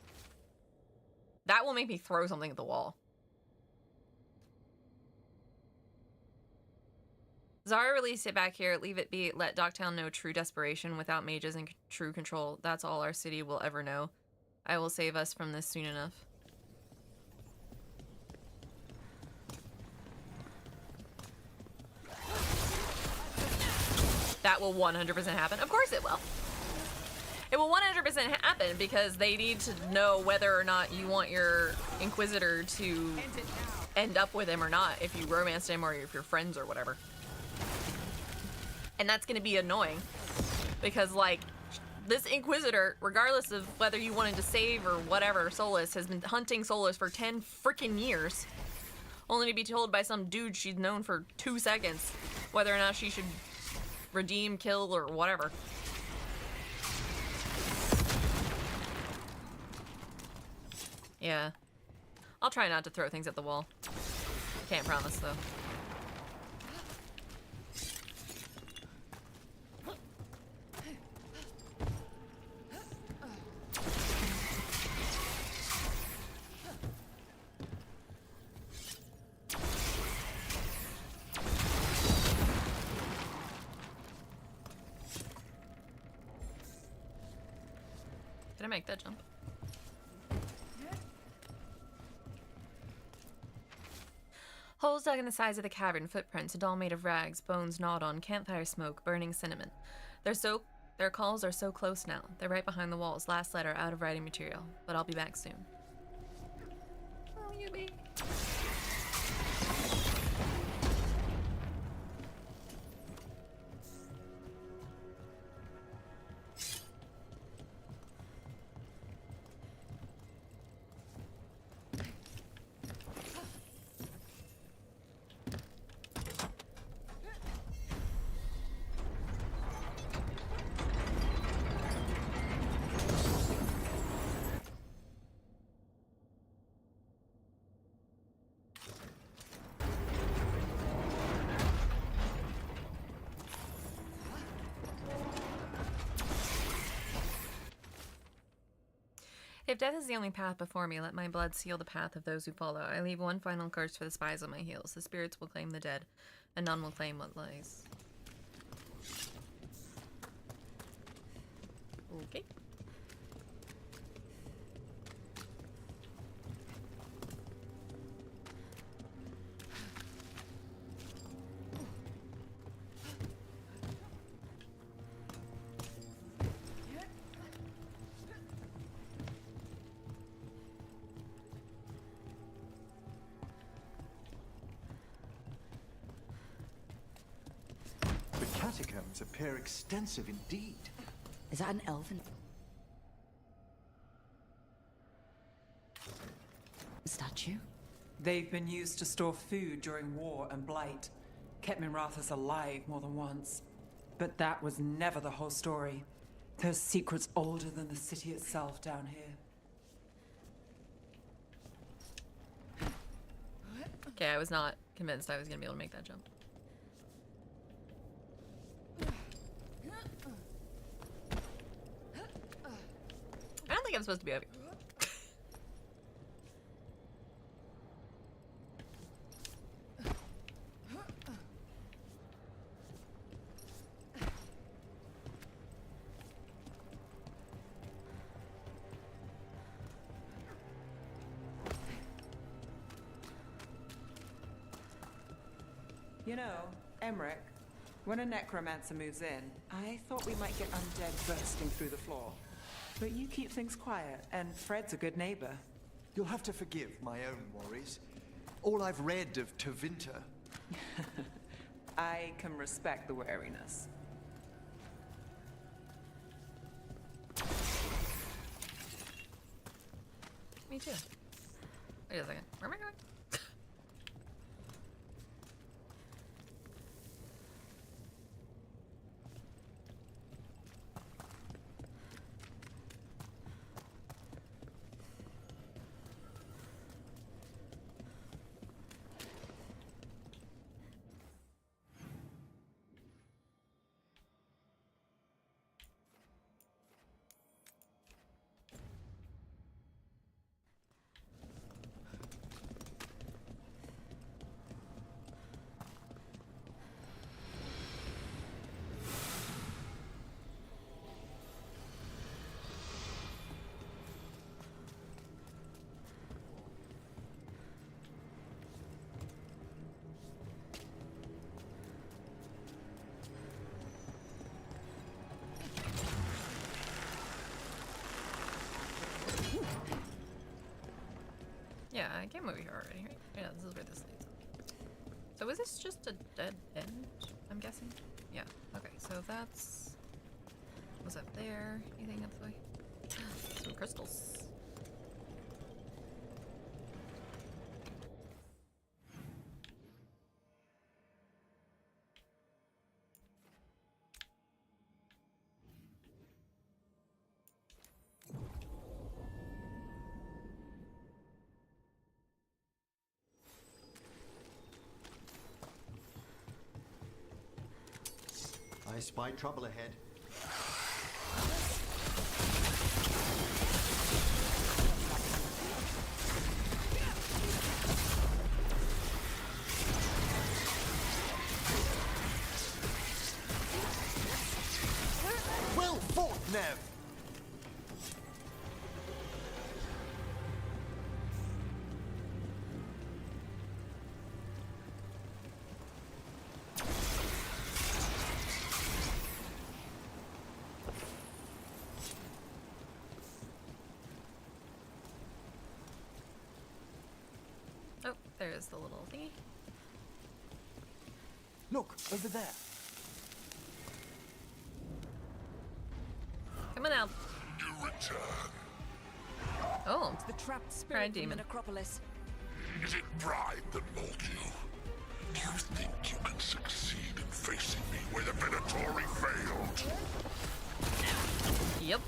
That will make me throw something at the wall. Zara, release it back here. Leave it be. Let Docktown know true desperation without mages and true control. That's all our city will ever know. I will save us from this soon enough. That will 100% happen. Of course it will. It will 100% happen because they need to know whether or not you want your Inquisitor to end up with him or not, if you romanced him or if you're friends or whatever. And that's going to be annoying because, like, this Inquisitor, regardless of whether you wanted to save or whatever Solus, has been hunting Solus for 10 freaking years, only to be told by some dude she's known for 2 seconds whether or not she should redeem, kill, or whatever. Yeah. I'll try not to throw things at the wall. Can't promise, though. Did I make that jump? Holes dug in the sides of the cavern, footprints, a doll made of rags, bones gnawed on, campfire smoke, burning cinnamon. Their calls are so close now. They're right behind the walls. Last letter out of writing material. But I'll be back soon. Oh, you be. If death is the only path before me, let my blood seal the path of those who follow. I leave one final curse for the spies on my heels. The spirits will claim the dead, and none will claim what lies. Okay. Catacombs appear extensive indeed. Is that an elven statue? They've been used to store food during war and blight. Kept Minrathous alive more than once. But that was never the whole story. There's secrets older than the city itself down here. Okay, I was not convinced I was gonna be able to make that jump. I don't think I'm supposed to be over here. You know, Emmerich, when a necromancer moves in, I thought we might get undead bursting through the floor. But you keep things quiet, and Fred's a good neighbor. You'll have to forgive my own worries. All I've read of Tevinter. I can respect the wariness. Me too. Wait a second. Where am I going? Yeah, I came over here already, right? Yeah, this is where this leads. So is this just a dead end, I'm guessing? Yeah, okay, so that's... what's up there? Anything up the way? Some crystals. I spy trouble ahead. Well fought, Nev! Oh, there's the little thingy. Look, over there. Come on out. You return. Oh, It's the trapped Pride spirit from the demon. necropolis. Is it pride that mold you? Do you think you can succeed in facing me where the Venatori failed? Yep.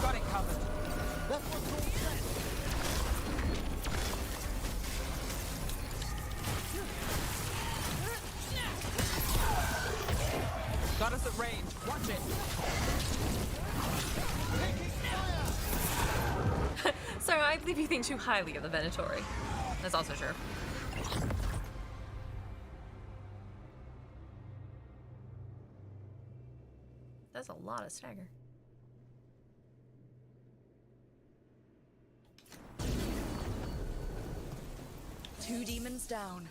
Got it covered. That's what's all set. Got us at range. Watch it. Sorry, I believe you think too highly of the Venatori. That's also true. That's a lot of stagger. Two demons down.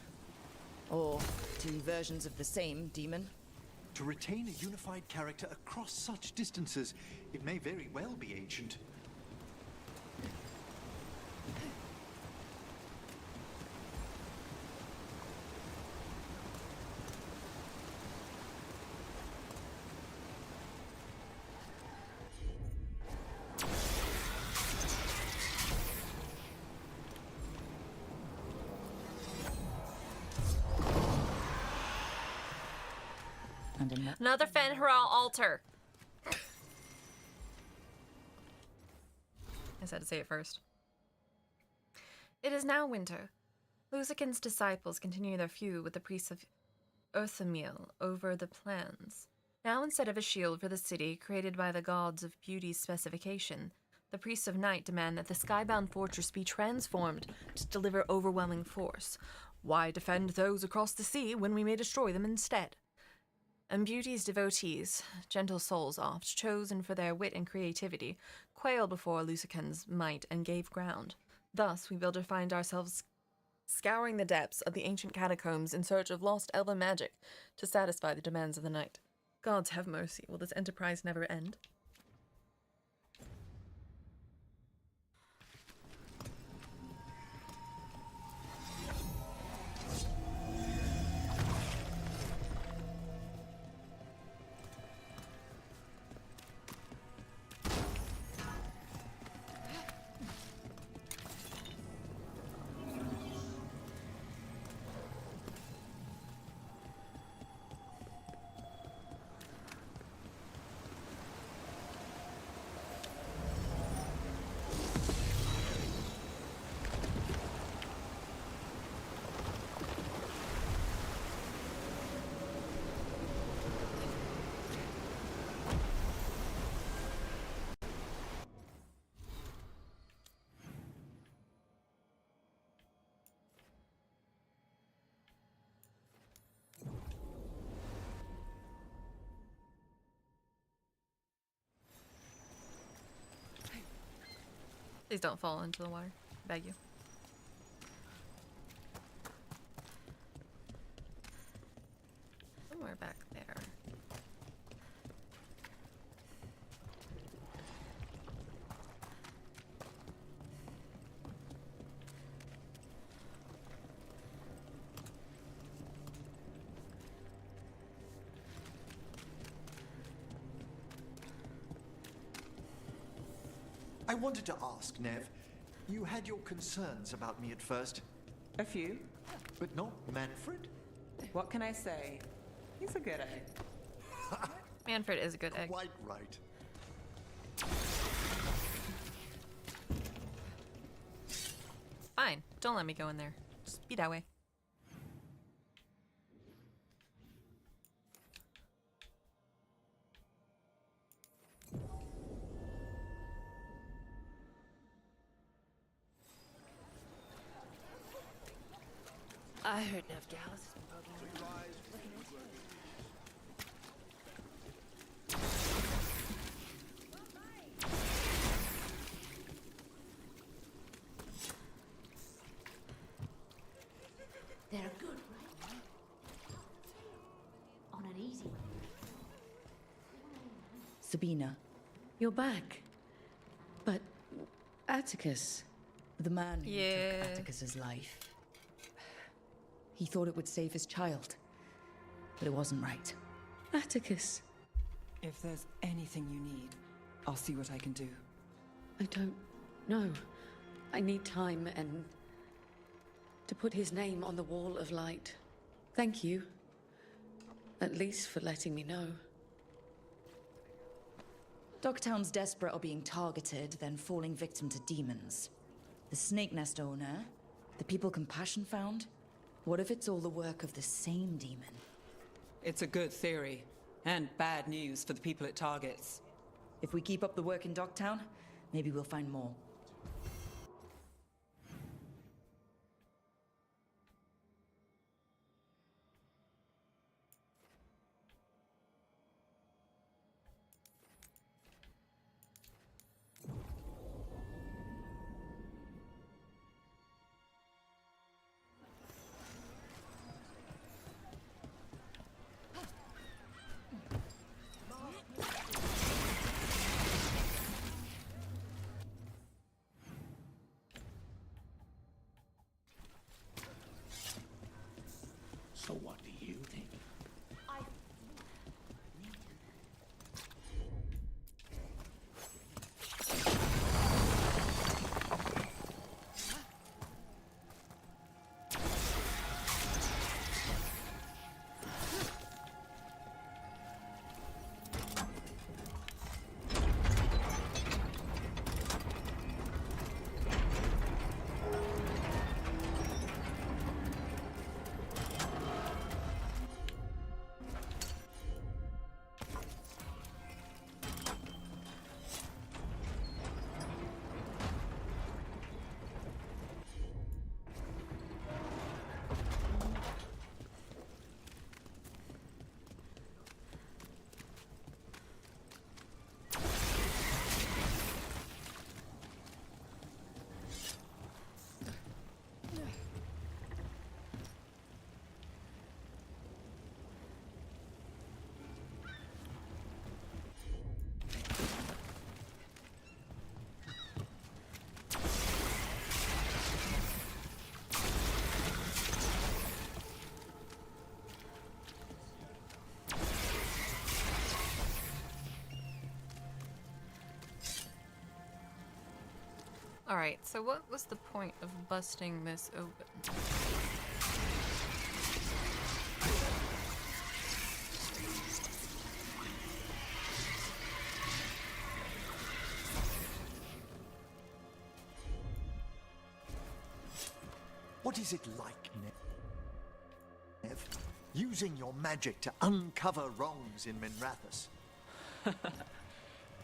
Or two versions of the same demon. To retain a unified character across such distances, it may very well be ancient. Another Fen'Haral altar. I just had to say it first. It is now winter. Lusican's disciples continue their feud with the priests of Earthamiel over the plans. Now, instead of a shield for the city created by the gods of beauty's specification, the priests of night demand that the skybound fortress be transformed to deliver overwhelming force. Why defend those across the sea when we may destroy them instead? And beauty's devotees, gentle souls oft, chosen for their wit and creativity, quailed before Lusican's might and gave ground. Thus, we will find ourselves scouring the depths of the ancient catacombs in search of lost elven magic to satisfy the demands of the night. Gods have mercy. Will this enterprise never end? Please don't fall into the water. I beg you. Somewhere back there. I wanted to ask, Nev. You had your concerns about me at first. A few. But not Manfred? What can I say? He's a good egg. Manfred is a good egg. Quite right. Fine. Don't let me go in there. Just be that way. I heard Nefgallus has been poking around. They're good, right? On an easy one. Sabina. You're back. But Atticus. The man who Yeah. took Atticus's life. He thought it would save his child. But it wasn't right. Atticus. If there's anything you need, I'll see what I can do. I don't know. I need time and to put his name on the wall of light. Thank you. At least for letting me know. Dogtown's desperate are being targeted, then falling victim to demons. The Snake Nest owner, the people Compassion found. What if it's all the work of the same demon? It's a good theory, and bad news for the people it targets. If we keep up the work in Dogtown, maybe we'll find more. So what do you think? Alright, so what was the point of busting this open? What is it like, Nev? Using your magic to uncover wrongs in Minrathous?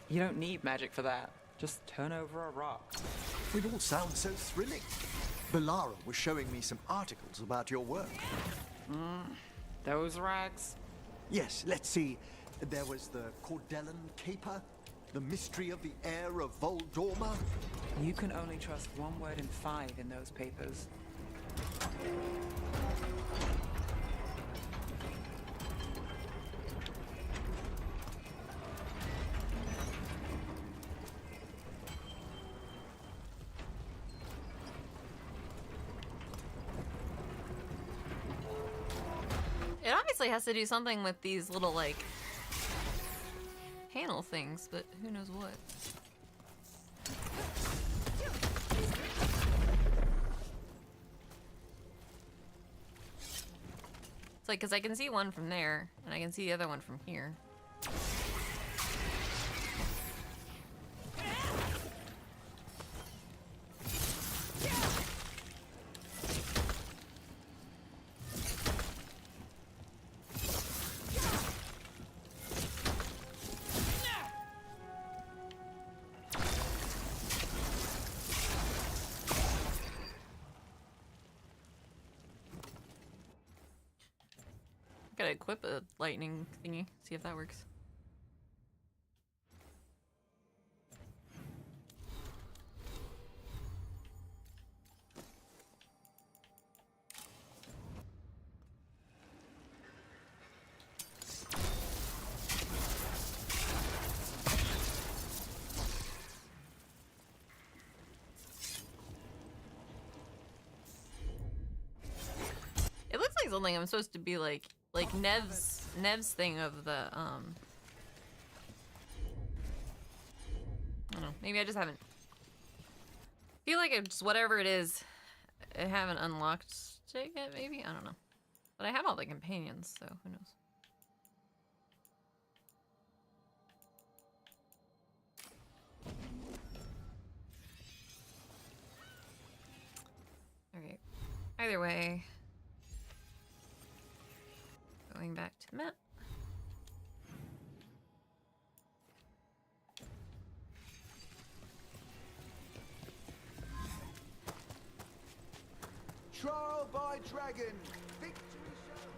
You don't need magic for that. Just turn over a rock. It all sounds so thrilling. Belara was showing me some articles about your work. Those rags? Yes, let's see. There was the Cordellan Caper, The mystery of the heir of Voldorma? You can only trust one word in 5 in those papers. It obviously has to do something with these little, like, panel things, but who knows what. It's like, because I can see one from there, and I can see the other one from here. Gotta equip a lightning thingy, see if that works. It looks like something I'm supposed to be like Nev's thing of the I don't know, maybe I just haven't feel like it's whatever it is, I haven't unlocked it yet, maybe? I don't know. But I have all the companions, so who knows. Alright. Either way. Going back to the map. Trial by dragon. Victory shown.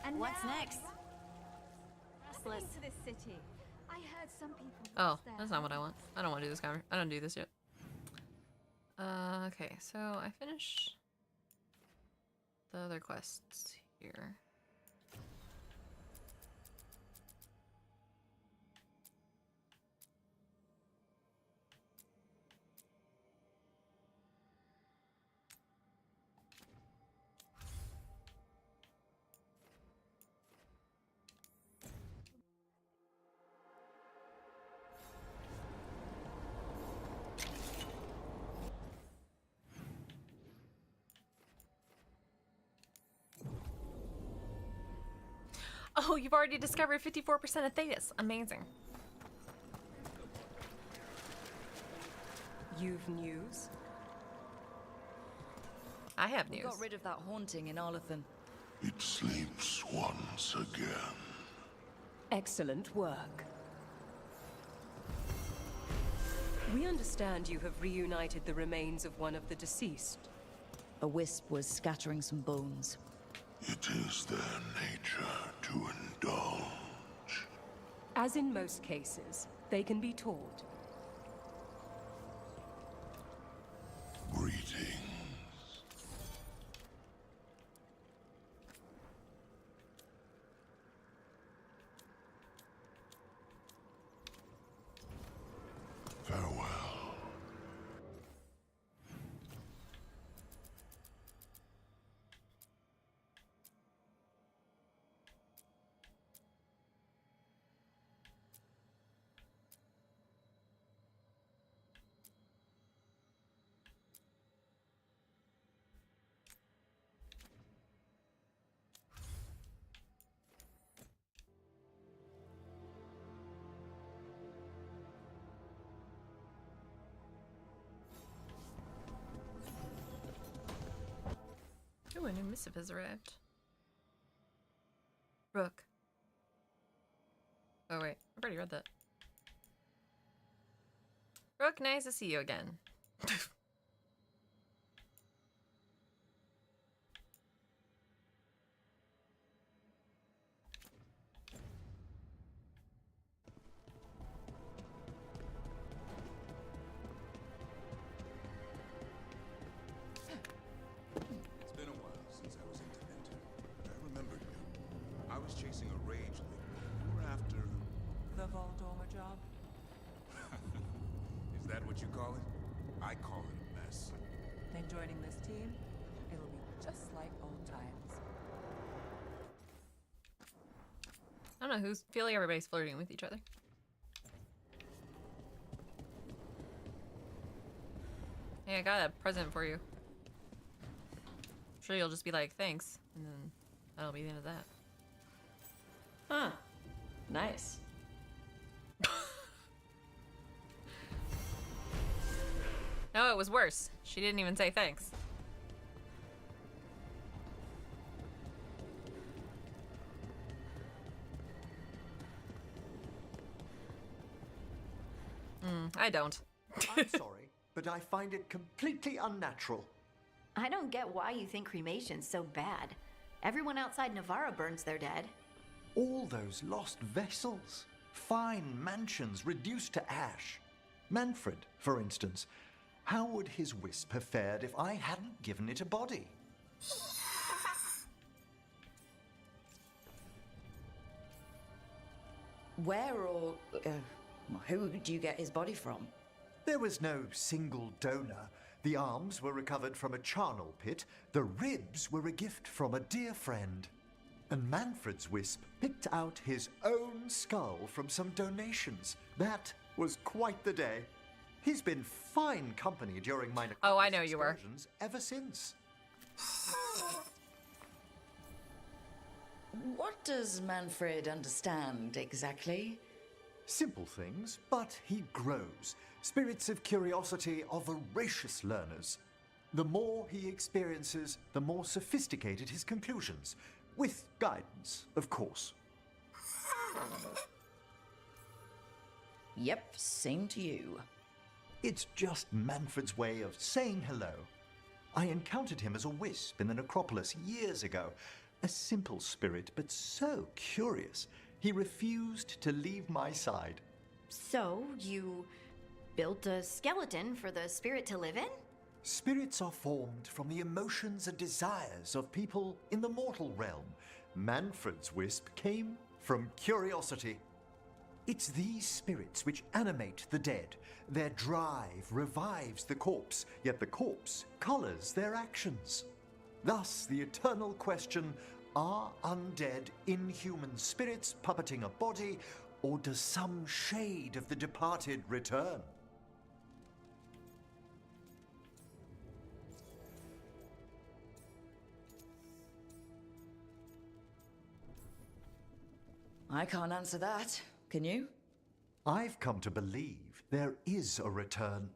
And what's next? Restless. To this city. I heard some people. Oh, that's not what I want. I don't want to do this I don't do this yet. Okay, so I finished the other quests here. Oh, you've already discovered 54% of Thetis. Amazing. You've news? I have news. We got rid of that haunting in Arlathan. It sleeps once again. Excellent work. We understand you have reunited the remains of one of the deceased. A wisp was scattering some bones. It is their nature to indulge. As in most cases, they can be taught. Greetings. Farewell. Oh, a new missive has arrived. Rook. Oh wait, I've already read that. Rook, nice to see you again. job? Is that what you call it? I call it a mess. Then joining this team, it'll be just like old times. I don't know who's feeling everybody's flirting with each other. Hey, I got a present for you. I'm sure you'll just be like, thanks. And then that'll be the end of that. Huh. Nice. No, it was worse. She didn't even say thanks. I don't. I'm sorry, but I find it completely unnatural. I don't get why you think cremation's so bad. Everyone outside Navarra burns their dead. All those lost vessels, fine mansions reduced to ash. Manfred, for instance, how would his wisp have fared if I hadn't given it a body? Where or who do you get his body from? There was no single donor. The arms were recovered from a charnel pit. The ribs were a gift from a dear friend. And Manfred's wisp picked out his own skull from some donations. That was quite the day. He's been fine company during my oh, I know you were. Ever since. What does Manfred understand exactly? Simple things, but he grows. Spirits of curiosity are voracious learners. The more he experiences, the more sophisticated his conclusions. With guidance, of course. Yep, same to you. It's just Manfred's way of saying hello. I encountered him as a wisp in the necropolis years ago. A simple spirit, but so curious. He refused to leave my side. So, you built a skeleton for the spirit to live in? Spirits are formed from the emotions and desires of people in the mortal realm. Manfred's wisp came from curiosity. It's these spirits which animate the dead. Their drive revives the corpse, yet the corpse colors their actions. Thus, the eternal question, are undead, inhuman spirits puppeting a body, or does some shade of the departed return? I can't answer that. Can you? I've come to believe there is a return.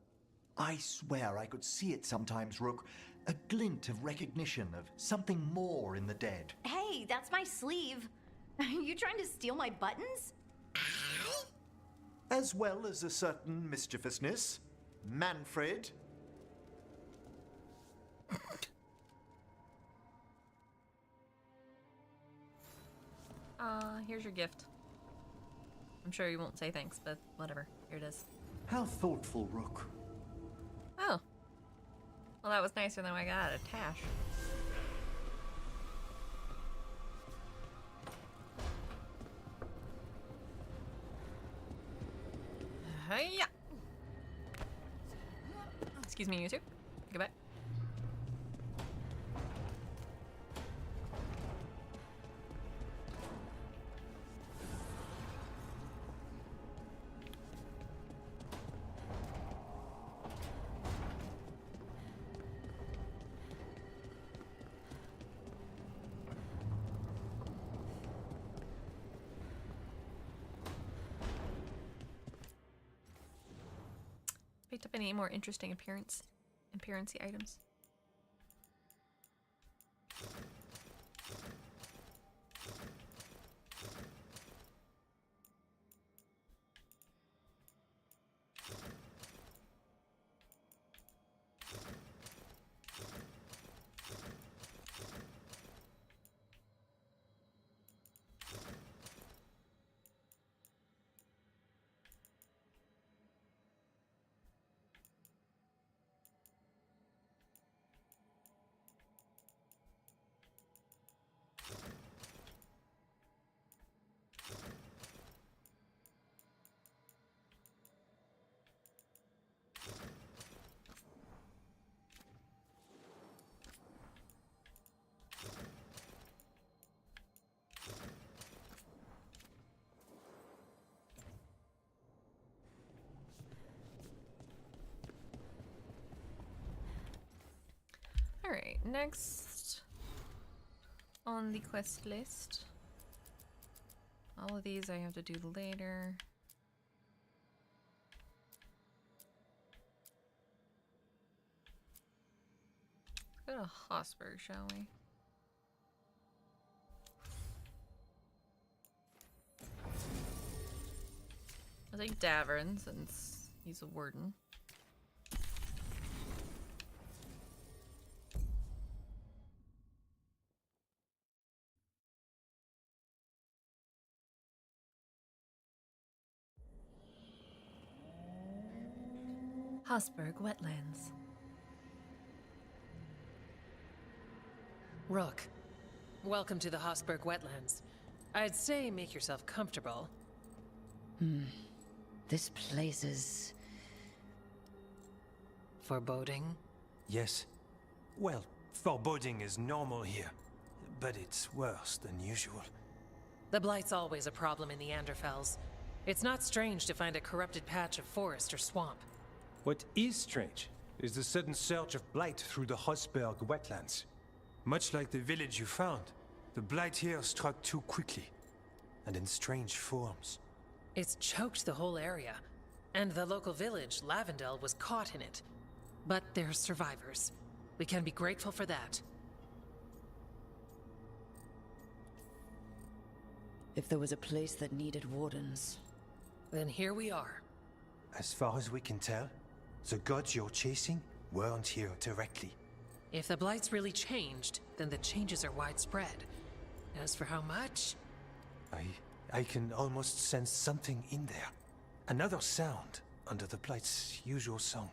I swear I could see it sometimes, Rook. A glint of recognition of something more in the dead. Hey, that's my sleeve. Are you trying to steal my buttons? As well as a certain mischievousness. Manfred. Here's your gift. I'm sure you won't say thanks, but whatever. Here it is. How thoughtful, Rook. Oh. Well, that was nicer than I got at Tash. Hiya! Excuse me, you two. Goodbye. Picked up any more interesting appearance-y items? Alright, next on the quest list. All of these I have to do later. Let's go to Hosberg, shall we? I'll take Davern since he's a warden. Hosberg Wetlands. Rook, welcome to the Hosberg Wetlands. I'd say make yourself comfortable. This place is... foreboding? Yes. Well, foreboding is normal here, but it's worse than usual. The Blight's always a problem in the Anderfells. It's not strange to find a corrupted patch of forest or swamp. What is strange is the sudden surge of blight through the Hosberg wetlands. Much like the village you found, the blight here struck too quickly, and in strange forms. It's choked the whole area, and the local village, Lavendel, was caught in it. But they're survivors. We can be grateful for that. If there was a place that needed wardens... Then here we are. As far as we can tell, the gods you're chasing weren't here directly. If the Blight's really changed, then the changes are widespread. As for how much... I can almost sense something in there. Another sound under the Blight's usual song.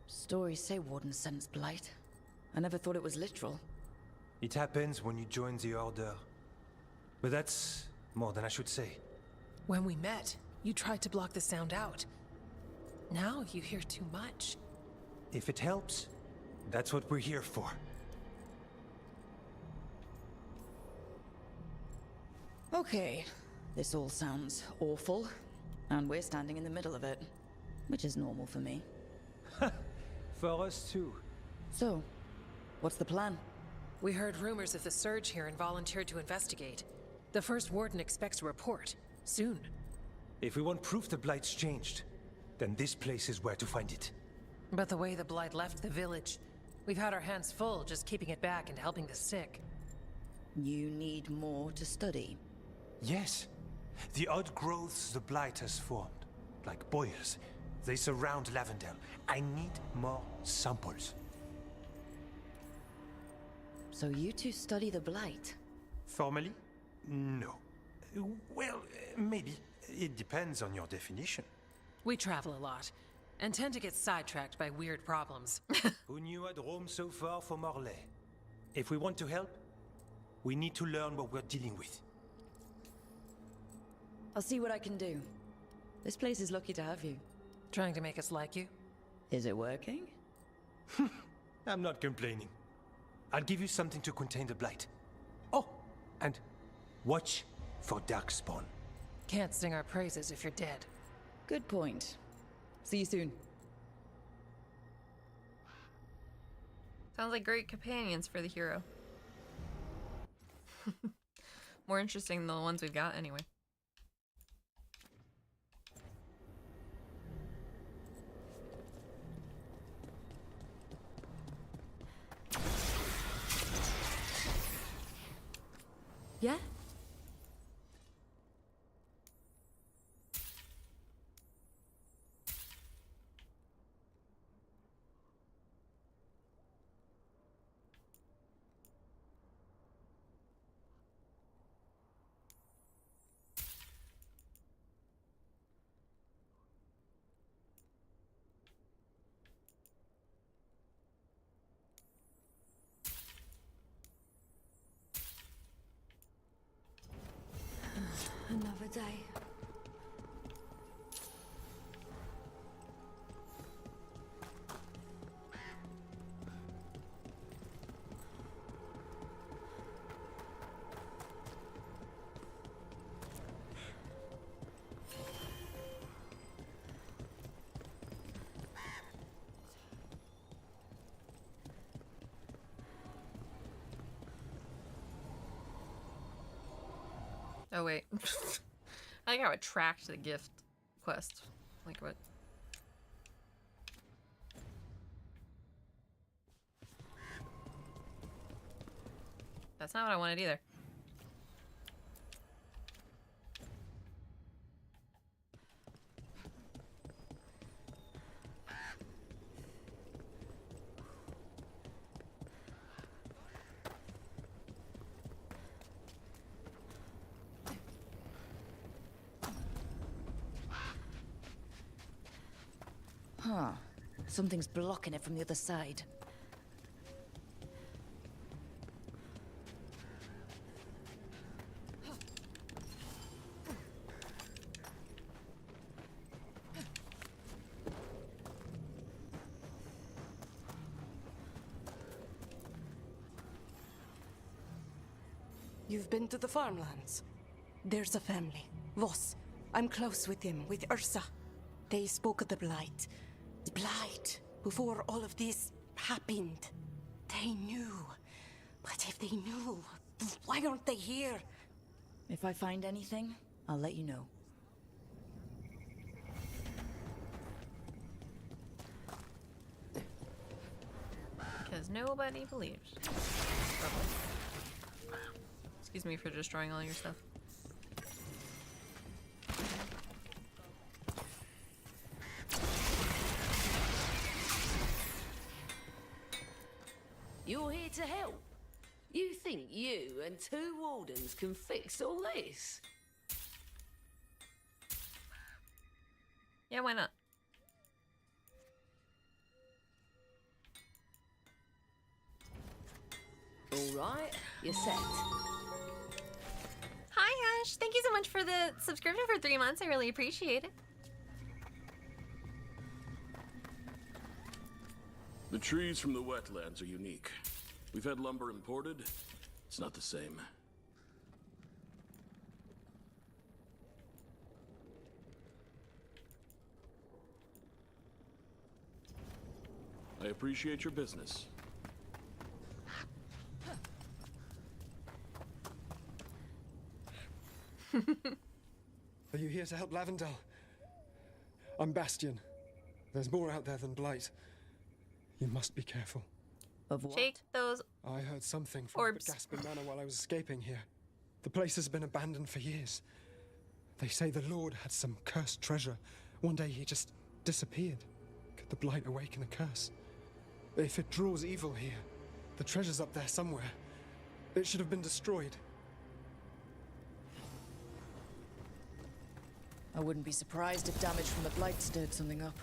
Stories say wardens sense blight. I never thought it was literal. It happens when you join the Order. But that's more than I should say. When we met, you tried to block the sound out. Now you hear too much. If it helps, that's what we're here for. Okay, this all sounds awful, and we're standing in the middle of it, which is normal for me. For us too. So, what's the plan? We heard rumors of the surge here and volunteered to investigate. The first warden expects a report, soon. If we want proof the Blight's changed, then this place is where to find it. But the way the Blight left the village, we've had our hands full just keeping it back and helping the sick. You need more to study. Yes. The odd growths the Blight has formed, like boils, they surround Lavendel. I need more samples. So you two study the Blight? Formally? No. Well, maybe. It depends on your definition. We travel a lot, and tend to get sidetracked by weird problems. Who knew I'd roam so far for Morlaix? If we want to help, we need to learn what we're dealing with. I'll see what I can do. This place is lucky to have you. Trying to make us like you? Is it working? I'm not complaining. I'll give you something to contain the Blight. Oh, and watch for Darkspawn. Can't sing our praises if you're dead. Good point. See you soon. Sounds like great companions for the hero. More interesting than the ones we've got anyway. Yeah? Another day. Oh wait. I think I would track the gift quest. Like what? That's not what I wanted either. Huh. Something's blocking it from the other side. You've been to the farmlands. There's a family. Voss. I'm close with him, with Ursa. They spoke of the Blight. The Blight. Before all of this happened. They knew. But if they knew, why aren't they here? If I find anything, I'll let you know. Because nobody believes. Probably. Excuse me for destroying all your stuff. You're here to help. You think you and 2 wardens can fix all this? Yeah, why not? All right, you're set. Hi, Ash. Thank you so much for the subscription for 3 months. I really appreciate it. The trees from the wetlands are unique. We've had lumber imported. It's not the same. I appreciate your business. Are you here to help Lavendel? I'm Bastion. There's more out there than Blight. You must be careful. Of what? Shake those I heard something from orbs. Gaspin Manor while I was escaping here. The place has been abandoned for years. They say the Lord had some cursed treasure. One day he just disappeared. Could the Blight awaken a curse? If it draws evil here, the treasure's up there somewhere. It should have been destroyed. I wouldn't be surprised if damage from the Blight stirred something up.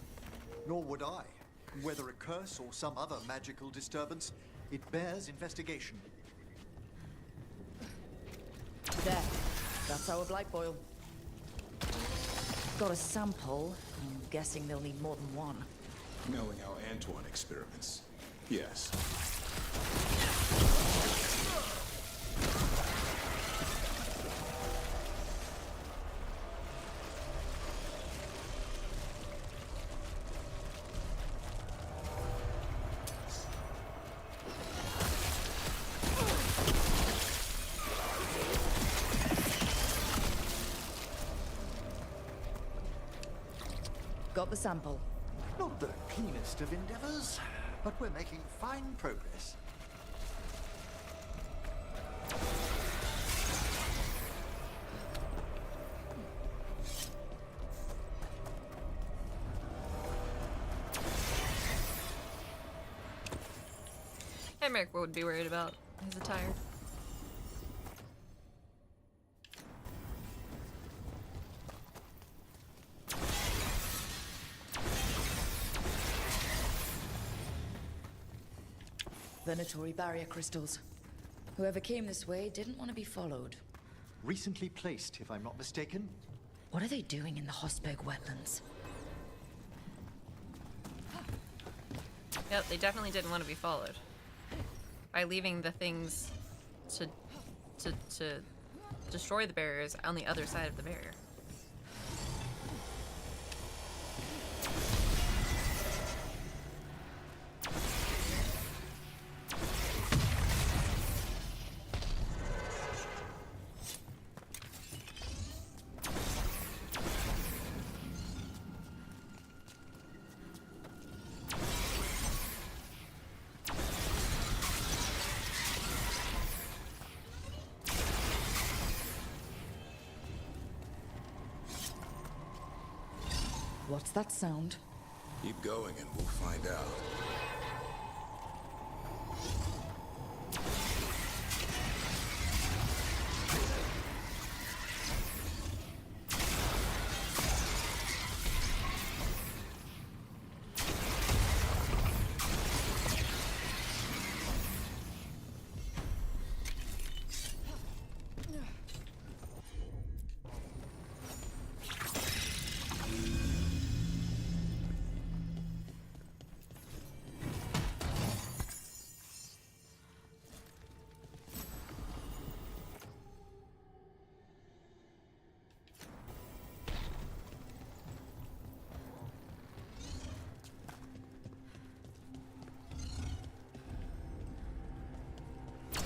Nor would I. Whether a curse or some other magical disturbance, it bears investigation. There. That's our Blight boil. Got a sample. I'm guessing they'll need more than one. Knowing how Antoine experiments. Yes. Got the sample. Not the keenest of endeavors, but we're making fine progress. Emmerich would be worried about his attire. Venatory barrier crystals. Whoever came this way didn't want to be followed. Recently placed, if I'm not mistaken. What are they doing in the Hosberg wetlands? Yep, they definitely didn't want to be followed. By leaving the things to destroy the barriers on the other side of the barrier. What's that sound? Keep going and we'll find out.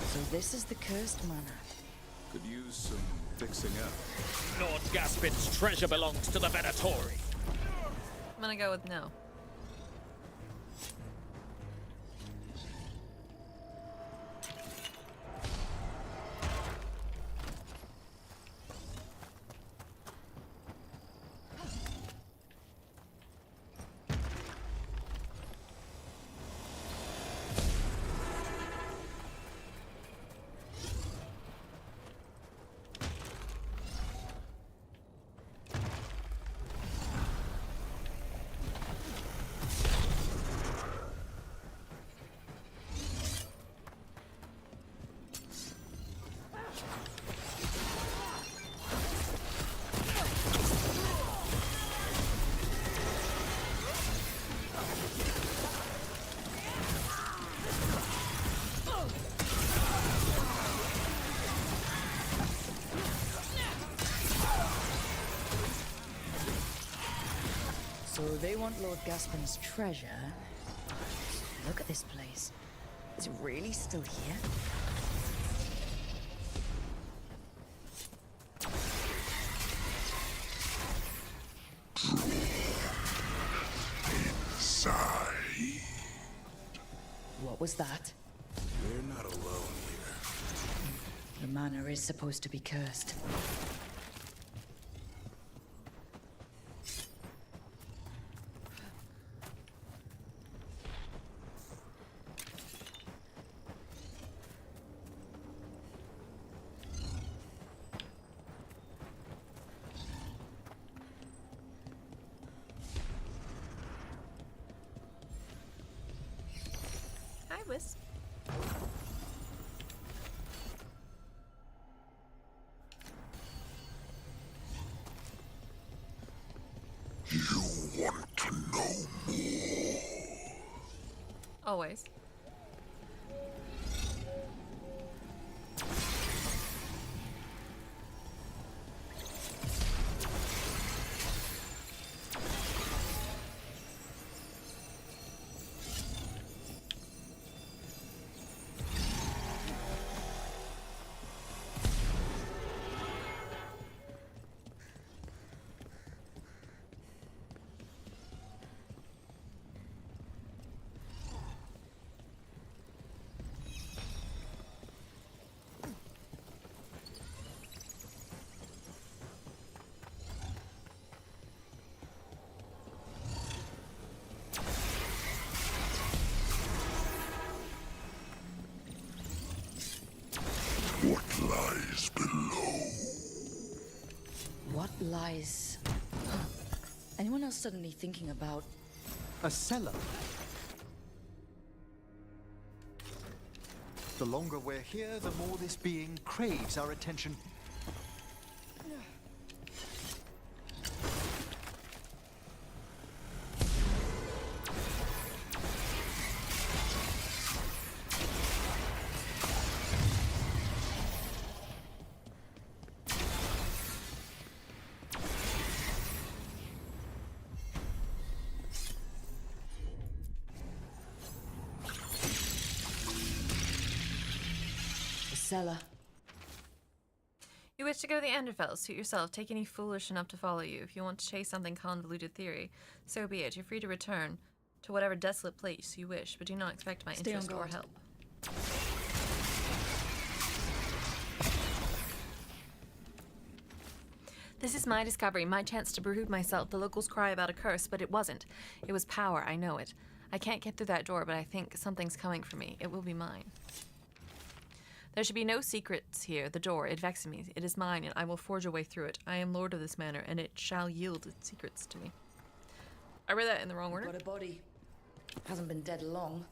So this is the cursed manor. Could use some fixing up. Lord Gaspin's treasure belongs to the Venatori. I'm gonna go with no. So they want Lord Gaspin's treasure. Look at this place. Is it really still here? Inside. What was that? We're not alone here. The manor is supposed to be cursed. Hi, Wisp. You want to know more? Always. What lies below? What lies... Anyone else suddenly thinking about... A cellar. The longer we're here, the more this being craves our attention. Cellar. You wish to go to the Enderfell, suit yourself. Take any foolish enough to follow you. If you want to chase something convoluted theory, so be it. You're free to return to whatever desolate place you wish, but do not expect my Stay on interest or guard. help. This is my discovery, my chance to prove myself. The locals cry about a curse, but it wasn't. It was power, I know it. I can't get through that door, but I think something's coming for me. It will be mine. There should be no secrets here. The door, it vexes me. It is mine, and I will forge a way through it. I am lord of this manor, and it shall yield its secrets to me. I read that in the wrong order. Got a body. Hasn't been dead long.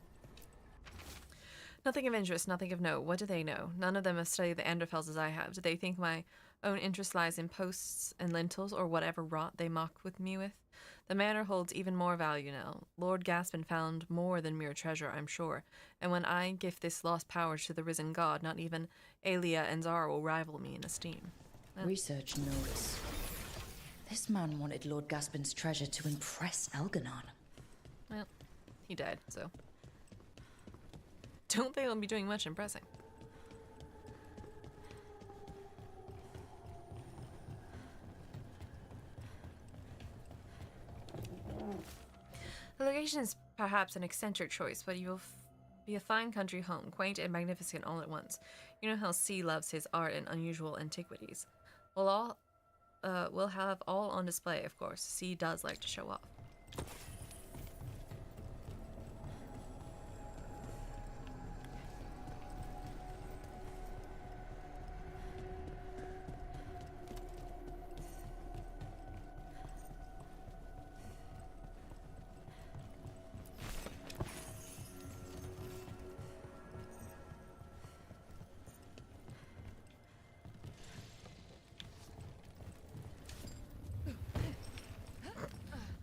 Nothing of interest, nothing of note. What do they know? None of them have studied the Anderfels as I have. Do they think my own interest lies in posts and lintels, or whatever rot they mock with me with? The manor holds even more value now. Lord Gaspin found more than mere treasure, I'm sure. And when I give this lost power to the risen god, not even Aelia and Zara will rival me in esteem. Research notes. This man wanted Lord Gaspin's treasure to impress Elganon. Well, he died, so. Don't think he'll be doing much impressing. The location is perhaps an eccentric choice, but you will be a fine country home, quaint and magnificent all at once. You know how C loves his art and unusual antiquities. We'll have all on display, of course. C does like to show off.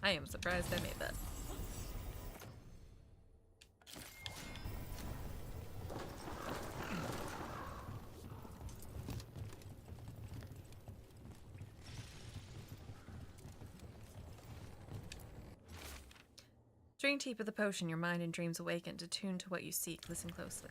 I am surprised I made that. Drink deep of the potion, your mind and dreams awaken. Attune to what you seek. Listen closely.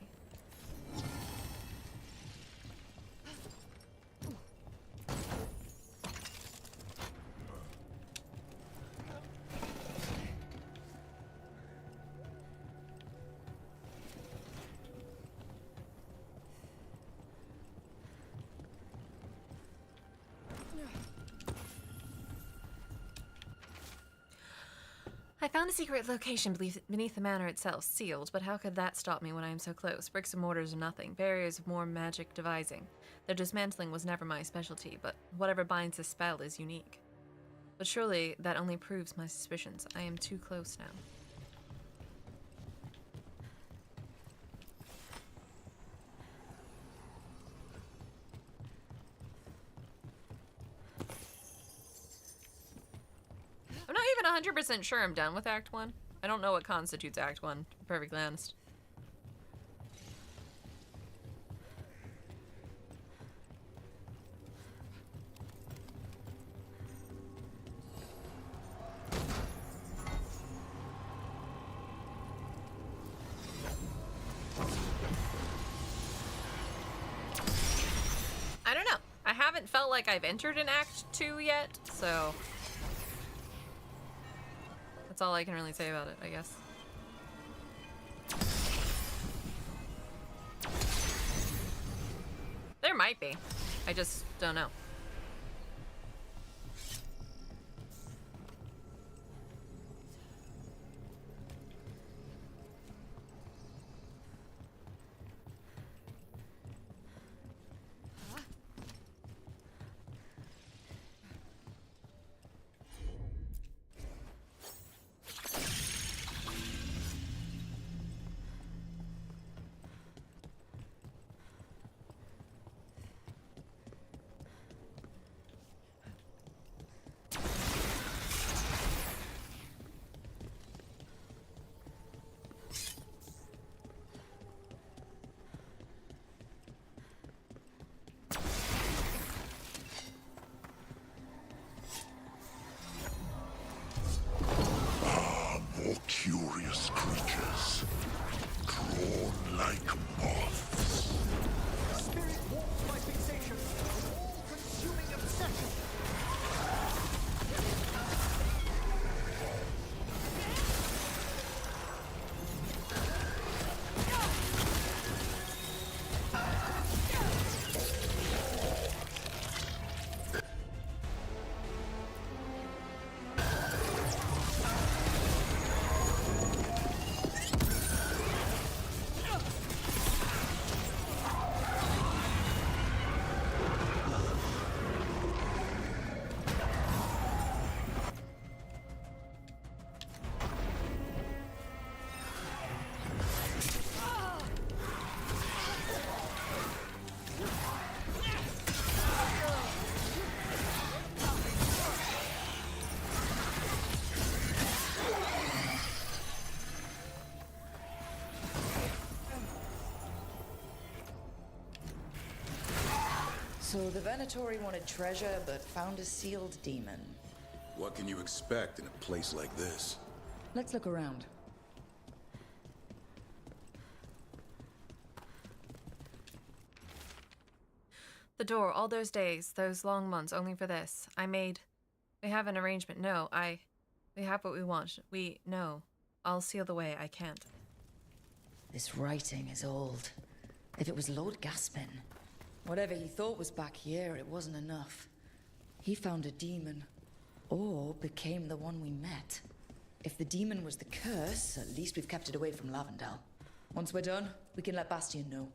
I found a secret location beneath the manor itself, sealed, but how could that stop me when I am so close? Bricks and mortars are nothing, barriers of more magic devising. Their dismantling was never my specialty, but whatever binds the spell is unique. But surely that only proves my suspicions. I am too close now. I'm not even 100% sure I'm done with Act 1. I don't know what constitutes Act 1, to be perfectly honest. I don't know. I haven't felt like I've entered an Act 2 yet, so that's all I can really say about it, I guess. There might be. I just don't know. So the Venatori wanted treasure, but found a sealed demon. What can you expect in a place like this? Let's look around. The door, all those days, those long months, only for this. We have an arrangement. No, we have what we want. No. I'll seal the way. I can't. This writing is old. If it was Lord Gaspin, whatever he thought was back here, it wasn't enough. He found a demon, or became the one we met. If the demon was the curse, at least we've kept it away from Lavendel. Once we're done, we can let Bastian know.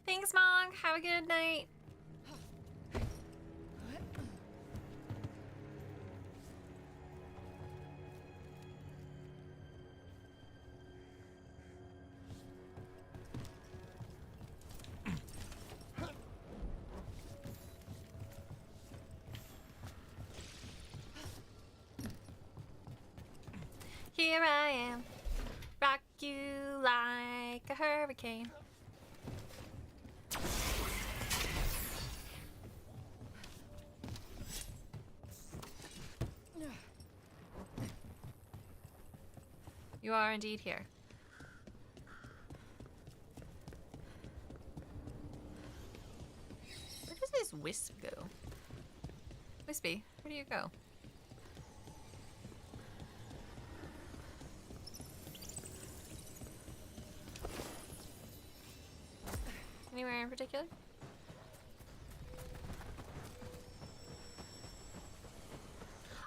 Thanks, Mog. Have a good night. Here I am, rock you like a hurricane. You are indeed here. Where does this Wisp go? Wispy, where do you go? Anywhere in particular?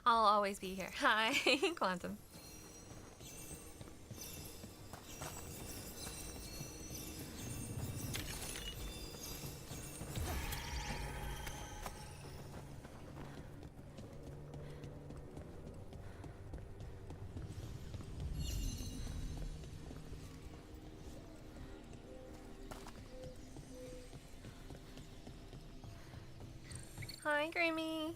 I'll always be here. Hi, Quantum. Hi, Grimmy.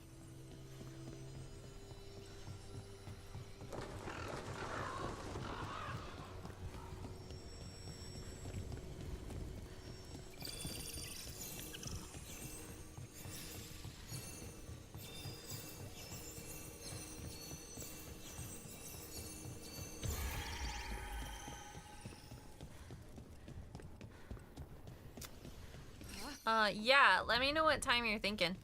Yeah, let me know what time you're thinking.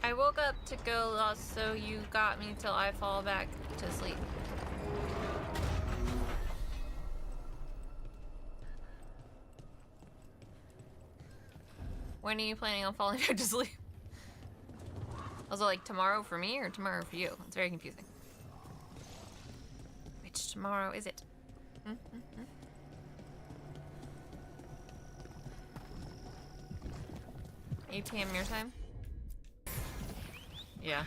I woke up to go lost, so you got me till I fall back to sleep. When are you planning on falling back to sleep? Was it like tomorrow for me or tomorrow for you? It's very confusing. Which tomorrow is it? 8 p.m. your time? Yeah.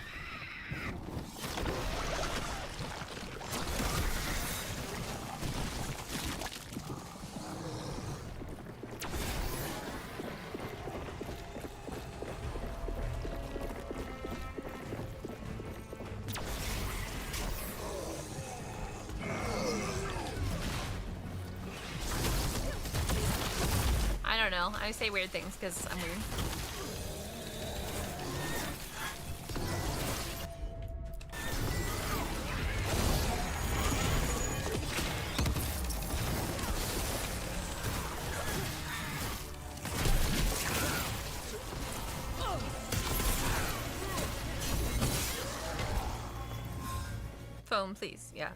know. I say weird things because I'm weird. Foam, please. Yeah.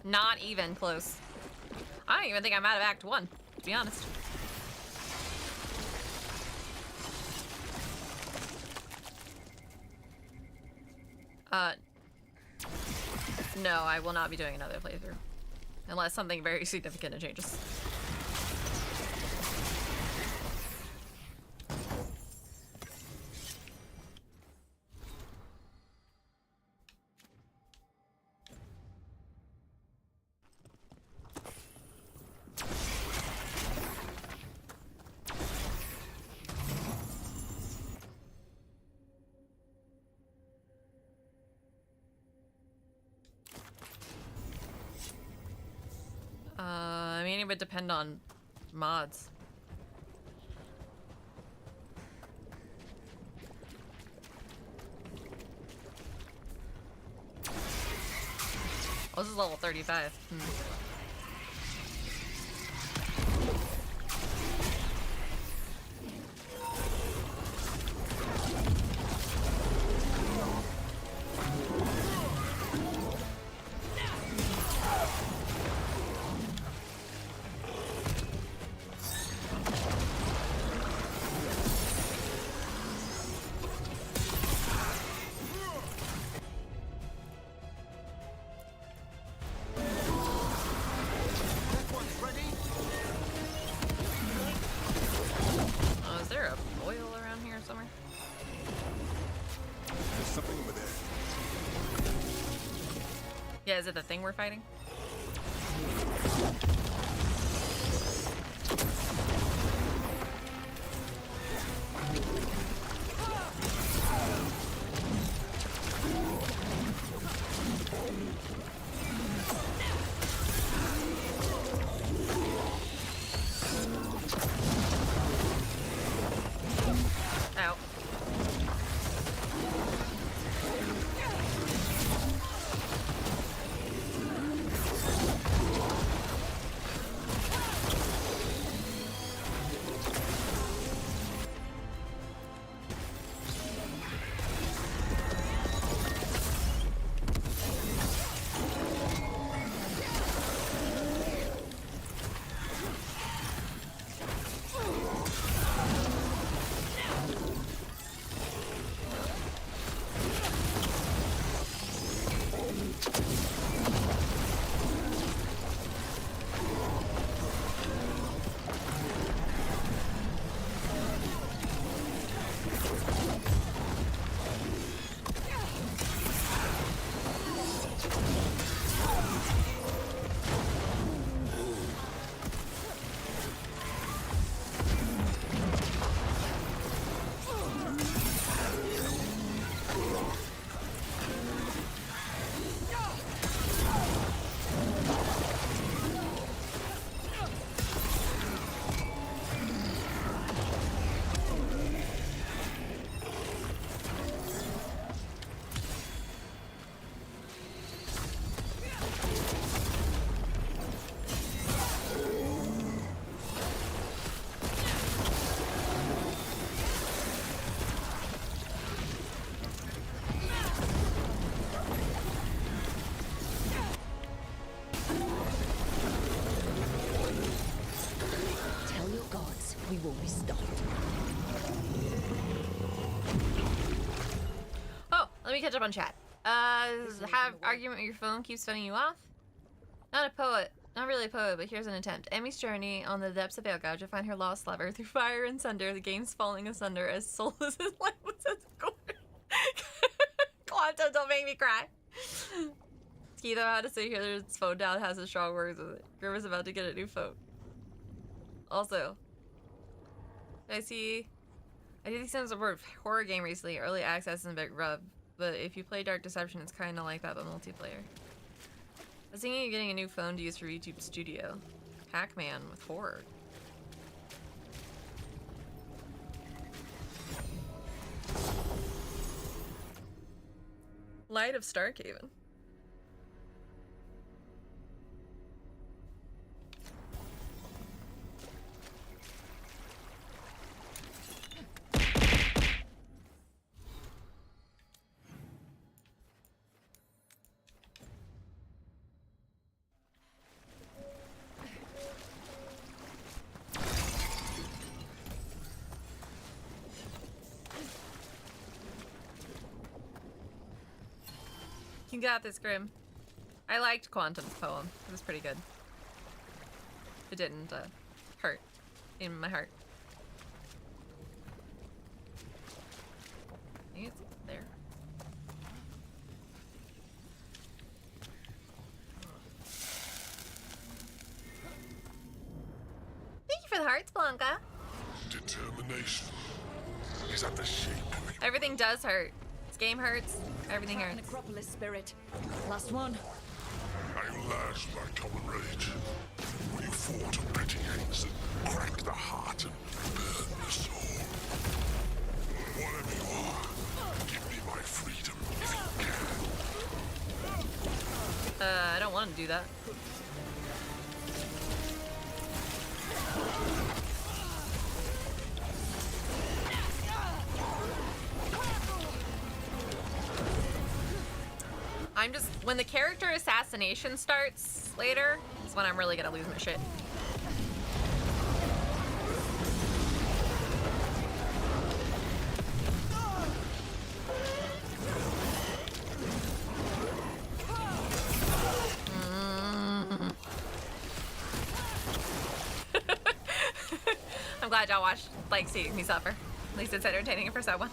Not even close. I don't even think I'm out of Act 1, to be honest. No, I will not be doing another playthrough. Unless something very significant changes. I mean, it would depend on mods. Oh, this is level 35. Yeah, is it the thing we're fighting? Let me catch up on chat. Have argument with your phone keeps spinning you off? Not a poet. Not really a poet, but here's an attempt. Emmy's journey on the depths of Aelgauge to find her lost lover. Through fire and sunder, the game's falling asunder as soulless as lifeless as gold. Quantum, don't make me cry. Ski though had to say here his phone down has his strong words with it. Grim is about to get a new phone. Also, I did see some sort of horror game recently. Early access is a bit rough, but if you play Dark Deception, it's kind of like that, but multiplayer. I was thinking of getting a new phone to use for YouTube Studio. Pac-Man with horror. Light of Starkhaven. You got this, Grim. I liked Quantum's poem. It was pretty good. It didn't hurt in my heart. I think it's there. Thank you for the hearts, Blanca. Determination is at the shape of you. Everything does hurt. This game hurts. Everything hurts. Necropolis spirit. Last one. I enlarged my common rage when you fought on petty ends that crack the heart and burn the soul. Whatever you are, give me my freedom if you can. I don't want to do that. I'm just, when the character assassination starts later, is when I'm really gonna lose my shit. I'm glad y'all watched, like, seeing me suffer. At least it's entertaining for someone.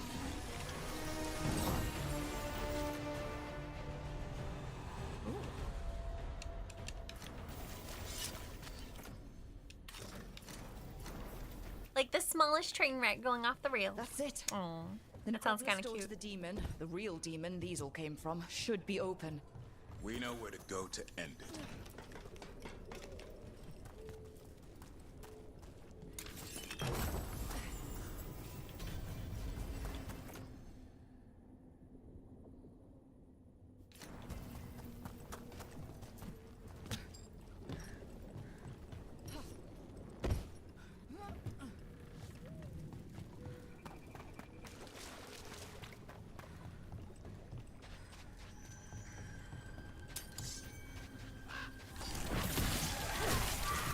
Like the smallest train wreck going off the rails. That's it. Aww. The That sounds kind of door cute. to the demon, the real demon these all came from, should be open. We know where to go to end it.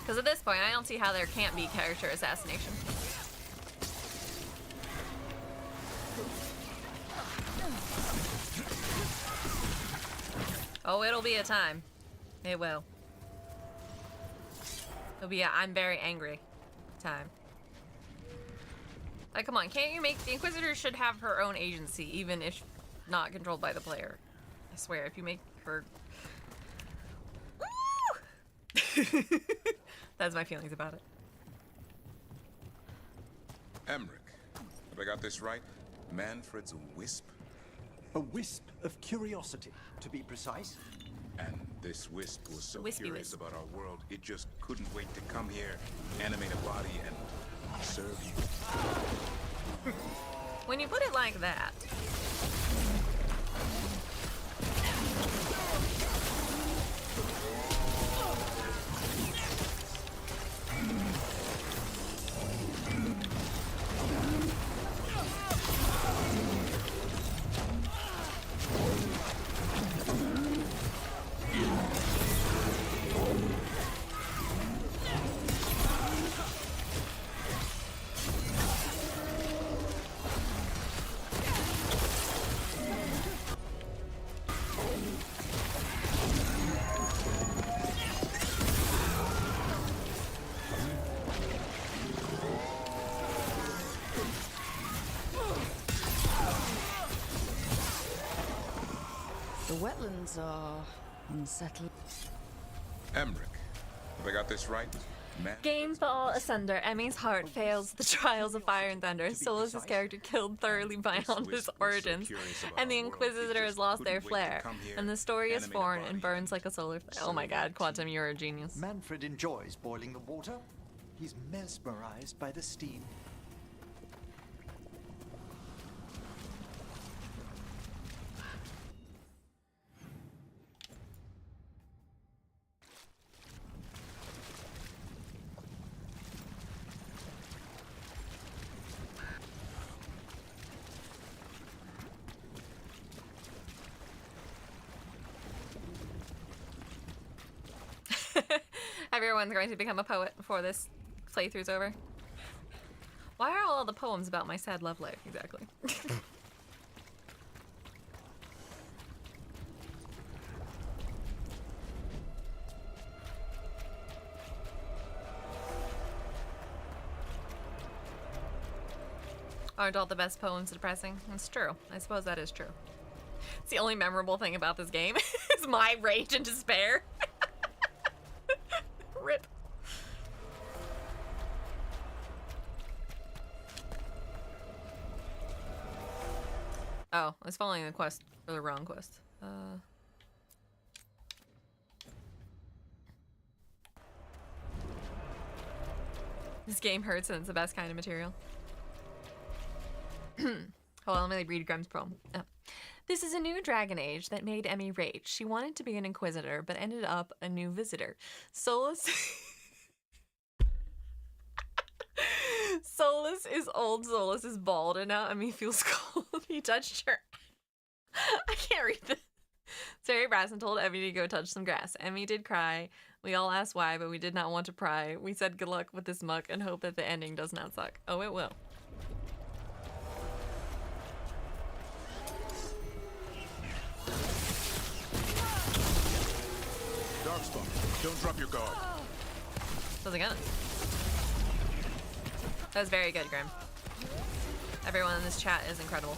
Because at this point, I don't see how there can't be character assassination. Oh, it'll be a time. It will. It'll be a I'm very angry time. Like, come on, can't you make... The Inquisitor should have her own agency, even if not controlled by the player. I swear, if you make her... That's my feelings about it. Emmerich, have I got this right? Manfred's a wisp? A wisp of curiosity, to be precise. And this wisp was so Wispy curious wisp. about our world, it just couldn't wait to come here, animate a body, and serve you. When you put it like that... wetlands are unsettling. Emmerich, have I got this right? Game fall asunder. Emmy's heart fails the trials of fire and thunder. Solus' character killed thoroughly beyond his origins, and the Inquisitors lost their flair. And the story is foreign and burns like a solar flare. Oh my god, Quantum, you're a genius. Manfred enjoys boiling the water. He's mesmerized by the steam. Everyone's going to become a poet before this playthrough's over. Why are all the poems about my sad love life, exactly? Aren't all the best poems depressing? It's true. I suppose that is true. It's the only memorable thing about this game is my rage and despair. Rip. Oh, I was following the quest, or the wrong quest. This game hurts and it's the best kind of material. Hold on, let me read Grimm's poem. Oh. This is a new Dragon Age that made Emmy rage. She wanted to be an Inquisitor, but ended up a new visitor. Solus... Solus is old, Solus is bald, and now Emmy feels cold. He touched her... I can't read this. Sari Brasson told Emmy to go touch some grass. Emmy did cry. We all asked why, but we did not want to pry. We said good luck with this muck and hope that the ending does not suck. Oh, it will. Darkspawn, don't drop your guard. How's it going? That was very good, Grim. Everyone in this chat is incredible.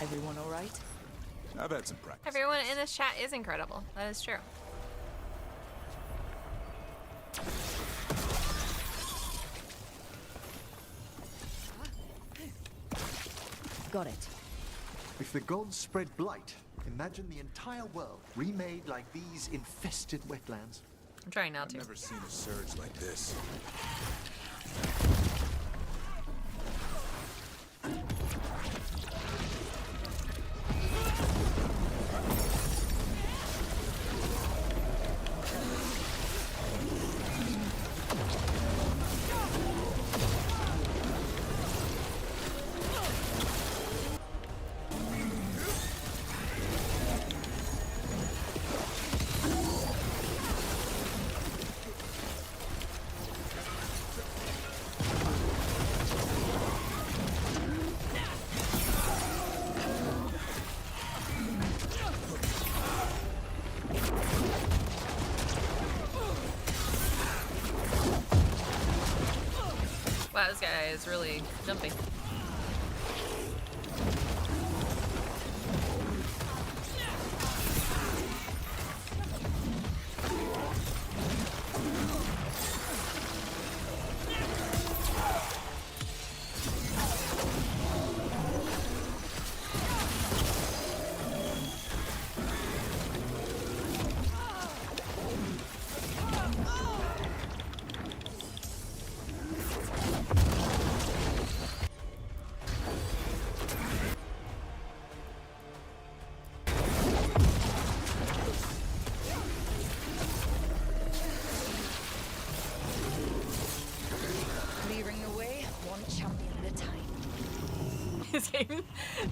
Everyone all right? I've had some practice. Everyone in this chat is incredible. That is true. Got it. If the gods spread blight, imagine the entire world remade like these infested wetlands. I'm trying not to. I've never seen a surge like this. Wow, this guy is really jumping.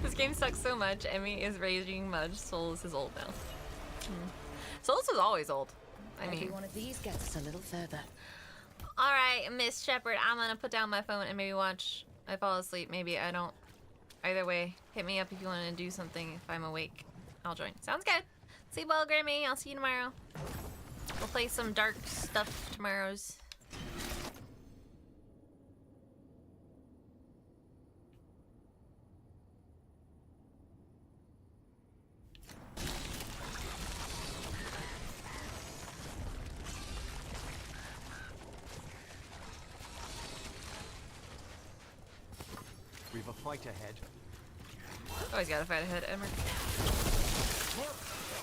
This game sucks so much. Emmy is raging much. Solus is old now. Solus was always old. I mean, Maybe one of these gets us a little further. all right, Miss Shepherd, I'm gonna put down my phone and maybe watch. I fall asleep. Maybe I don't. Either way, hit me up if you want to do something. If I'm awake, I'll join. Sounds good. Sleep well, Grammy. I'll see you tomorrow. We'll play some dark stuff tomorrow's. We've a fight ahead. Always gotta fight ahead, Emmer.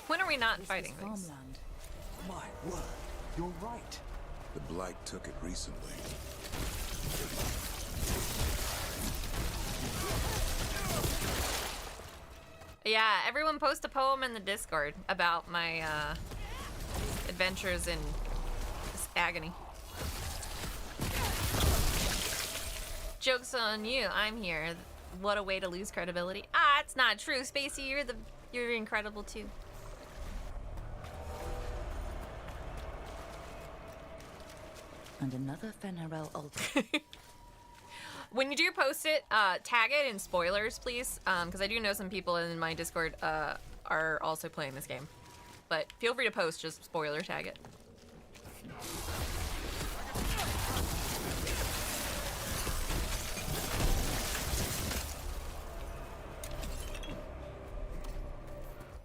When are we not fighting things? My word, you're right. The Blight took it recently. Yeah, everyone post a poem in the Discord about my adventures in this agony. Joke's on you, I'm here. What a way to lose credibility. Ah, it's not true, Spacey. You're incredible too. And another Fen'Harel altar. When you do post it, tag it in spoilers, please, because I do know some people in my Discord are also playing this game. But feel free to post, just spoiler tag it.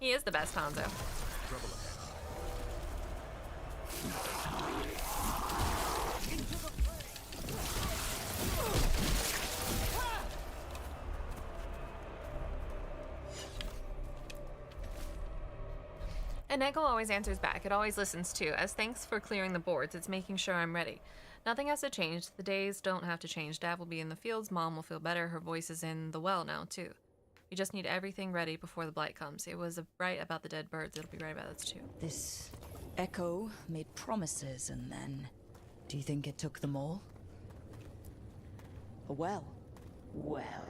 He is the best Hanzo. And Echo always answers back. It always listens too. As thanks for clearing the boards, it's making sure I'm ready. Nothing has to change. The days don't have to change. Dad will be in the fields. Mom will feel better. Her voice is in the well now too. We just need everything ready before the Blight comes. It was right about the dead birds. It'll be right about us too. This Echo made promises and then... Do you think it took them all? A well? Well,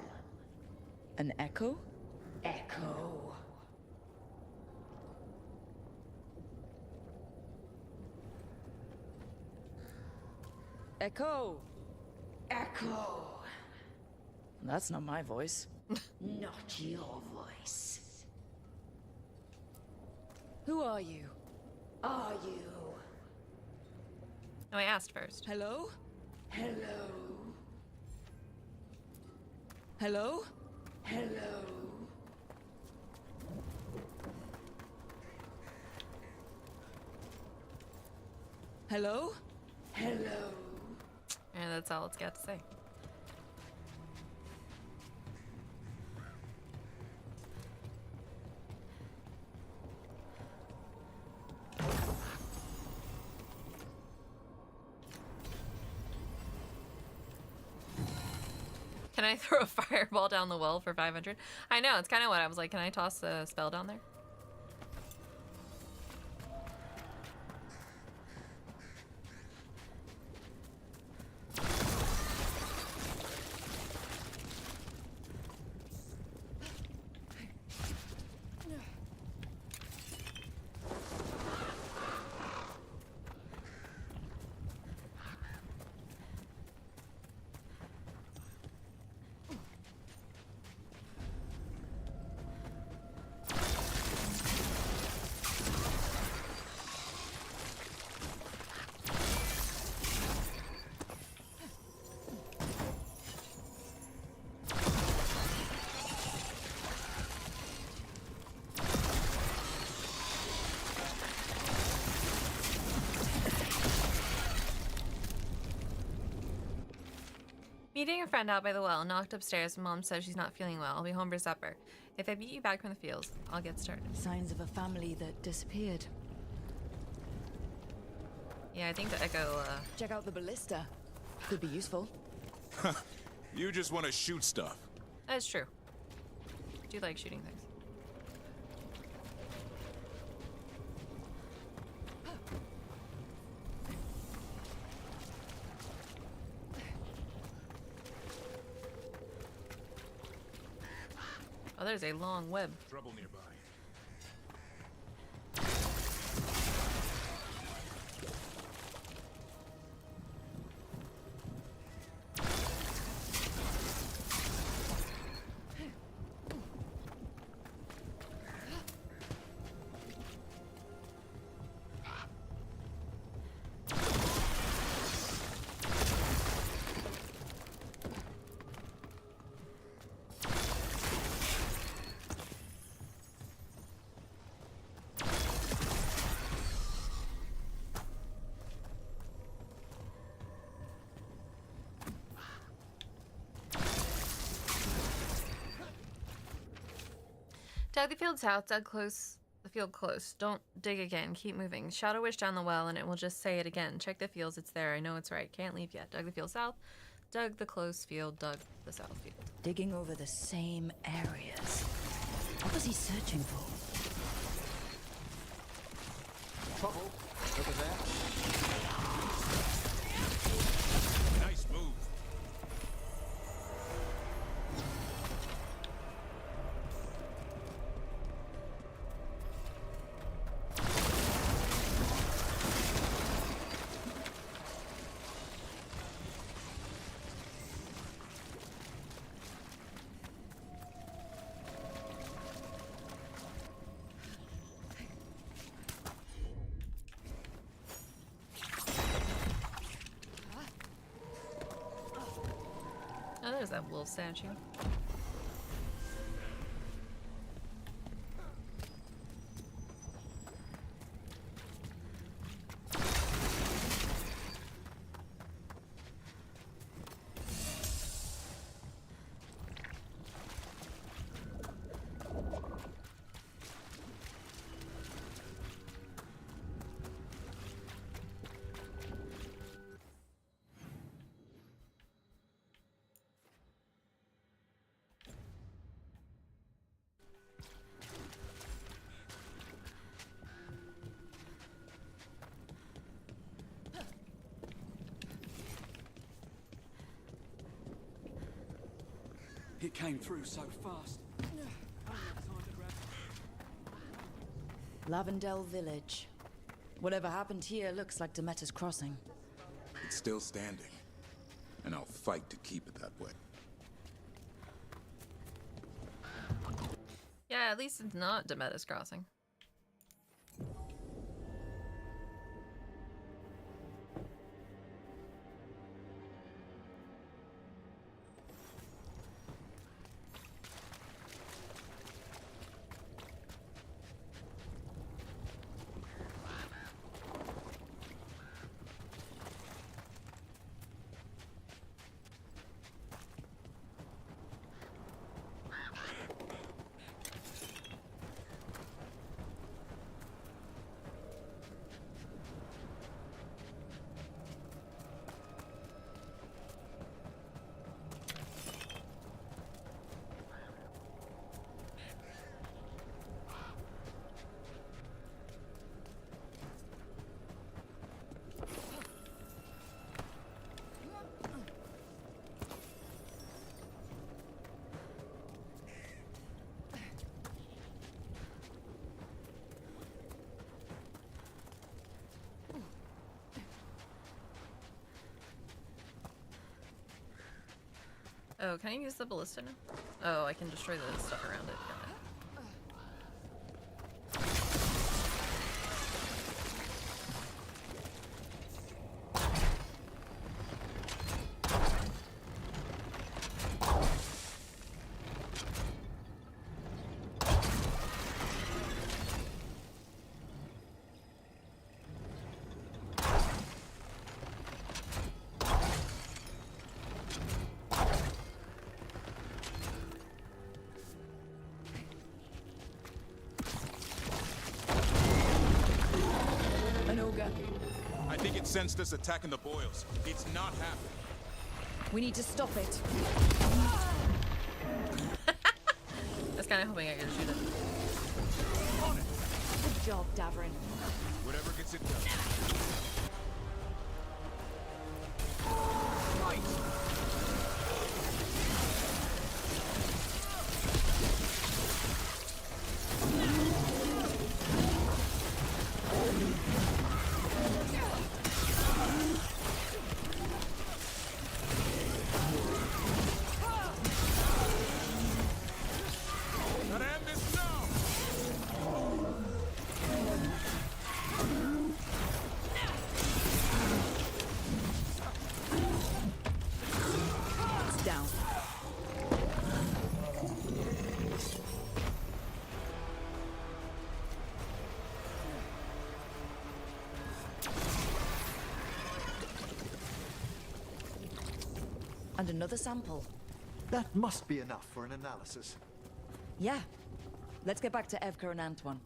An echo? echo. Echo! Echo. That's not my voice. Not your voice. Who are you? Are you? No, I asked first. Hello? Hello. Hello? Hello. Hello? Hello. And that's all it's got to say. Can I throw a fireball down the well for 500? I know, it's kind of what I was like. Can I toss a spell down there? Meeting a friend out by the well, knocked upstairs. Mom says she's not feeling well. I'll be home for supper. If I beat you back from the fields, I'll get started. Signs of a family that disappeared. Yeah, I think the Echo, Check out the ballista. Could be useful. You just want to shoot stuff. That's true. I do like shooting things. Oh, there's a long web. Trouble nearby. Dug the field south, dug close, the field close. Don't dig again, keep moving. Shadow Wish down the well and it will just say it again. Check the fields, it's there, I know it's right. Can't leave yet. Dug the field south, dug the close field, dug the south field. Digging over the same areas. What was he searching for? Trouble over there. Nice move. Oh, there's that wolf statue. It came through so fast. Lavendel Village. Whatever happened here looks like Demeter's Crossing. It's still standing, and I'll fight to keep it that way. Yeah, at least it's not Demeter's Crossing. Oh, can I use the ballista now? Oh, I can destroy the stuff around it. Got it. I think it sensed us attacking the boils. It's not happening. We need to stop it. I was kind of hoping I could shoot it. Good job, Davrin. Whatever gets it done. Right. And another sample. That must be enough for an analysis. Yeah. Let's get back to Evka and Antoine.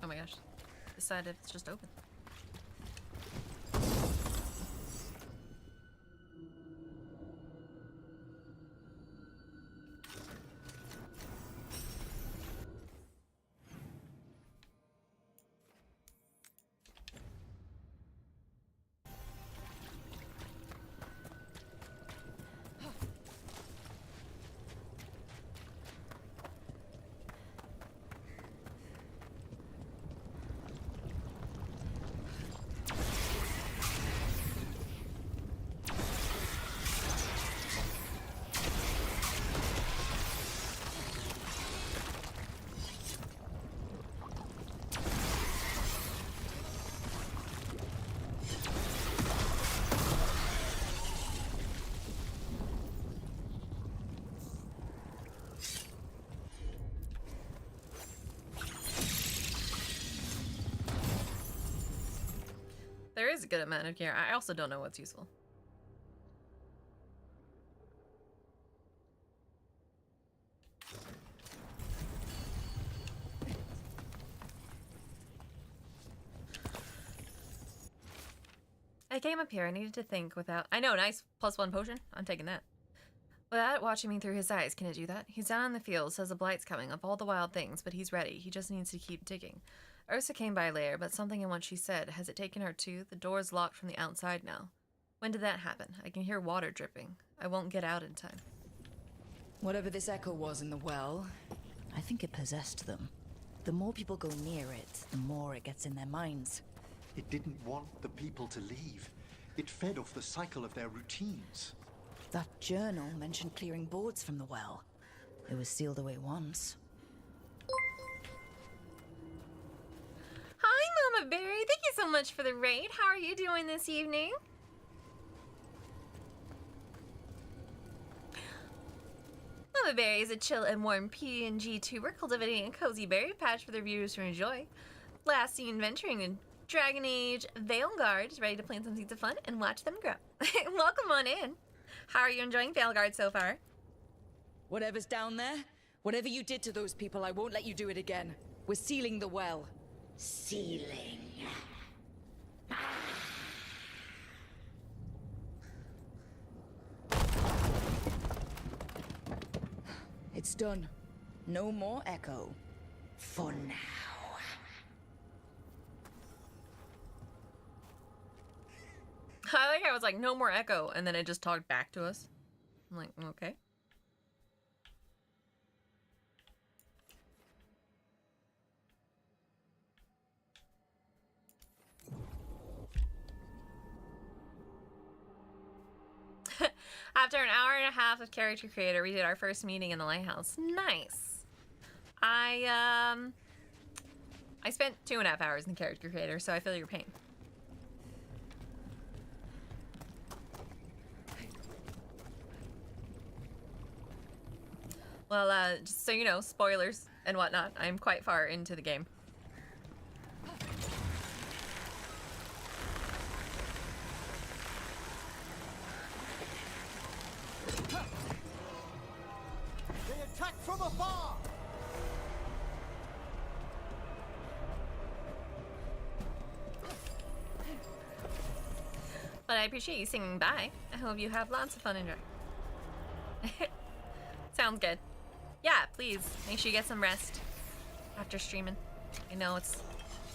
Oh my gosh. Decided it's just open. There is a good amount of gear. I also don't know what's useful. I came up here. I needed to think without... I know, nice +1 potion. I'm taking that. Without watching me through his eyes, can it do that? He's down in the field, says the blight's coming up, all the wild things, but he's ready. He just needs to keep digging. Ursa came by later, but something in what she said. Has it taken her too? The door's locked from the outside now. When did that happen? I can hear water dripping. I won't get out in time. Whatever this echo was in the well, I think it possessed them. The more people go near it, the more it gets in their minds. It didn't want the people to leave. It fed off the cycle of their routines. That journal mentioned clearing boards from the well. It was sealed away once. Hi, Mama Berry. Thank you so much for the raid. How are you doing this evening? Mama Berry is a chill and warm PNG tuber cultivating a cozy berry patch for their viewers to enjoy. Last seen venturing in Dragon Age Veilguard is ready to plant some seeds of fun and watch them grow. Welcome on in. How are you enjoying Veilguard so far? Whatever's down there, whatever you did to those people, I won't let you do it again. We're sealing the well. Sealing. It's done. No more echo. For now. I like how it was like, no more echo, and then it just talked back to us. I'm like, okay. After an hour and a half of Character Creator, we did our first meeting in the lighthouse. Nice. I spent 2.5 hours in Character Creator, so I feel your pain. Well, just so you know, spoilers and whatnot, I'm quite far into the game. They attack from afar! But I appreciate you singing bye. I hope you have lots of fun enjoying. Sounds good. Yeah, please, make sure you get some rest after streaming. I know it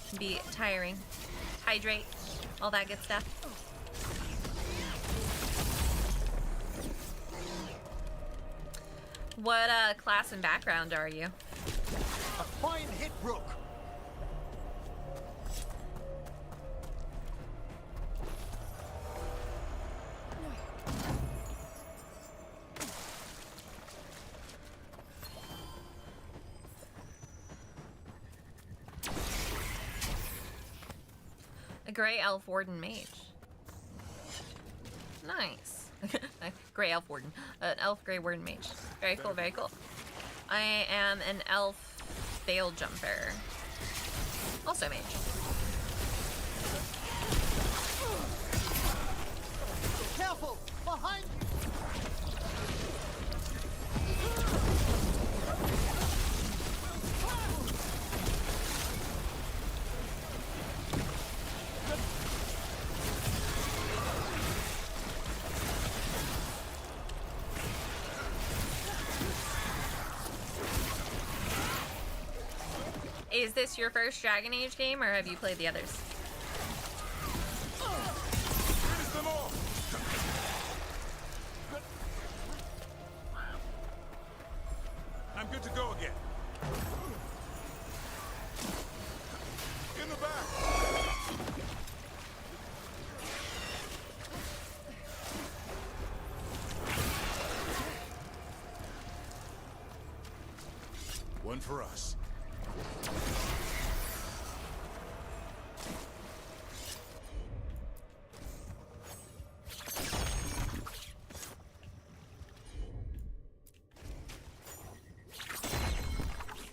can be tiring. Hydrate, all that good stuff. What class and background are you? A fine hit, Rook! A Grey Elf Warden Mage. Nice. Grey elf warden. An elf grey warden mage. Very cool, very cool. I am an elf veil jumper. Also mage. Careful! Behind you! Is this your first Dragon Age game, or have you played the others? Finish them all! I'm good to go again. In the back! One for us.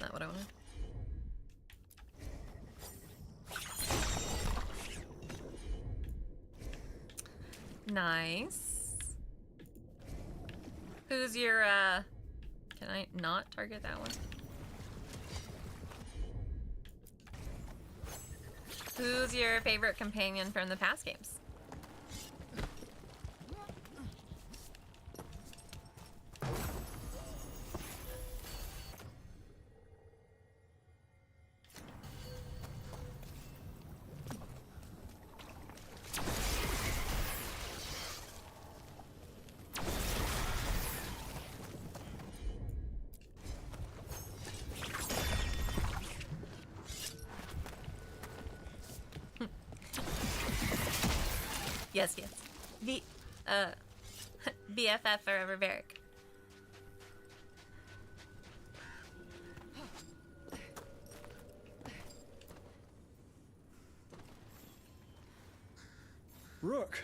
Not what I wanted. Nice. Who's your, can I not target that one? Who's your favorite companion from the past games? Yes, yes. BFF forever, Varric. Rook,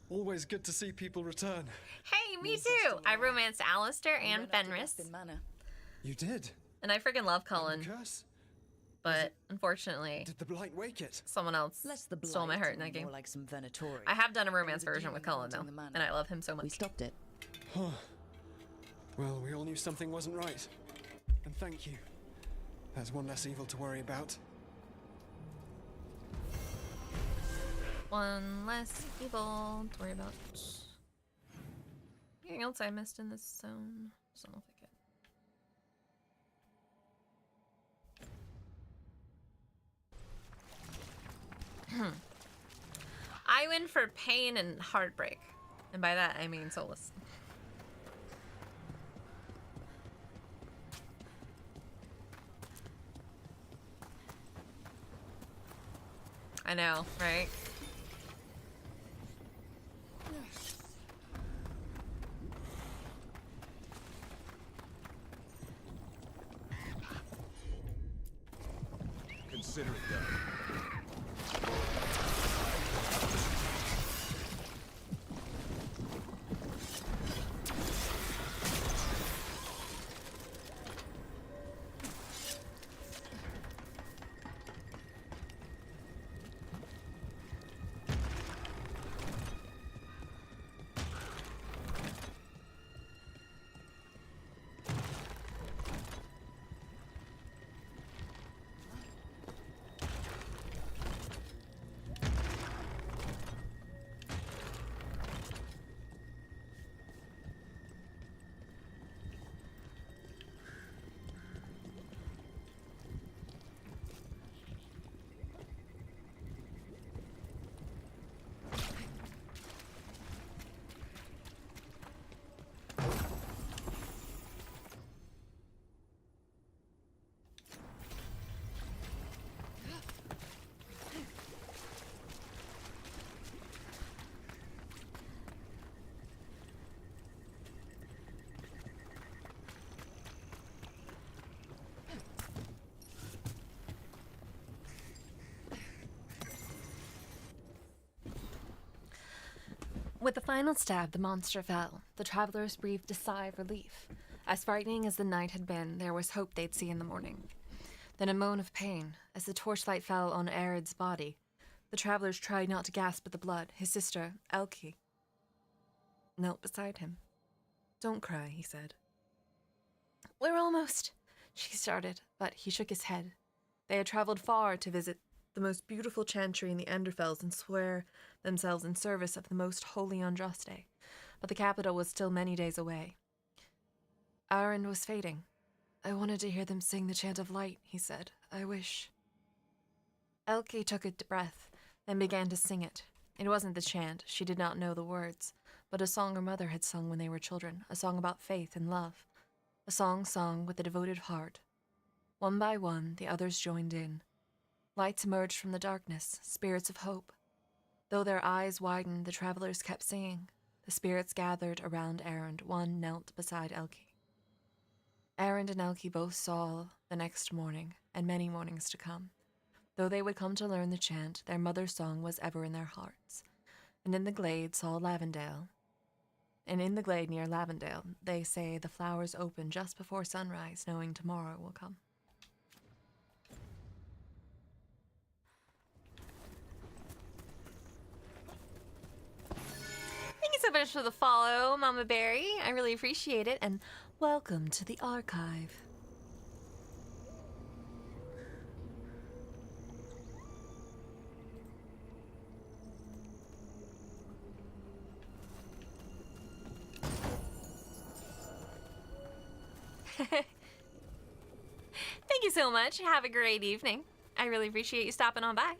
always good to see people return. Hey, me too! I romanced Alistair and Fenris. You did? And I freaking love Cullen. Curse? But unfortunately, Did the blight wake it? someone else stole my heart in that game. More like some Venatori. I have done a romance version with Cullen though, and I love him so much. We stopped it. Huh. Well, we all knew something wasn't right. And thank you. There's one less evil to worry about. One less evil to worry about. Anything else I missed in this zone? So I don't think it. I win for pain and heartbreak. And by that, I mean Solus. I know, right? Consider it done. With the final stab, the monster fell. The travelers breathed a sigh of relief. As frightening as the night had been, there was hope they'd see in the morning. Then a moan of pain, as the torchlight fell on Aerid's body. The travelers tried not to gasp at the blood. His sister, Elke, knelt beside him. "Don't cry," he said. "We're almost," she started, but he shook his head. They had traveled far to visit the most beautiful chantry in the Enderfells and swear themselves in service of the most holy Andraste, but the capital was still many days away. Aurind was fading. "I wanted to hear them sing the Chant of Light," he said. "I wish." Elke took a breath, then began to sing it. It wasn't the chant, she did not know the words, but a song her mother had sung when they were children, a song about faith and love, a song sung with a devoted heart. One by one, the others joined in. Lights emerged from the darkness, spirits of hope. Though their eyes widened, the travelers kept singing. The spirits gathered around Aurind. One knelt beside Elke. Aurind and Elke both saw the next morning, and many mornings to come. Though they would come to learn the chant, their mother's song was ever in their hearts. And in the glade saw Lavendale. And in the glade near Lavendale, they say the flowers open just before sunrise, knowing tomorrow will come. Thank you so much for the follow, Mama Berry. I really appreciate it, and welcome to the archive. Thank you so much. Have a great evening. I really appreciate you stopping on by.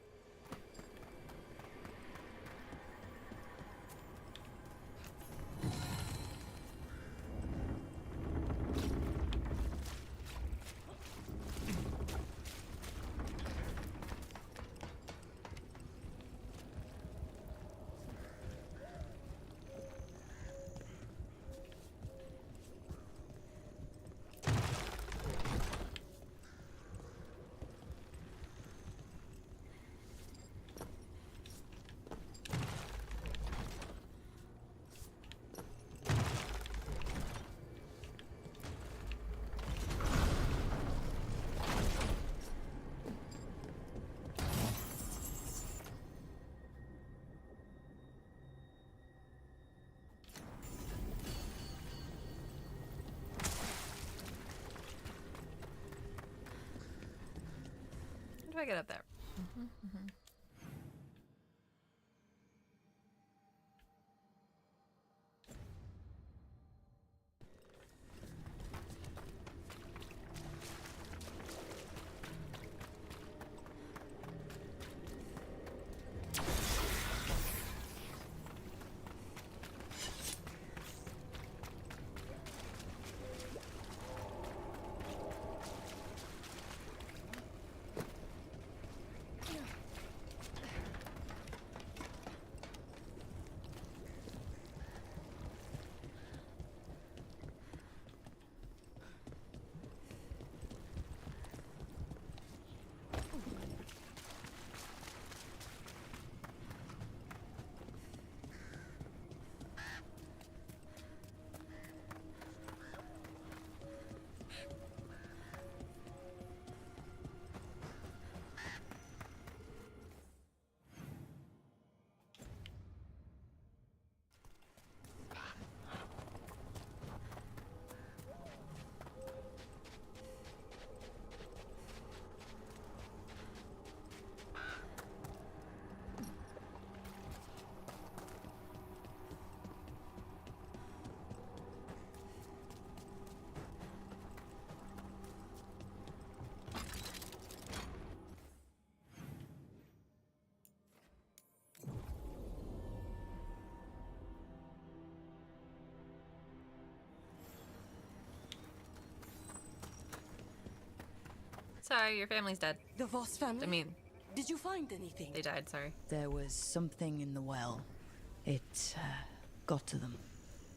How do I get up there? Sorry, your family's dead. The Voss family? I mean, did you find anything? they died, sorry. There was something in the well. It got to them.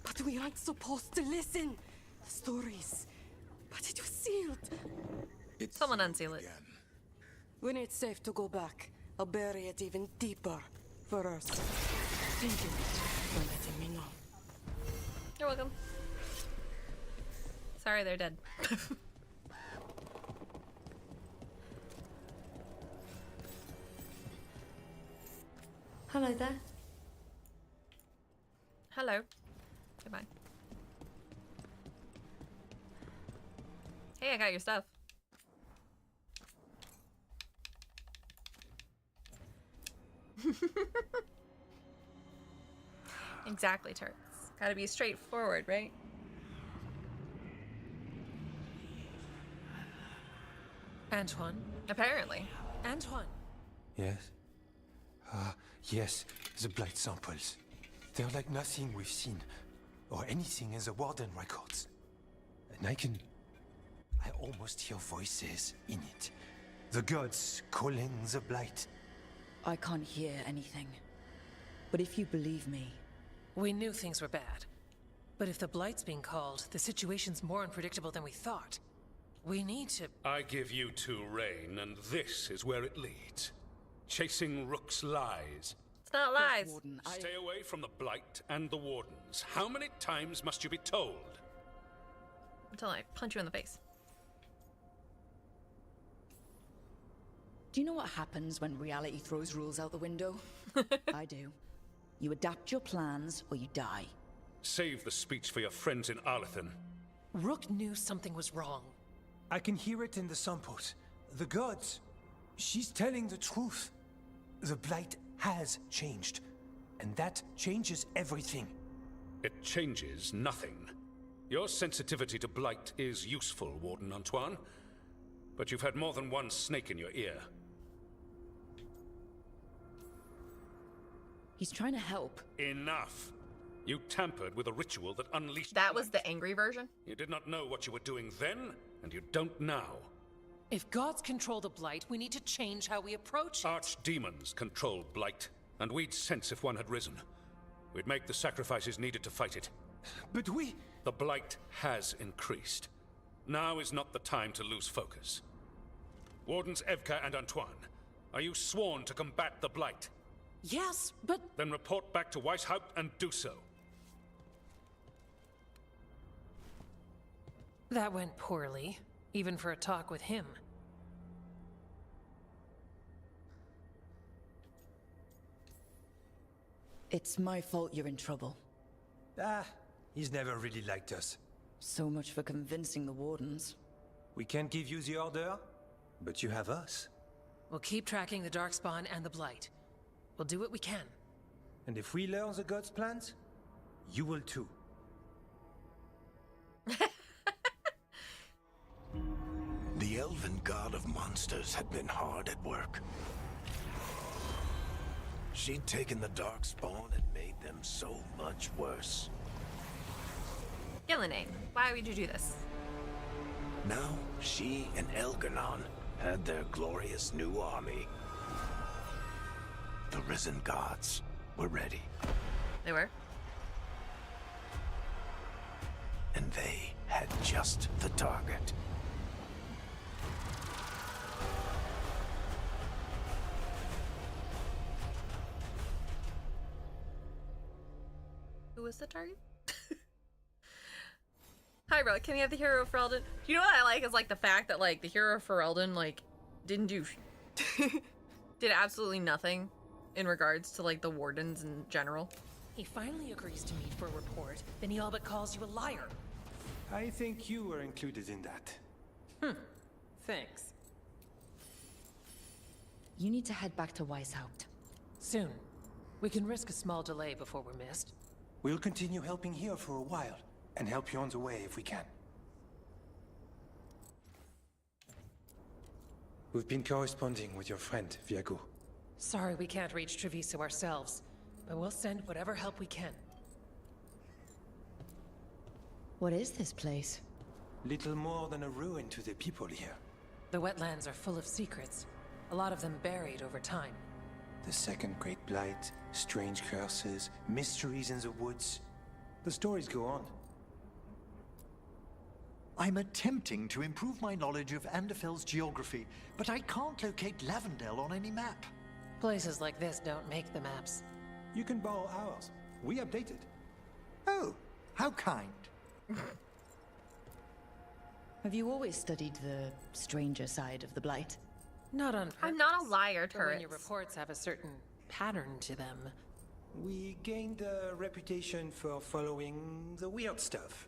But we aren't supposed to listen. Stories. But it was sealed. Someone unseal it. When it's safe to go back, I'll bury it even deeper for us. Thank you for letting You're welcome. Sorry, they're dead. Hello there. Hello. Goodbye. Hey, I got your stuff. Exactly, Turks. Gotta be straightforward, right? Antoine? Apparently. Antoine? Yes? Yes, the blight samples. They're like nothing we've seen, or anything in the Warden records. And I almost hear voices in it. The gods calling the blight. I can't hear anything. But if you believe me... We knew things were bad. But if the blight's being called, the situation's more unpredictable than we thought. We need to... I give you two reign, and this is where it leads. Chasing Rook's lies. It's not lies. Warden, Stay away from the Blight and the Wardens. How many times must you be told? Until I punch you in the face. Do you know what happens when reality throws rules out the window? I do. You adapt your plans, or you die. Save the speech for your friends in Arlathan. Rook knew something was wrong. I can hear it in the samples. The gods. She's telling the truth. The blight has changed. And that changes everything. It changes nothing. Your sensitivity to blight is useful, Warden Antoine. But you've had more than one snake in your ear. He's trying to help. Enough! You tampered with a ritual that unleashed... That was the angry version? You did not know what you were doing then, and you don't now. If gods control the blight, we need to change how we approach it. Archdemons control blight, and we'd sense if one had risen. We'd make the sacrifices needed to fight it. But we... The blight has increased. Now is not the time to lose focus. Wardens Evka and Antoine, are you sworn to combat the blight? Yes, but... Then report back to Weishaupt and do so. That went poorly, even for a talk with him. It's my fault you're in trouble. He's never really liked us. So much for convincing the Wardens. We can't give you the order, but you have us. We'll keep tracking the Darkspawn and the Blight. We'll do what we can. And if we learn the gods' plans, you will too. The elven god of monsters had been hard at work. She'd taken the Darkspawn and made them so much worse. Gillenane, why would you do this? Now, she and Elgar'nan had their glorious new army. The risen gods were ready. They were? And they had just the target. Who was the target? Hi, bro. Can you have the hero for Ferelden? You know what I like is like the fact that like the hero for Ferelden like didn't do did absolutely nothing in regards to like the Wardens in general. He finally agrees to meet for a report, then he all but calls you a liar. I think you were included in that. Thanks. You need to head back to Weishaupt. Soon. We can risk a small delay before we're missed. We'll continue helping here for a while, and help you on the way if we can. We've been corresponding with your friend, Viago. Sorry we can't reach Treviso ourselves, but we'll send whatever help we can. What is this place? Little more than a ruin to the people here. The wetlands are full of secrets, a lot of them buried over time. The second Great Blight, strange curses, mysteries in the woods. The stories go on. I'm attempting to improve my knowledge of Anderfell's geography, but I can't locate Lavendel on any map. Places like this don't make the maps. You can borrow ours. We update it. Oh, How kind. Have you always studied the stranger side of the Blight? Not on purpose. I'm not a liar, But when turrets. your reports have a certain pattern to them. We gained a reputation for following the weird stuff.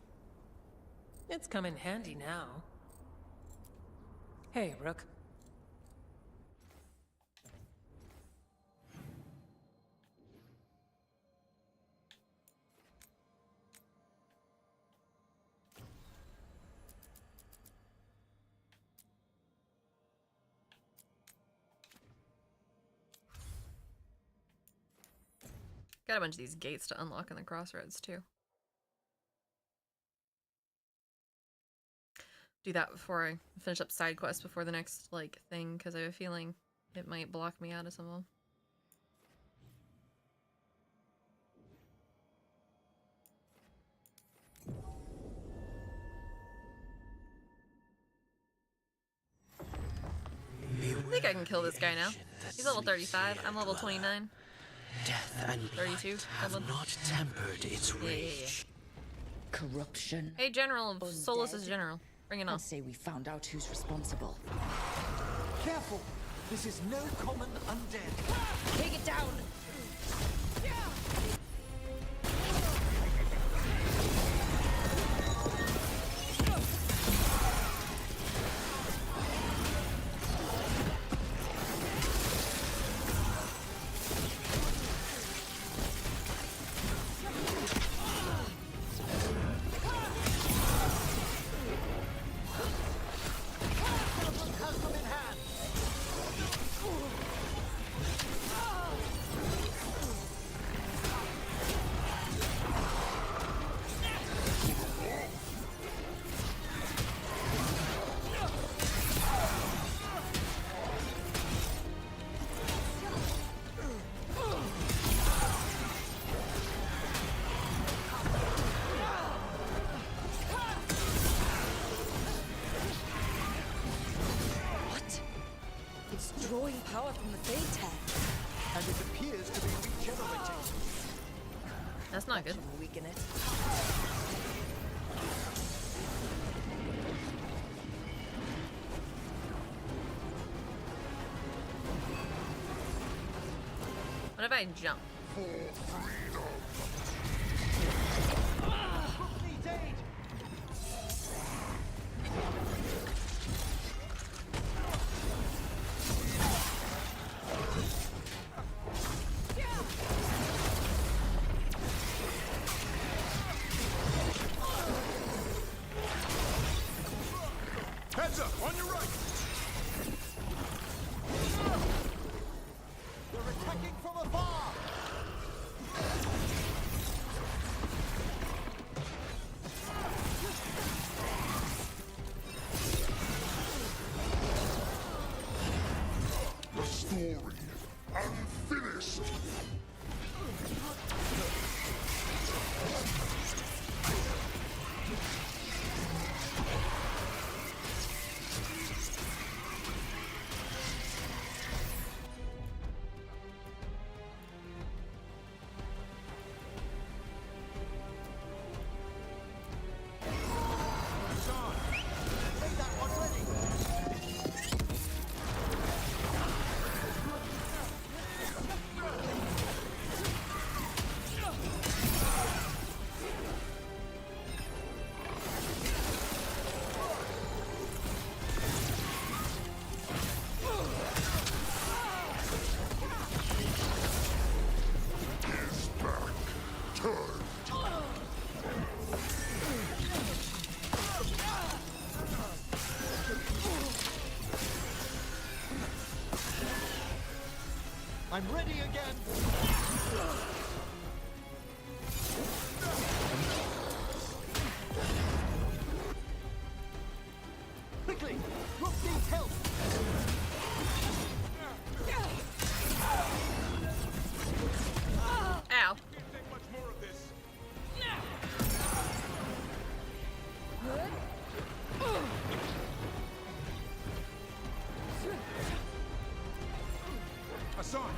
It's come in handy now. Hey, Rook. Got a bunch of these gates to unlock in the crossroads too. Do that before I finish up side quests before the next like thing, because I have a feeling it might block me out of some of them. I think I can kill this guy now. He's level 35. I'm level 29. Death and 32. have not tempered its rage. Corruption. Hey, General. Solus is General. Bring it on. I'd say we found out who's responsible. Careful! This is no common undead. Take it down! Drawing power from the Fade Tag. And it appears to be regenerating. That's not good. Weaken it. What if I jump? Heads up, on your right! They're attacking from afar! The story unfinished. I'm ready again! Quickly! Rook needs help! Ow. Hassan!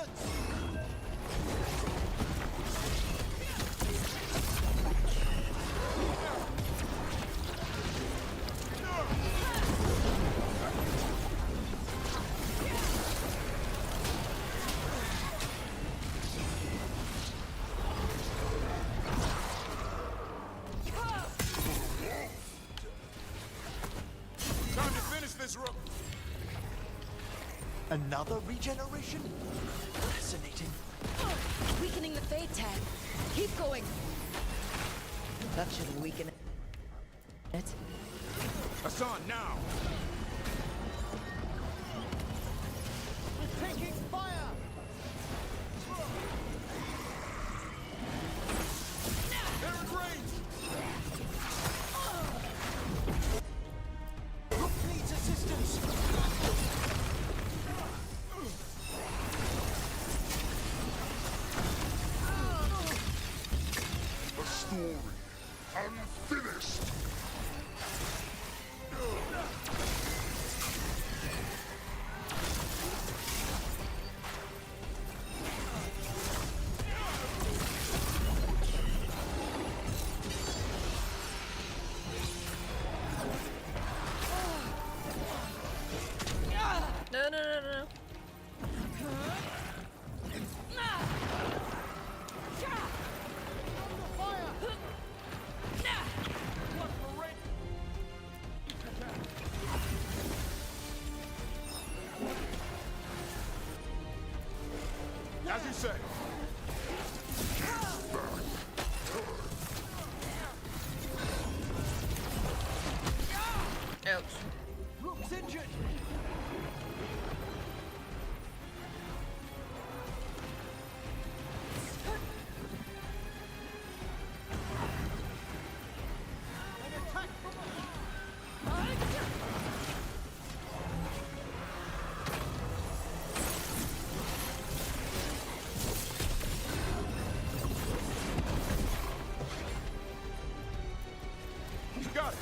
Resistance! Time to finish this rope. Another regeneration? Fascinating. Weakening the Fade tag. Keep going. That should weaken it. Hassan, now! We're taking fire! They're in range! Rook needs assistance! A story unfinished. No, no, no, no. As you say. Ouch. Rook's injured! An attack from behind! You got it.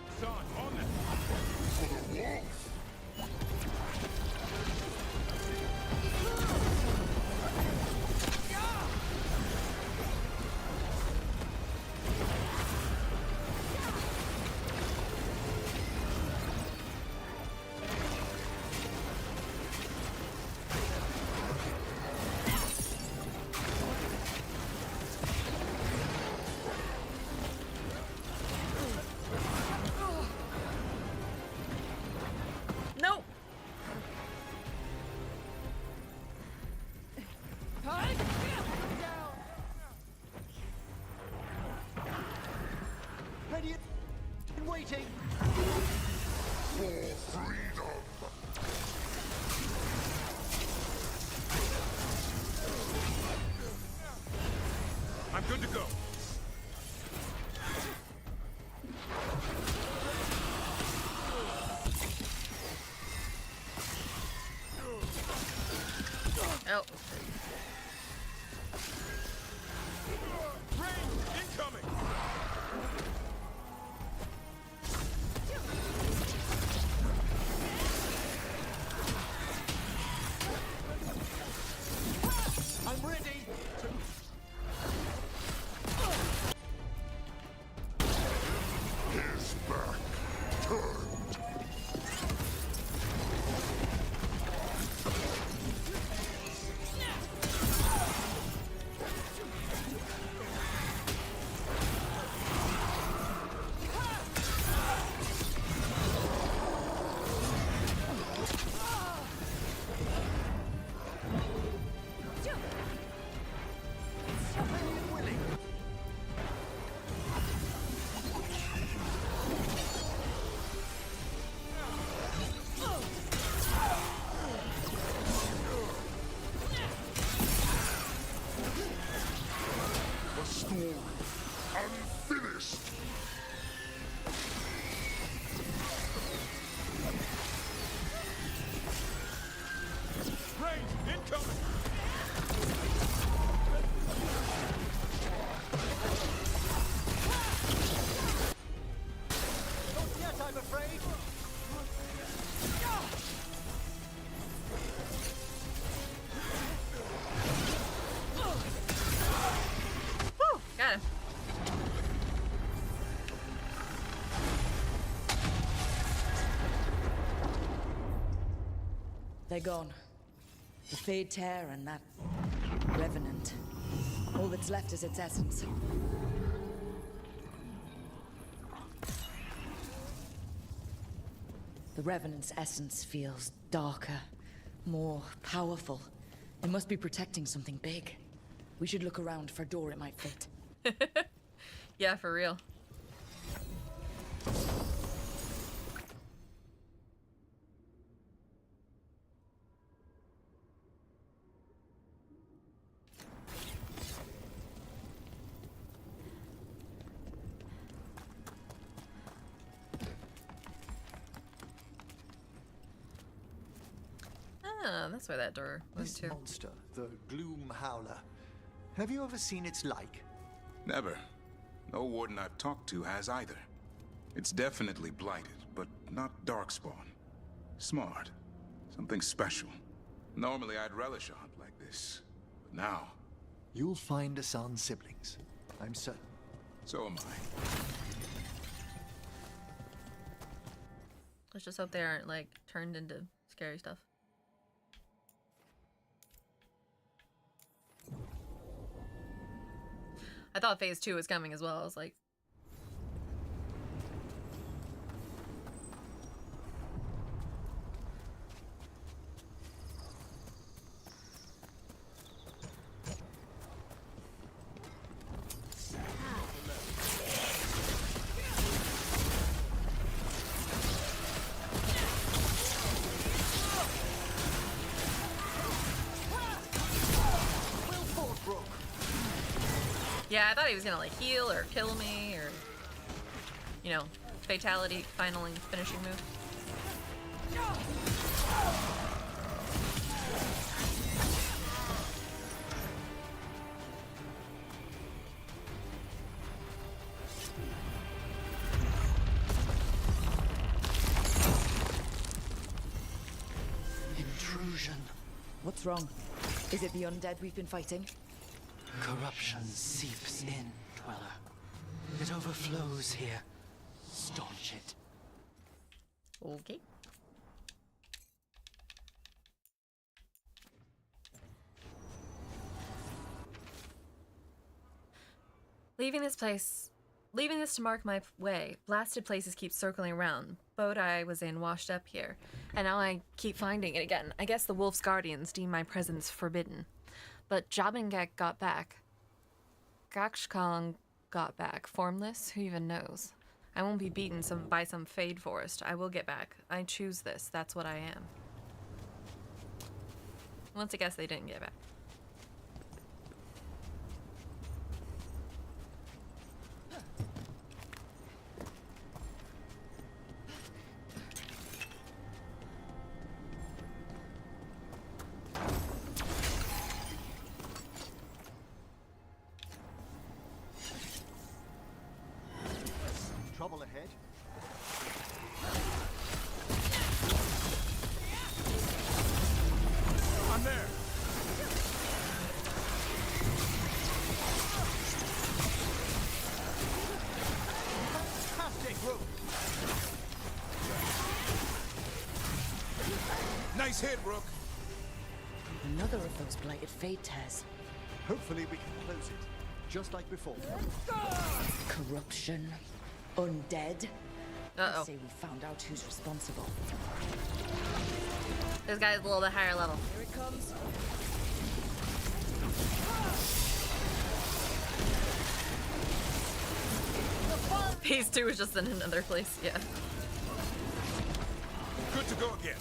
Hassan, on that. For the wolf. No. Ready and waiting! For freedom. I'm good to go. Oh. Range incoming. I'm ready! His back turned. A story unfinished. Range incoming. They're gone. The Fade Tear and that Revenant. All that's left is its essence. The Revenant's essence feels darker, more powerful. It must be protecting something big. We should look around for a door it might fit. Yeah, for real. Ah, that's where that door went This to. monster, the Gloom Howler. Have you ever seen its like? Never. No warden I've talked to has either. It's definitely blighted, but not Darkspawn. Smart. Something special. Normally I'd relish a hunt like this. But now... You'll find Asan's siblings. I'm certain. So am I. Let's just hope they aren't, like, turned into scary stuff. I thought phase 2 was coming as well. I was like... Yeah, I thought he was gonna like heal or kill me or, you know, fatality, finally finishing move. Intrusion. What's wrong? Is it the undead we've been fighting? Corruption seeps in, Dweller. It overflows here. Staunch it. Okay. Leaving this to mark my way. Blasted places keep circling around. Boat I was in washed up here, and now I keep finding it again. I guess the Wolf's Guardians deem my presence forbidden. But Jabengek got back. Gakshkong got back. Formless? Who even knows? I won't be beaten by some Fade Forest. I will get back. I choose this. That's what I am. Once I guess they didn't get back. Trouble ahead? I'm there! Fantastic rope! Nice hit, Rook! Another of those blighted Fade Tears. Hopefully we can close it, just like before. Corruption. Undead. Uh-oh. I say we found out who's responsible. This guy's a little bit higher level. Here it comes. Phase 2 is just in another place, yeah. Good to go again.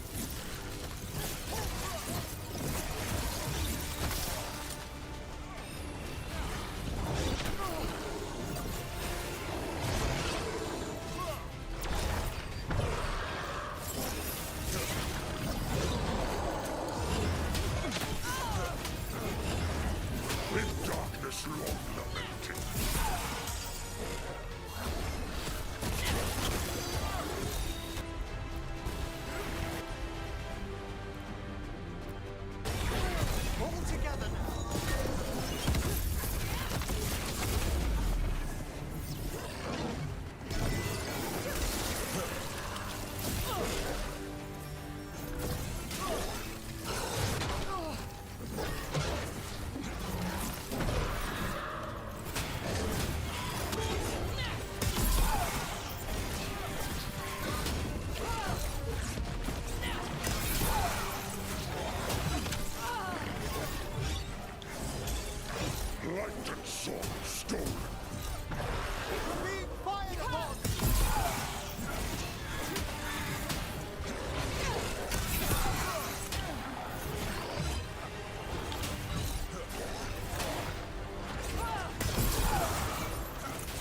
In darkness long lamenting.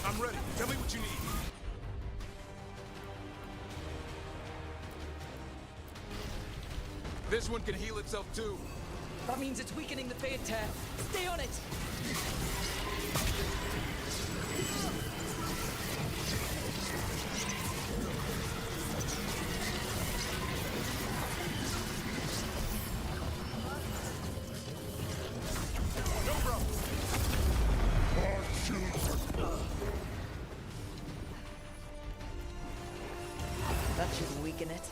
I'm ready. Tell me what you need. This one can heal itself too. That means it's weakening the Fade Tear. Stay on it! That should weaken it.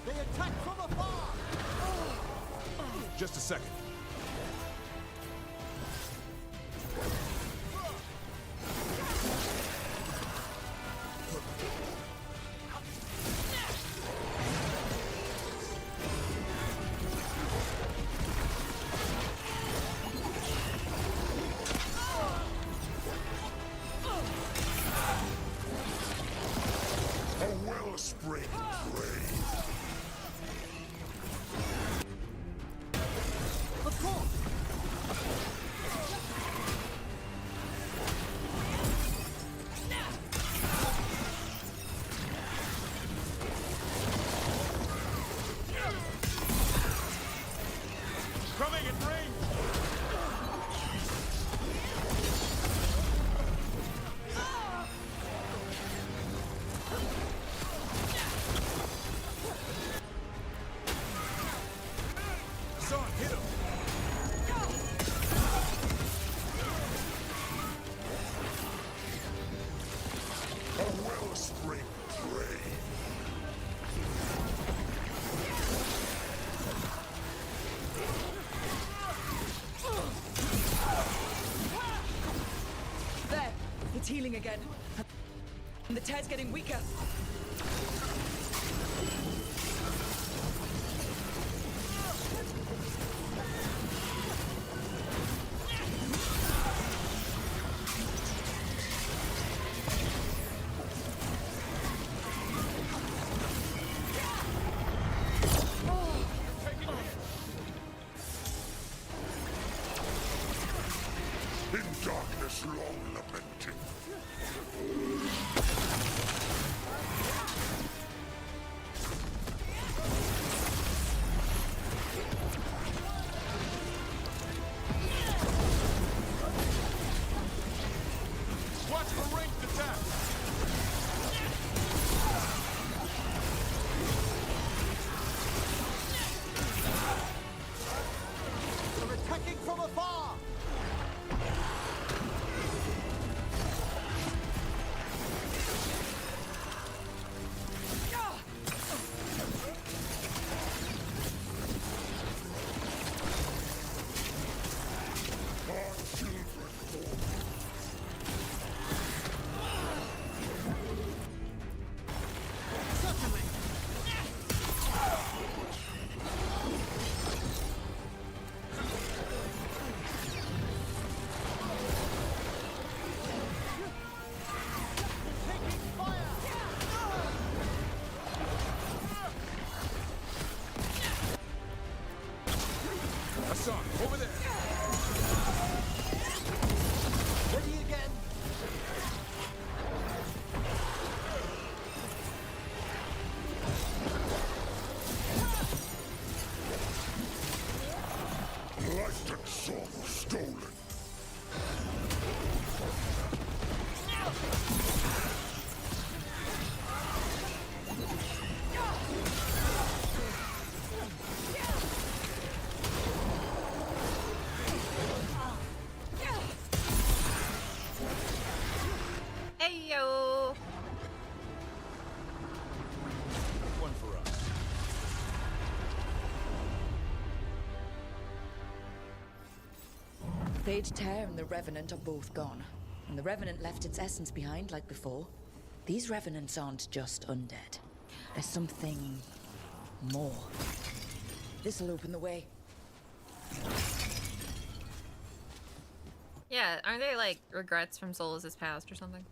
They attack from afar! Just a second. A wellspring drain. Of course! Coming in range. Son, hit him. A wellspring drain. There! It's healing again. And the tear's getting weaker. In darkness long lamented. Watch for ranged attack. They're attacking from afar! Our children fall. Certainly! Taking fire! Hassan, over there. Ready again! Light and soul stolen. Hey yo. One for us. Fade Tear and the Revenant are both gone. And the Revenant left its essence behind like before. These Revenants aren't just undead. There's something more. This'll open the way. Yeah, aren't they like regrets from Solus' past or something?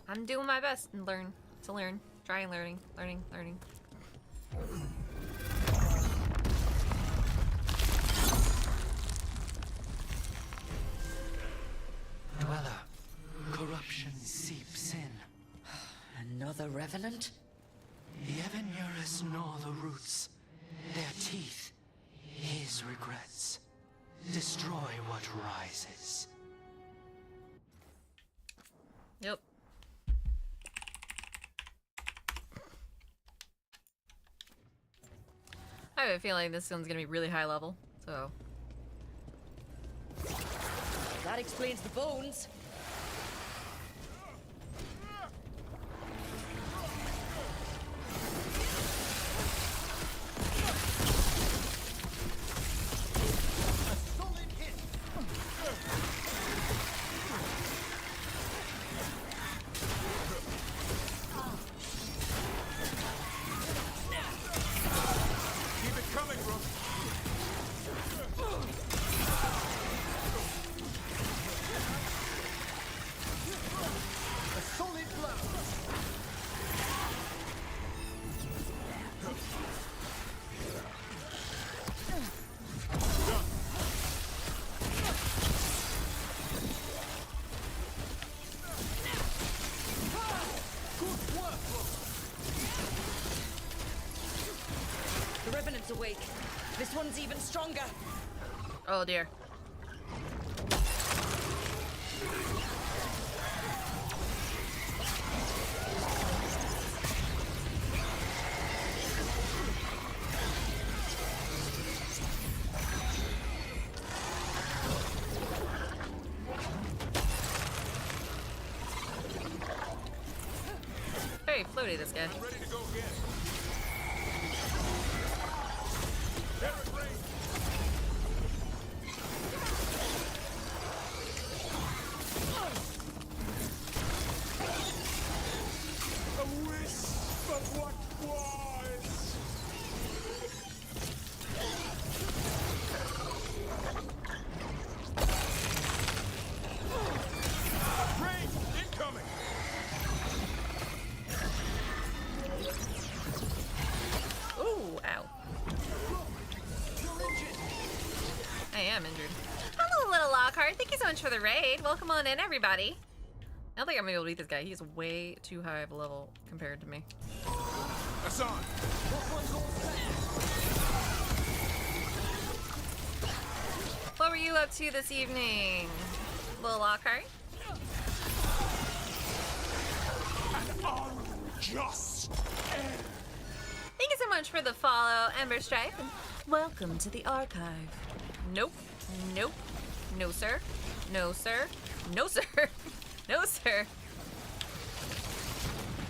I'm doing my best and learn. Trying learning. Dweller, corruption seeps in. Another revenant? The Evanurus gnaw the roots. Their teeth, his regrets. Destroy what rises. Yep. I have a feeling this one's gonna be really high level, so. That explains the bones. The Revenant's awake. This one's even stronger. Oh dear. Very floaty, this guy. I'm ready to go again. A wisp of what was. Rain incoming. Ooh, ow. I am injured. Hello, little Lockhart. Thank you so much for the raid. Welcome on in, everybody. I don't think I'm gonna be able to beat this guy. He's way too high of a level compared to me. Hassan. What were you up to this evening, little Lockhart? Unjust. Thank you so much for the follow, Ember Strife, and welcome to the archive. Nope. Nope. No, sir. No, sir. No, sir. No, sir.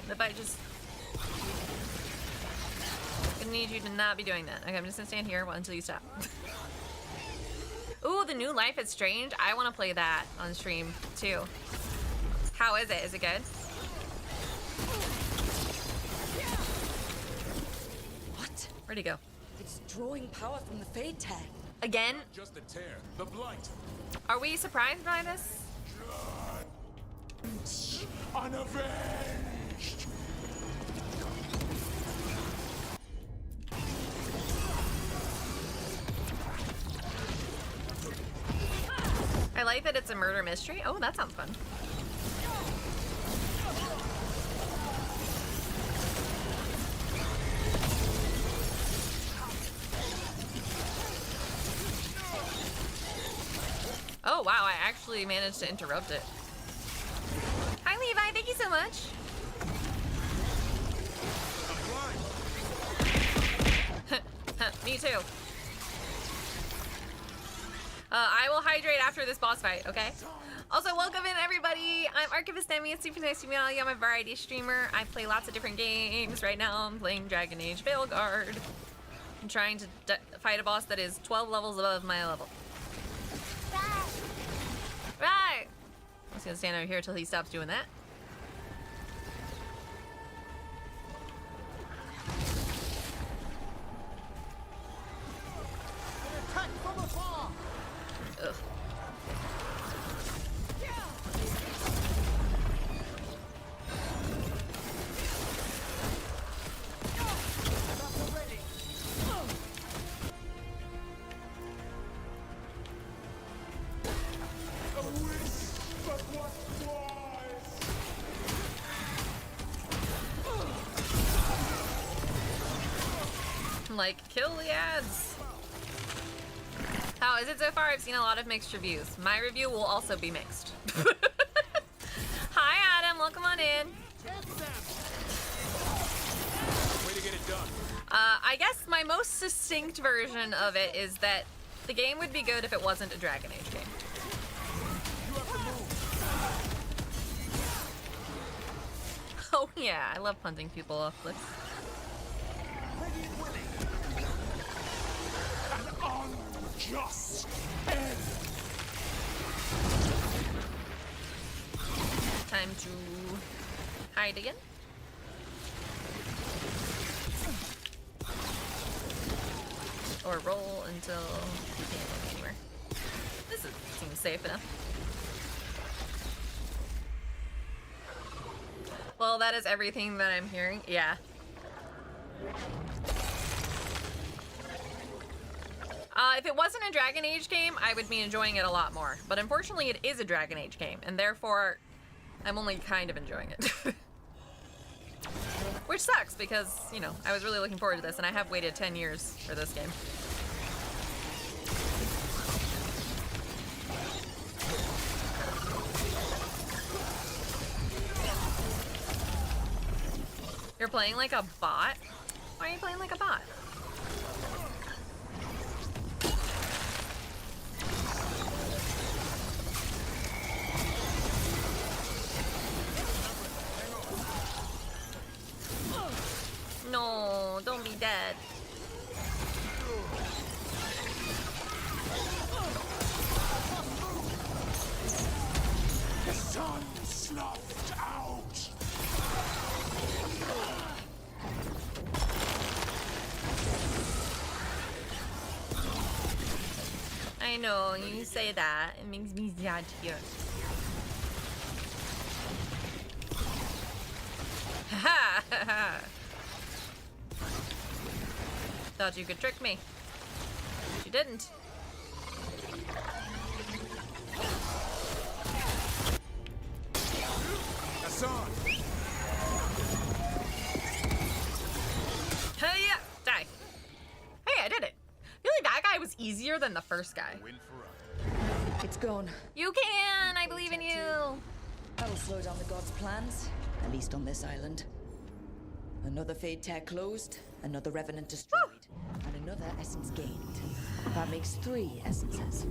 If I just... I need you to not be doing that. Okay, I'm just gonna stand here until you stop. Ooh, the new Life is Strange. I want to play that on stream, too. How is it? Is it good? What? Where'd he go? It's drawing power from the Fade tag. Again? Just a tear. The blight. Are we surprised by this? Unavenged. I like that it's a murder mystery. Oh, that sounds fun. Oh wow, I actually managed to interrupt it. Hi Levi, thank you so much. Me too. I will hydrate after this boss fight, okay? Also, welcome in everybody. I'm Archivist Emmy. It's super nice to meet all you. I'm a variety streamer. I play lots of different games. Right now, I'm playing Dragon Age Veilguard. I'm trying to fight a boss that is 12 levels above my level. Right! I'm just gonna stand over here until he stops doing that. Attack from afar! Like, kill the ads. How is it so far? I've seen a lot of mixed reviews. My review will also be mixed. Hi, Adam. Welcome on in. Way to get it done. I guess my most succinct version of it is that the game would be good if it wasn't a Dragon Age game. Oh yeah, I love punting people off cliffs. An unjust end. Time to hide again. Or roll until you can't go anywhere. Seems safe enough. Well, that is everything that I'm hearing. Yeah. If it wasn't a Dragon Age game, I would be enjoying it a lot more. But unfortunately, it is a Dragon Age game, and therefore, I'm only kind of enjoying it. Which sucks, because, you know, I was really looking forward to this, and I have waited 10 years for this game. You're playing like a bot? Why are you playing like a bot? No, don't be dead. The sun snuffed out. I know, you say that. It makes me sad here. Ha ha! Thought you could trick me. But you didn't. Hassan! Hey, yeah! Die. Hey, I did it. I feel like that guy was easier than the first guy. It's gone. You can! I believe in you! That'll slow down the gods' plans, at least on this island. Another Fade Tear closed, another Revenant destroyed, and another essence gained. That makes 3 essences.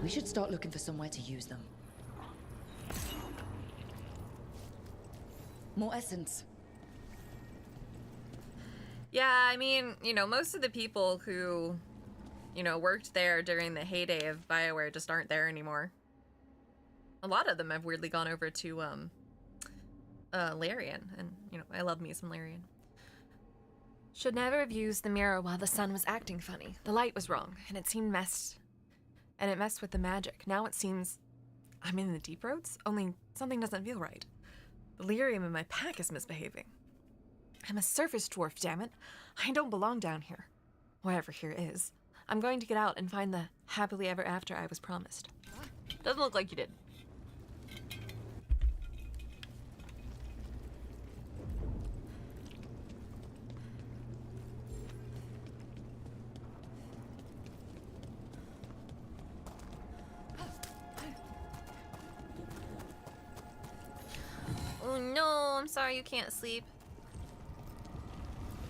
We should start looking for somewhere to use them. More essence. Yeah, I mean, you know, most of the people who, you know, worked there during the heyday of BioWare just aren't there anymore. A lot of them have weirdly gone over to, Larian, and, you know, I love me some Larian. Should never have used the mirror while the sun was acting funny. The light was wrong, and it seemed messed. And it messed with the magic. Now it seems I'm in the deep roads, only something doesn't feel right. The lyrium in my pack is misbehaving. I'm a surface dwarf, damn it. I don't belong down here. Wherever here is. I'm going to get out and find the happily ever after I was promised. Doesn't look like you did. Oh no, I'm sorry you can't sleep.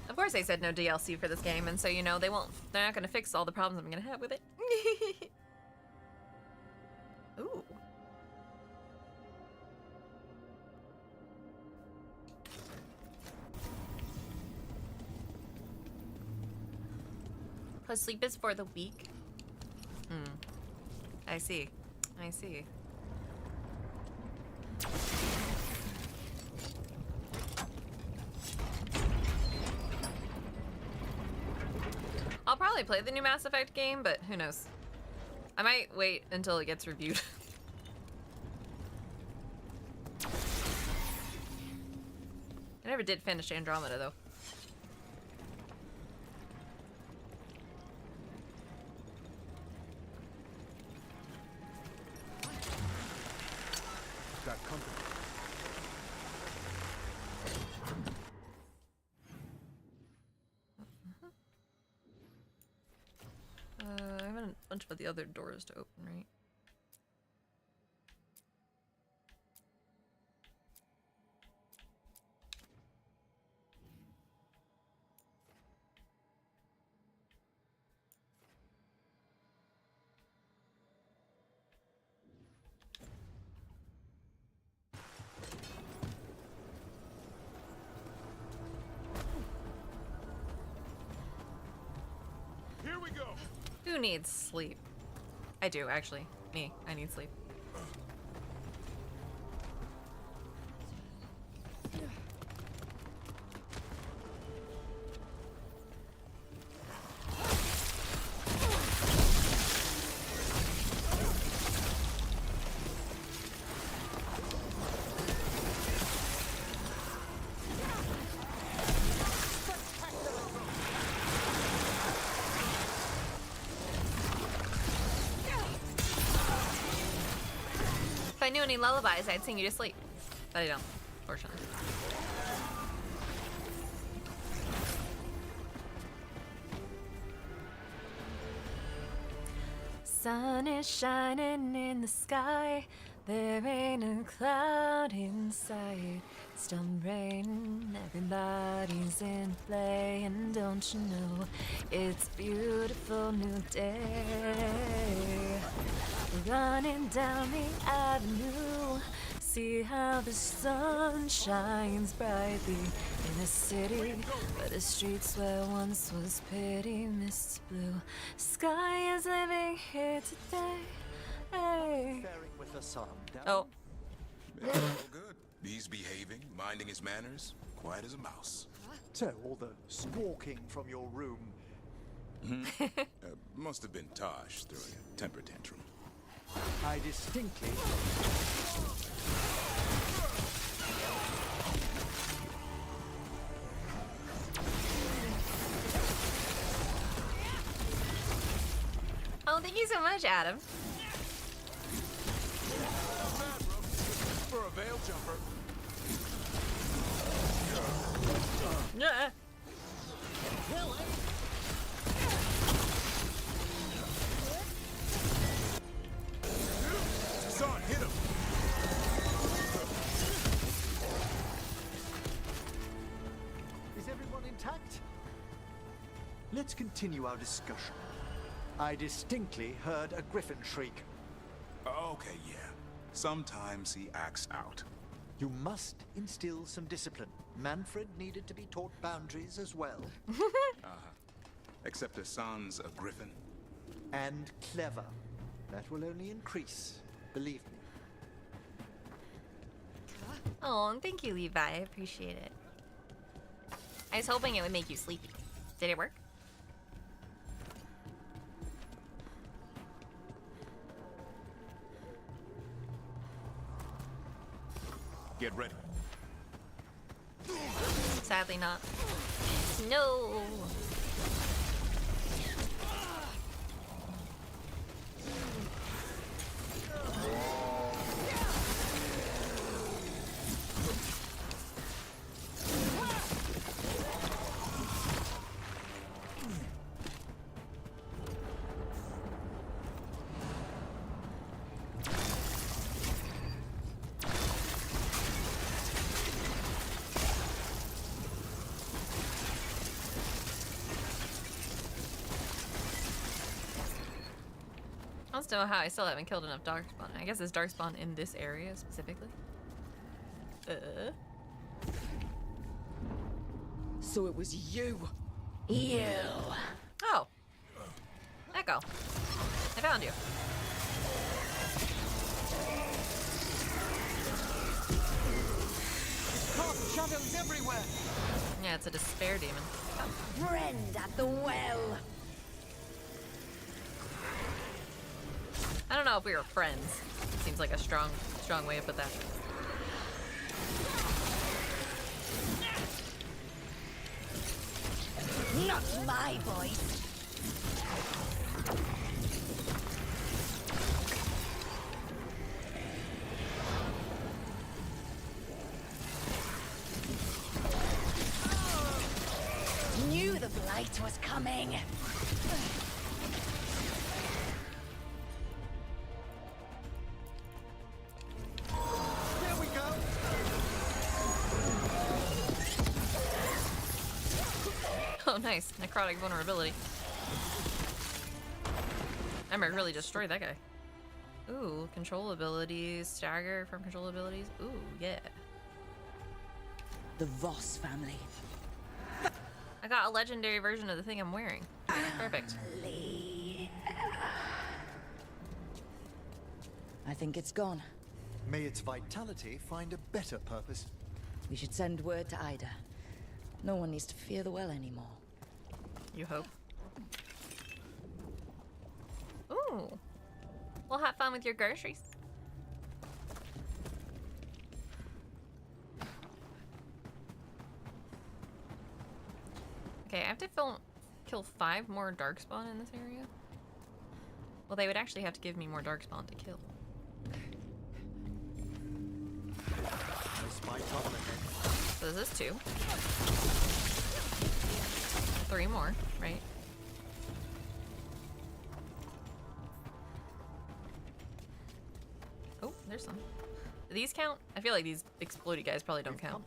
Of course I said no DLC for this game, and so, you know, they're not gonna fix all the problems I'm gonna have with it. Ooh. Plus sleep is for the weak. I see. I see. I'll probably play the new Mass Effect game, but who knows. I might wait until it gets reviewed. I never did finish Andromeda, though. got company. I have a bunch of the other doors to open, right? Here we go. Who needs sleep? I do, actually. Me. I need sleep. If I knew any lullabies, I'd sing you to sleep. But I don't, fortunately. Sun is shining in the sky. There ain't a cloud in sight. It's done raining, everybody's in play. And don't you know, it's a beautiful new day. Running down the avenue, see how the sun shines brightly in a city where the streets where once was pity mists blue. Sky is living here today. Hey. With the sun down. Oh. Yeah, all good. He's behaving, minding his manners, quiet as a mouse. So, all the squawking from your room. Must have been Tosh throwing a temper tantrum. I distinctly... Oh, thank you so much, Adam. For a veil jumper. Yeah. Son, hit him. Is everyone intact? Let's continue our discussion. I distinctly heard a griffin shriek. Okay, yeah. Sometimes he acts out. You must instill some discipline. Manfred needed to be taught boundaries as well. Except Hassan's a griffin. And clever. That will only increase, believe me. Oh, thank you, Levi. I appreciate it. I was hoping it would make you sleepy. Did it work? Get ready. Sadly not. No. I don't know how I still haven't killed enough Darkspawn. I guess it's Darkspawn in this area specifically. So it was you. You. Oh. Echo. I found you. Cast shadows everywhere. Yeah, it's a despair demon. Friend at the well. I don't know if we were friends. Seems like a strong way to put that. Not my voice. blight was coming. There we go. Oh, nice. Necrotic vulnerability. Emmerich really destroyed that guy. Ooh, control abilities. Stagger from control abilities. Ooh, yeah. The Voss family. I got a legendary version of the thing I'm wearing. Perfect. I think it's gone. May its vitality find a better purpose. We should send word to Ida. No one needs to fear the well anymore. You hope. Ooh. We'll have fun with your groceries. Okay, I have to kill 5 more Darkspawn in this area. Well, they would actually have to give me more Darkspawn to kill. So this is 2. 3 more, right? Oh, there's some. Do these count? I feel like these explodey guys probably don't count.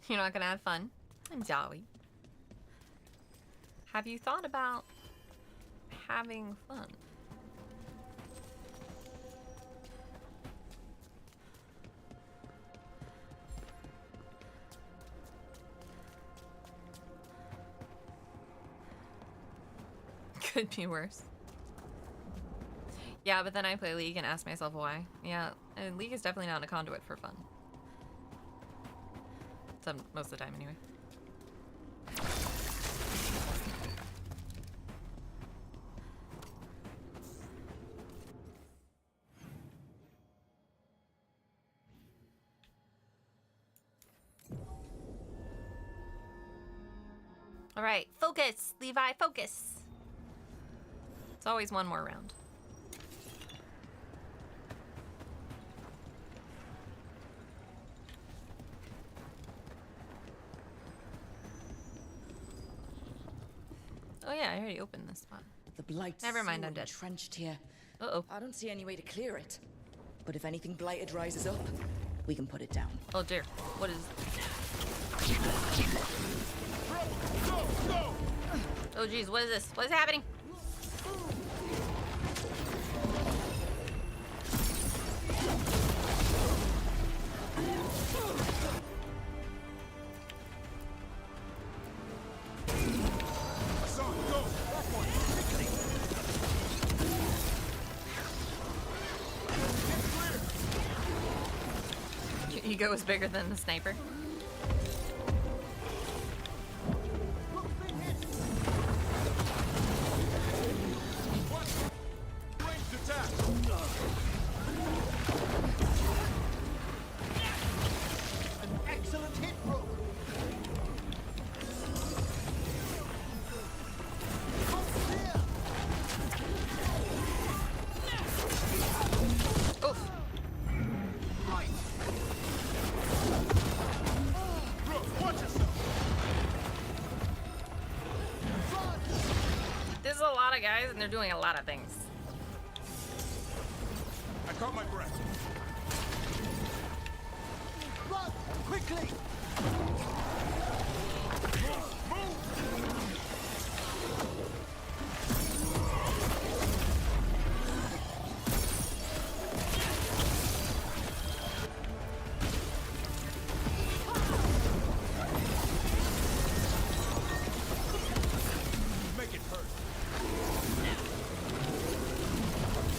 You're not gonna have fun? I'm sorry. Have you thought about having fun? Could be worse. Yeah, but then I play League and ask myself why. Yeah, and League is definitely not a conduit for fun. Most of the time, anyway. All right, focus, Levi, focus. It's always one more round. Oh yeah, I already opened this spot. The blight. Never mind, I'm dead. Entrenched here. Uh-oh. I don't see any way to clear it. But if anything blighted rises up, we can put it down. Oh dear. What is? Oh geez, what is this? What is happening? Your ego is bigger than the sniper. Excellent hit, bro. Oof. This is a lot of guys, and they're doing a lot of things. I caught my breath. Run quickly. Make it hurt.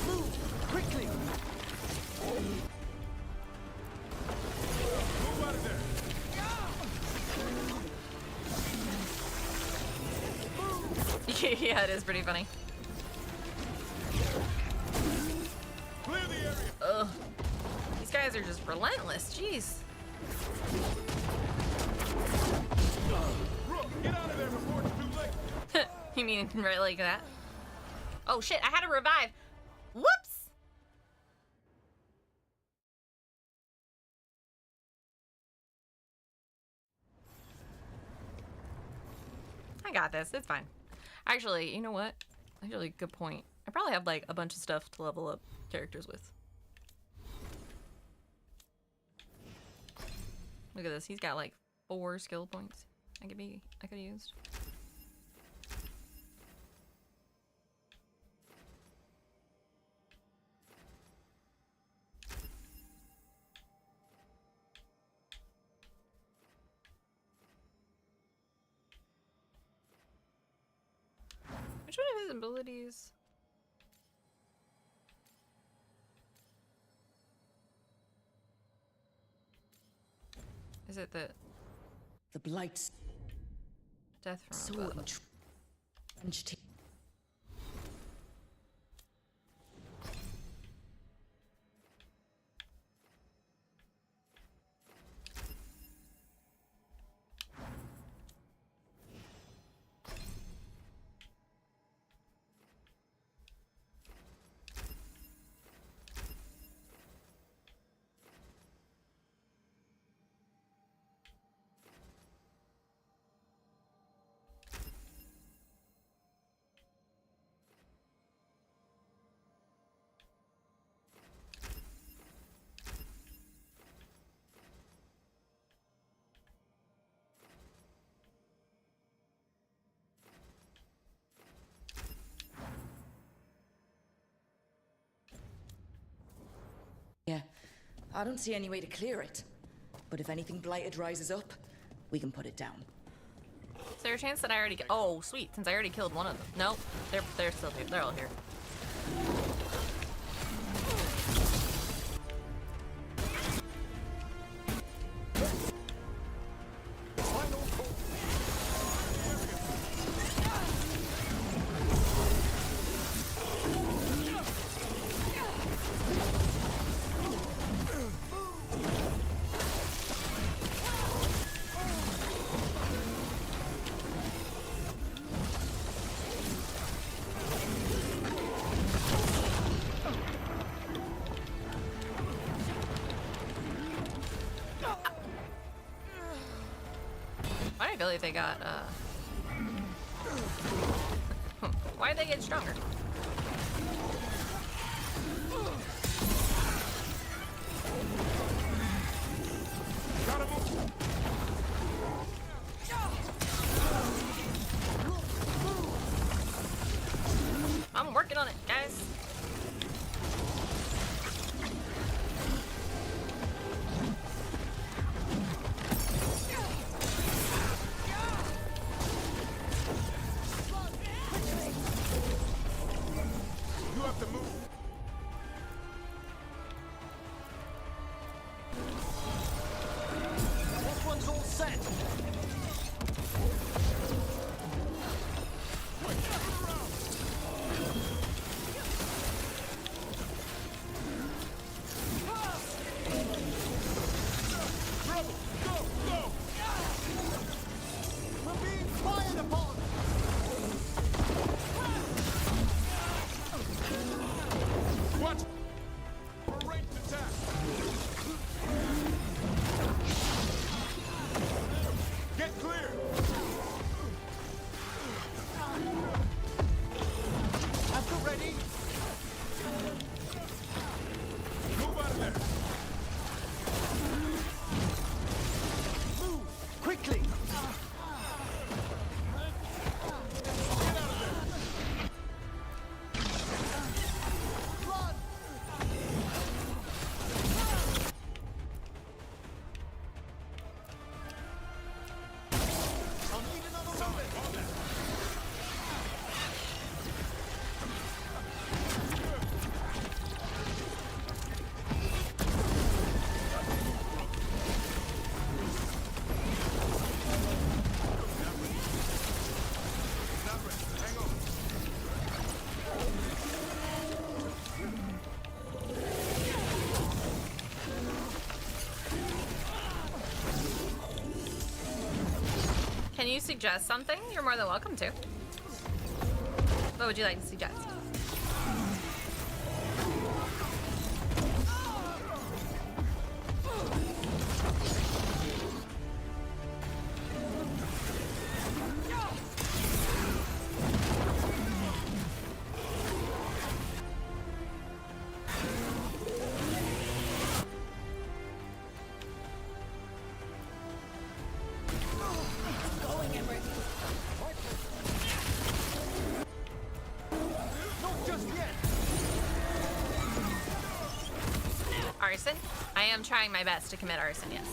Move quickly. Move out of there. Yeah, it is pretty funny. Ugh. These guys are just relentless, jeez. Get out of there before it's too late. You mean right like that? Oh shit, I had to revive. Whoops! I got this, it's fine. Actually, you know what? Actually, good point. I probably have like a bunch of stuff to level up characters with. Look at this, he's got like 4 skill points I could have used. Which one of his abilities? Is it the Blight's death from so above? entrenched. Yeah, I don't see any way to clear it. But if anything blighted rises up, we can put it down. Is there a chance that I already... Oh, sweet, since I already killed one of them. Nope, they're still here. They're all here. I feel like they got, why did they get stronger? I'm working on it, guys. suggest something, you're more than welcome to. What would you like to suggest? Arson? I am trying my best to commit arson, yes.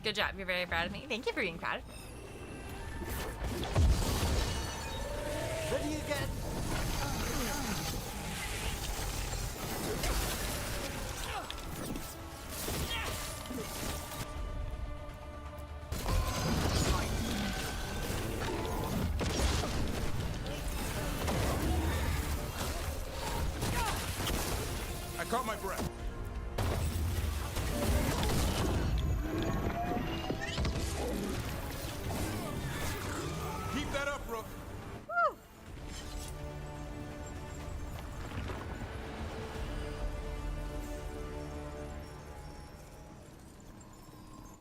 Good job. You're very proud of me. Thank you for being proud. Ready again? I caught my breath. Keep that up, Rook. Woo.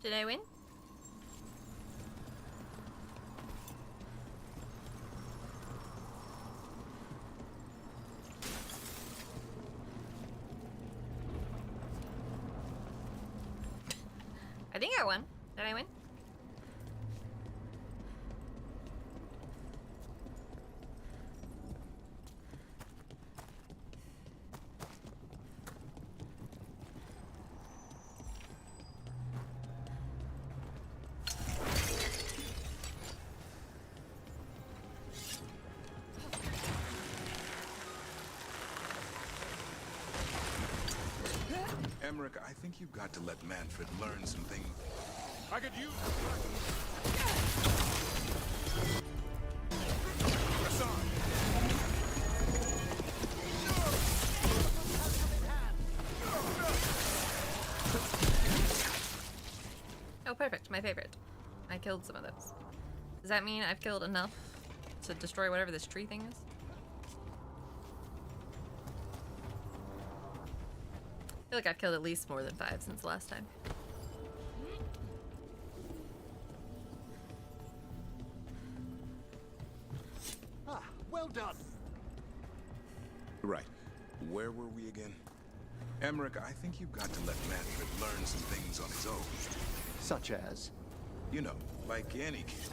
Did I win? I think I won. Did I win? Emmerich, I think you've got to let Manfred learn some things. I could use Oh, perfect. My favorite. I killed some of those. Does that mean I've killed enough to destroy whatever this tree thing is? I feel like I've killed at least more than 5 since the last time. Ah, well done. Right. Where were we again? Emmerich, I think you've got to let Manfred learn some things on his own. Such as? You know, like any kid.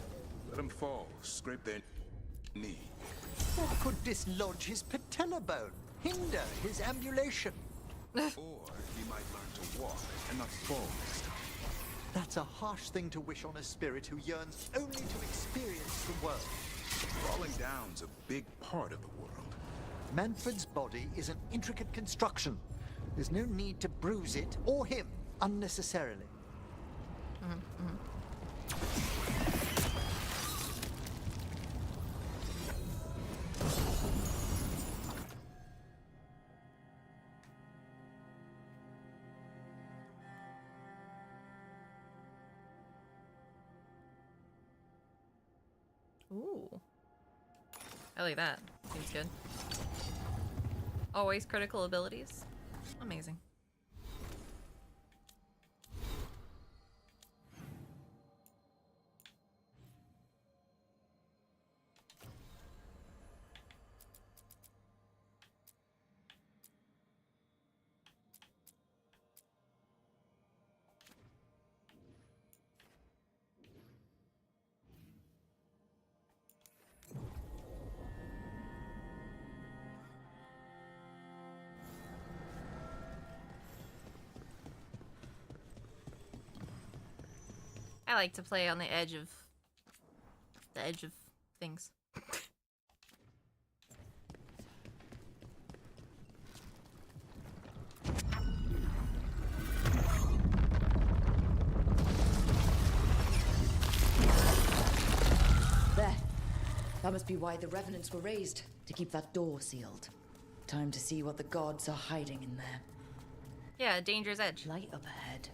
Let him fall, scrape their knee. What could dislodge his patella bone? Hinder his ambulation? Or he might learn to walk and not fall next time. That's a harsh thing to wish on a spirit who yearns only to experience the world. Falling down's a big part of the world. Manfred's body is an intricate construction. There's no need to bruise it, or him, unnecessarily. Ooh. I like that. Seems good. Always critical abilities. Amazing. I like to play on the edge of things. That must be why the revenants were raised, to keep that door sealed. Time to see what the gods are hiding in there. Yeah, danger's edge. Light up ahead.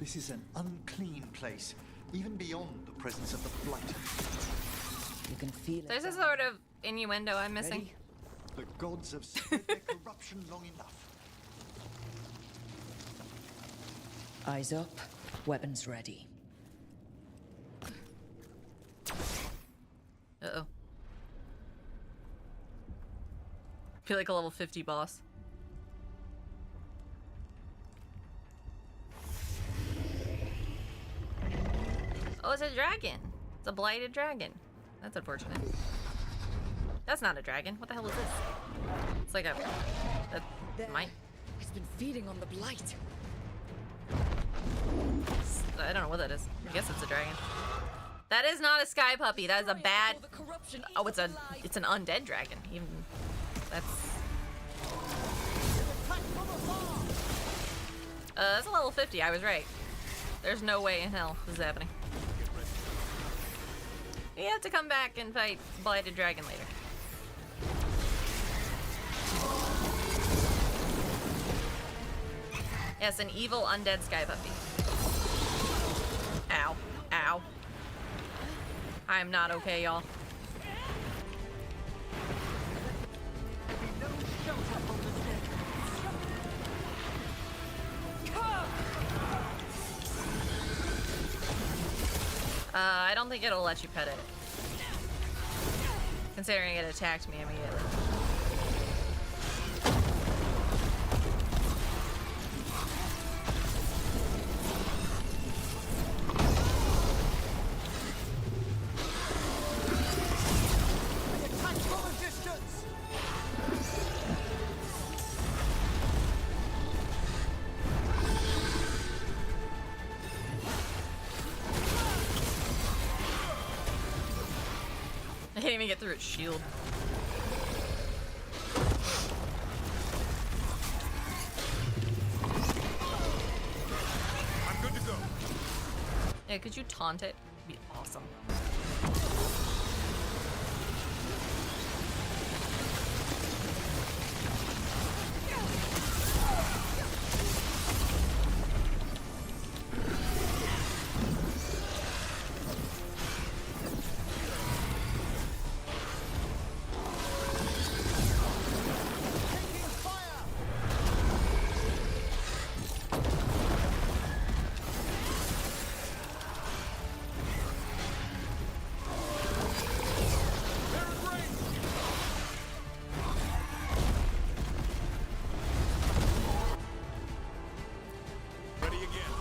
This is an unclean place, even beyond the presence of the blight. You can feel it. There's a sort of innuendo I'm missing. Ready? The gods have spread their corruption long enough. Eyes up, weapons ready. Uh-oh. Feel like a level 50 boss. Oh, it's a dragon. It's a blighted dragon. That's unfortunate. That's not a dragon. What the hell is this? It's like a mite. It's been feeding on the blight. I don't know what that is. I guess it's a dragon. That is not a sky puppy. That is a bad. Oh, it's an undead dragon. Even that's. That's a level 50. I was right. There's no way in hell this is happening. We have to come back and fight Blighted Dragon later. Yes, an evil undead sky puppy. Ow. Ow. I'm not okay, y'all. I don't think it'll let you pet it. Considering it attacked me immediately. I can't even get through its shield. I'm good to go. Yeah, could you taunt it? It'd be awesome. Ready again.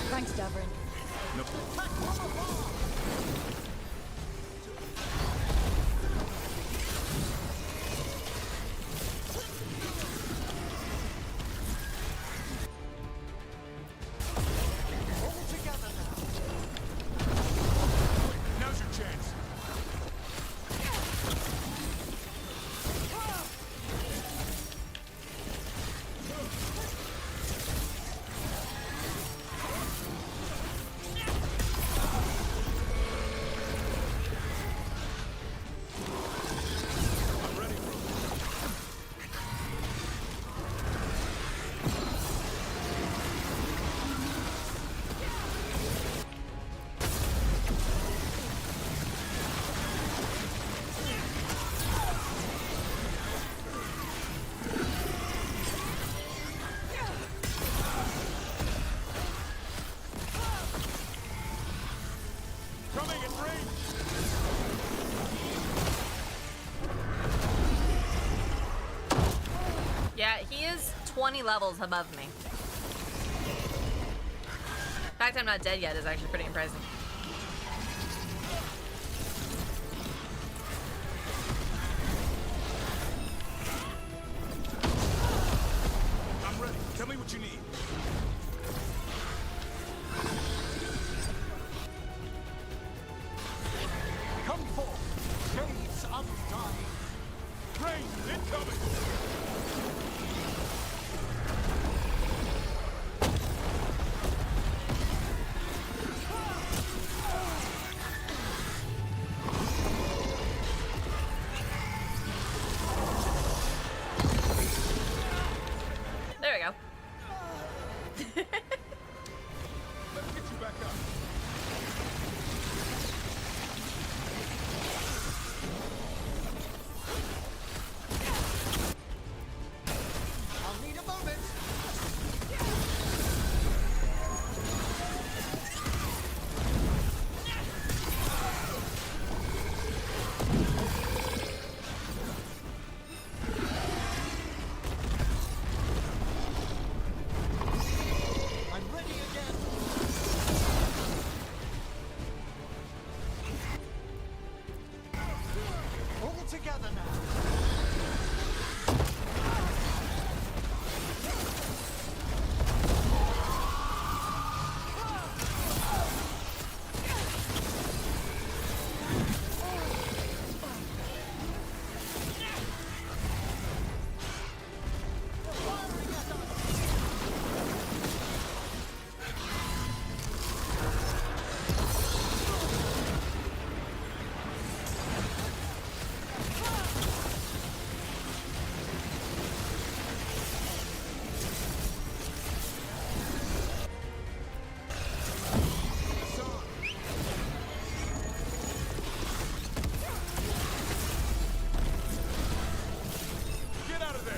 Thanks, Davrin. Now's your chance. 20 levels above me. The fact I'm not dead yet is actually pretty impressive. I'm ready. Tell me what you need. Come forth, shades undying. Rain incoming! There we go. Let's get you back up. I'll need a moment. I'm ready again. All together now. Get out of there!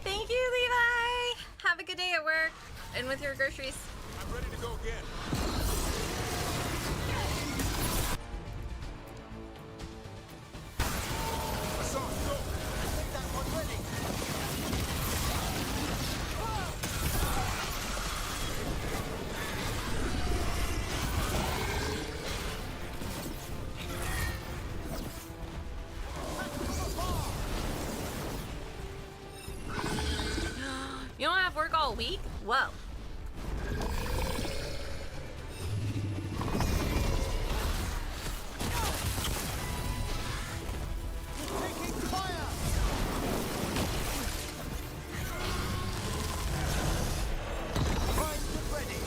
Thank you, Levi. Have a good day at work and with your groceries. I'm ready to go again. Hassan, go! Take that one ready. You don't have work all week? Whoa. Taking fire. Primed and ready.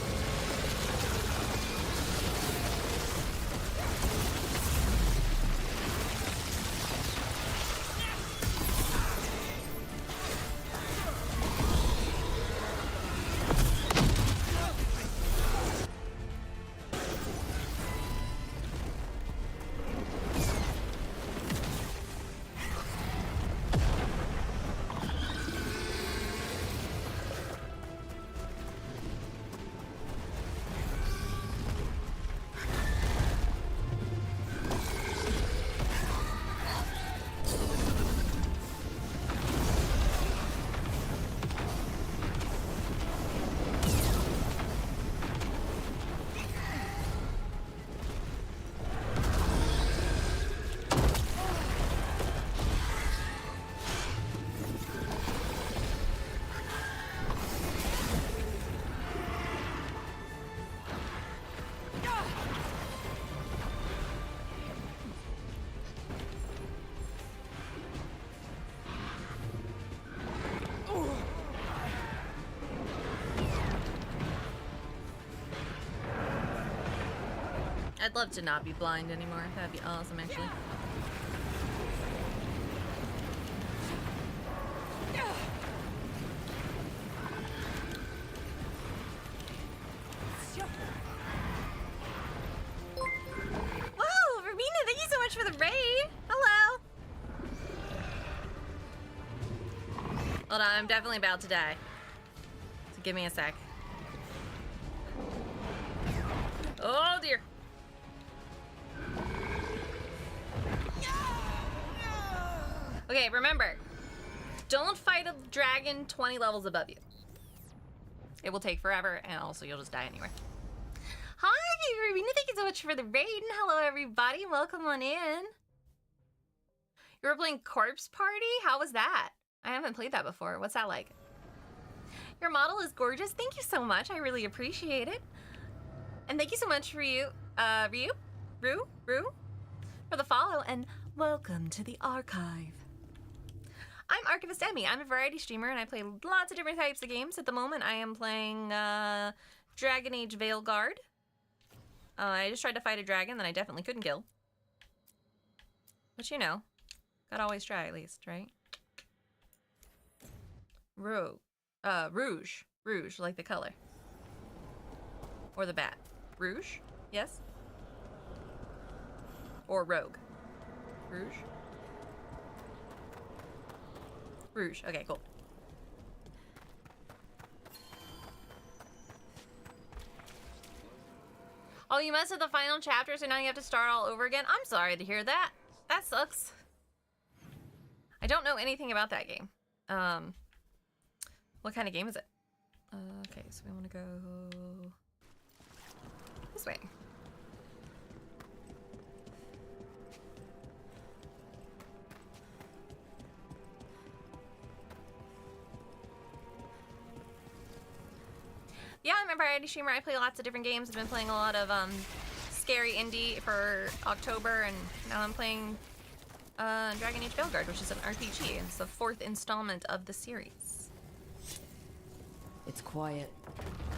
I'd love to not be blind anymore. That'd be awesome, actually. Whoa, Rubina, thank you so much for the raid. Hello. Hold on, I'm definitely about to die. So give me a sec. Oh dear. Okay, remember, don't fight a dragon 20 levels above you. It will take forever, and also you'll just die anyway. Hi, Rubina, thank you so much for the raid, and hello everybody, welcome on in. You were playing Corpse Party? How was that? I haven't played that before. What's that like? Your model is gorgeous. Thank you so much. I really appreciate it. And thank you so much for Rue, for the follow, and welcome to the archive. I'm Archivist Emmy. I'm a variety streamer, and I play lots of different types of games. At the moment, I am playing Dragon Age Veilguard. I just tried to fight a dragon that I definitely couldn't kill. But you know, gotta always try at least, right? Rouge, like the color. Or the bat. Rouge? Yes? Or Rogue? Rouge? Rouge. Okay, cool. Oh, you messed with the final chapter, so now you have to start all over again? I'm sorry to hear that. That sucks. I don't know anything about that game. What kind of game is it? Okay, so we want to go this way. Yeah, I'm a variety streamer. I play lots of different games. I've been playing a lot of scary indie for October, and now I'm playing Dragon Age Veilguard, which is an RPG. It's the 4th installment of the series. It's quiet.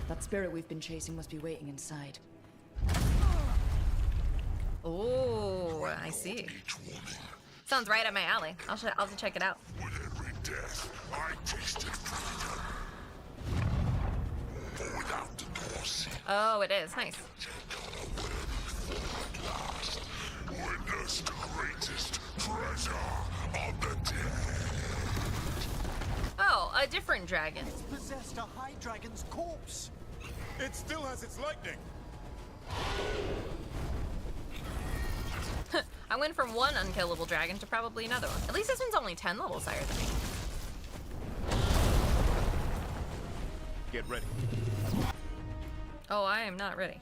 That spirit we've been chasing must be waiting inside. Oh, I see. Sounds right up my alley. I'll have to check it out. With every death, I tasted freedom. But without the Dorsey, Oh, it is. Nice. witness the greatest treasure of the dead. Oh, a different dragon. Possessed a high dragon's corpse. It still has its lightning. I went from one unkillable dragon to probably another one. At least this one's only 10 levels higher than me. Get ready. Oh, I am not ready.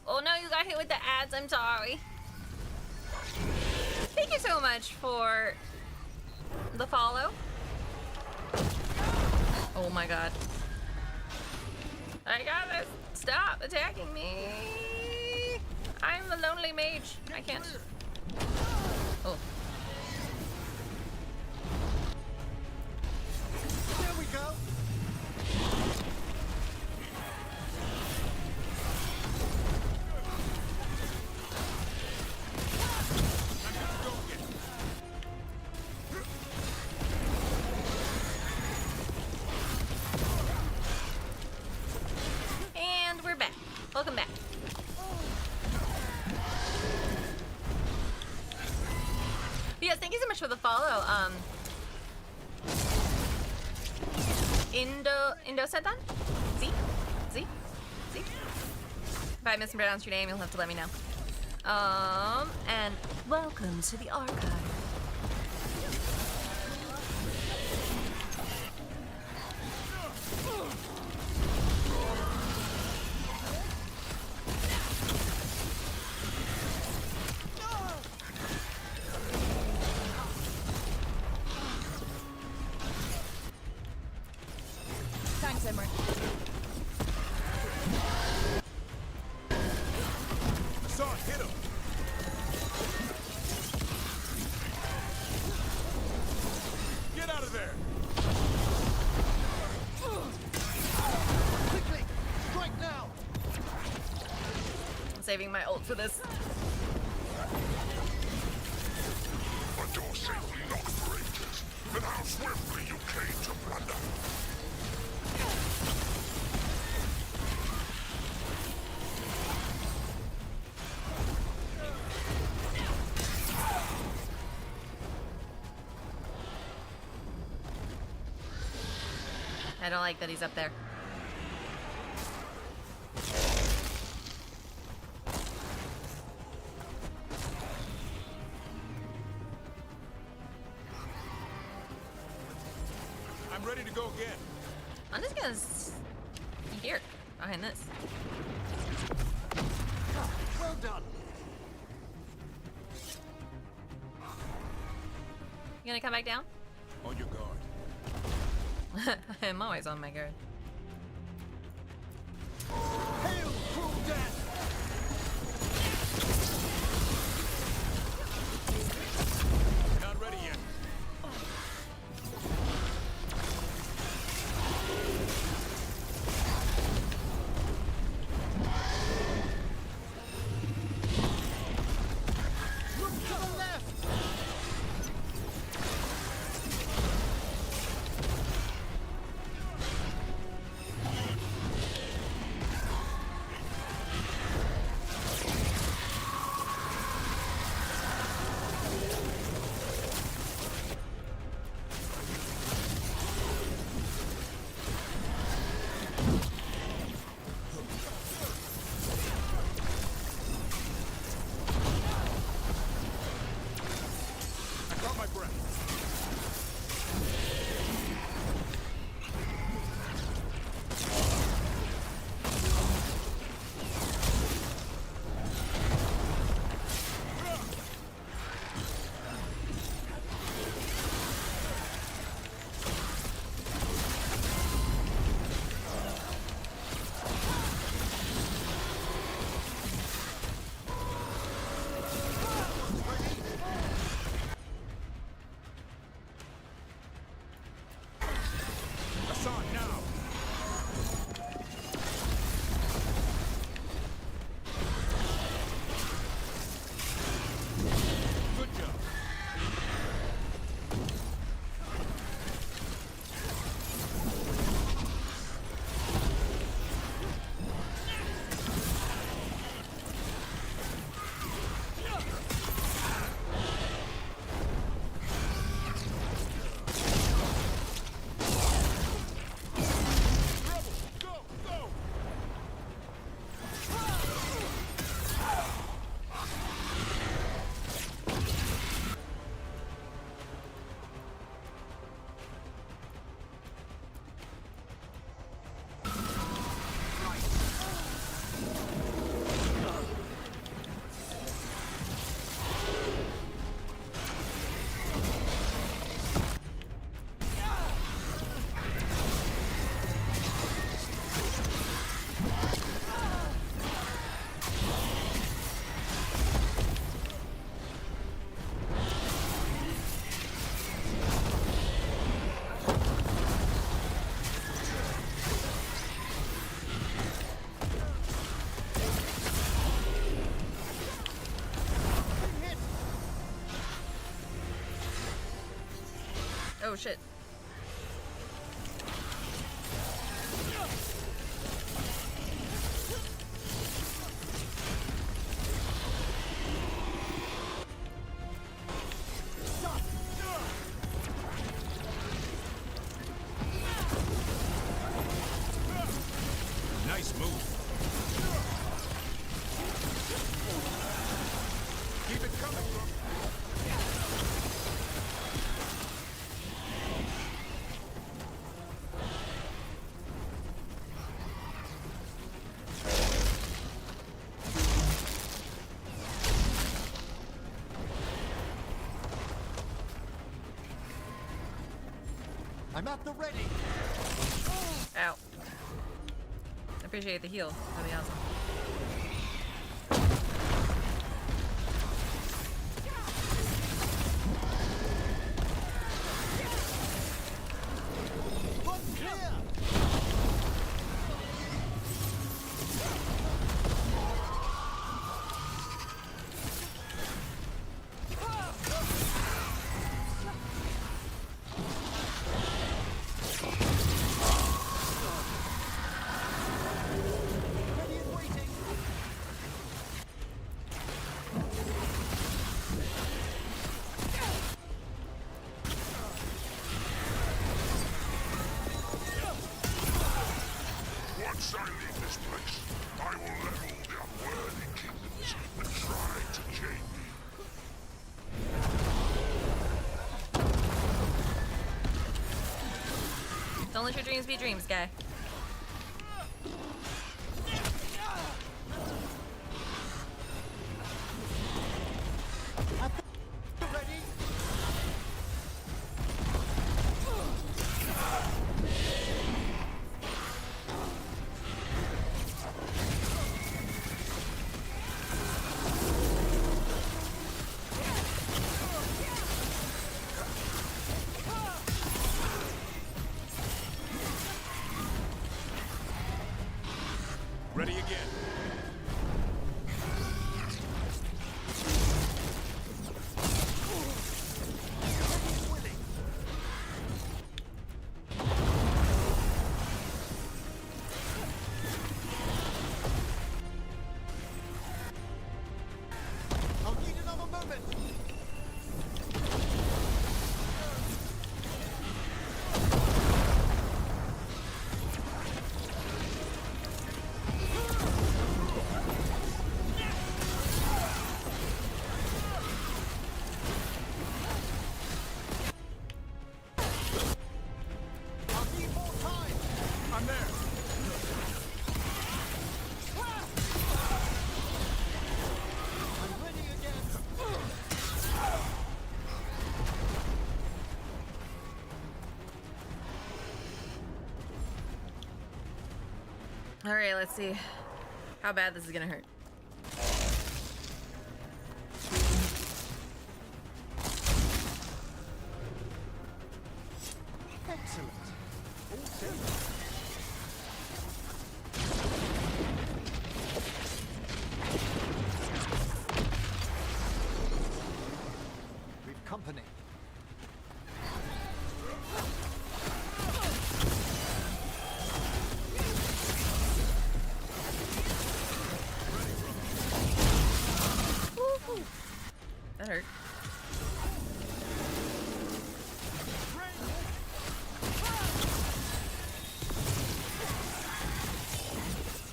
Oh no, you got hit with the ads, I'm sorry. Thank you so much for the follow. Oh my god. I gotta stop attacking me. I'm a lonely mage. I can't. Oh. There we go. And we're back. Welcome back. Yes, thank you so much for the follow. Indosetan? Z? If I mispronounced your name, you'll have to let me know. And welcome to the archive. Thanks, Emmerich. there! Quickly! Strike now! I'm saving my ult for this. A door safely locked for ages, and how swiftly you came to plunder. I don't like that he's up there. I'm ready to go again. I'm just gonna be here, behind this. Well done. You gonna come back down? On your guard. I'm always on my guard. Hail, cruel death! Not ready yet. Look to the left! I caught my breath. Hassan, now! Good job. Go, go! Oh shit. Nice move. Keep it coming, bro. I'm at the ready. Ow. I appreciate the heal. That'd be awesome. Don't let your dreams be dreams, guy. Ready again. I'll need another moment. I'll need more time. I'm there. I'm ready again. All right, let's see how bad this is gonna hurt. Excellent. All set. We've company. That hurt.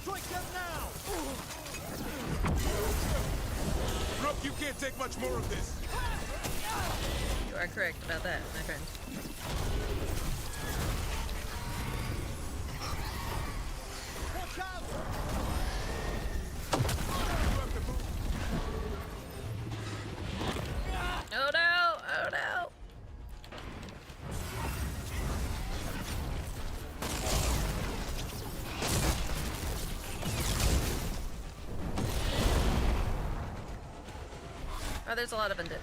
Strike them now. Rook, you can't take much more of this. You are correct about that, my friend. Watch out. Oh no! Oh no! Oh, there's a lot of undead.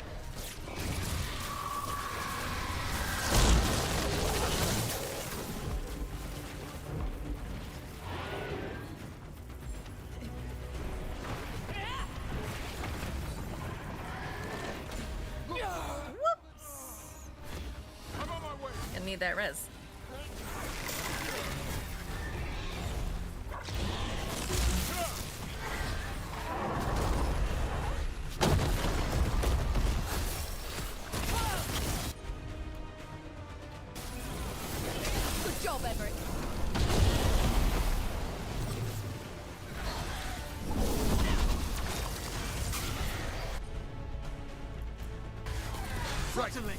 I'm on my way. Gonna need that res. Good job, Everett. Certainly.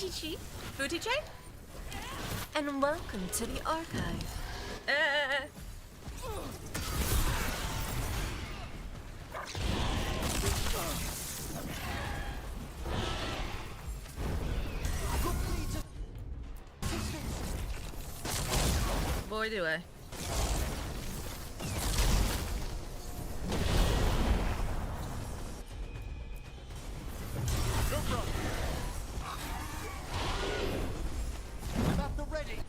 Chi. Booty Che? And welcome to the archive. Boy, do I. I'm at the ready.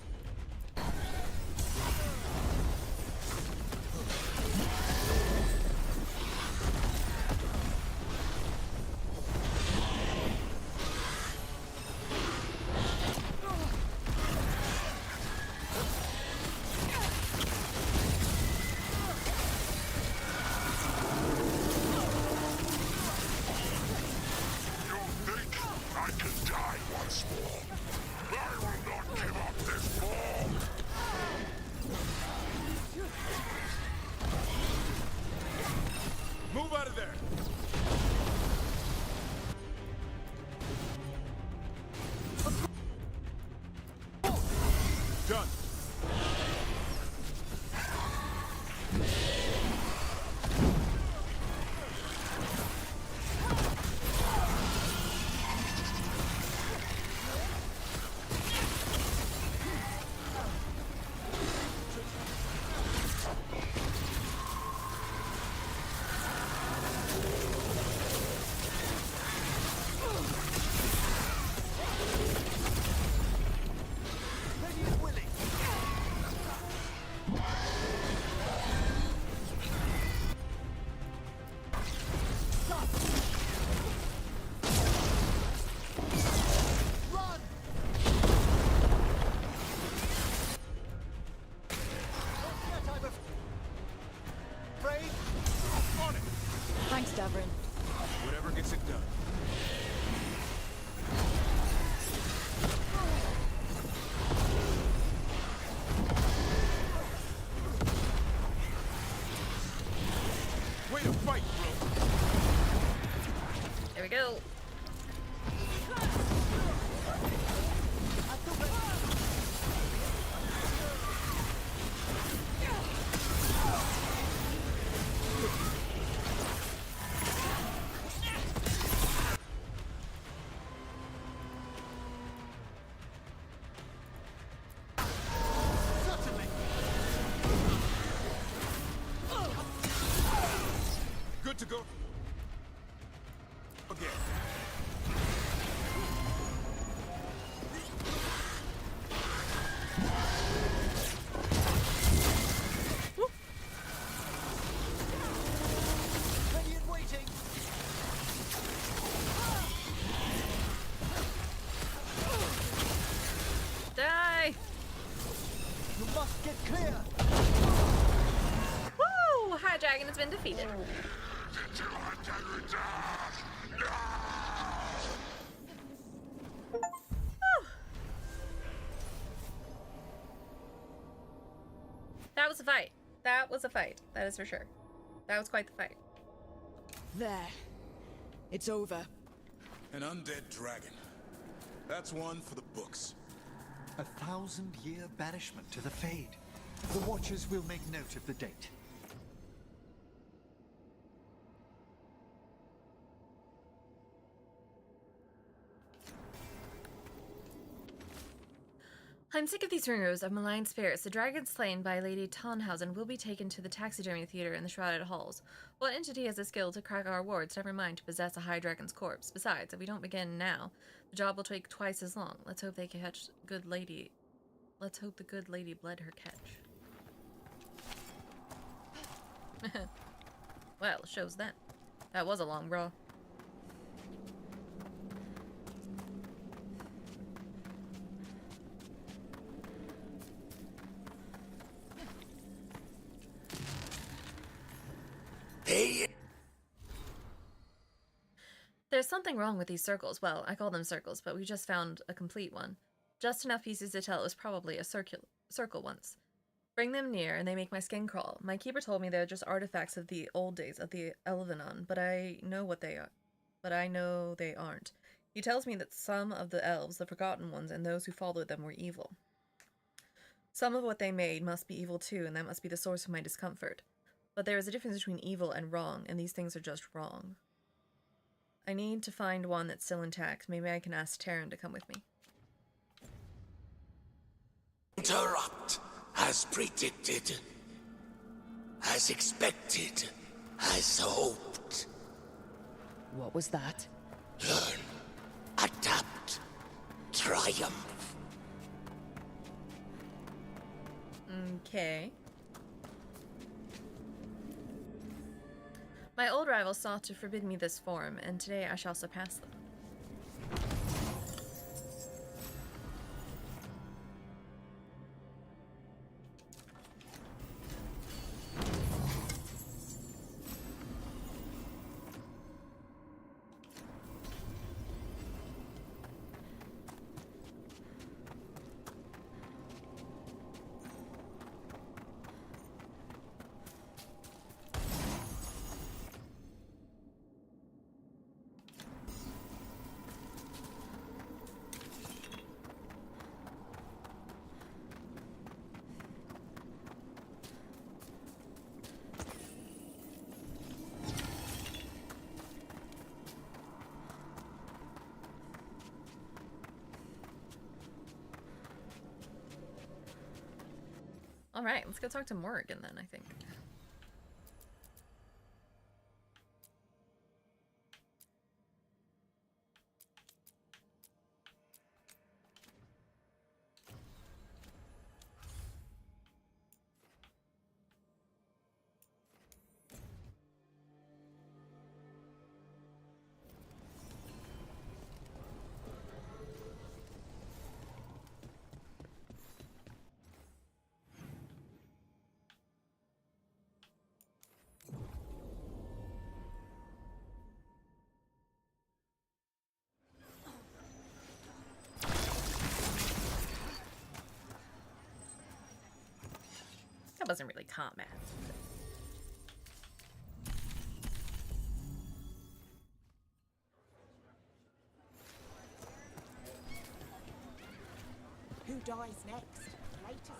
I can die once more. I will not give up this form. Move out of there. Done. Thanks, Davrin. Whatever gets it done. Way to fight, bro. There we go. Good to go. Again. Ready and waiting. Die! You must get clear. Woo! High Dragon has been defeated. That was a fight. That was a fight. That is for sure. That was quite the fight. There. It's over. An undead dragon. That's one for the books. 1,000-year banishment to the Fade. The Watchers will make note of the date. I'm sick of these rumors of malign spirits. The dragon slain by Lady Tannhausen will be taken to the taxidermy theater in the Shrouded Halls. What entity has the skill to crack our wards, never mind to possess a high dragon's corpse? Besides, if we don't begin now, the job will take twice as long. Let's hope they catch good lady. Let's hope the good lady bled her catch. Well, shows then. That was a long brawl. There's something wrong with these circles. Well, I call them circles, but we just found a complete one. Just enough pieces to tell it was probably a circle once. Bring them near, and they make my skin crawl. My keeper told me they're just artifacts of the old days of the Elvenon, but I know what they are. But I know they aren't. He tells me that some of the elves, the Forgotten Ones, and those who followed them were evil. Some of what they made must be evil too, and that must be the source of my discomfort. But there is a difference between evil and wrong, and these things are just wrong. I need to find one that's still intact. Maybe I can ask Terran to come with me. Interrupt, as predicted, as expected, as hoped. What was that? Learn, adapt, triumph. Okay. My old rivals sought to forbid me this form, and today I shall surpass them. Alright, let's go talk to Morrigan then, I think. That wasn't really combat. Who dies next? Latest.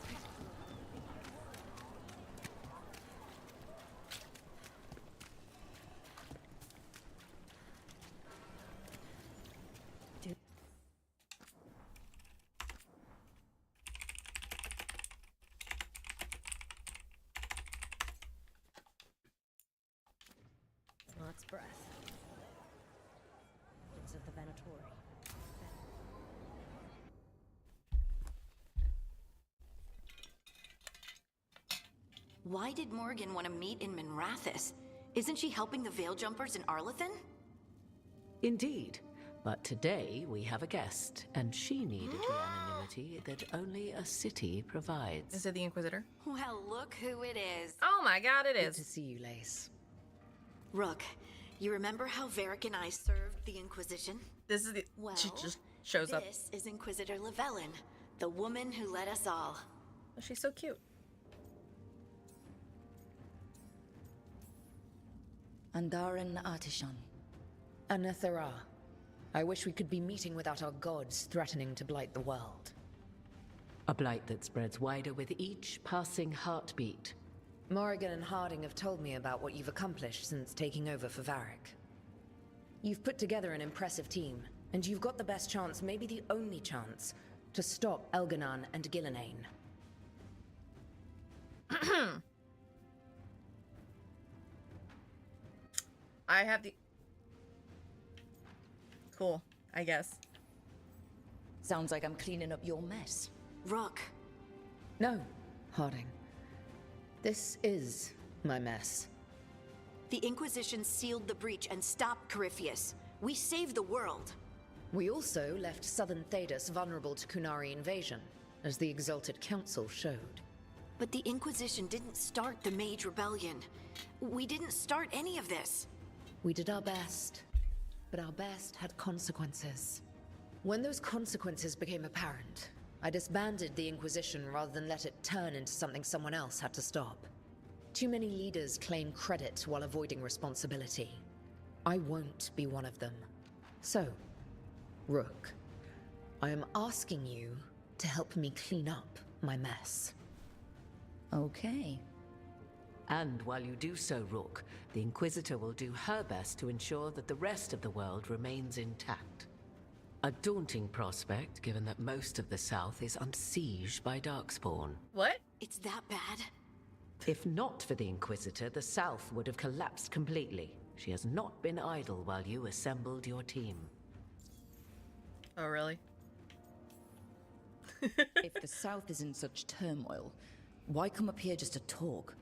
Lot's breath. Bits of the Venatori. Why did Morrigan want to meet in Minrathous? Isn't she helping the Veil Jumpers in Arlathan? Indeed. But today we have a guest, and she needed the anonymity that only a city provides. Is it the Inquisitor? Well, look who it is. Oh my god, it is. Good to see you, Lace. Rook, you remember how Varric and I served the Inquisition? This is the... Well, she just shows up. This is Inquisitor Llewellyn, the woman who led us all. Oh, she's so cute. Andaran Artishan. Anethera. I wish we could be meeting without our gods threatening to blight the world. A blight that spreads wider with each passing heartbeat. Morrigan and Harding have told me about what you've accomplished since taking over for Varric. You've put together an impressive team, and you've got the best chance, maybe the only chance, to stop Elganon and Gillenane. I have the... Cool, I guess. Sounds like I'm cleaning up your mess. Rook. No, Harding. This is my mess. The Inquisition sealed the breach and stopped Corypheus. We saved the world. We also left southern Thedas vulnerable to Qunari invasion, as the Exalted Council showed. But the Inquisition didn't start the Mage Rebellion. We didn't start any of this. We did our best, but our best had consequences. When those consequences became apparent, I disbanded the Inquisition rather than let it turn into something someone else had to stop. Too many leaders claim credit while avoiding responsibility. I won't be one of them. So, Rook, I am asking you to help me clean up my mess. Okay. And while you do so, Rook, the Inquisitor will do her best to ensure that the rest of the world remains intact. A daunting prospect, given that most of the South is unsieged by Darkspawn. What? It's that bad? If not for the Inquisitor, the South would have collapsed completely. She has not been idle while you assembled your team. Oh, really? If the South is in such turmoil, why come up here just to talk?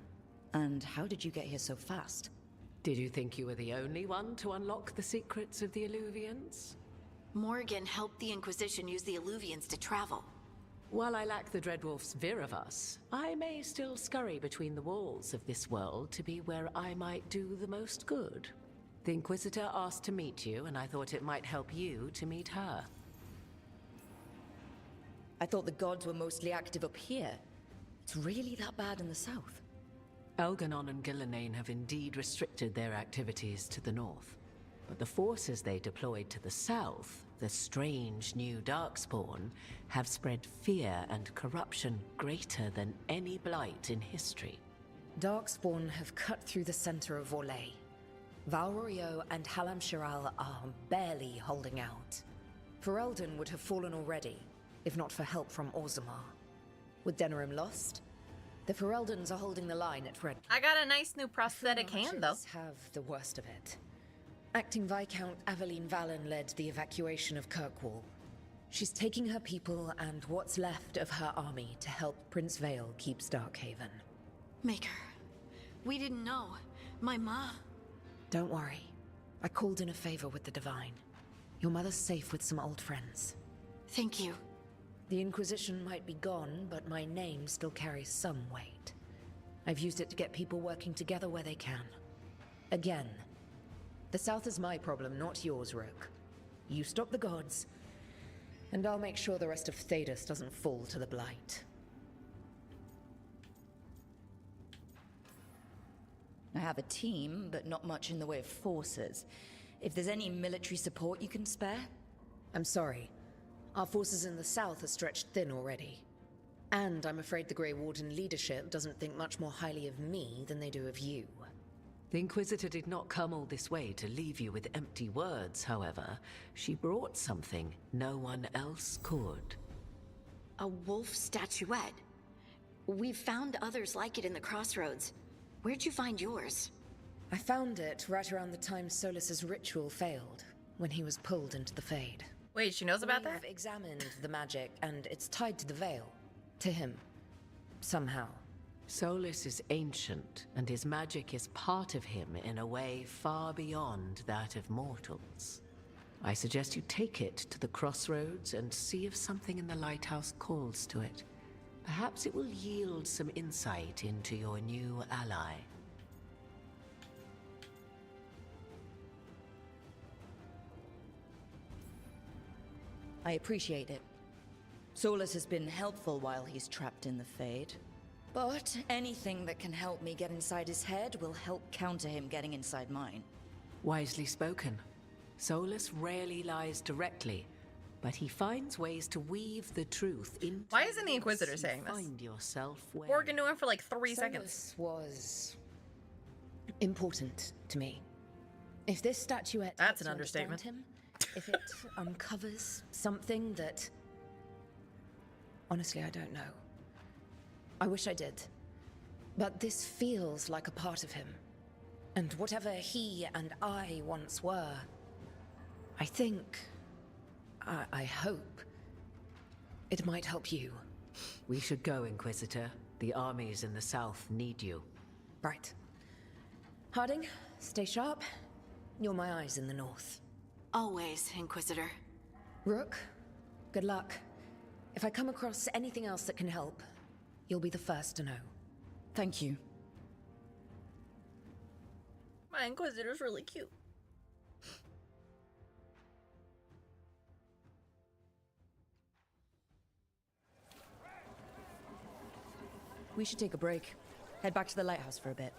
And how did you get here so fast? Did you think you were the only one to unlock the secrets of the Illuvians? Morgan helped the Inquisition use the Illuvians to travel. While I lack the Dreadwolf's Viravus, I may still scurry between the walls of this world to be where I might do the most good. The Inquisitor asked to meet you, and I thought it might help you to meet her. I thought the gods were mostly active up here. It's really that bad in the south? Elganon and Gillenane have indeed restricted their activities to the north. But the forces they deployed to the south, the strange new Darkspawn, have spread fear and corruption greater than any blight in history. Darkspawn have cut through the center of Orlais. Valrorio and Halam Shiral are barely holding out. Ferelden would have fallen already, if not for help from Orzammar. With Denerim lost, the Fereldans are holding the line at Fred. I got a nice new prosthetic hand, though. Have the worst of it. Acting Viscount Aveline Valen led the evacuation of Kirkwall. She's taking her people and what's left of her army to help Prince Vale keep Starkhaven. Maker, we didn't know. My ma... Don't worry. I called in a favor with the Divine. Your mother's safe with some old friends. Thank you. The Inquisition might be gone, but my name still carries some weight. I've used it to get people working together where they can. Again, the South is my problem, not yours, Rook. You stop the gods, and I'll make sure the rest of Thedas doesn't fall to the Blight. I have a team, but not much in the way of forces. If there's any military support you can spare? I'm sorry. Our forces in the south are stretched thin already. And I'm afraid the Grey Warden leadership doesn't think much more highly of me than they do of you. The Inquisitor did not come all this way to leave you with empty words, however. She brought something no one else could. A wolf statuette. We've found others like it in the crossroads. Where'd you find yours? I found it right around the time Solus's ritual failed, when he was pulled into the Fade. Wait, she knows about that? We've examined the magic, and it's tied to the veil. To him. Somehow. Solus is ancient, and his magic is part of him in a way far beyond that of mortals. I suggest you take it to the crossroads and see if something in the lighthouse calls to it. Perhaps it will yield some insight into your new ally. I appreciate it. Solus has been helpful while he's trapped in the Fade. But anything that can help me get inside his head will help counter him getting inside mine. Wisely spoken. Solus rarely lies directly, but he finds ways to weave the truth into... Why isn't the Inquisitor saying this? Find yourself where... Morgan knew him for like 3 seconds. Solus was important to me. If this statuette... That's an helps to understatement. understand him, if it uncovers something that... Honestly, I don't know. I wish I did. But this feels like a part of him. And whatever he and I once were, I think... I hope... it might help you. We should go, Inquisitor. The armies in the south need you. Right. Harding, stay sharp. You're my eyes in the north. Always, Inquisitor. Rook, good luck. If I come across anything else that can help, you'll be the first to know. Thank you. My Inquisitor's really cute. We should take a break. Head back to the lighthouse for a bit.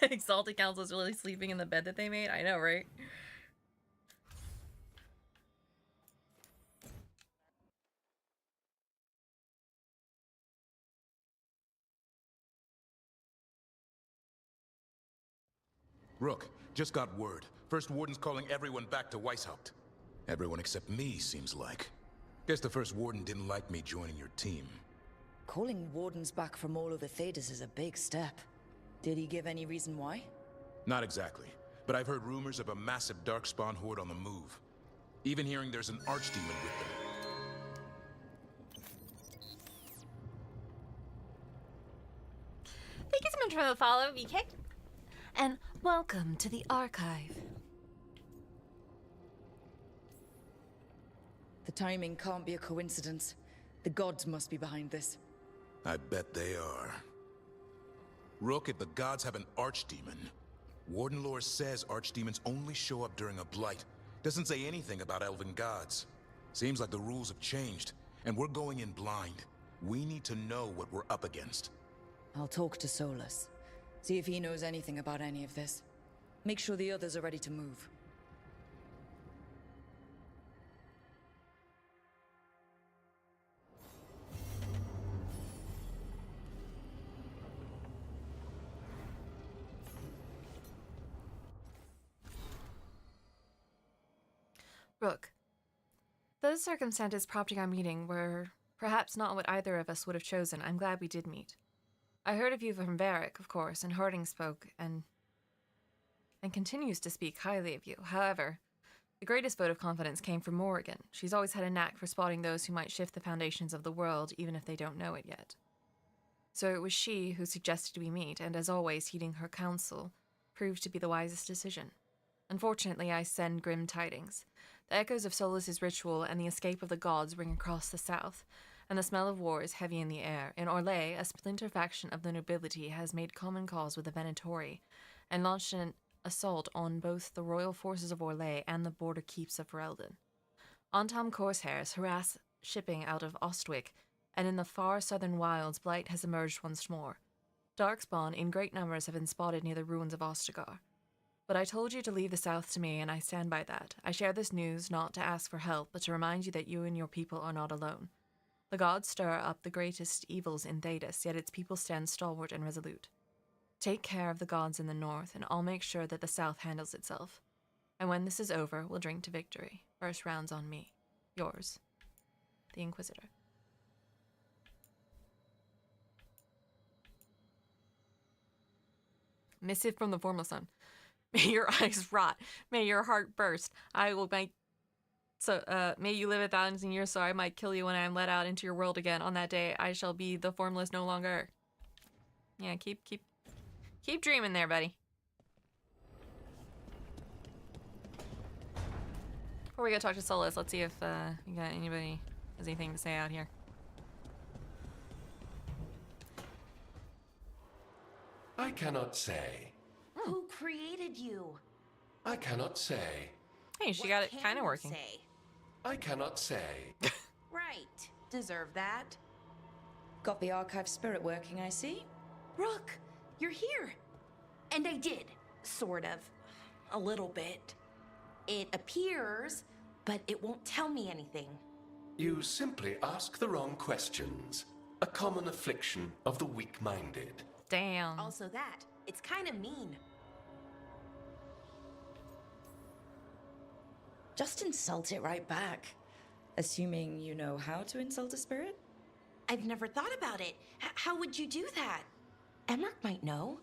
Exalted Council is really sleeping in the bed that they made. I know, right? Rook, just got word. First Warden's calling everyone back to Weishaupt. Everyone except me, seems like. Guess the First Warden didn't like me joining your team. Calling Wardens back from all over Thedas is a big step. Did he give any reason why? Not exactly, but I've heard rumors of a massive Darkspawn horde on the move. Even hearing there's an Archdemon with them. Thank you so much for the follow, VK. And welcome to the archive. The timing can't be a coincidence. The gods must be behind this. I bet they are. Rook, if the gods have an Archdemon, Warden lore says Archdemons only show up during a blight. Doesn't say anything about elven gods. Seems like the rules have changed, and we're going in blind. We need to know what we're up against. I'll talk to Solus. See if he knows anything about any of this. Make sure the others are ready to move. Rook, those circumstances prompting our meeting were perhaps not what either of us would have chosen. I'm glad we did meet. I heard of you from Varric, of course, and Harding spoke and continues to speak highly of you. However, the greatest vote of confidence came from Morrigan. She's always had a knack for spotting those who might shift the foundations of the world, even if they don't know it yet. So it was she who suggested we meet, and as always, heeding her counsel proved to be the wisest decision. Unfortunately, I send grim tidings. The echoes of Solus's ritual and the escape of the gods ring across the south, and the smell of war is heavy in the air. In Orlais, a splinter faction of the nobility has made common cause with the Venatori, and launched an assault on both the royal forces of Orlais and the border keeps of Ferelden. Ontom Corsairs harass shipping out of Ostwick, and in the far southern wilds, blight has emerged once more. Darkspawn in great numbers have been spotted near the ruins of Ostagar. But I told you to leave the south to me, and I stand by that. I share this news not to ask for help, but to remind you that you and your people are not alone. The gods stir up the greatest evils in Thedas, yet its people stand stalwart and resolute. Take care of the gods in the north, and I'll make sure that the south handles itself. And when this is over, we'll drink to victory. First round's on me. Yours, the Inquisitor. Missive from the Formless Son. May your eyes rot. May your heart burst. I will make... So, may you live 1,000 years, so I might kill you when I am let out into your world again. On that day, I shall be the Formless no longer. Yeah, keep dreaming there, buddy. Before we go talk to Solus, let's see if we got anybody has anything to say out here. I cannot say. Who created you? I cannot say. Hey, she got it kind of working. Say? I cannot say. Right. Deserve that. Got the archive spirit working, I see. Rook, you're here. And I did. Sort of. A little bit. It appears, but it won't tell me anything. You simply ask the wrong questions. A common affliction of the weak-minded. Damn. Also that. It's kind of mean. Just insult it right back. Assuming you know how to insult a spirit? I've never thought about it. How would you do that? Emmerich might know.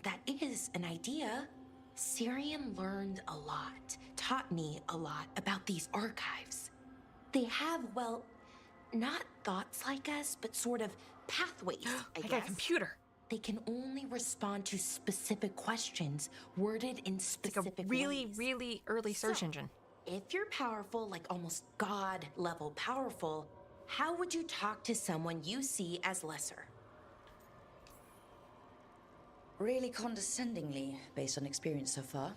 That is an idea. Syrian learned a lot, taught me a lot about these archives. They have, well, not thoughts like us, but sort of pathways, I guess. got a computer. They can only respond to specific questions, worded in specific like a really, ways. really early search engine. If you're powerful, like almost God-level powerful, how would you talk to someone you see as lesser? Really condescendingly, based on experience so far.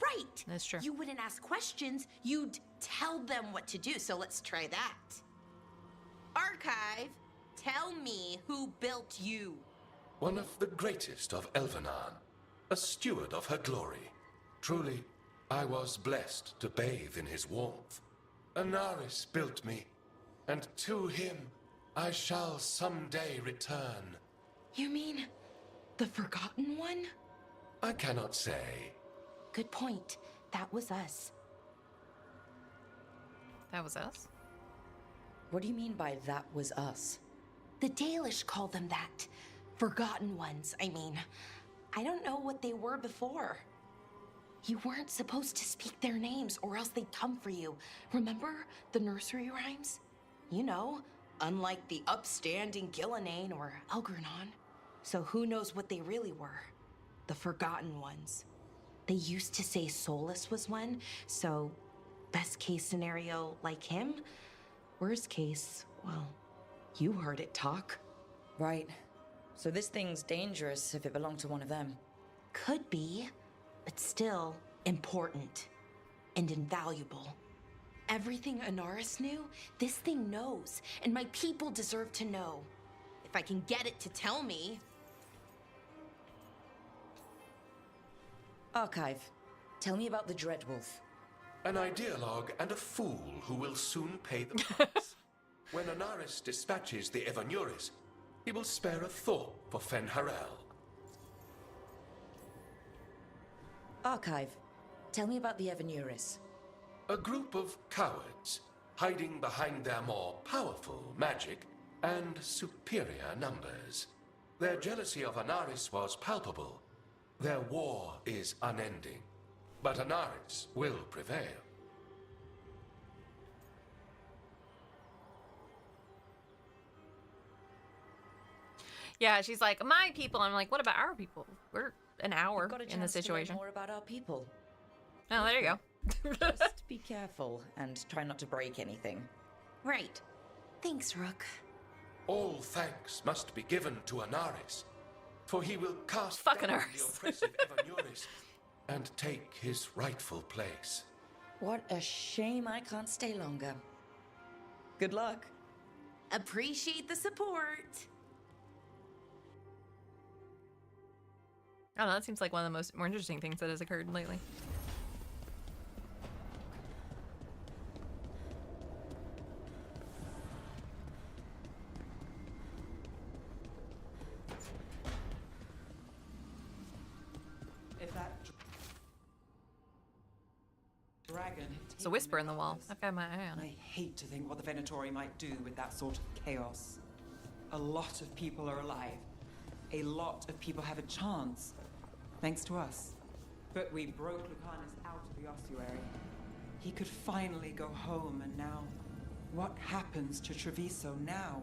Right! That's true. You wouldn't ask questions, you'd tell them what to do, so let's try that. Archive, tell me who built you. one of the greatest of Elvenar, a steward of her glory. Truly, I was blessed to bathe in his warmth. Anaris built me, and to him I shall someday return. You mean the Forgotten One? I cannot say. Good point. That was us. That was us? What do you mean by that was us? The Dalish call them that. Forgotten Ones, I mean. I don't know what they were before. You weren't supposed to speak their names or else they'd come for you. Remember the nursery rhymes? You know, unlike the upstanding Gillenane or Elgernon. So who knows what they really were? The Forgotten Ones. They used to say Solus was one, so best case scenario, like him. Worst case, well, you heard it talk. Right. So this thing's dangerous if it belonged to one of them. Could be, but still important and invaluable. Everything Anaris knew, this thing knows, and my people deserve to know. If I can get it to tell me. Archive, tell me about the Dreadwolf. An ideologue and a fool who will soon pay the price. When Anaris dispatches the Evanuris, he will spare a thought for Fen'Harel. Archive, tell me about the Evanuris. A group of cowards, hiding behind their more powerful magic and superior numbers. Their jealousy of Anaris was palpable. Their war is unending, but Anaris will prevail. Yeah, she's like, my people. I'm like, what about our people? We're an hour in the situation. More about our people. Oh, there you go. Just be careful and try not to break anything. Right. Thanks, Rook. All thanks must be given to Anaris, for he will cast down the oppressive Evanuris and take his rightful place. What a shame I can't stay longer. Good luck. Appreciate the support. I don't know, that seems like one of the more interesting things that has occurred lately. If that dragon... It's a whisper in the wall. I've got my eye on it. I hate to think what the Venatori might do with that sort of chaos. A lot of people are alive. A lot of people have a chance. Thanks to us. But we broke Lucanus out of the ossuary. He could finally go home, and now... What happens to Treviso now?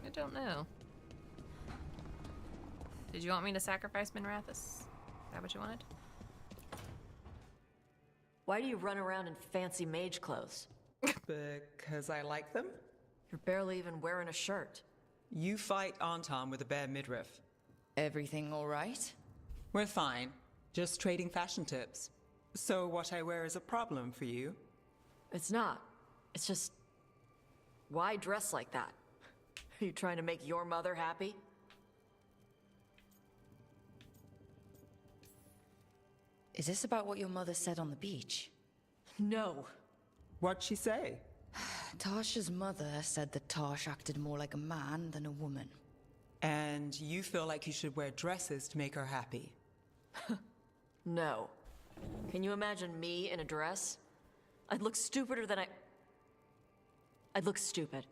I don't know. Did you want me to sacrifice Minrathus? Is that what you wanted? Why do you run around in fancy mage clothes? Because I like them? You're barely even wearing a shirt. You fight Anton with a bare midriff. Everything all right? We're fine. Just trading fashion tips. So what I wear is a problem for you? It's not. It's just... Why dress like that? Are you trying to make your mother happy? Is this about what your mother said on the beach? No. What'd she say? Tasha's mother said that Tash acted more like a man than a woman. And you feel like you should wear dresses to make her happy? No. Can you imagine me in a dress? I'd look stupider than I'd look stupid.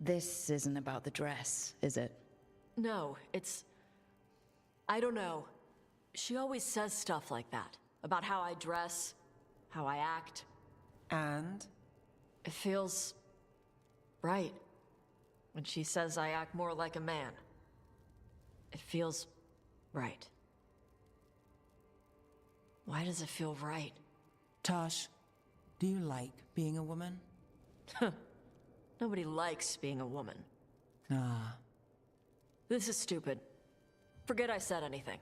This isn't about the dress, is it? No, it's... I don't know. She always says stuff like that. About how I dress, how I act. And? It feels... right. When she says I act more like a man. It feels... right. Why does it feel right? Tosh, do you like being a woman? Nobody likes being a woman. Ah. This is stupid. Forget I said anything.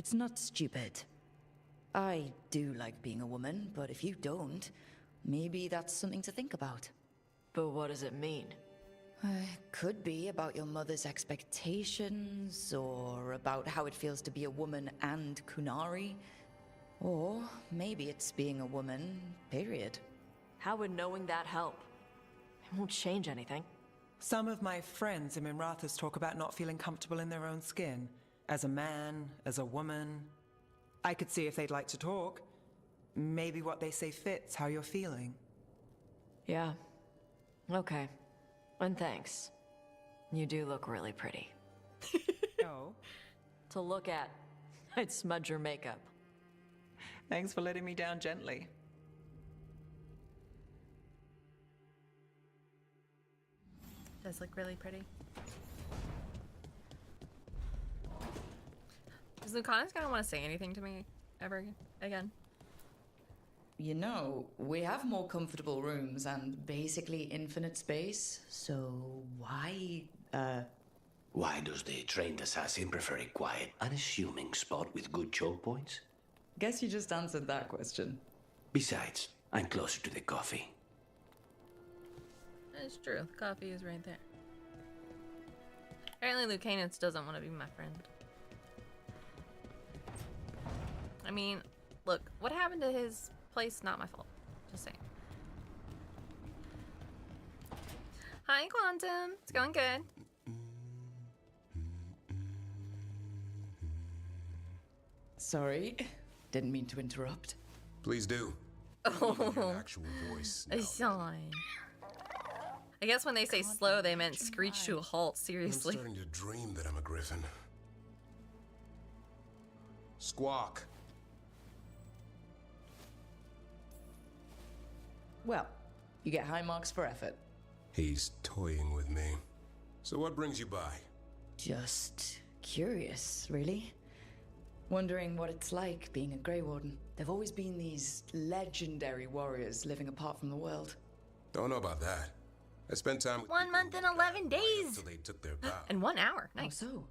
It's not stupid. I do like being a woman, but if you don't, maybe that's something to think about. But what does it mean? Could be about your mother's expectations, or about how it feels to be a woman and Kunari. Or maybe it's being a woman, period. How would knowing that help? It won't change anything. Some of my friends in Minrathous talk about not feeling comfortable in their own skin. As a man, as a woman. I could see if they'd like to talk. Maybe what they say fits how you're feeling. Yeah. Okay. And thanks. You do look really pretty. Oh? To look at, I'd smudge your makeup. Thanks for letting me down gently. Does look really pretty. Is Lucanus gonna want to say anything to me ever again? You know, we have more comfortable rooms and basically infinite space, so why, Why does the trained assassin prefer a quiet, unassuming spot with good choke points? Guess you just answered that question. Besides, I'm closer to the coffee. It's true. The coffee is right there. Apparently Lucanus doesn't want to be my friend. I mean, look, what happened to his place? Not my fault. Just saying. Hi, Quantum. It's going good. Sorry, didn't mean to interrupt. Please do. Oh, An actual voice. a sign. I guess when they say slow, they meant screech to a halt. Seriously. I'm starting to dream that I'm a griffin. Squawk. Well, you get high marks for effort. He's toying with me. So what brings you by? Just curious, really. Wondering what it's like being a Grey Warden. There've always been these legendary warriors living apart from the world. Don't know about that. I spent time with 1 month and 11 days. until they took their vow. And 1 hour. Nice. So?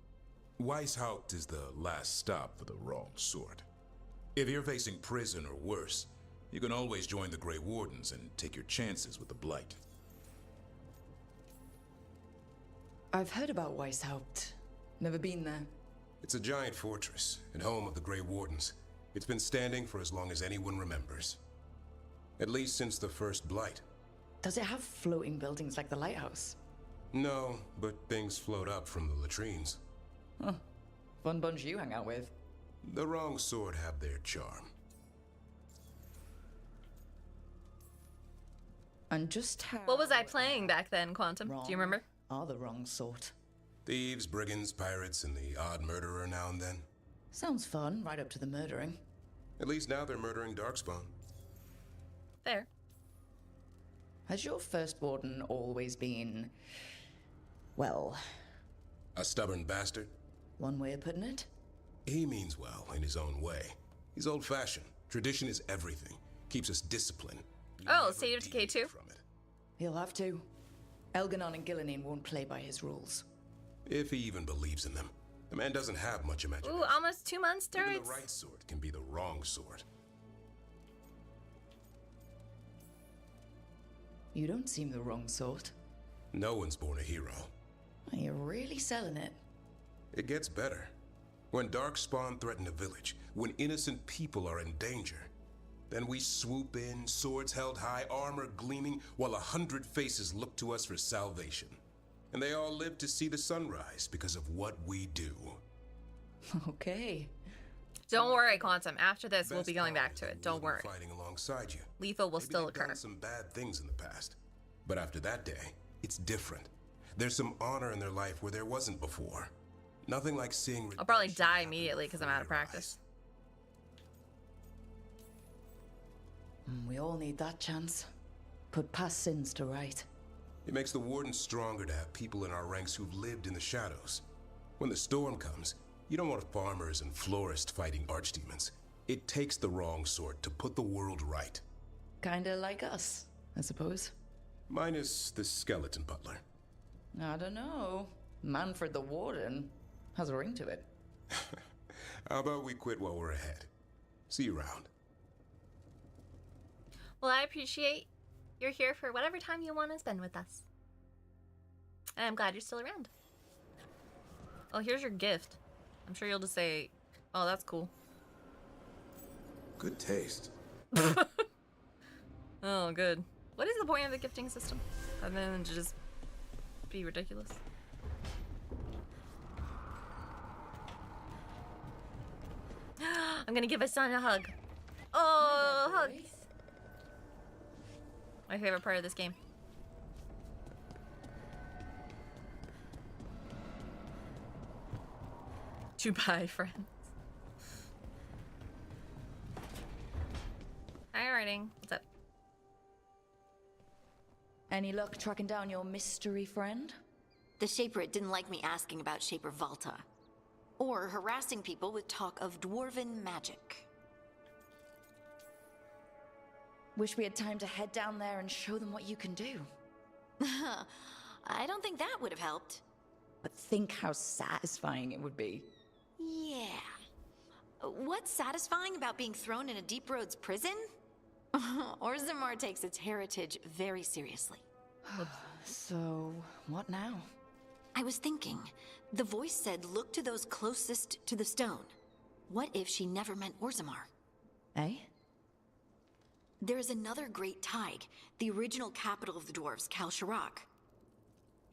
Weishaupt is the last stop for the wrong sort. If you're facing prison or worse, you can always join the Grey Wardens and take your chances with the Blight. I've heard about Weishaupt. Never been there. It's a giant fortress and home of the Grey Wardens. It's been standing for as long as anyone remembers. At least since the first Blight. Does it have floating buildings like the lighthouse? No, but things float up from the latrines. Huh. Fun bunch you hang out with. The wrong sort have their charm. And just how... What was I playing back then, Quantum? Wrong Do you remember? Are the wrong sort. Thieves, brigands, pirates, and the odd murderer now and then. Sounds fun, right up to the murdering. At least now they're murdering Darkspawn. Fair. Has your first warden always been... well... A stubborn bastard? One way of putting it? He means well in his own way. He's old-fashioned. Tradition is everything. Keeps us disciplined. Oh, State of Decay 2? He'll have to. Elganon and Gillenine won't play by his rules. If he even believes in them. The man doesn't have much imagination. Ooh, almost 2 months Even turrets. the right sort can be the wrong sort. You don't seem the wrong sort. No one's born a hero. You're really selling it. It gets better. When Darkspawn threaten a village, when innocent people are in danger, then we swoop in, swords held high, armor gleaming, while 100 faces look to us for salvation. And they all live to see the sunrise because of what we do. Okay. Don't worry, Quantum. After this, we'll be going back to it. Don't worry. Fighting alongside you. Lethal will Maybe still they've done occur. some bad things in the past. But after that day, it's different. There's some honor in their life where there wasn't before. Nothing like seeing... I'll probably die immediately because I'm out of practice. We all need that chance. Put past sins to right. It makes the Warden stronger to have people in our ranks who've lived in the shadows. When the storm comes, you don't want farmers and florists fighting archdemons. It takes the wrong sort to put the world right. Kinda like us, I suppose. Minus the skeleton butler. I don't know. Manfred the Warden has a ring to it. How about we quit while we're ahead? See you around. Well, I appreciate you're here for whatever time you want to spend with us. And I'm glad you're still around. Oh, here's your gift. I'm sure you'll just say, oh, that's cool. Good taste. Oh, good. What is the point of the gifting system? Other than to just be ridiculous? I'm gonna give Asan a hug. Oh, hugs. My favorite part of this game. Goodbye, friends. Hi, Writing. What's up? Any luck tracking down your mystery friend? The Shaperit didn't like me asking about Shaper Valta. Or harassing people with talk of dwarven magic. Wish we had time to head down there and show them what you can do. I don't think that would have helped. But think how satisfying it would be. Yeah. What's satisfying about being thrown in a Deep Roads prison? Orzammar takes its heritage very seriously. So, what now? I was thinking, the voice said look to those closest to the stone. What if she never meant Orzammar? Eh? There is another great Tig, the original capital of the dwarves, Kal Sharok.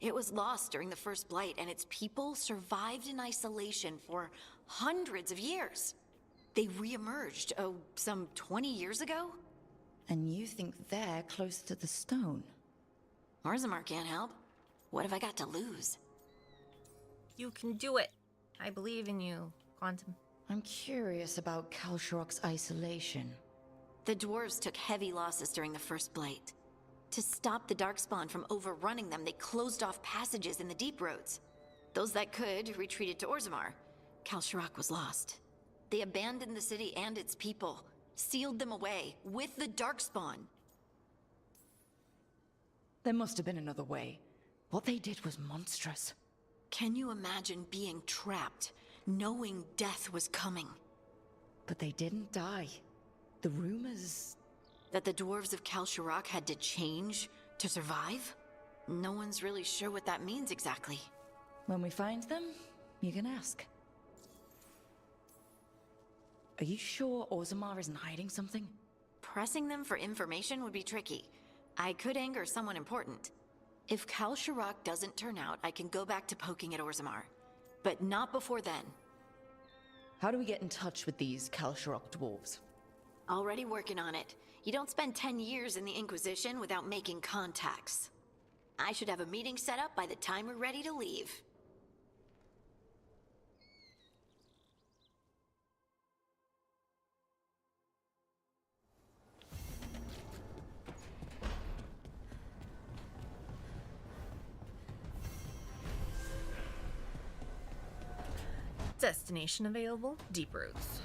It was lost during the First Blight, and its people survived in isolation for hundreds of years. They re-emerged, some 20 years ago? And you think they're close to the stone? Orzammar can't help. What have I got to lose? You can do it. I believe in you, Quantum. I'm curious about Kal Sharok's isolation. The dwarves took heavy losses during the First Blight. To stop the Darkspawn from overrunning them, they closed off passages in the Deep Roads. Those that could retreated to Orzammar. Kal Sharok was lost. They abandoned the city and its people, sealed them away with the Darkspawn. There must have been another way. What they did was monstrous. Can you imagine being trapped, knowing death was coming? But they didn't die. The rumors... That the dwarves of Kal Sharok had to change to survive? No one's really sure what that means exactly. When we find them, you can ask. Are you sure Orzammar isn't hiding something? Pressing them for information would be tricky. I could anger someone important. If Kal Sharok doesn't turn out, I can go back to poking at Orzammar. But not before then. How do we get in touch with these Kal Sharok dwarves? Already working on it. You don't spend 10 years in the Inquisition without making contacts. I should have a meeting set up by the time we're ready to leave. Destination available, Deep Roads.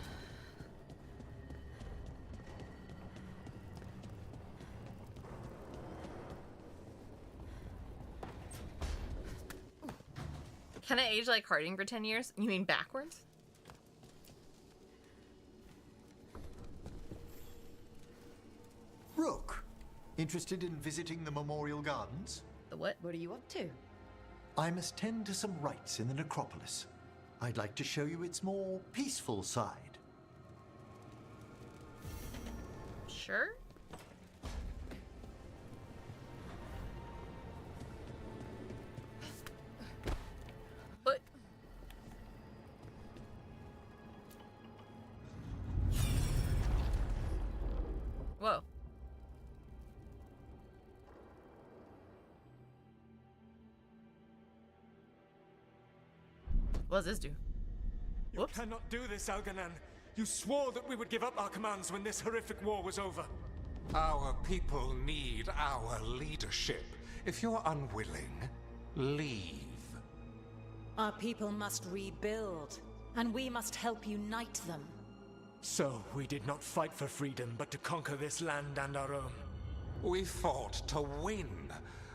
Can I age like Harding for 10 years? You mean backwards? Rook, interested in visiting the Memorial Gardens? The what? What are you up to? I must tend to some rites in the necropolis. I'd like to show you its more peaceful side. Sure. But whoa. What does this do? You cannot do this, Algernon. You swore that we would give up our commands when this horrific war was over. Our people need our leadership. If you're unwilling, leave. Our people must rebuild, and we must help unite them. So, we did not fight for freedom, but to conquer this land and our own. We fought to win,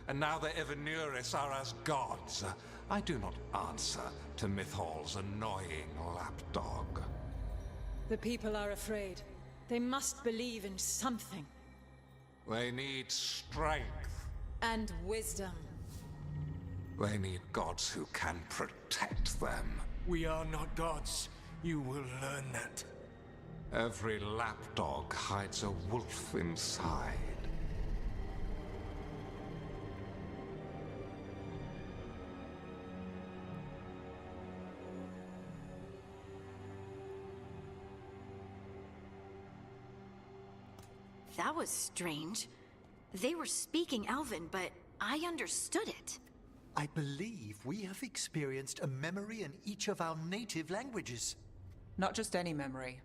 and now the Evenuris are as gods. I do not answer to Mythal's annoying lapdog. The people are afraid. They must believe in something. They need strength. And wisdom. They need gods who can protect them. We are not gods. You will learn that. Every lapdog hides a wolf inside. That was strange. They were speaking Elven, but I understood it. I believe we have experienced a memory in each of our native languages. Not just any memory.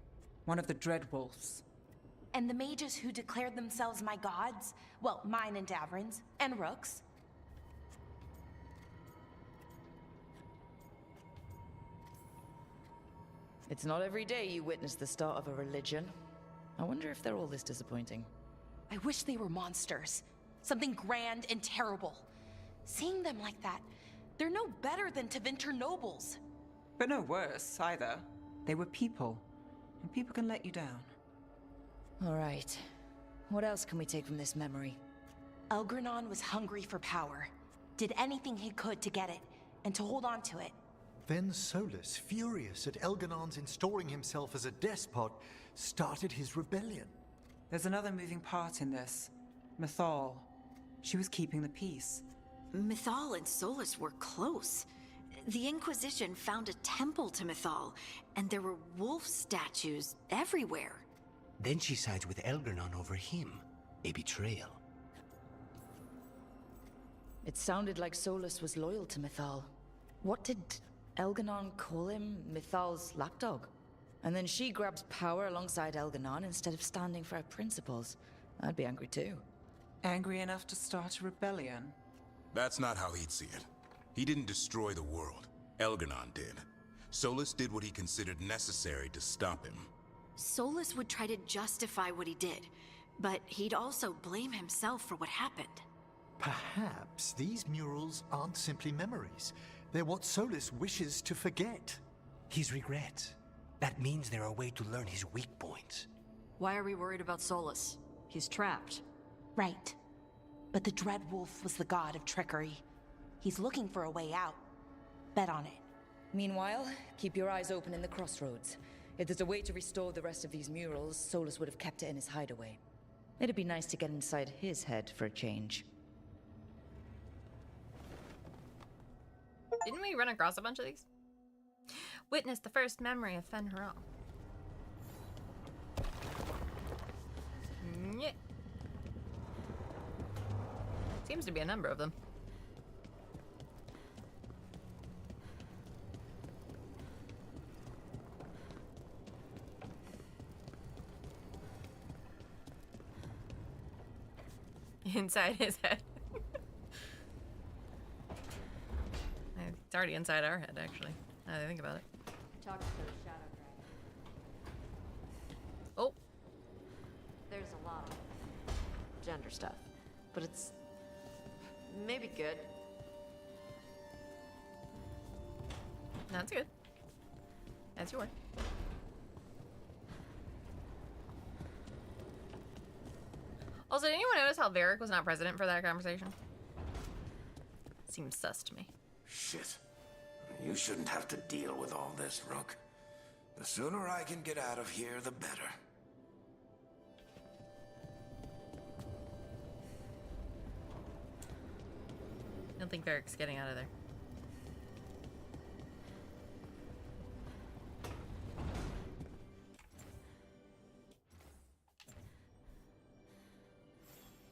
One of the Dreadwolves. And the mages who declared themselves my gods? Well, mine and Davrin's, and Rook's. It's not every day you witness the start of a religion. I wonder if they're all this disappointing. I wish they were monsters. Something grand and terrible. Seeing them like that, they're no better than Tevinter nobles. But no worse, either. They were people. And people can let you down. All right. What else can we take from this memory? Elgranon was hungry for power. Did anything he could to get it, and to hold on to it. Then Solus, furious at Elganon's installing himself as a despot, started his rebellion. There's another moving part in this. Mythal. She was keeping the peace. Mythal and Solus were close. The Inquisition found a temple to Mythal, and there were wolf statues everywhere. Then she sides with Elgranon over him. A betrayal. It sounded like Solus was loyal to Mythal. What did Elganon call him? Mythal's lapdog? And then she grabs power alongside Elganon instead of standing for her principles. I'd be angry too. Angry enough to start a rebellion? That's not how he'd see it. He didn't destroy the world. Elganon did. Solus did what he considered necessary to stop him. Solus would try to justify what he did, but he'd also blame himself for what happened. Perhaps these murals aren't simply memories. They're what Solus wishes to forget. His regrets. That means they're a way to learn his weak points. Why are we worried about Solus? He's trapped. Right. But the Dreadwolf was the god of trickery. He's looking for a way out. Bet on it. Meanwhile, keep your eyes open in the crossroads. If there's a way to restore the rest of these murals, Solus would have kept it in his hideaway. It'd be nice to get inside his head for a change. Didn't we run across a bunch of these? Witness the first memory of Fen'Harel. Yeah. Seems to be a number of them. Inside his head. It's already inside our head, actually. Now that I think about it. Talk to the Shadow Dragon. Oh. There's a lot of gender stuff, but it's maybe good. That's good. That's your word. Also, did anyone notice how Varric was not president for that conversation? Seems sus to me. Shit. You shouldn't have to deal with all this, Rook. The sooner I can get out of here, the better. I don't think Varric's getting out of there.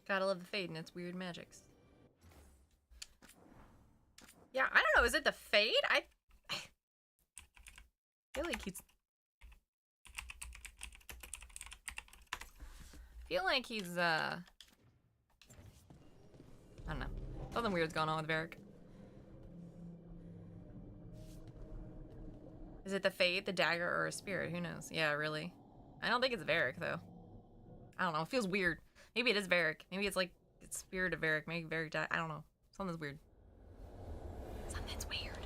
Gotta love the Fade and its weird magics. Yeah, I don't know. Is it the Fade? I feel like he's... I don't know. Something weird's going on with Varric. Is it the Fade, the dagger, or a spirit? Who knows? Yeah, really. I don't think it's Varric, though. I don't know. It feels weird. Maybe it is Varric. Maybe it's like, it's spirit of Varric. Maybe Varric died. I don't know. Something's weird. Something's weird.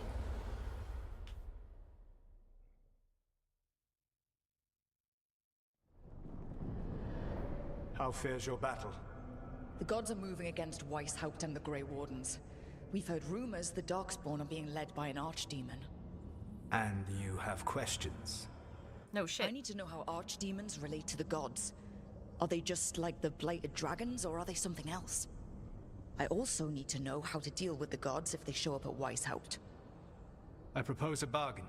How fares your battle? The gods are moving against Weishaupt and the Grey Wardens. We've heard rumors the Darkspawn are being led by an archdemon. And you have questions? No shit. I need to know how archdemons relate to the gods. Are they just like the blighted dragons, or are they something else? I also need to know how to deal with the gods if they show up at Weishaupt. I propose a bargain.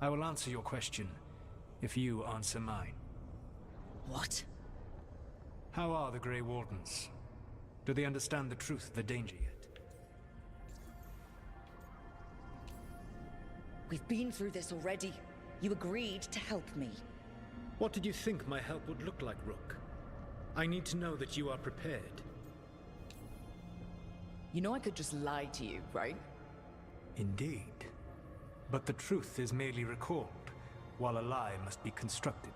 I will answer your question if you answer mine. What? How are the Grey Wardens? Do they understand the truth of the danger yet? We've been through this already. You agreed to help me. What did you think my help would look like, Rook? I need to know that you are prepared. You know I could just lie to you, right? Indeed. But the truth is merely recalled, while a lie must be constructed.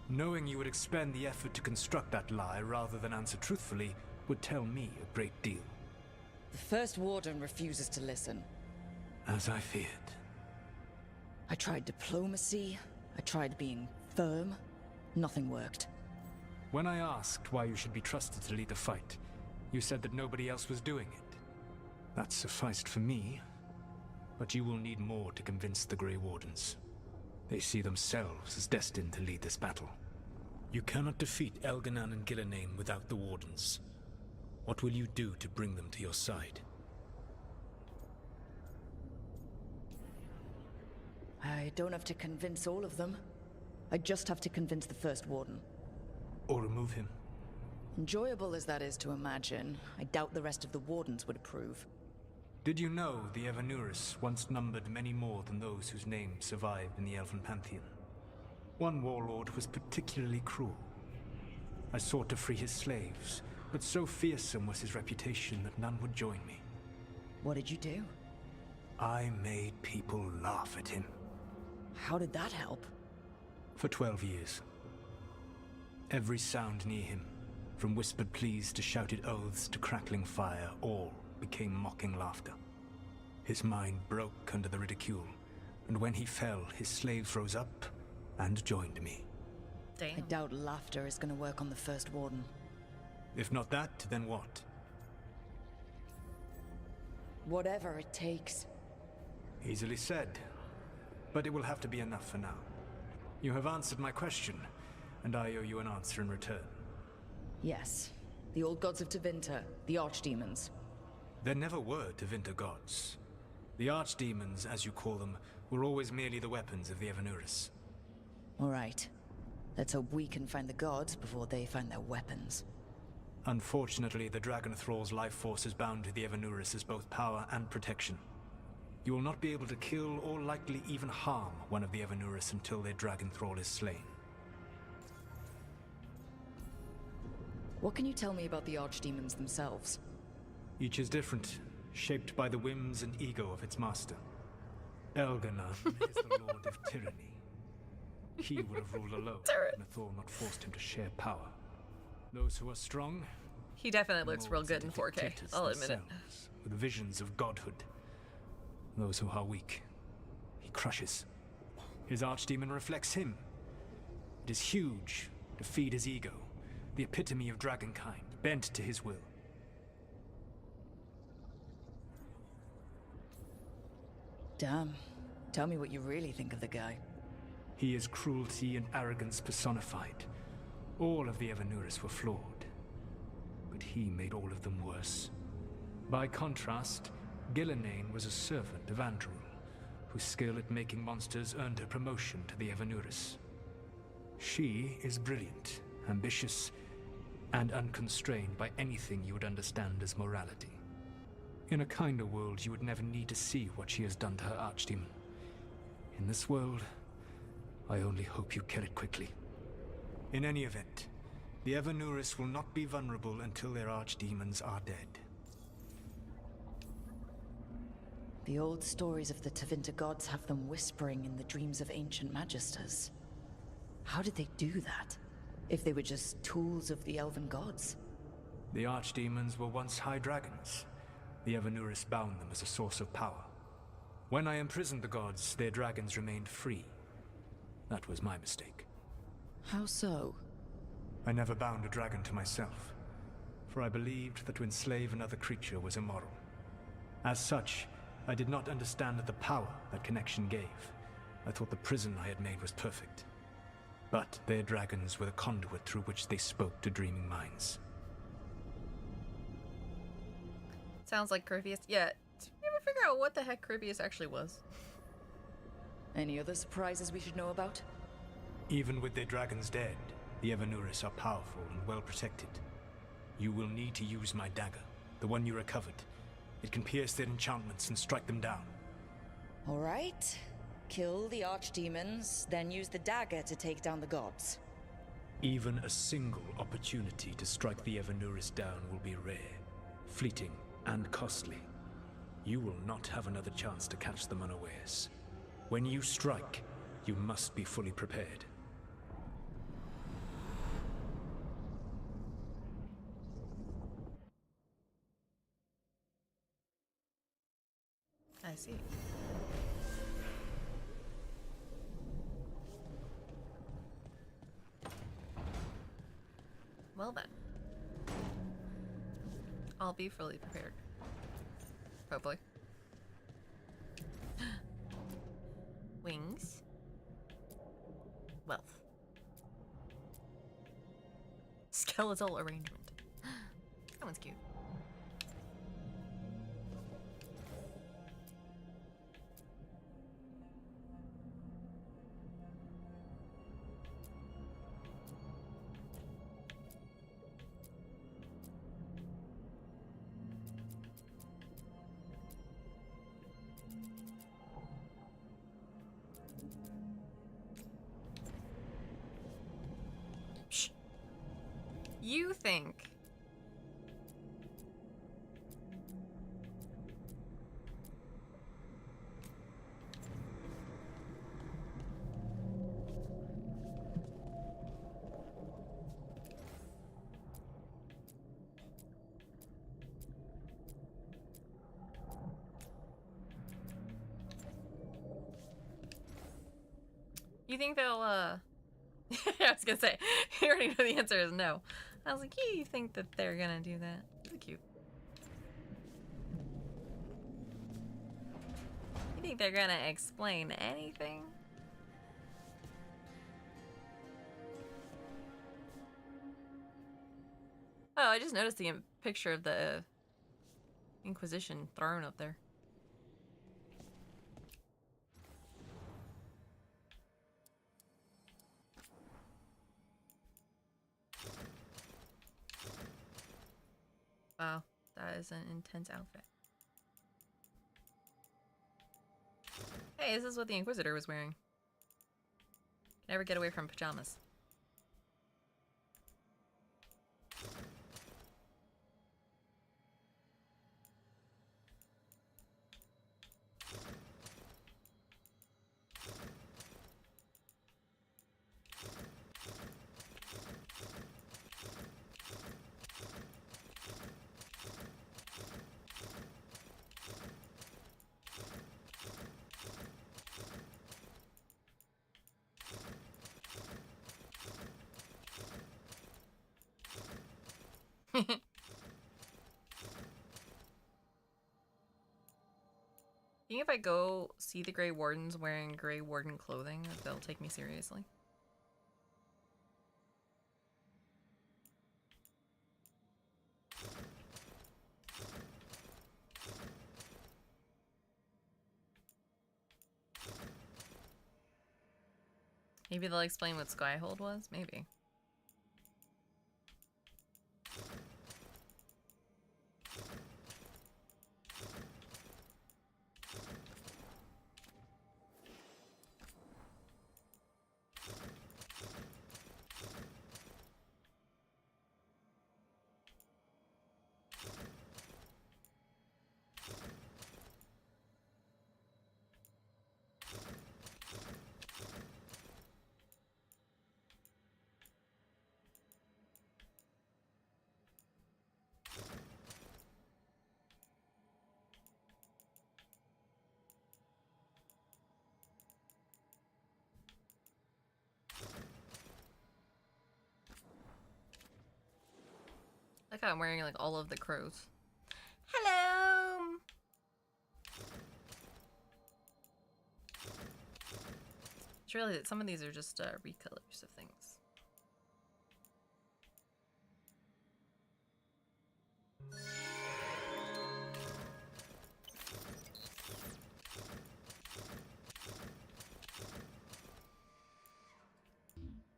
Knowing you would expend the effort to construct that lie rather than answer truthfully would tell me a great deal. The First Warden refuses to listen. As I feared. I tried diplomacy, I tried being firm. Nothing worked. When I asked why you should be trusted to lead the fight, you said that nobody else was doing it. That sufficed for me, but you will need more to convince the Grey Wardens. They see themselves as destined to lead this battle. You cannot defeat Elganan and Gillenane without the Wardens. What will you do to bring them to your side? I don't have to convince all of them. I just have to convince the First Warden. Or remove him. Enjoyable as that is to imagine, I doubt the rest of the Wardens would approve. Did you know the Evanurus once numbered many more than those whose names survive in the Elven Pantheon? One warlord was particularly cruel. I sought to free his slaves, but so fearsome was his reputation that none would join me. What did you do? I made people laugh at him. How did that help? For 12 years. Every sound near him, from whispered pleas to shouted oaths to crackling fire, all became mocking laughter. His mind broke under the ridicule, and when he fell, his slaves rose up and joined me. Damn. I doubt laughter is going to work on the First Warden. If not that, then what? Whatever it takes. Easily said, but it will have to be enough for now. You have answered my question, and I owe you an answer in return. Yes. The old gods of Tevinter, the archdemons. There never were Tevinter gods. The archdemons, as you call them, were always merely the weapons of the Evanurus. All right. Let's hope we can find the gods before they find their weapons. Unfortunately, the Dragon Thrall's life force is bound to the Evanurus as both power and protection. You will not be able to kill or likely even harm one of the Evanurus until their Dragon Thrall is slain. What can you tell me about the archdemons themselves? Each is different, shaped by the whims and ego of its master. Elganan is the Lord of Tyranny. He would have ruled alone had Nathor not forced him to share power. Those who are strong... He definitely looks real good in 4K, I'll admit it. With visions of godhood. Those who are weak, he crushes. His archdemon reflects him. It is huge to feed his ego, the epitome of dragonkind, bent to his will. Damn. Tell me what you really think of the guy. He is cruelty and arrogance personified. All of the Evanurus were flawed, but he made all of them worse. By contrast, Gillenane was a servant of Andrul, whose skill at making monsters earned her promotion to the Evanurus. She is brilliant, ambitious, and unconstrained by anything you would understand as morality. In a kinder world, you would never need to see what she has done to her archdemon. In this world, I only hope you kill it quickly. In any event, the Evanurus will not be vulnerable until their archdemons are dead. The old stories of the Tevinter gods have them whispering in the dreams of ancient magisters. How did they do that? If they were just tools of the elven gods? The archdemons were once high dragons. The Evanurus bound them as a source of power. When I imprisoned the gods, their dragons remained free. That was my mistake. How so? I never bound a dragon to myself, for I believed that to enslave another creature was immoral. As such, I did not understand the power that connection gave. I thought the prison I had made was perfect. But their dragons were the conduit through which they spoke to dreaming minds. Sounds like Caribbeus. Yeah, did you ever figure out what the heck Caribbeus actually was? Any other surprises we should know about? Even with their dragons dead, the Evanuris are powerful and well protected. You will need to use my dagger, the one you recovered. It can pierce their enchantments and strike them down. All right. Kill the archdemons, then use the dagger to take down the gods. Even a single opportunity to strike the Evanuris down will be rare, fleeting, and costly. You will not have another chance to catch them unawares. When you strike, you must be fully prepared. I see. Well then. I'll be fully prepared. Hopefully. Wings. Wealth. Skeletal arrangement. That one's cute. You think they'll I was gonna say, you already know the answer is no. I was like, you think that they're gonna do that? Really cute. You think they're gonna explain anything? Oh, I just noticed the picture of the Inquisition throne up there. Wow, that is an intense outfit. Hey, this is what the Inquisitor was wearing. Can never get away from pajamas. Think if I go see the Grey Wardens wearing Grey Warden clothing, that they'll take me seriously. Maybe they'll explain what Skyhold was? Maybe. Like I'm wearing like all of the crows. Hello. It's really that some of these are just recolors of things.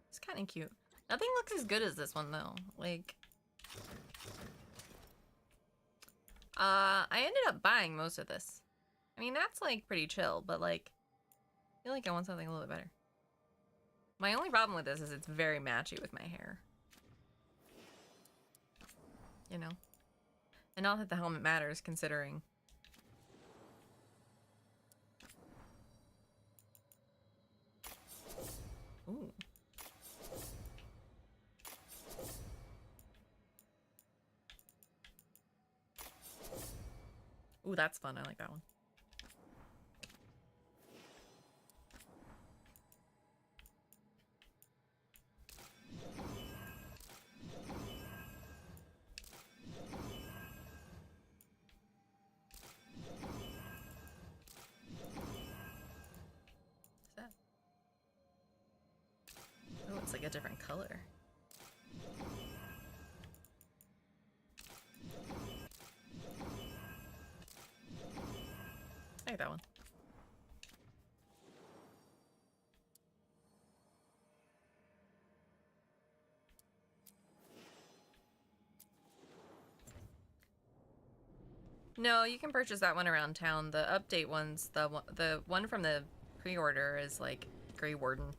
It's kind of cute. Nothing looks as good as this one though. Like, I ended up buying most of this. I mean, that's like pretty chill, but like, I feel like I want something a little bit better. My only problem with this is it's very matchy with my hair. You know? And not that the helmet matters, considering. Ooh. Ooh, that's fun. I like that one. What's that? Oh, it's like a different color. I like that one. No, you can purchase that one around town. The update ones, the one from the pre-order is like Grey Warden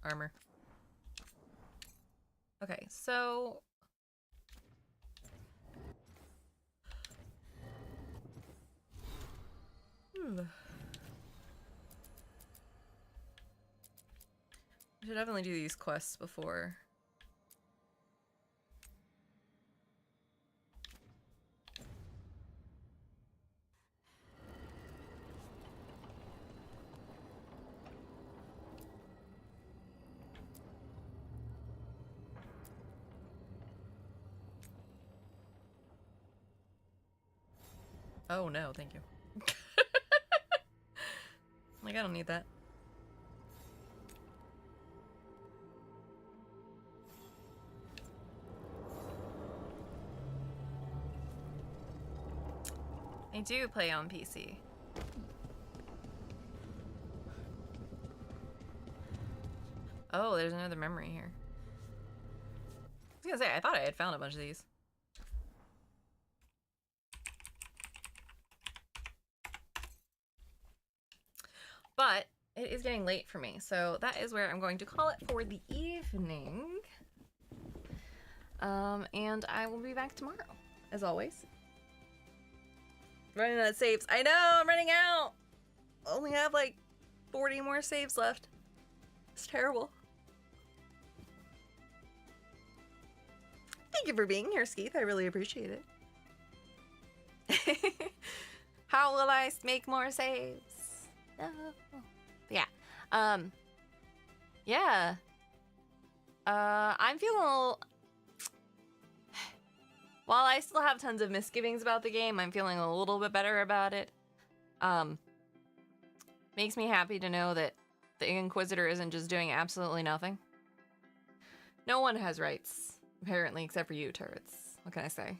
armor. Okay, so I should definitely do these quests before. Oh no, thank you. Like, I don't need that. I do play on PC. Oh, there's another memory here. I was gonna say, I thought I had found a bunch of these. But it is getting late for me, so that is where I'm going to call it for the evening. And I will be back tomorrow, as always. Running out of saves. I know, I'm running out. Only have like 40 more saves left. It's terrible. Thank you for being here, Skeeth. I really appreciate it. How will I make more saves? No. Yeah. Yeah. I'm feeling a little... While I still have tons of misgivings about the game, I'm feeling a little bit better about it. Makes me happy to know that the Inquisitor isn't just doing absolutely nothing. No one has rights, apparently, except for you, turrets. What can I say?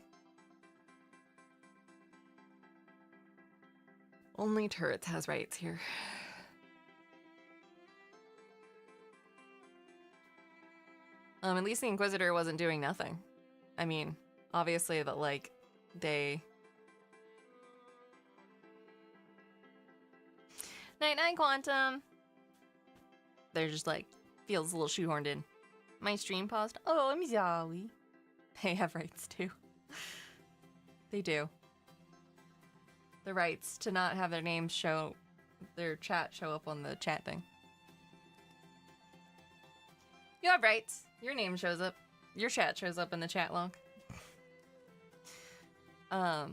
Only turrets has rights here. At least the Inquisitor wasn't doing nothing. I mean, obviously that, like, they... Night-night, Quantum! They're just, like, feels a little shoehorned in. My stream paused. Oh, I'm sorry. They have rights, too. They do. The rights to not have their names show, their chat show up on the chat thing. You have rights. Your name shows up. Your chat shows up in the chat log. Yeah,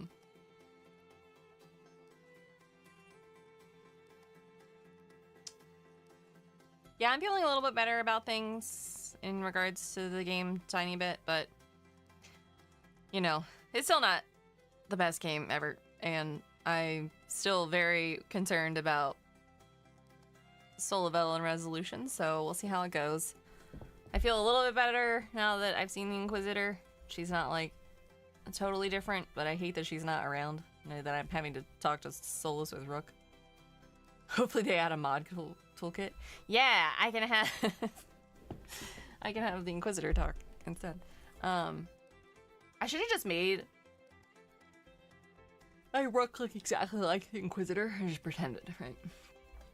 I'm feeling a little bit better about things in regards to the game, tiny bit, but you know, it's still not the best game ever, and I'm still very concerned about soul level and resolution, so we'll see how it goes. I feel a little bit better now that I've seen the Inquisitor. She's not like totally different, but I hate that she's not around. You know, that I'm having to talk to Solus with Rook. Hopefully they add a mod toolkit. Yeah, I can have I can have the Inquisitor talk instead. I should have just made my Rook look exactly like the Inquisitor and just pretended, right?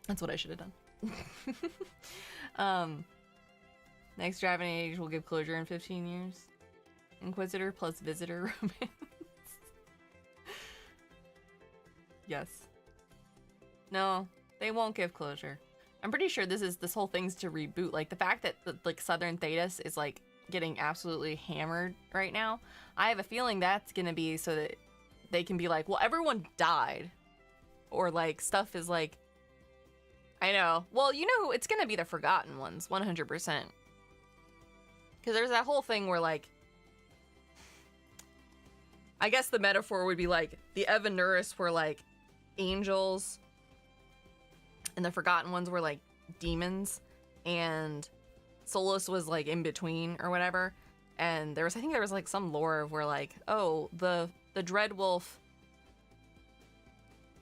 That's what I should have done. Next Dragon Age will give closure in 15 years. Inquisitor plus Visitor romance. Yes. No, they won't give closure. I'm pretty sure this whole thing's to reboot. Like the fact that like Southern Thedas is like getting absolutely hammered right now. I have a feeling that's gonna be so that they can be like, well, everyone died, or like stuff is like, I know. Well, you know, it's gonna be the Forgotten Ones, 100%. Because there's that whole thing where like, I guess the metaphor would be like the Evanuris were like angels and the Forgotten Ones were like demons, and Solus was like in between or whatever. And I think there was like some lore where like, oh, the Dreadwolf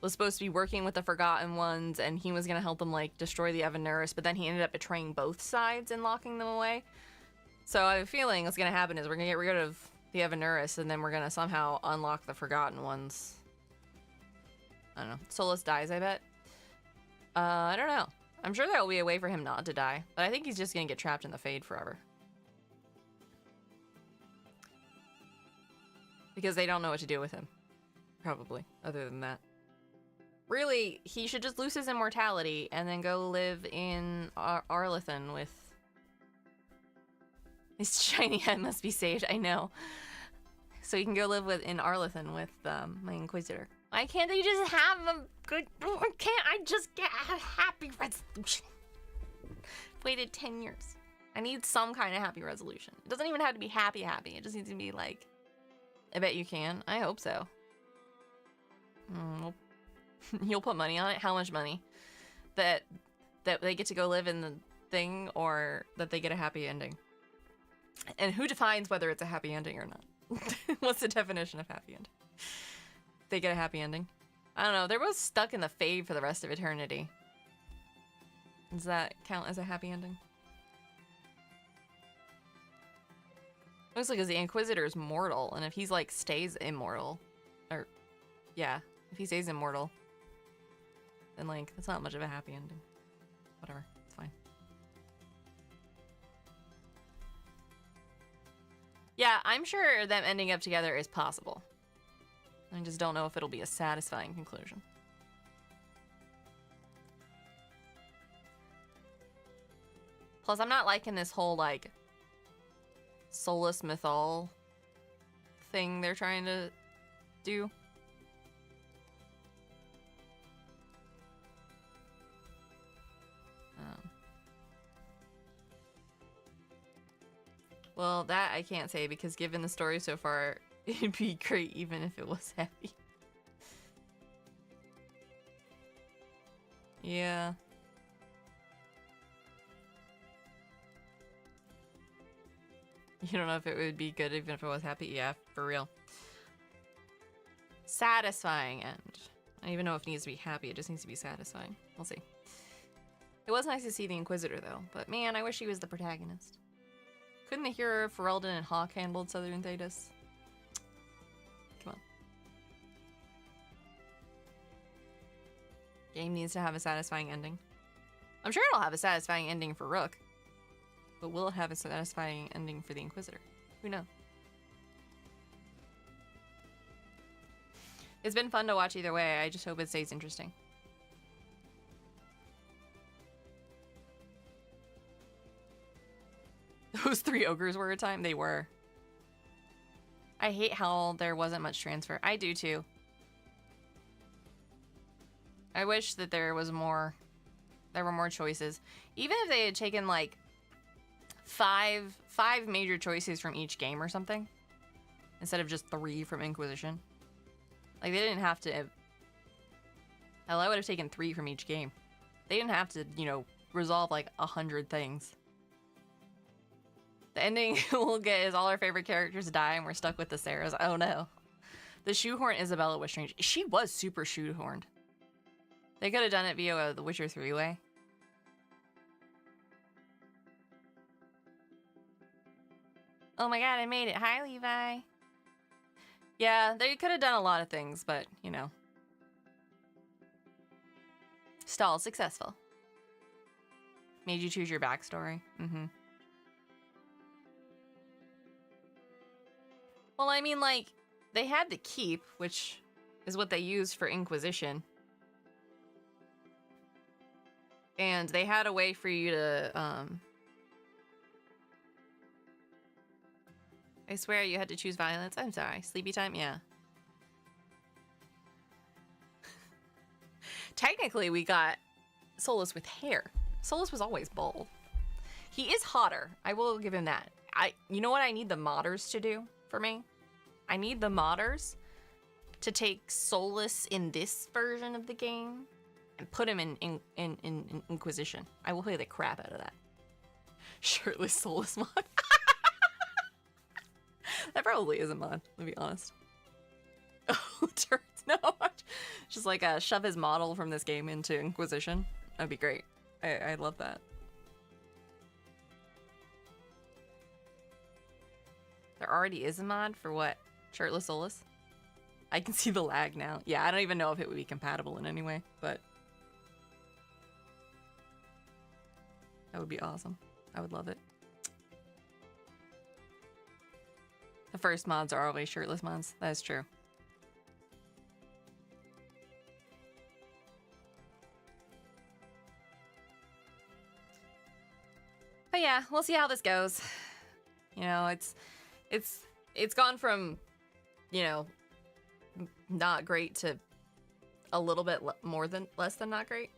was supposed to be working with the Forgotten Ones and he was gonna help them like destroy the Evanuris, but then he ended up betraying both sides and locking them away. So I have a feeling what's gonna happen is we're gonna get rid of the Evanuris and then we're gonna somehow unlock the Forgotten Ones. I don't know. Solus dies, I bet. I don't know. I'm sure there will be a way for him not to die, but I think he's just gonna get trapped in the Fade forever. Because they don't know what to do with him. Probably, other than that. Really, he should just lose his immortality and then go live in Arlathan with... His shiny head must be saved, I know. So he can go live in Arlathan with my Inquisitor. Why can't they just have a good... Why can't I just get a happy resolution? Waited 10 years. I need some kind of happy resolution. It doesn't even have to be happy. It just needs to be like... I bet you can. I hope so. You'll put money on it? How much money? That they get to go live in the thing, or that they get a happy ending? And who defines whether it's a happy ending or not? What's the definition of happy ending? They get a happy ending? I don't know. They're both stuck in the Fade for the rest of eternity. Does that count as a happy ending? Mostly because the Inquisitor is mortal, and if he's like stays immortal, or yeah, if he stays immortal, then like that's not much of a happy ending. Whatever, it's fine. Yeah, I'm sure them ending up together is possible. I just don't know if it'll be a satisfying conclusion. Plus, I'm not liking this whole like Solus Mythal thing they're trying to do. Well, that I can't say, because given the story so far, it'd be great even if it was happy. Yeah. You don't know if it would be good even if it was happy? Yeah, for real. Satisfying end. I don't even know if it needs to be happy, it just needs to be satisfying. We'll see. It was nice to see the Inquisitor though, but man, I wish he was the protagonist. Couldn't the hero of Ferelden and Hawke handled Southern Thedas? Come on. Game needs to have a satisfying ending. I'm sure it'll have a satisfying ending for Rook. But will it have a satisfying ending for the Inquisitor? Who knows? It's been fun to watch either way. I just hope it stays interesting. Those 3 ogres were a time? They were. I hate how there wasn't much transfer. I do too. I wish that there was more. There were more choices. Even if they had taken like five major choices from each game or something. instead of just 3 from Inquisition. Like, they didn't have to... Hell, I would have taken 3 from each game. They didn't have to, you know, resolve like 100 things. The ending we'll get is all our favorite characters die and we're stuck with the Sarahs. Oh no. The shoehorn Isabella was strange. She was super shoehorned. They could have done it via the Witcher 3-way. Oh my god, I made it. Hi, Levi. Yeah, they could have done a lot of things, but, you know. Still successful. Made you choose your backstory. Mm-hmm. Well, I mean, like, they had the keep, which is what they used for Inquisition. And they had a way for you to, I swear you had to choose violence. I'm sorry. Sleepy time? Yeah. Technically, we got Solas with hair. Solas was always bald. He is hotter. I will give him that. You know what I need the modders to do for me? I need the modders to take Solas in this version of the game and put him in Inquisition. I will play the crap out of that. Shirtless Solas mod. That probably is a mod, to be honest. Oh, turns. No. Just like shove his model from this game into Inquisition. That'd be great. I love that. There already is a mod for what? Shirtless Solas? I can see the lag now. Yeah, I don't even know if it would be compatible in any way, but that would be awesome. I would love it. The first mods are always shirtless mods. That is true. But yeah, we'll see how this goes. You know, it's gone from, you know, not great to a little bit less than not great.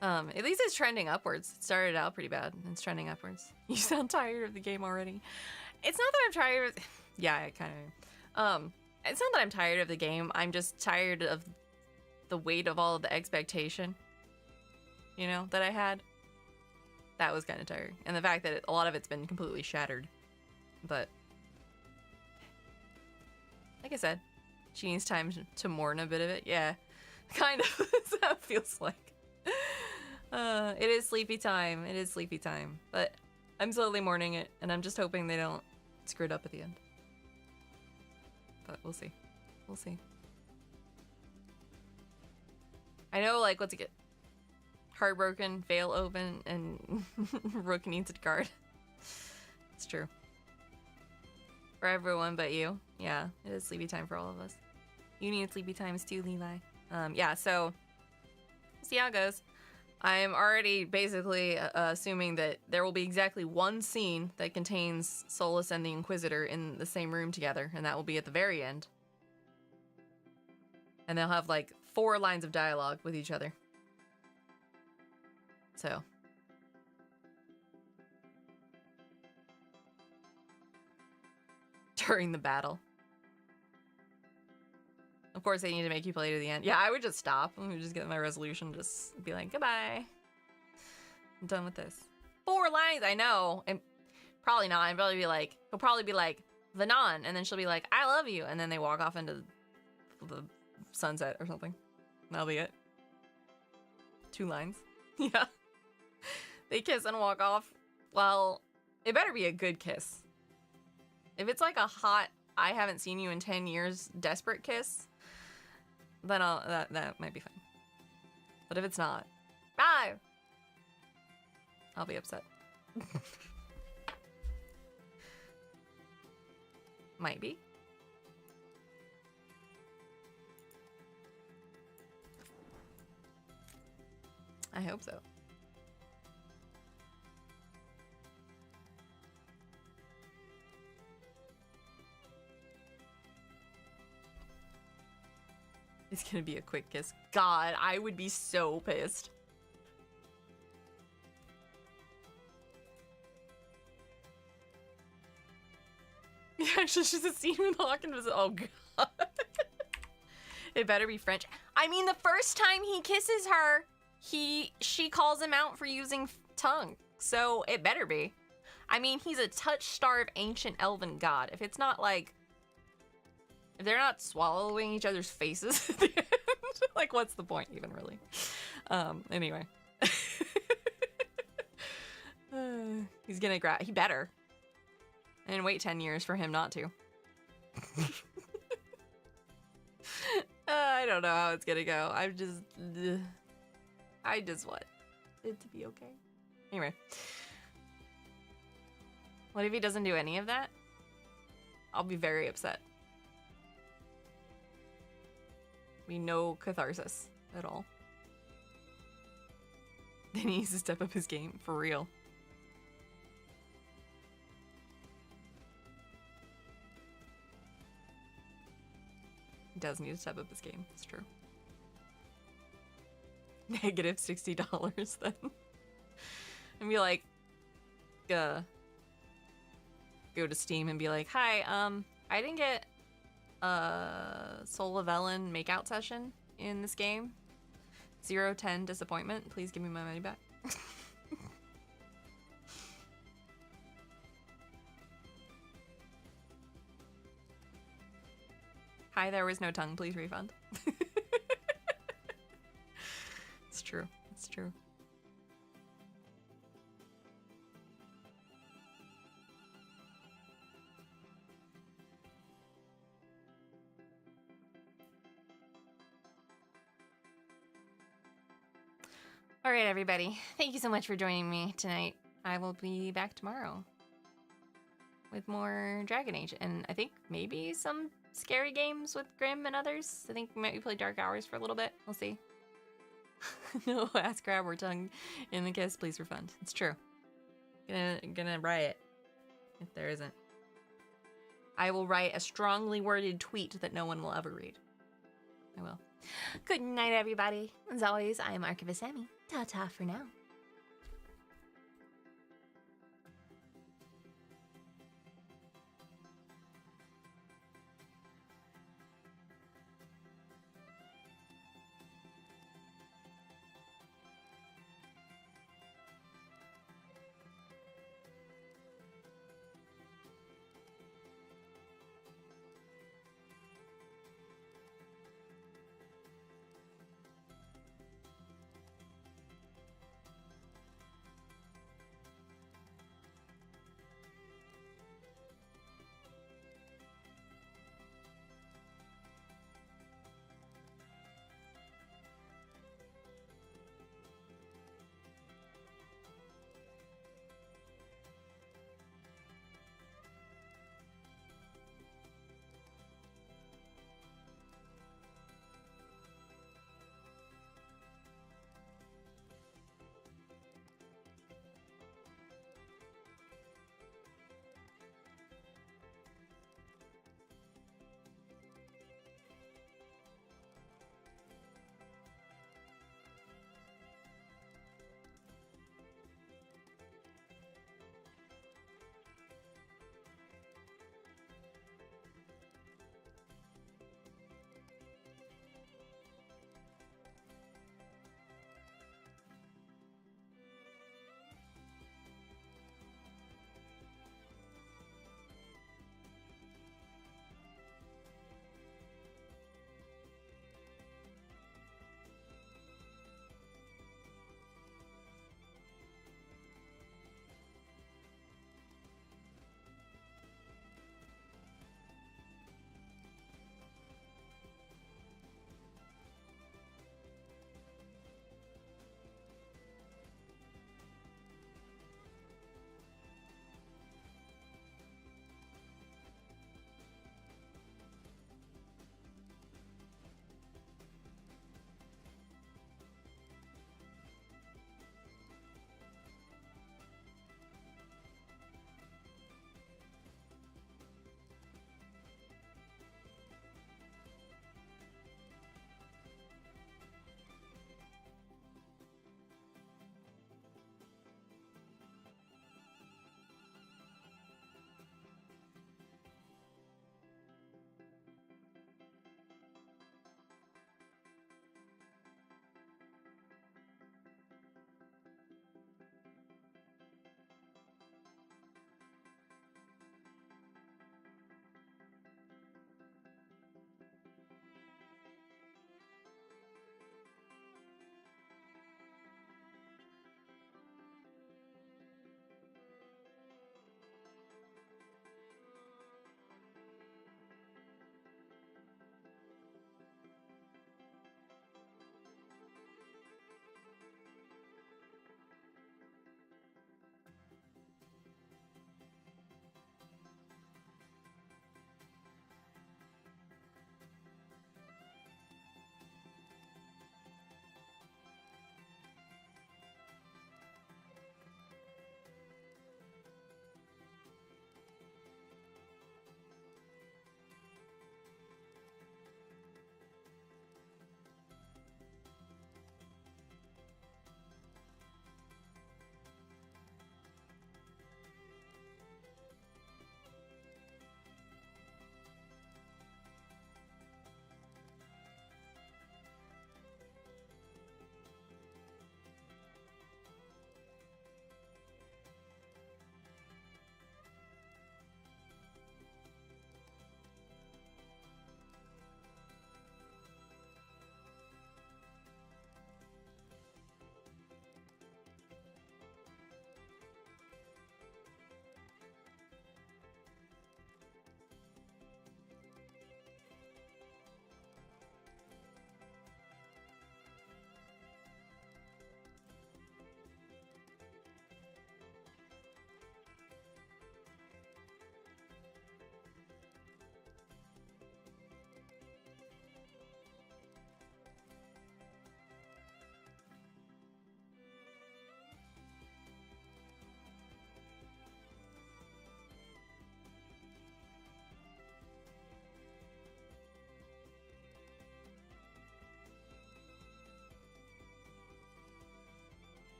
At least it's trending upwards. It started out pretty bad. It's trending upwards. You sound tired of the game already. It's not that I'm tired of... Yeah, I kind of am. It's not that I'm tired of the game. I'm just tired of the weight of all of the expectation, you know, that I had. That was kind of tiring. And the fact that a lot of it's been completely shattered. But, like I said, she needs time to mourn a bit of it. Yeah, kind of. That's how it feels like. It is sleepy time. It is sleepy time. But I'm slowly mourning it, and I'm just hoping they don't screw it up at the end. But we'll see. We'll see. I know, like, what's it get? Heartbroken, veil open, and Rook needs a guard. It's true. For everyone but you. Yeah, it is sleepy time for all of us. You need sleepy times too, Levi. Yeah, so we'll see how it goes. I'm already basically assuming that there will be exactly one scene that contains Solas and the Inquisitor in the same room together, and that will be at the very end. And they'll have like 4 lines of dialogue with each other. So. During the battle. Of course, they need to make you play to the end. Yeah, I would just stop. I would just get my resolution, just be like, goodbye. I'm done with this. 4 lines, I know. And probably not. I'd probably be like, he'll probably be like, Vanan, and then she'll be like, I love you. And then they walk off into the sunset or something. That'll be it. 2 lines. Yeah. They kiss and walk off. Well, it better be a good kiss. If it's like a hot, I haven't seen you in 10 years desperate kiss, then that might be fine. But if it's not, bye! I'll be upset. Might be. I hope so. It's gonna be a quick kiss. God, I would be so pissed. Actually, she's a scene with Hawkins. Oh god. It better be French. I mean, the first time he kisses her, she calls him out for using tongue. So it better be. I mean, he's a touch-starved ancient elven god. If it's not like, if they're not swallowing each other's faces at the end, like, what's the point even, really? Anyway. He's gonna grab, he better. And wait 10 years for him not to. I don't know how it's gonna go. I just want it to be okay. Anyway. What if he doesn't do any of that? I'll be very upset. Be no catharsis at all. Then he needs to step up his game, for real. He does need to step up his game, it's true. Negative $60 then. And be like, go to Steam and be like, hi, I didn't get Soul of Ellen makeout session in this game. 0-10 disappointment. Please give me my money back. Hi, there was no tongue. Please refund. It's true. It's true. All right, everybody. Thank you so much for joining me tonight. I will be back tomorrow with more Dragon Age, and I think maybe some scary games with Grim and others. I think maybe play Dark Hours for a little bit. We'll see. No ass grab or tongue in the kiss. Please refund. It's true. Gonna riot if there isn't. I will write a strongly worded tweet that no one will ever read. I will. Good night, everybody. As always, I am Archivist Sammy. Ta-ta for now.